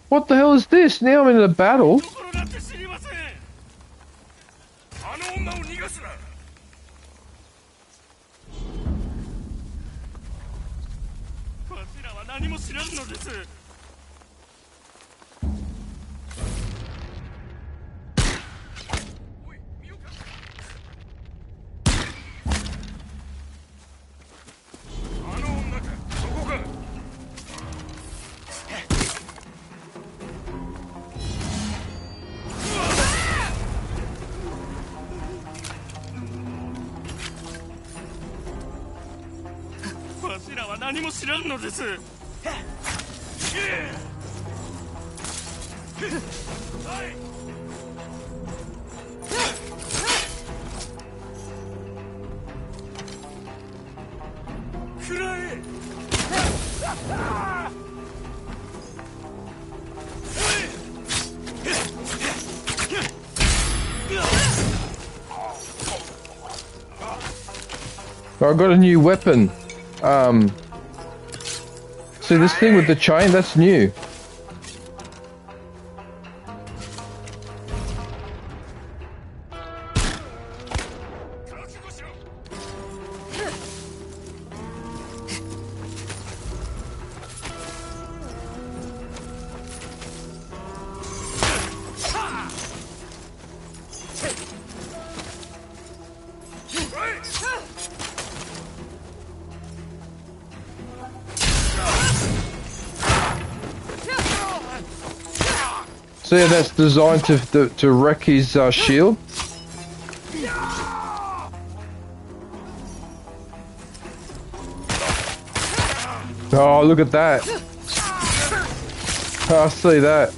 What the hell is this? Now I'm in a battle. I got a new weapon. See this thing with the chain? That's new. So yeah, that's designed to wreck his shield. Oh, look at that! Oh, I see that.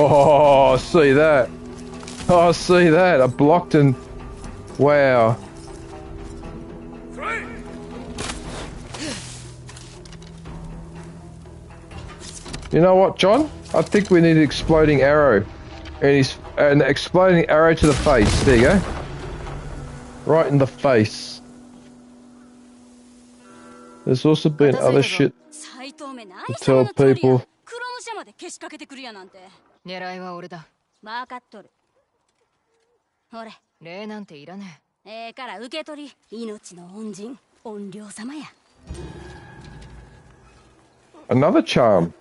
Oh, see that. Oh, see that. I blocked and... Wow. You know what, John? I think we need an exploding arrow. And an exploding arrow to the face. There you go. Right in the face. There's also been other shit to tell people. 狙いは俺だ。分かっとる。ほれ。礼なんていらねええから受け取り。命の恩人、怨霊様や。Another charm.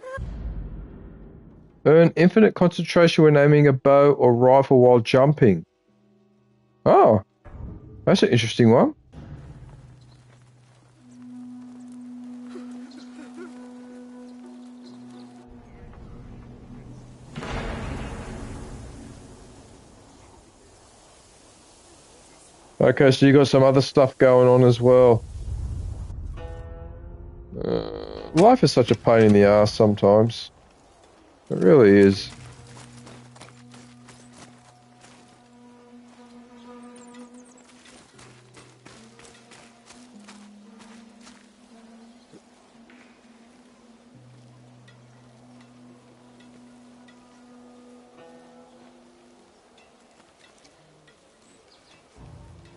Earn infinite concentration when aiming a bow or rifle while jumping. Oh, that's an interesting one. Okay, so you got some other stuff going on as well. Life is such a pain in the ass sometimes. It really is.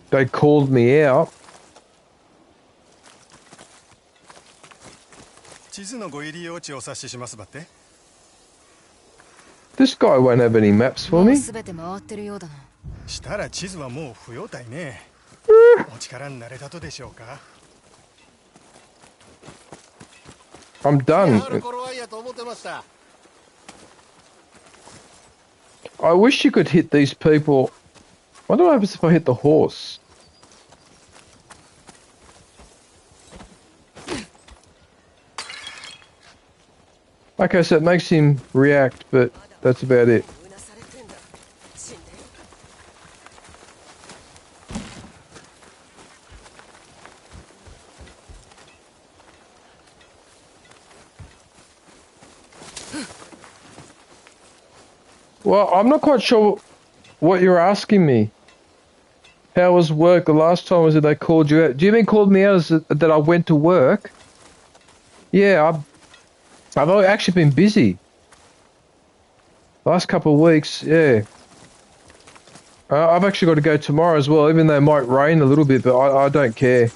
They called me out. 地図のご入り用地をお察ししますばって。This guy won't have any maps for me. 全て回ってるようだな。したら地図はもう不要体ね。お力になれたとでしょうか。I'm done. I wish you could hit these people. What happens if I hit the horse? Okay, so it makes him react, but that's about it. Well, I'm not quite sure what you're asking me. How was work? The last time was that they called you out. Do you mean called me out as that I went to work? Yeah, I've actually been busy. Last couple of weeks, yeah. I've actually got to go tomorrow as well, even though it might rain a little bit, but I don't care.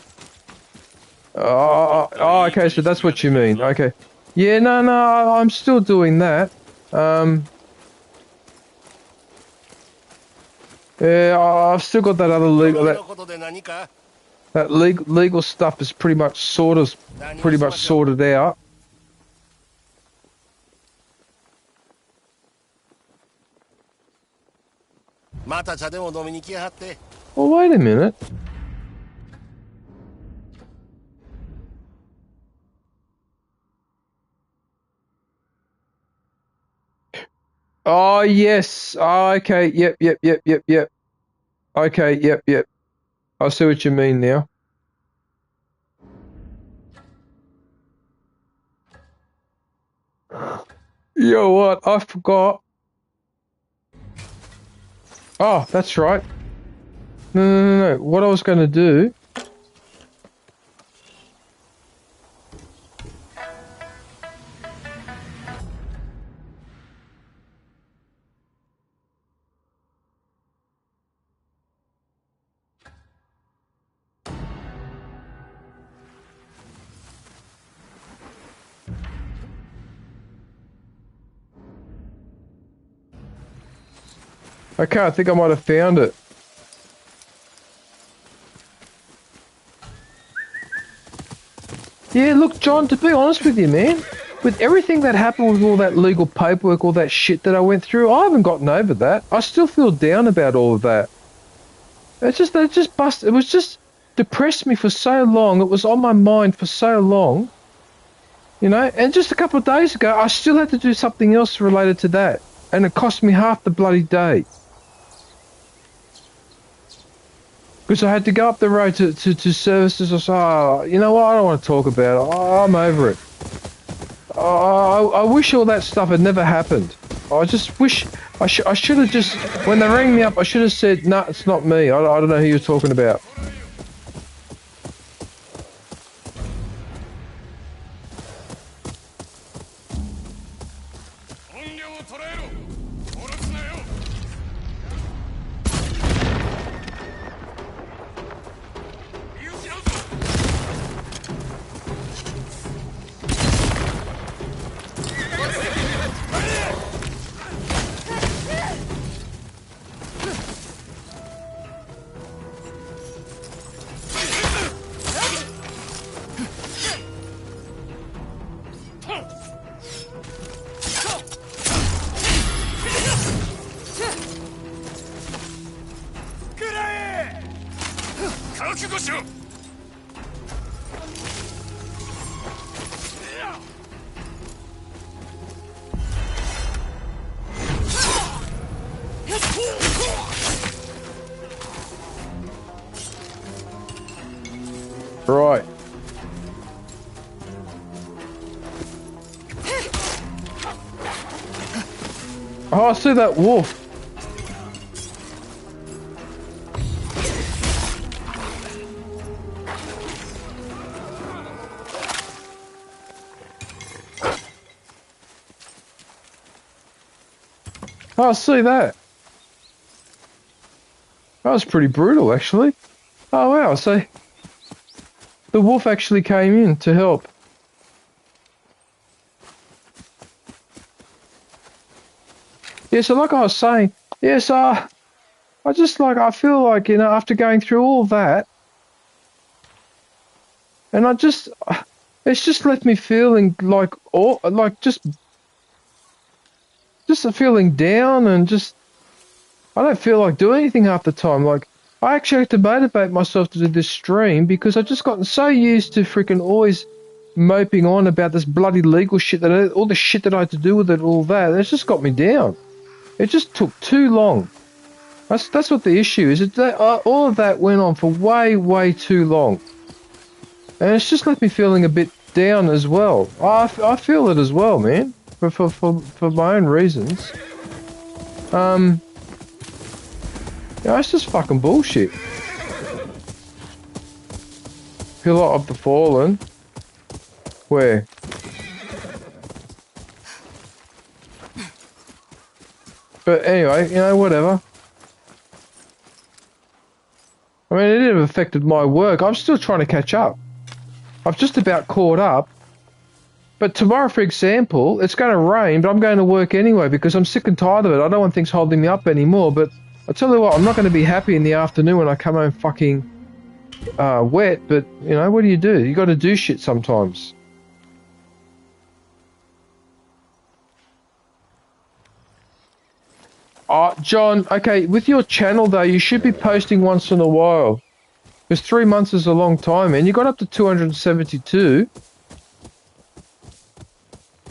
Oh, okay, so that's what you mean. Okay. Yeah, no, I'm still doing that. Yeah, I've still got that other legal legal stuff is pretty much sorted out. Well, wait a minute. Oh, yes. Oh, okay. Yep. Okay, yep. I see what you mean now. You know what? I forgot. Oh, that's right. No. What I was going to do... Okay, I think I might have found it. Yeah, look, John, to be honest with you, man, with everything that happened with all that legal paperwork, all that shit that I went through, I haven't gotten over that. I still feel down about all of that. It was just depressed me for so long. It was on my mind for so long. You know, and just a couple of days ago, I still had to do something else related to that. And it cost me half the bloody day. Because I had to go up the road to services. I said, oh, you know what, I don't want to talk about it. I'm over it. I wish all that stuff had never happened. I just wish I should have just, when they rang me up, I should have said, "No, it's not me. I don't know who you're talking about." Right. Oh, I see that wolf. Oh, I see that. That was pretty brutal, actually. Oh, wow. So the wolf actually came in to help. Yeah, so like I was saying, yes, I just like, I feel like, you know, after going through all that, and it's just left me feeling like, just a feeling down and just, I don't feel like doing anything half the time. Like, I actually have to motivate myself to do this stream because I've just gotten so used to freaking always moping on about this bloody legal shit, all the shit that I had to do with it, all that. It's just got me down. It just took too long. That's what the issue is. All of that went on for way too long, and it's just left me feeling a bit down as well. I feel it as well, man, for my own reasons. Yeah, it's just fucking bullshit. Pillar of the Fallen. Where? But anyway, you know, whatever. I mean, it didn't have affected my work. I'm still trying to catch up. I've just about caught up. But tomorrow, for example, it's going to rain, but I'm going to work anyway because I'm sick and tired of it. I don't want things holding me up anymore, but I tell you what, I'm not going to be happy in the afternoon when I come home fucking wet, but, you know, what do? You got to do shit sometimes. John, okay, with your channel, though, you should be posting once in a while. Because 3 months is a long time, and you got up to 272.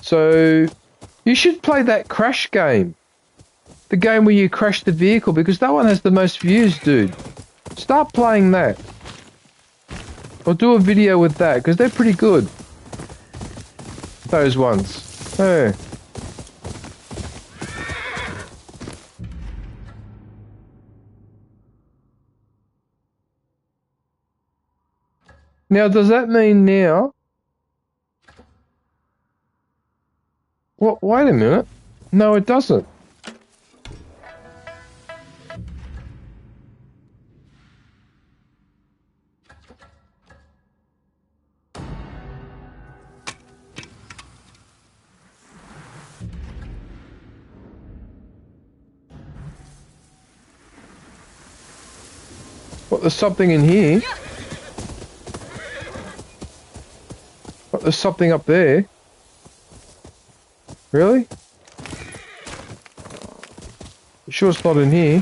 So, you should play that Crash game. The game where you crash the vehicle, because that one has the most views, dude. Start playing that. Or do a video with that, because they're pretty good. Those ones. Hey. Now, does that mean now... What? Wait a minute. No, it doesn't. What, there's something in here? What, there's something up there? Really? You sure it's not in here?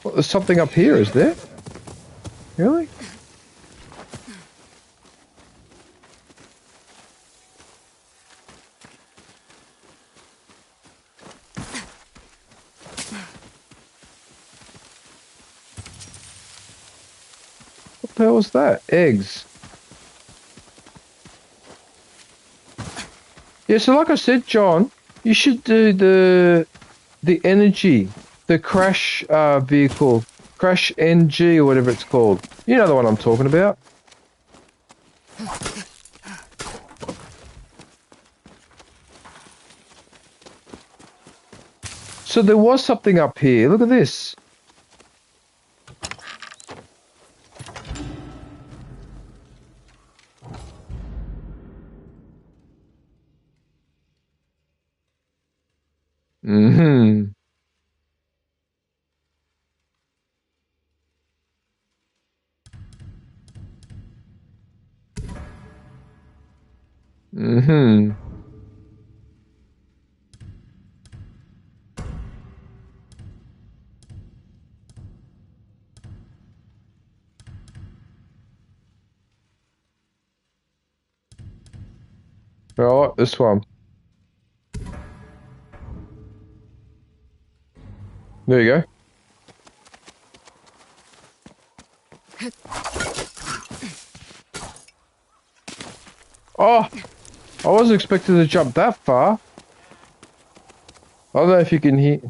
What, there's something up here, is there? Really? What the hell was that? Eggs. Yeah, so like I said, John, you should do the energy, the crash vehicle, crash NG or whatever it's called. You know the one I'm talking about. So there was something up here. Look at this. Mm-hmm. Mm-hmm. Right, this one. There you go. Oh, I wasn't expecting to jump that far. I don't know if you can hear.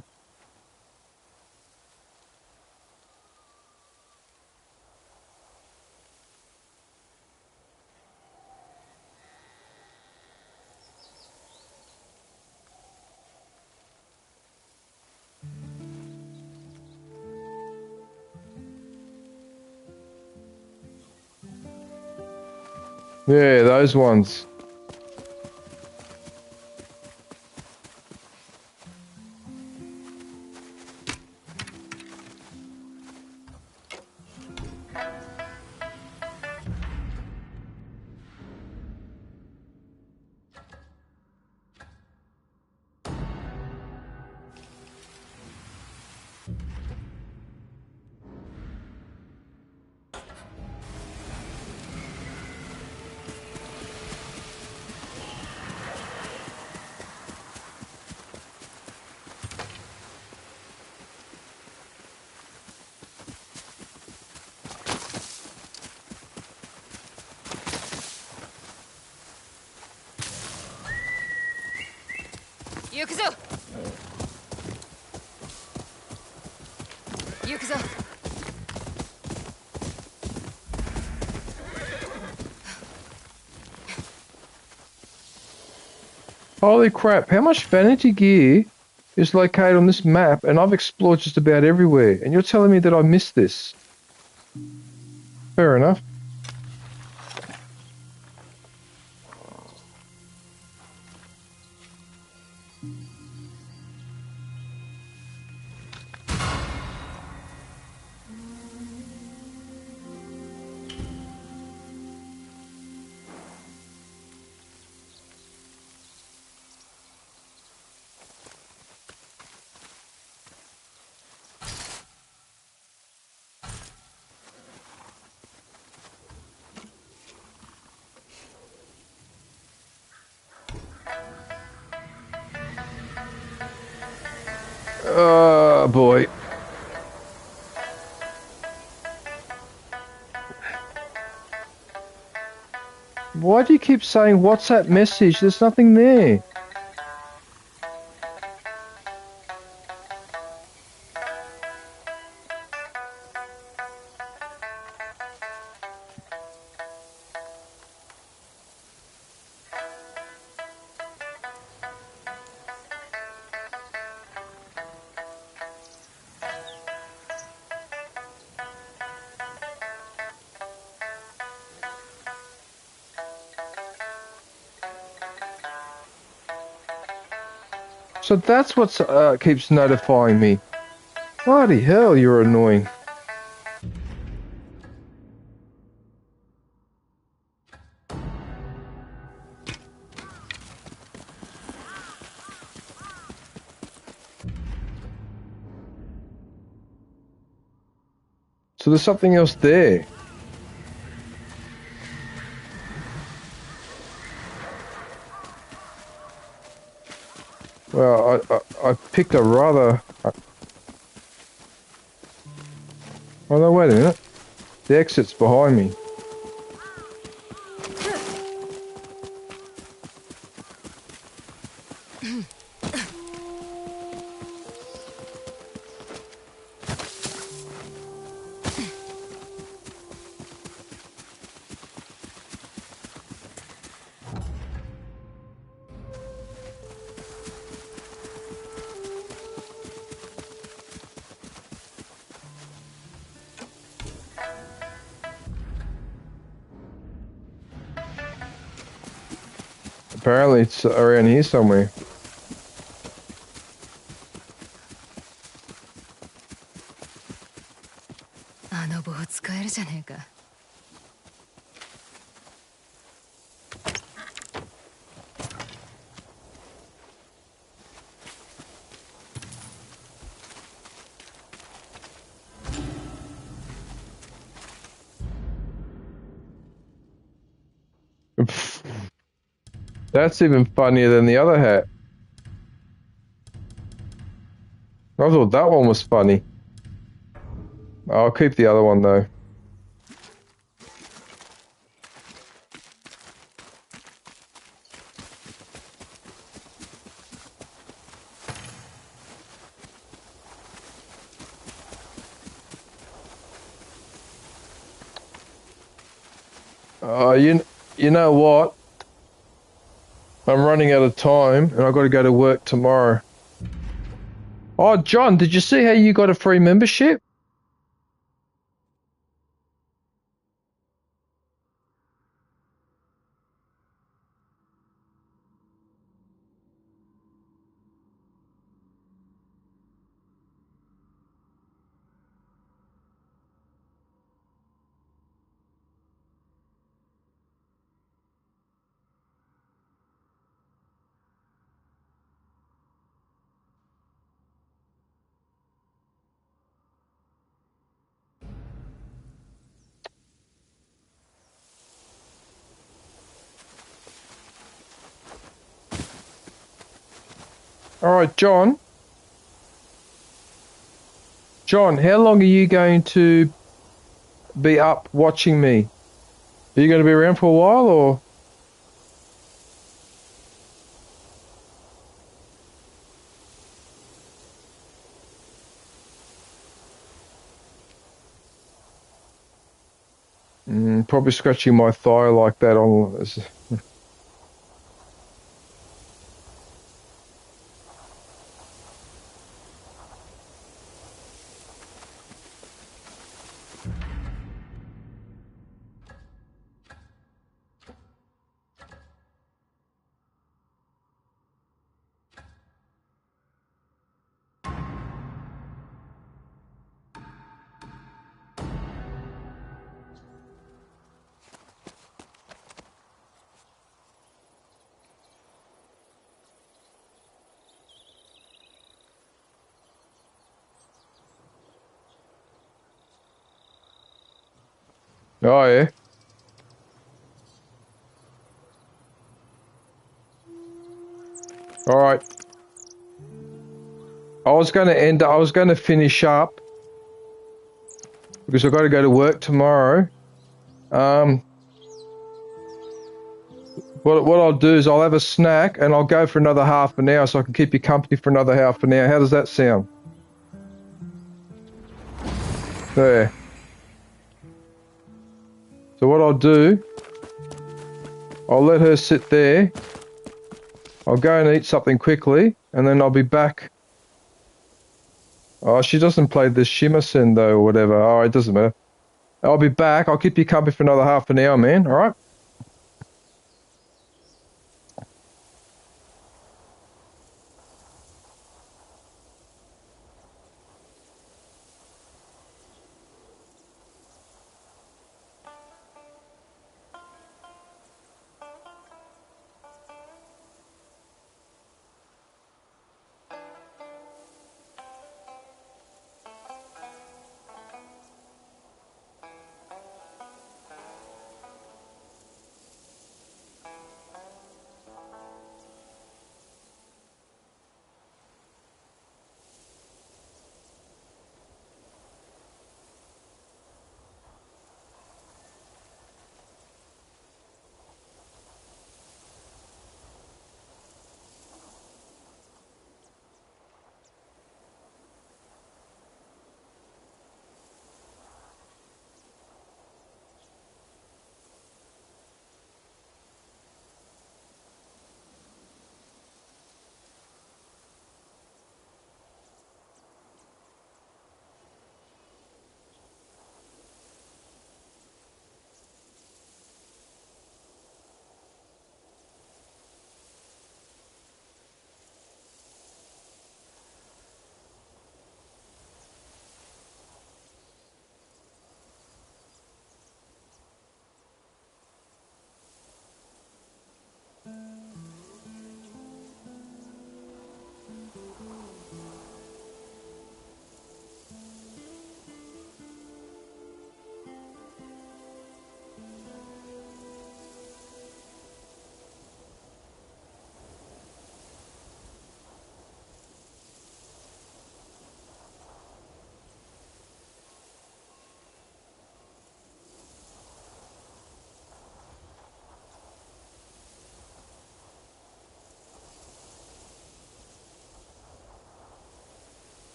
Yeah, those ones.行くぞ行くぞ Holy crap, how much vanity gear is located on this map, and I've explored just about everywhere, and you're telling me that I missed this? Fair enough. Oh boy. Why do you keep saying WhatsApp message? There's nothing there. So that's what keeps notifying me. Bloody hell, you're annoying. So there's something else there. Well, I picked a rather... Oh no, wait a minute. The exit's behind me. Apparently it's around here somewhere. That's even funnier than the other hat. I thought that one was funny. I'll keep the other one though. You know what? I'm running out of time and I've got to go to work tomorrow. Oh, John, did you see how you got a free membership? All right, John. John, how long are you going to be up watching me? Are you going to be around for a while or? Probably scratching my thigh like that on. Oh yeah. All right. I was going to finish up because I've got to go to work tomorrow. What I'll do is I'll have a snack and I'll go for another half an hour so I can keep you company for another half an hour. How does that sound? There. So what I'll do, I'll let her sit there. I'll go and eat something quickly and then I'll be back. Oh, she doesn't play the Shimmerson though or whatever. Oh, it doesn't matter. I'll be back. I'll keep you company for another half an hour, man. All right?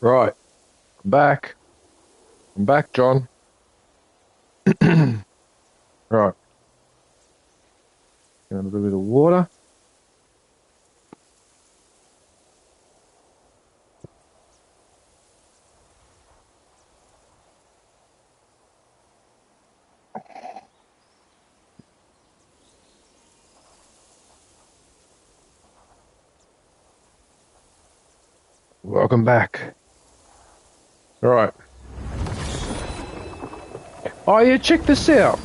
Right. I'm back. I'm back, John. Right. Got a little bit of water. Welcome back. All right. Oh, yeah, check this out.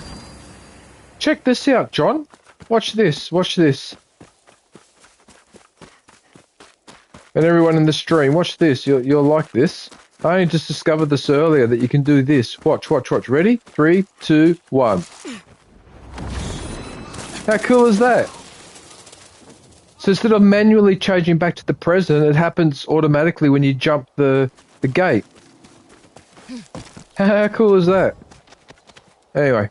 Check this out, John. Watch this. Watch this. And everyone in the stream, watch this. You'll like this. I only just discovered this earlier that you can do this. Watch, watch, watch. Ready? 3, 2, 1. How cool is that? So instead of manually changing back to the present, it happens automatically when you jump the gate. How cool is that? Anyway.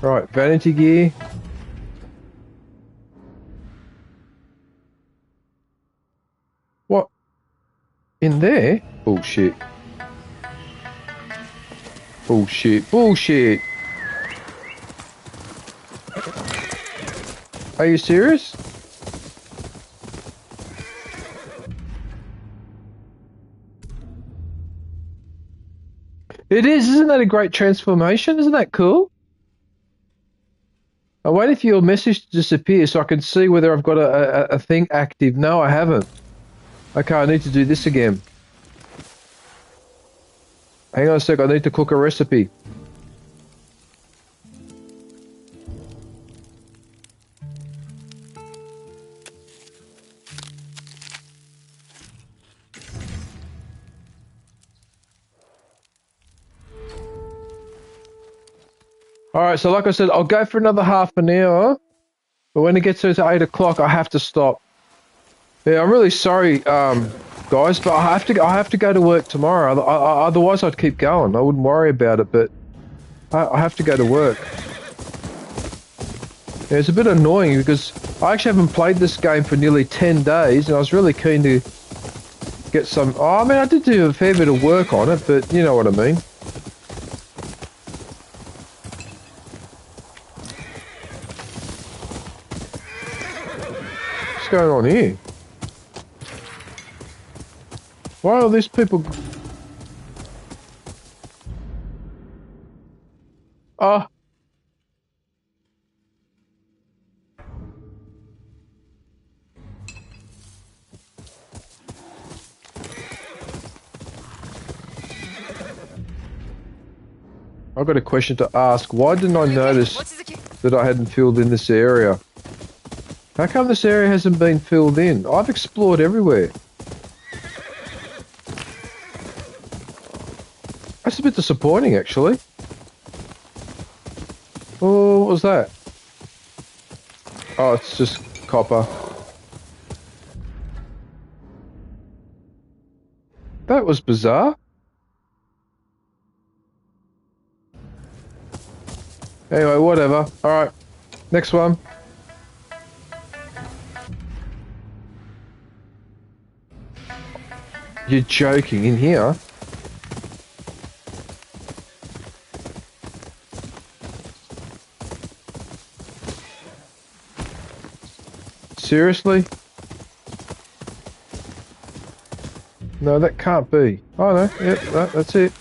Right, vanity gear. What? In there? Bullshit. Bullshit. Bullshit. Are you serious? It is. Isn't that a great transformation? Isn't that cool? I waited for your message to disappear so I can see whether I've got a thing active. No, I haven't. Okay, I need to do this again. Hang on a sec, I need to cook a recipe. Alright, so like I said, I'll go for another half an hour. But when it gets to 8 o'clock, I have to stop. Yeah, I'm really sorry, guys, but I have to go to work tomorrow. Otherwise, I'd keep going. I wouldn't worry about it, but I have to go to work. Yeah, it's a bit annoying because I actually haven't played this game for nearly 10 days, and I was really keen to get some... Oh, I mean, I did do a fair bit of work on it, but you know what I mean. What's going on here? Why are these people... Ah. I've got a question to ask. Why didn't I notice that I hadn't filled in this area? How come this area hasn't been filled in? I've explored everywhere. That's a bit disappointing, actually. Oh, what was that? Oh, it's just copper. That was bizarre. Anyway, whatever. Alright. Next one. You're joking, in here? Seriously? No, that can't be. Oh no, yep, that's it.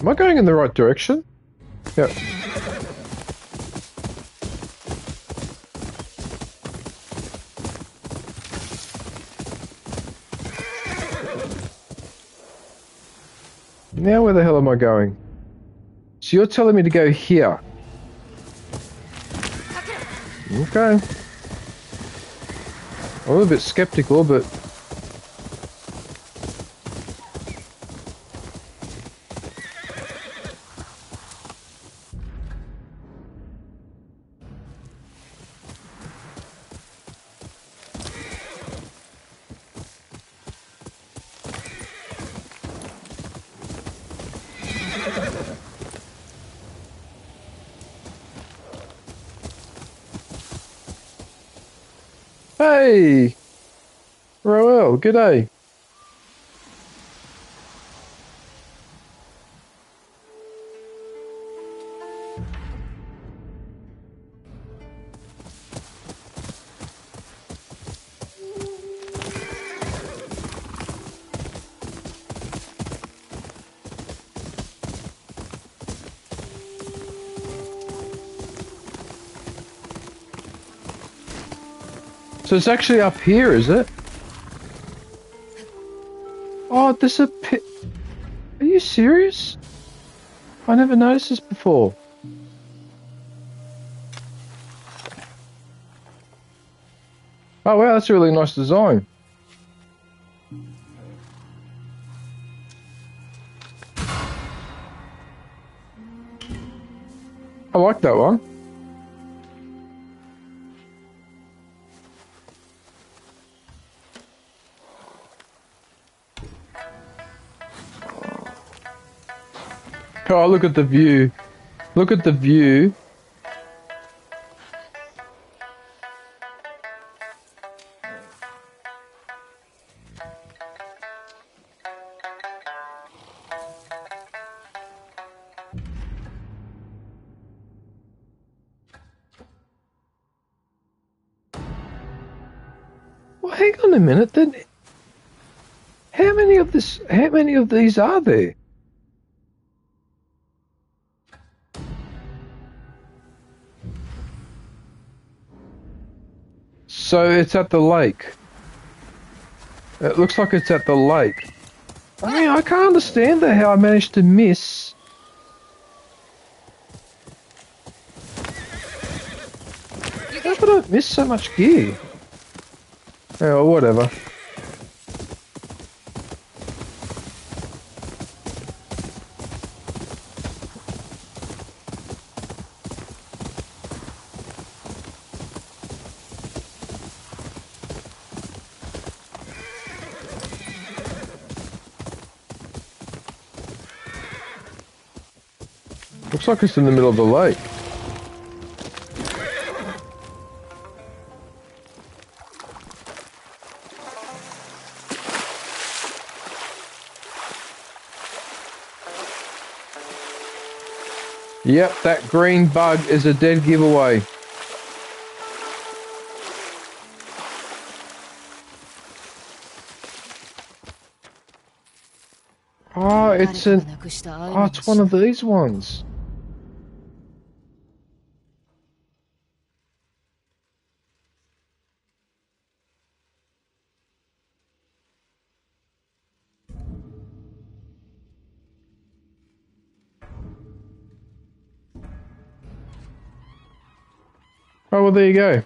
Am I going in the right direction? Yep. Now where the hell am I going? So you're telling me to go here? Okay. I'm a little bit skeptical, but... Hey! Roel, g'day. So it's actually up here, is it? Oh, there's a pit. Are you serious? I never noticed this before. Oh wow, that's a really nice design. I like that one. Oh, look at the view. Look at the view. Well, hang on a minute. Then, how many of these are there? So it's at the lake. It looks like it's at the lake. I mean, I can't understand how I managed to miss. How could I miss so much gear? Oh, whatever. Looks like it's in the middle of the lake. Yep, that green bug is a dead giveaway. Oh, it's it's one of these ones. Oh, well, there you go.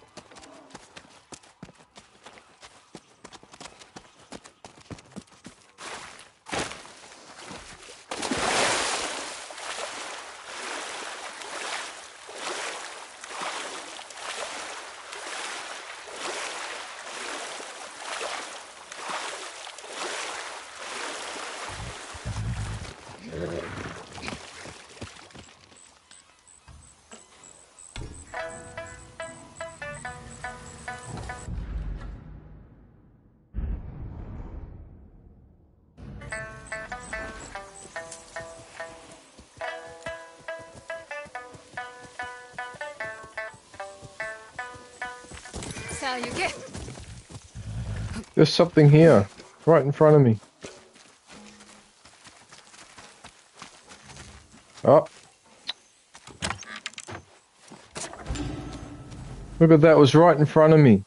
There's something here, right in front of me. Oh. Look at that, it was right in front of me.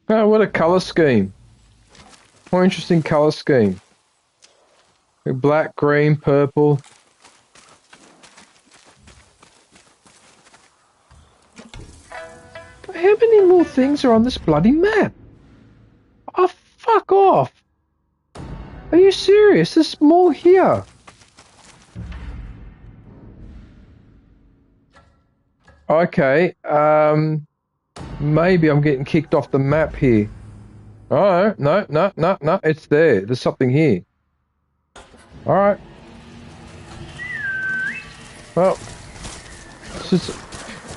Oh, what a colour scheme. More interesting colour scheme. Black, green, purple. How many more things are on this bloody map? Oh, fuck off. Are you serious? There's more here. Okay, maybe I'm getting kicked off the map here. Oh, no, no, no, no. It's there. There's something here. All right. Well,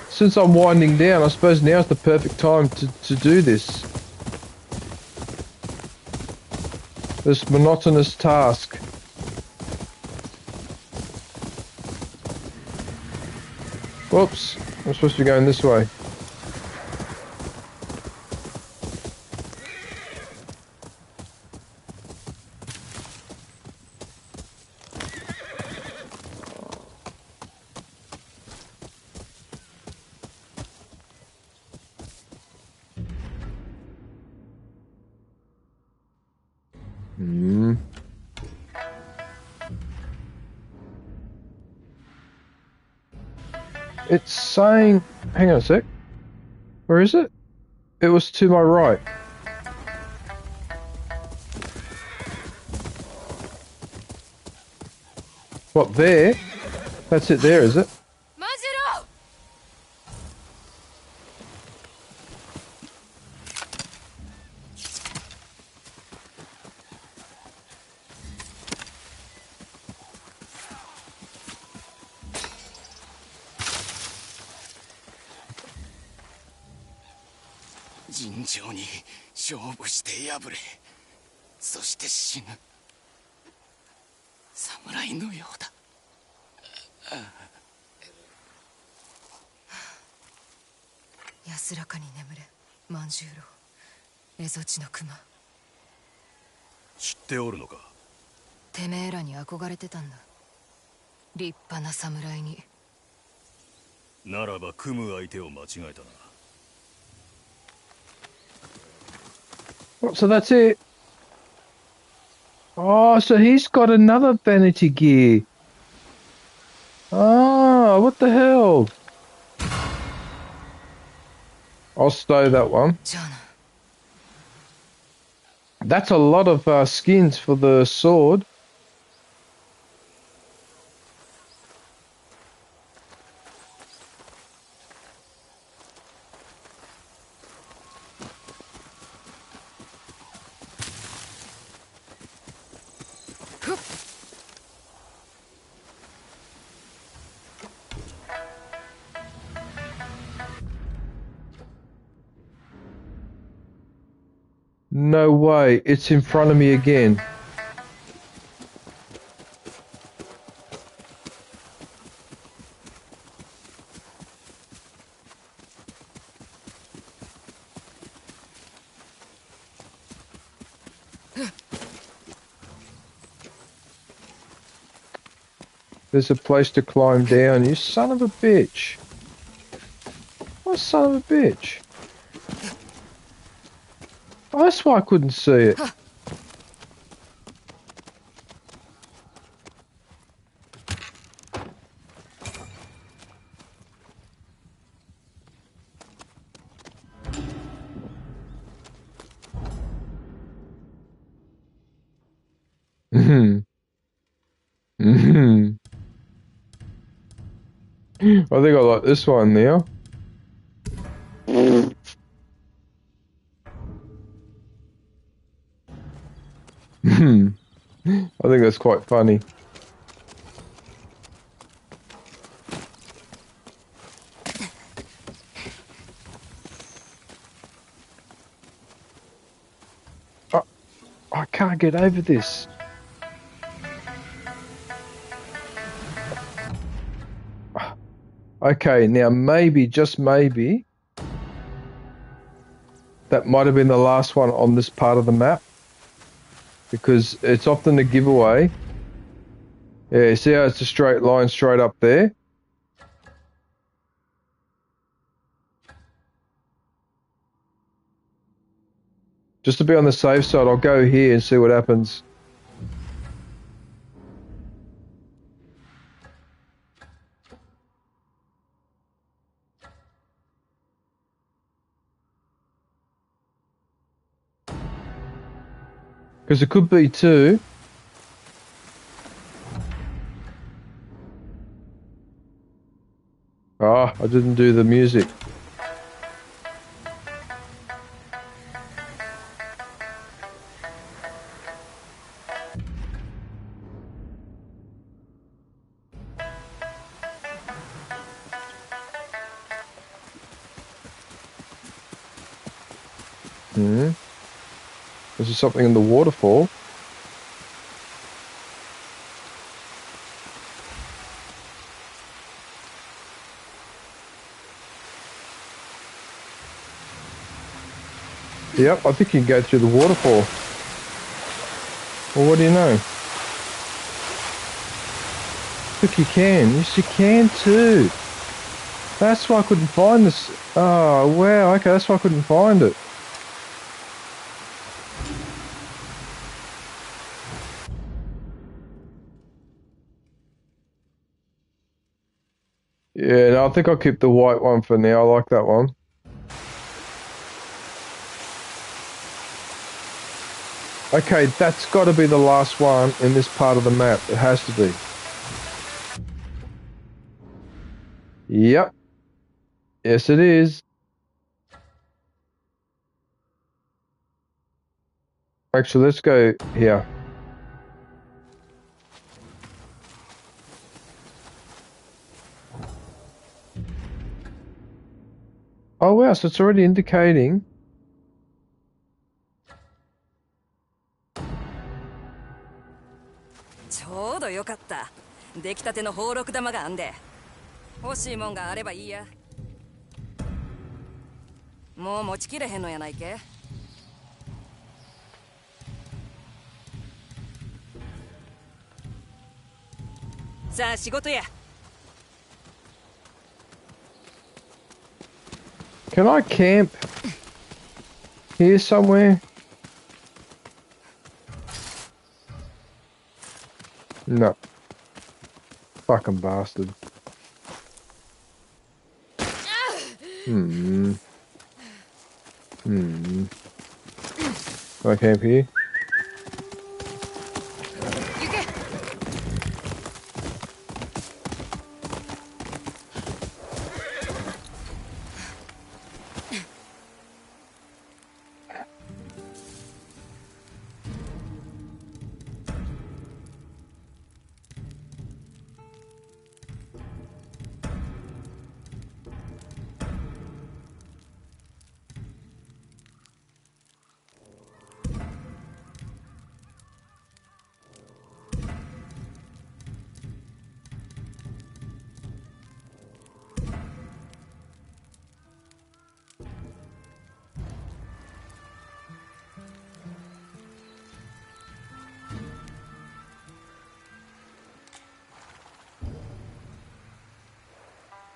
since I'm winding down, I suppose now's the perfect time to do this. This monotonous task. Whoops. I'm supposed to be going this way. Hmm. It's saying... Hang on a sec. Where is it? It was to my right. What, there? That's it there, is it? Majiro! 尋常に勝負して敗れ、そして死ぬ。侍のようだ。安らかに眠れ、万十郎。蝦夷地の熊。知っておるのか。てめえらに憧れてたんだ。立派な侍に。ならば組む相手を間違えたな。So that's it. Oh, so he's got another vanity gear. Ah, what the hell? I'll stow that one. That's a lot of skins for the sword. No way, it's in front of me again. There's a place to climb down, you son of a bitch. What son of a bitch? Oh, that's why I couldn't see it. I think I like this one now. I think that's quite funny. Oh, I can't get over this. Okay, now maybe, just maybe, that might have been the last one on this part of the map. Because it's often a giveaway. Yeah, see how it's a straight line straight up there? Just to be on the safe side, I'll go here and see what happens. Because it could be two. Ah, I didn't do the music. Hmm. This is something in the waterfall. Yep, I think you can go through the waterfall. Well, what do you know? I think you can. Yes, you can too. That's why I couldn't find this. Oh, wow. Okay, that's why I couldn't find it. Yeah, no, I think I'll keep the white one for now. I like that one. Okay, that's got to be the last one in this part of the map. It has to be. Yep. Yes, it is. Actually, let's go here. Oh, wow, so it's already indicating.ちょうどよかった。出来たての宝禄玉があんで。欲しいもんがあればいいや。もう持ちきれへんのやないけ。さあ仕事や。Can I camp here somewhere? No. Fucking bastard. Can I camp here?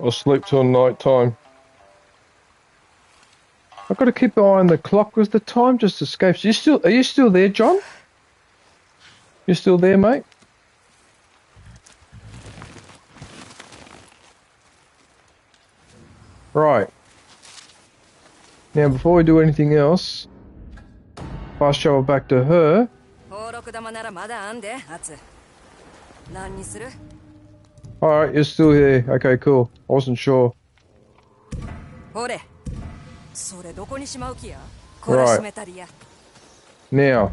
I'll sleep till night time. I've got to keep an eye on the clock because the time just escapes. Are you still there, John? You still there, mate? Right. Now, before we do anything else, pass shovel back to her. Alright, you're still here. Okay, cool. I wasn't sure. Right. Now.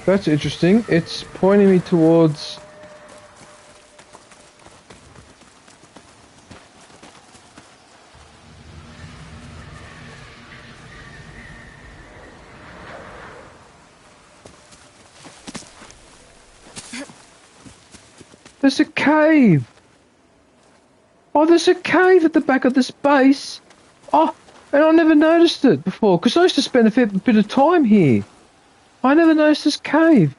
That's interesting. It's pointing me towards... There's a cave! Oh, there's a cave at the back of this base! Oh, and I never noticed it before, because I used to spend a fair bit of time here. I never noticed this cave.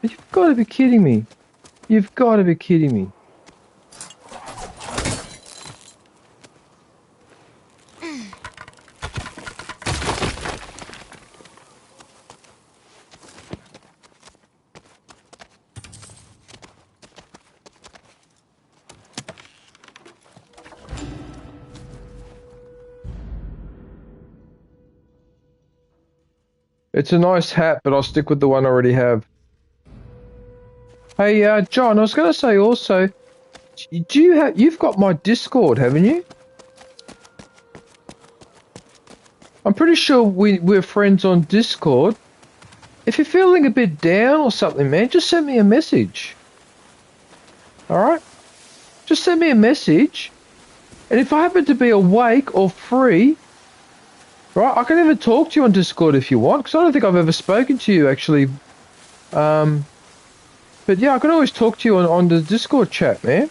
You've got to be kidding me. You've got to be kidding me. It's a nice hat, but I'll stick with the one I already have. Hey, John, I was going to say also, you've got my Discord, haven't you? I'm pretty sure we're friends on Discord. If you're feeling a bit down or something, man, just send me a message. Alright? Just send me a message. And if I happen to be awake or free, right, I can even talk to you on Discord if you want, because I don't think I've ever spoken to you, actually. But yeah, I can always talk to you on the Discord chat, man.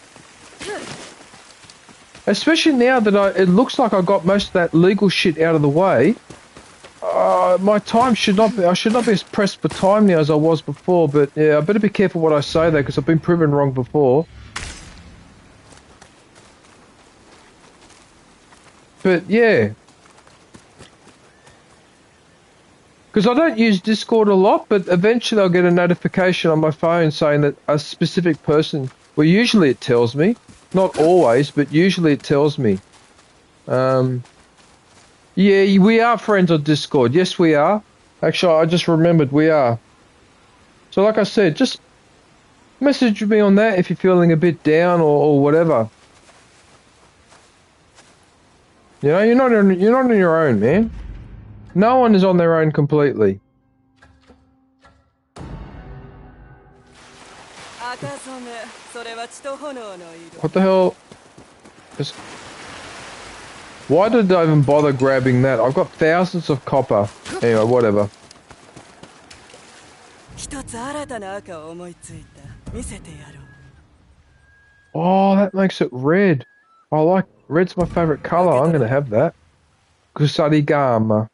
Especially now that it looks like I got most of that legal shit out of the way. My time should not be, I should not be as pressed for time now as I was before, but yeah, I better be careful what I say though, because I've been proven wrong before. But yeah. Because I don't use Discord a lot, but eventually I'll get a notification on my phone saying that a specific person, well usually it tells me, not always, but usually it tells me. Yeah, we are friends on Discord. Yes, we are. Actually, I just remembered we are. So like I said, just message me on that if you're feeling a bit down or whatever. You know, you're not on your own, man. No one is on their own completely. What the hell? Why did I even bother grabbing that? I've got thousands of copper. Anyway, whatever. Oh, that makes it red. I like red's my favorite color. I'm gonna have that. Kusarigama.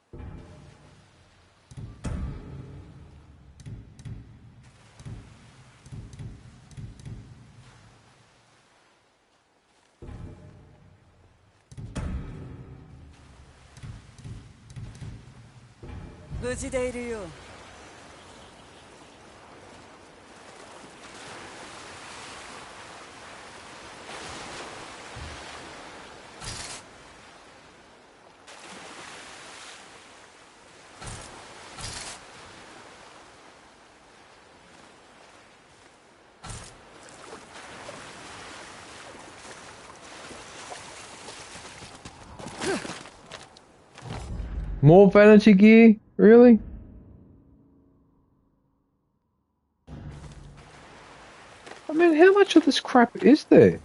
More vanity gear? Really? I mean, how much of this crap is there?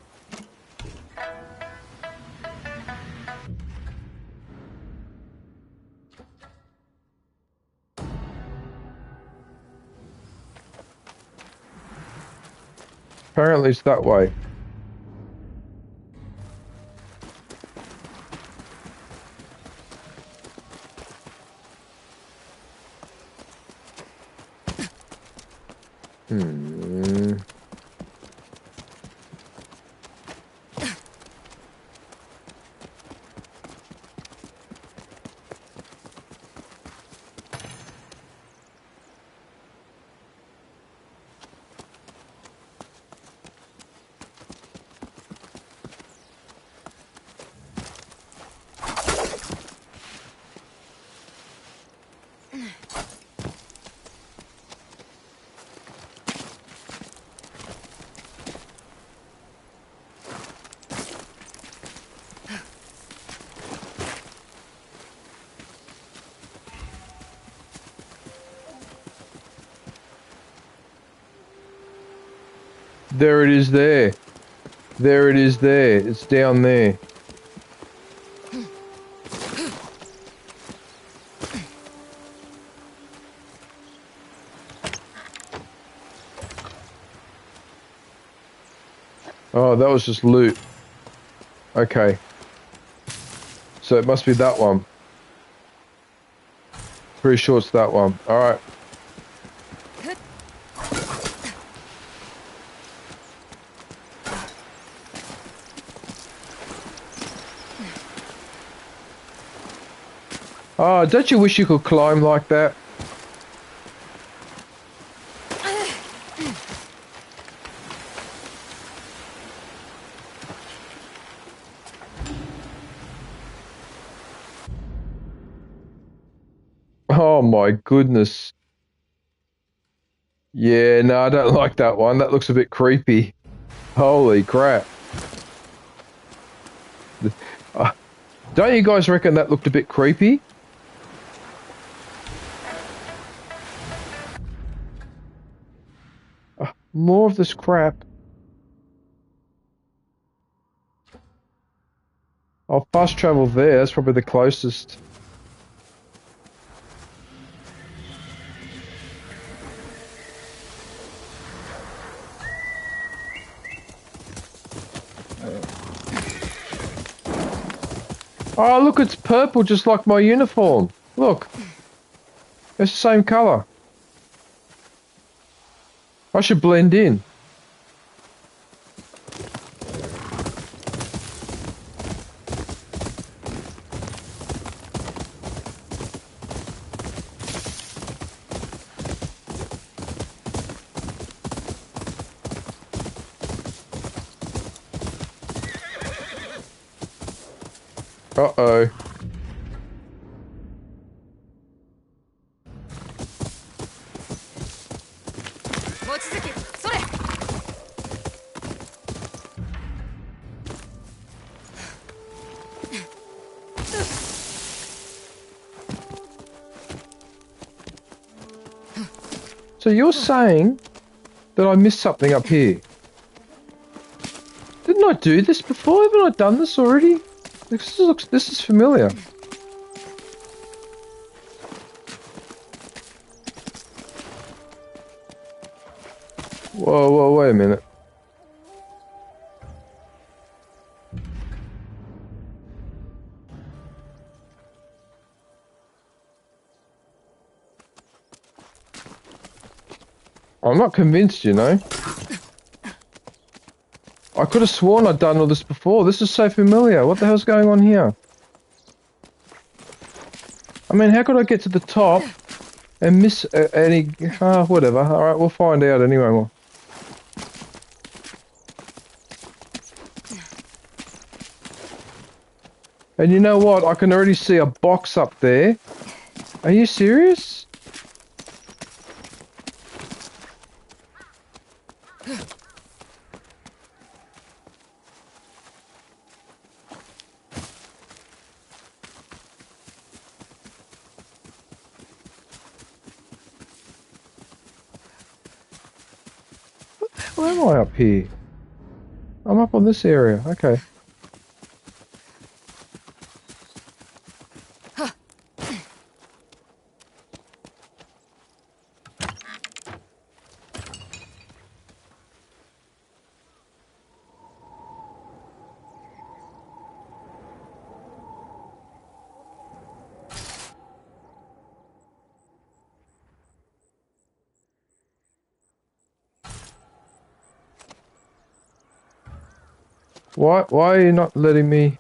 Apparently it's that way. There it is there. There it is there. It's down there. Oh, that was just loot. Okay. So it must be that one. Pretty sure it's that one. Alright. Oh, don't you wish you could climb like that? Oh my goodness. Yeah, no, I don't like that one. That looks a bit creepy. Holy crap. Don't you guys reckon that looked a bit creepy? more of this crap. I'll fast travel there. That's probably the closest. Oh, look, it's purple just like my uniform. Look. It's the same colour. I should blend in. Uh-oh. So you're saying that I missed something up here? Didn't I do this before? Haven't I done this already? This is familiar. Whoa, wait a minute. I'm not convinced, you know. I could have sworn I'd done all this before. This is so familiar. What the hell's going on here? I mean, how could I get to the top and miss any... whatever. Alright, we'll find out anyway. Well. And you know what? I can already see a box up there. Are you serious? Where am I up here? I'm up on this area. Okay. Why are you not letting me?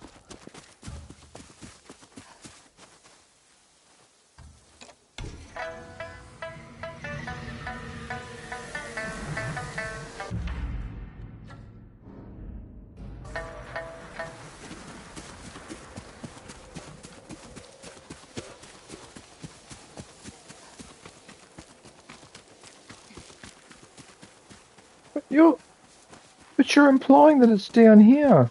But you're implying that it's down here.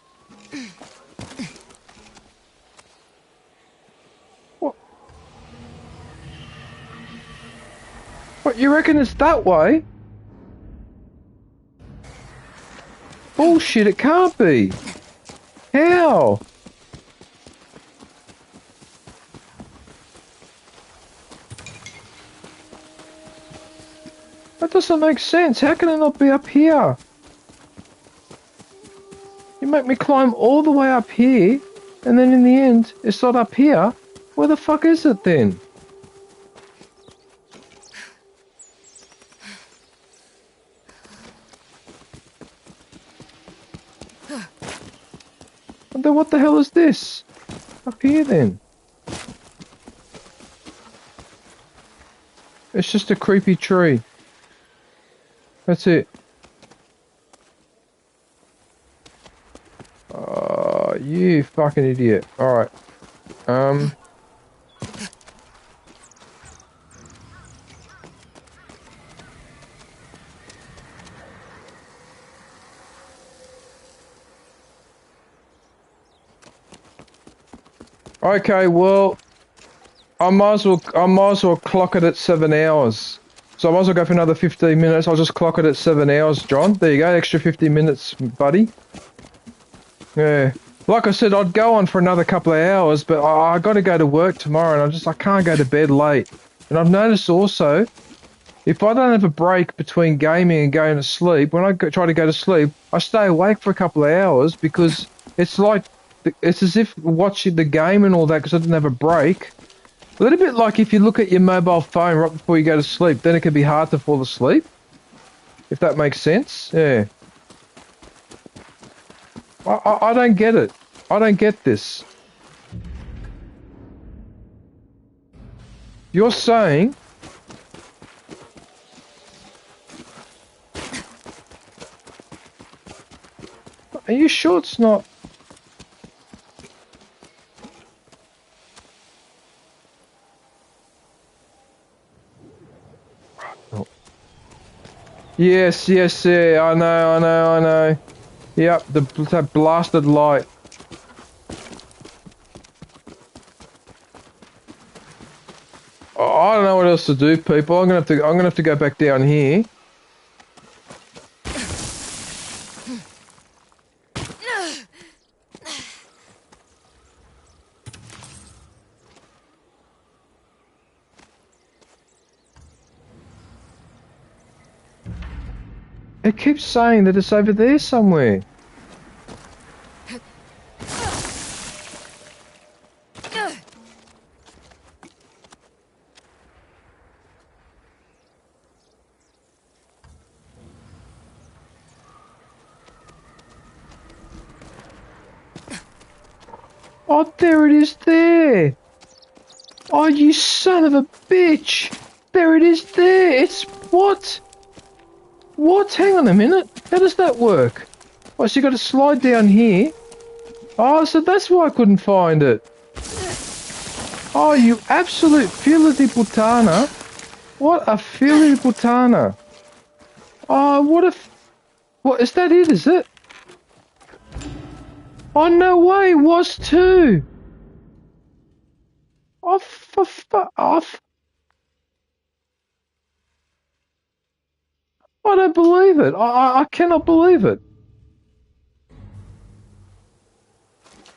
What, you reckon it's that way? Bullshit, it can't be. How? That doesn't make sense. How can it not be up here? You make me climb all the way up here, and then in the end, it's not up here. Where the fuck is it then? And then what the hell is this? Up here then? It's just a creepy tree. That's it. You fucking idiot. Alright. Okay, well, I might as well clock it at 7 hours. So I might as well go for another 15 minutes. I'll just clock it at 7 hours, John. There you go, extra 15 minutes, buddy. Yeah. Like I said, I'd go on for another couple of hours, but I got to go to work tomorrow, and I can't go to bed late. And I've noticed also, if I don't have a break between gaming and going to sleep, when I try to go to sleep, I stay awake for a couple of hours because it's like, it's as if watching the game and all that because I didn't have a break. A little bit like if you look at your mobile phone right before you go to sleep, then it can be hard to fall asleep. If that makes sense, yeah. I don't get it. I don't get this. You're saying... Are you sure it's not... Oh. Yes, yeah, I know. Yep, that blasted light. Oh, I don't know what else to do, people. I'm gonna have to go back down here. It keeps saying that it's over there somewhere. Oh, there it is there. Oh, you son of a bitch. There it is there. It's what? What? Hang on a minute. How does that work? Oh, so you got to slide down here. Oh, so that's why I couldn't find it. Oh, you absolute fila di puttana. What a fila di puttana. Oh, what, is that it, is it? Oh, no way, it was too. Oh, for fuck off. I don't believe it. I cannot believe it.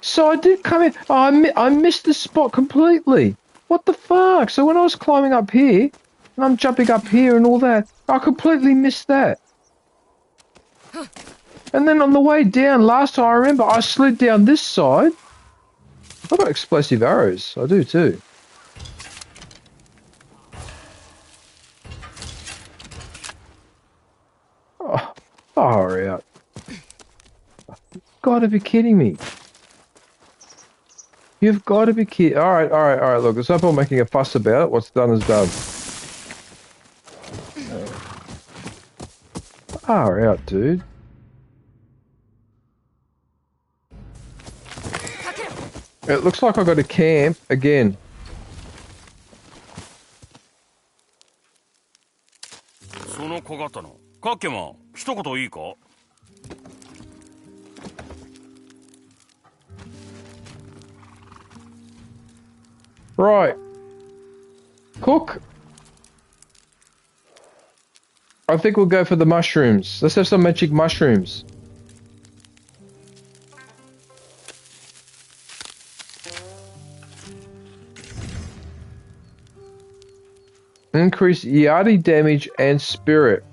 So I did come in. Oh, I missed this spot completely. What the fuck? So when I was climbing up here, and I'm jumping up here and all that, I completely missed that. And then on the way down, last time I remember, I slid down this side. I've got explosive arrows. I do too. Oh, far out. Gotta be kidding me. You've got to be kidding. Alright, look, there's no point making a fuss about it. What's done is done. Far out, dude. It looks like I got to camp again. Right. Cook. I think we'll go for the mushrooms. Let's have some magic mushrooms. Increase yardie damage and spirit.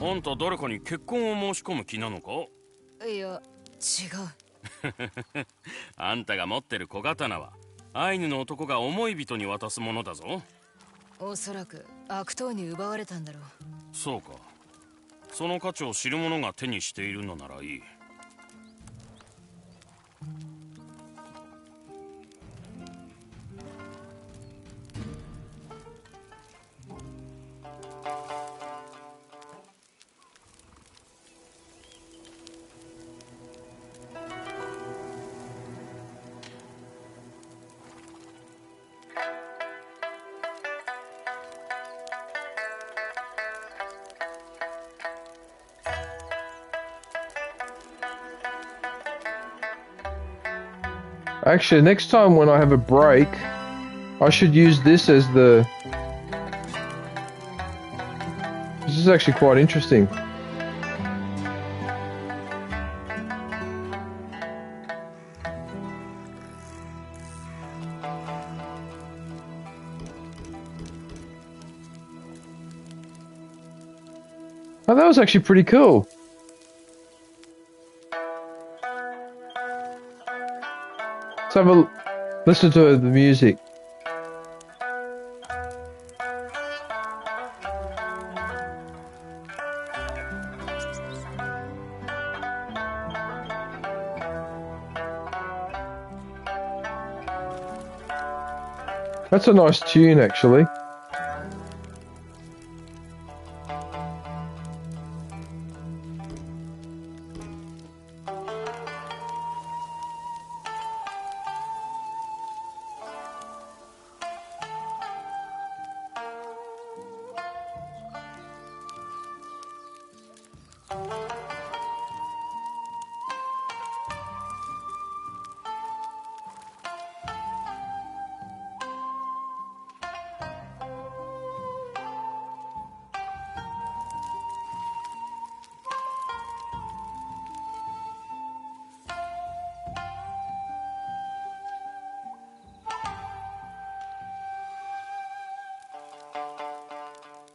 あんた誰かに結婚を申し込む気なのか？いや、違う。あんたが持ってる小刀はアイヌの男が思い人に渡すものだぞ。おそらく悪党に奪われたんだろう。そうか。その価値を知る者が手にしているのならいい。Actually, next time when I have a break, I should use this as the is actually quite interesting. Oh, that was actually pretty cool. Let's have a listen to the music. That's a nice tune, actually.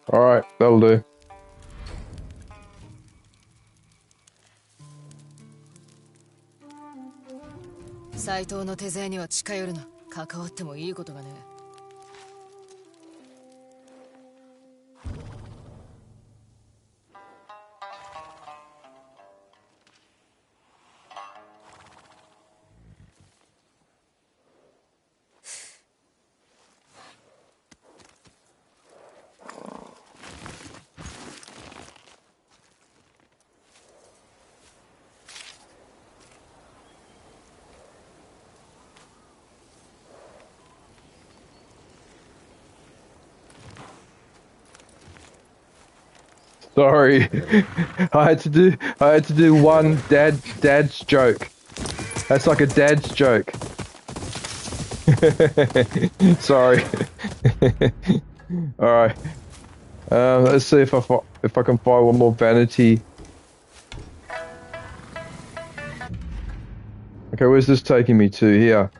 Alright, that'll do. 斎藤の手勢には近寄るな。関わってもいいことがね。Sorry, I had to do one dad's joke. That's like a dad's joke. Sorry. All right. Let's see if I can find one more vanity. Okay, where's this taking me to? Here.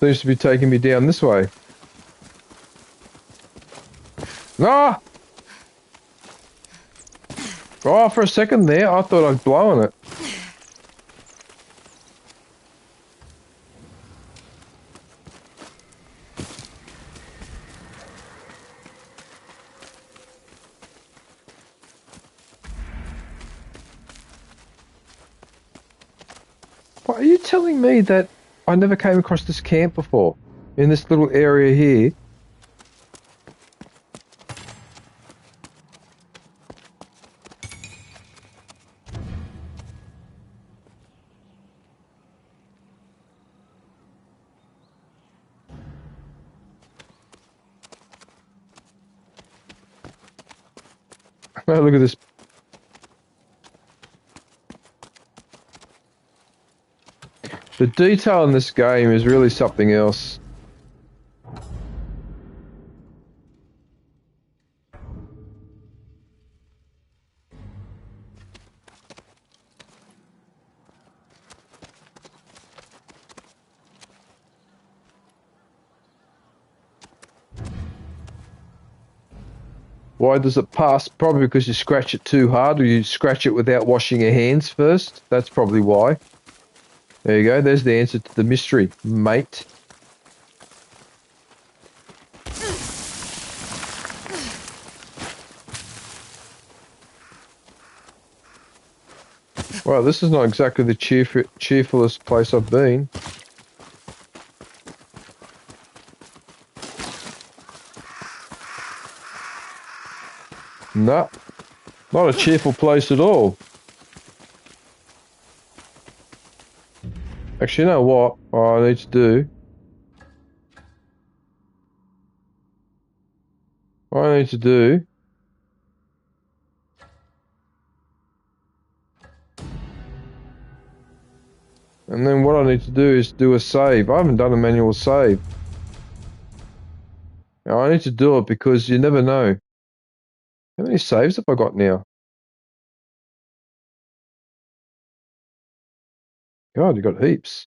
Seems to be taking me down this way. Ah! Oh, for a second there, I thought I'd blown it. What, are you telling me that I never came across this camp before? In this little area here? Oh, look at this. The detail in this game is really something else. Why does it pass? Probably because you scratch it too hard, or you scratch it without washing your hands first. That's probably why. There you go. There's the answer to the mystery, mate. Well, this is not exactly the cheerfulest place I've been. No, not a cheerful place at all. Actually, you know what I need to do? What I need to do And then what I need to do is do a save. I haven't done a manual save. Now, I need to do it because you never know. How many saves have I got now? God, you got heaps.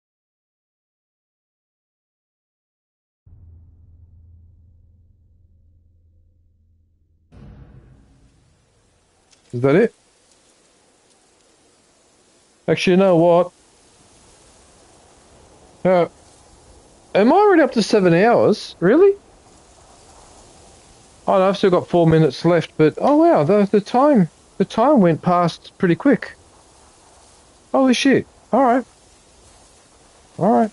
Is that it? Actually, you know what? Am I already up to 7 hours? Really? Oh, no, I've still got 4 minutes left, but oh wow, the time went past pretty quick. Holy shit. Alright. Alright.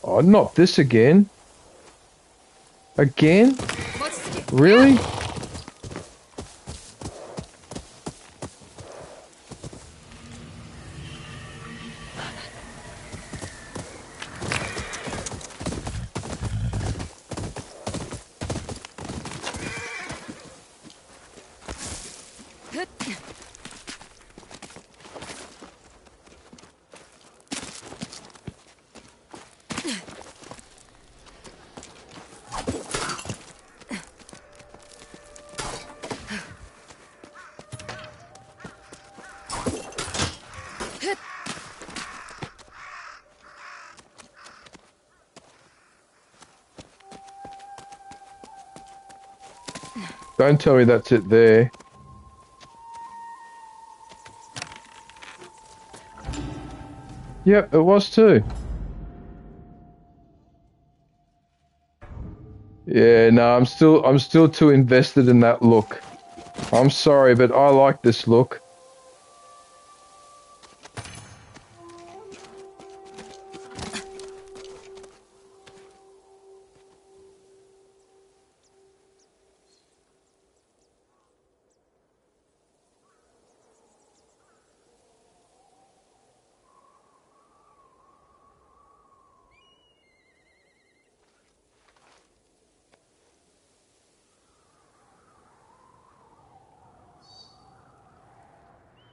Oh, not this again. Again? Really? Don't tell me that's it there. Yep, it was too. Yeah, no, I'm still too invested in that look. I'm sorry, but I like this look.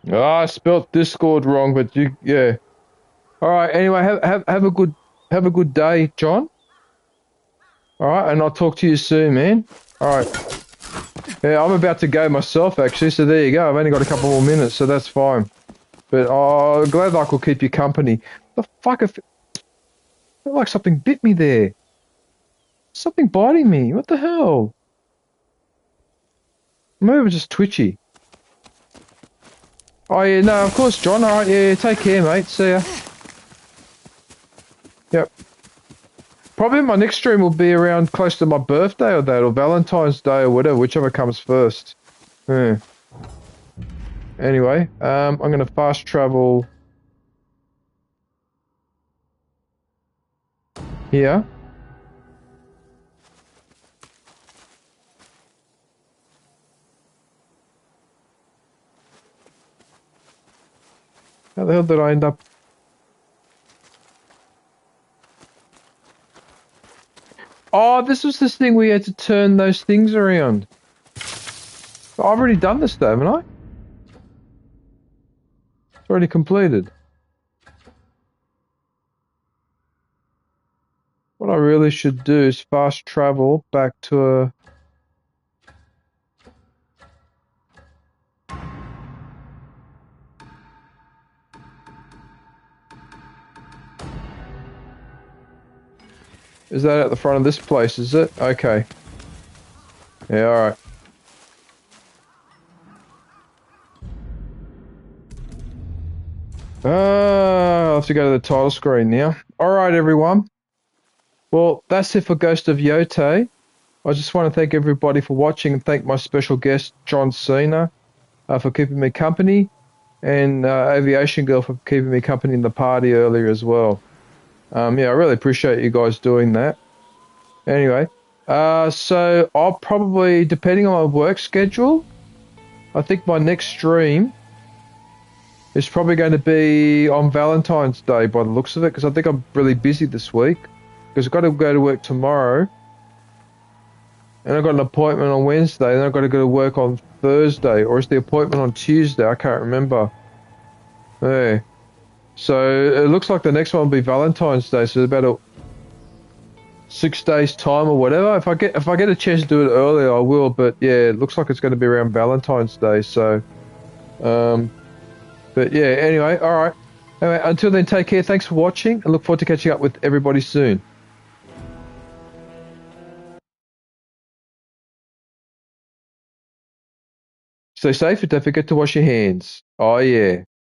Oh, I spelt Discord wrong, but yeah. All right. Anyway, have a good day, John. All right, and I'll talk to you soon, man. All right. Yeah, I'm about to go myself, actually. So there you go. I've only got a couple more minutes, so that's fine. But glad I could keep you company. The fuck? I feel like something bit me there. Something biting me. What the hell? Maybe it was just twitchy. Oh yeah, no, of course, John. All right, yeah, take care, mate. See ya. Yep. Probably my next stream will be around close to my birthday or that, or Valentine's Day or whatever, whichever comes first. Yeah. Anyway, I'm gonna fast travel here. How the hell did I end up? Oh, this was this thing where you had to turn those things around. I've already done this though, haven't I? It's already completed. What I really should do is fast travel back to a... Is that at the front of this place, is it? Okay. Yeah, alright. I'll have to go to the title screen now. Alright, everyone. Well, that's it for Ghost of YOTEI. I just want to thank everybody for watching and thank my special guest, John Cena, for keeping me company. and Aviation Girl for keeping me company in the party earlier as well. Yeah, I really appreciate you guys doing that. Anyway, so I'll probably, depending on my work schedule, I think my next stream is probably going to be on Valentine's Day by the looks of it, because I think I'm really busy this week, because I've got to go to work tomorrow, and I've got an appointment on Wednesday, and then I've got to go to work on Thursday, or is the appointment on Tuesday? I can't remember. Yeah. So it looks like the next one will be Valentine's Day, so about 6 days time or whatever. If I get a chance to do it earlier, I will. But yeah, it looks like it's going to be around Valentine's Day. So, but yeah. Anyway, all right. Anyway, until then, take care. Thanks for watching, and look forward to catching up with everybody soon. Stay safe and don't forget to wash your hands. Oh yeah.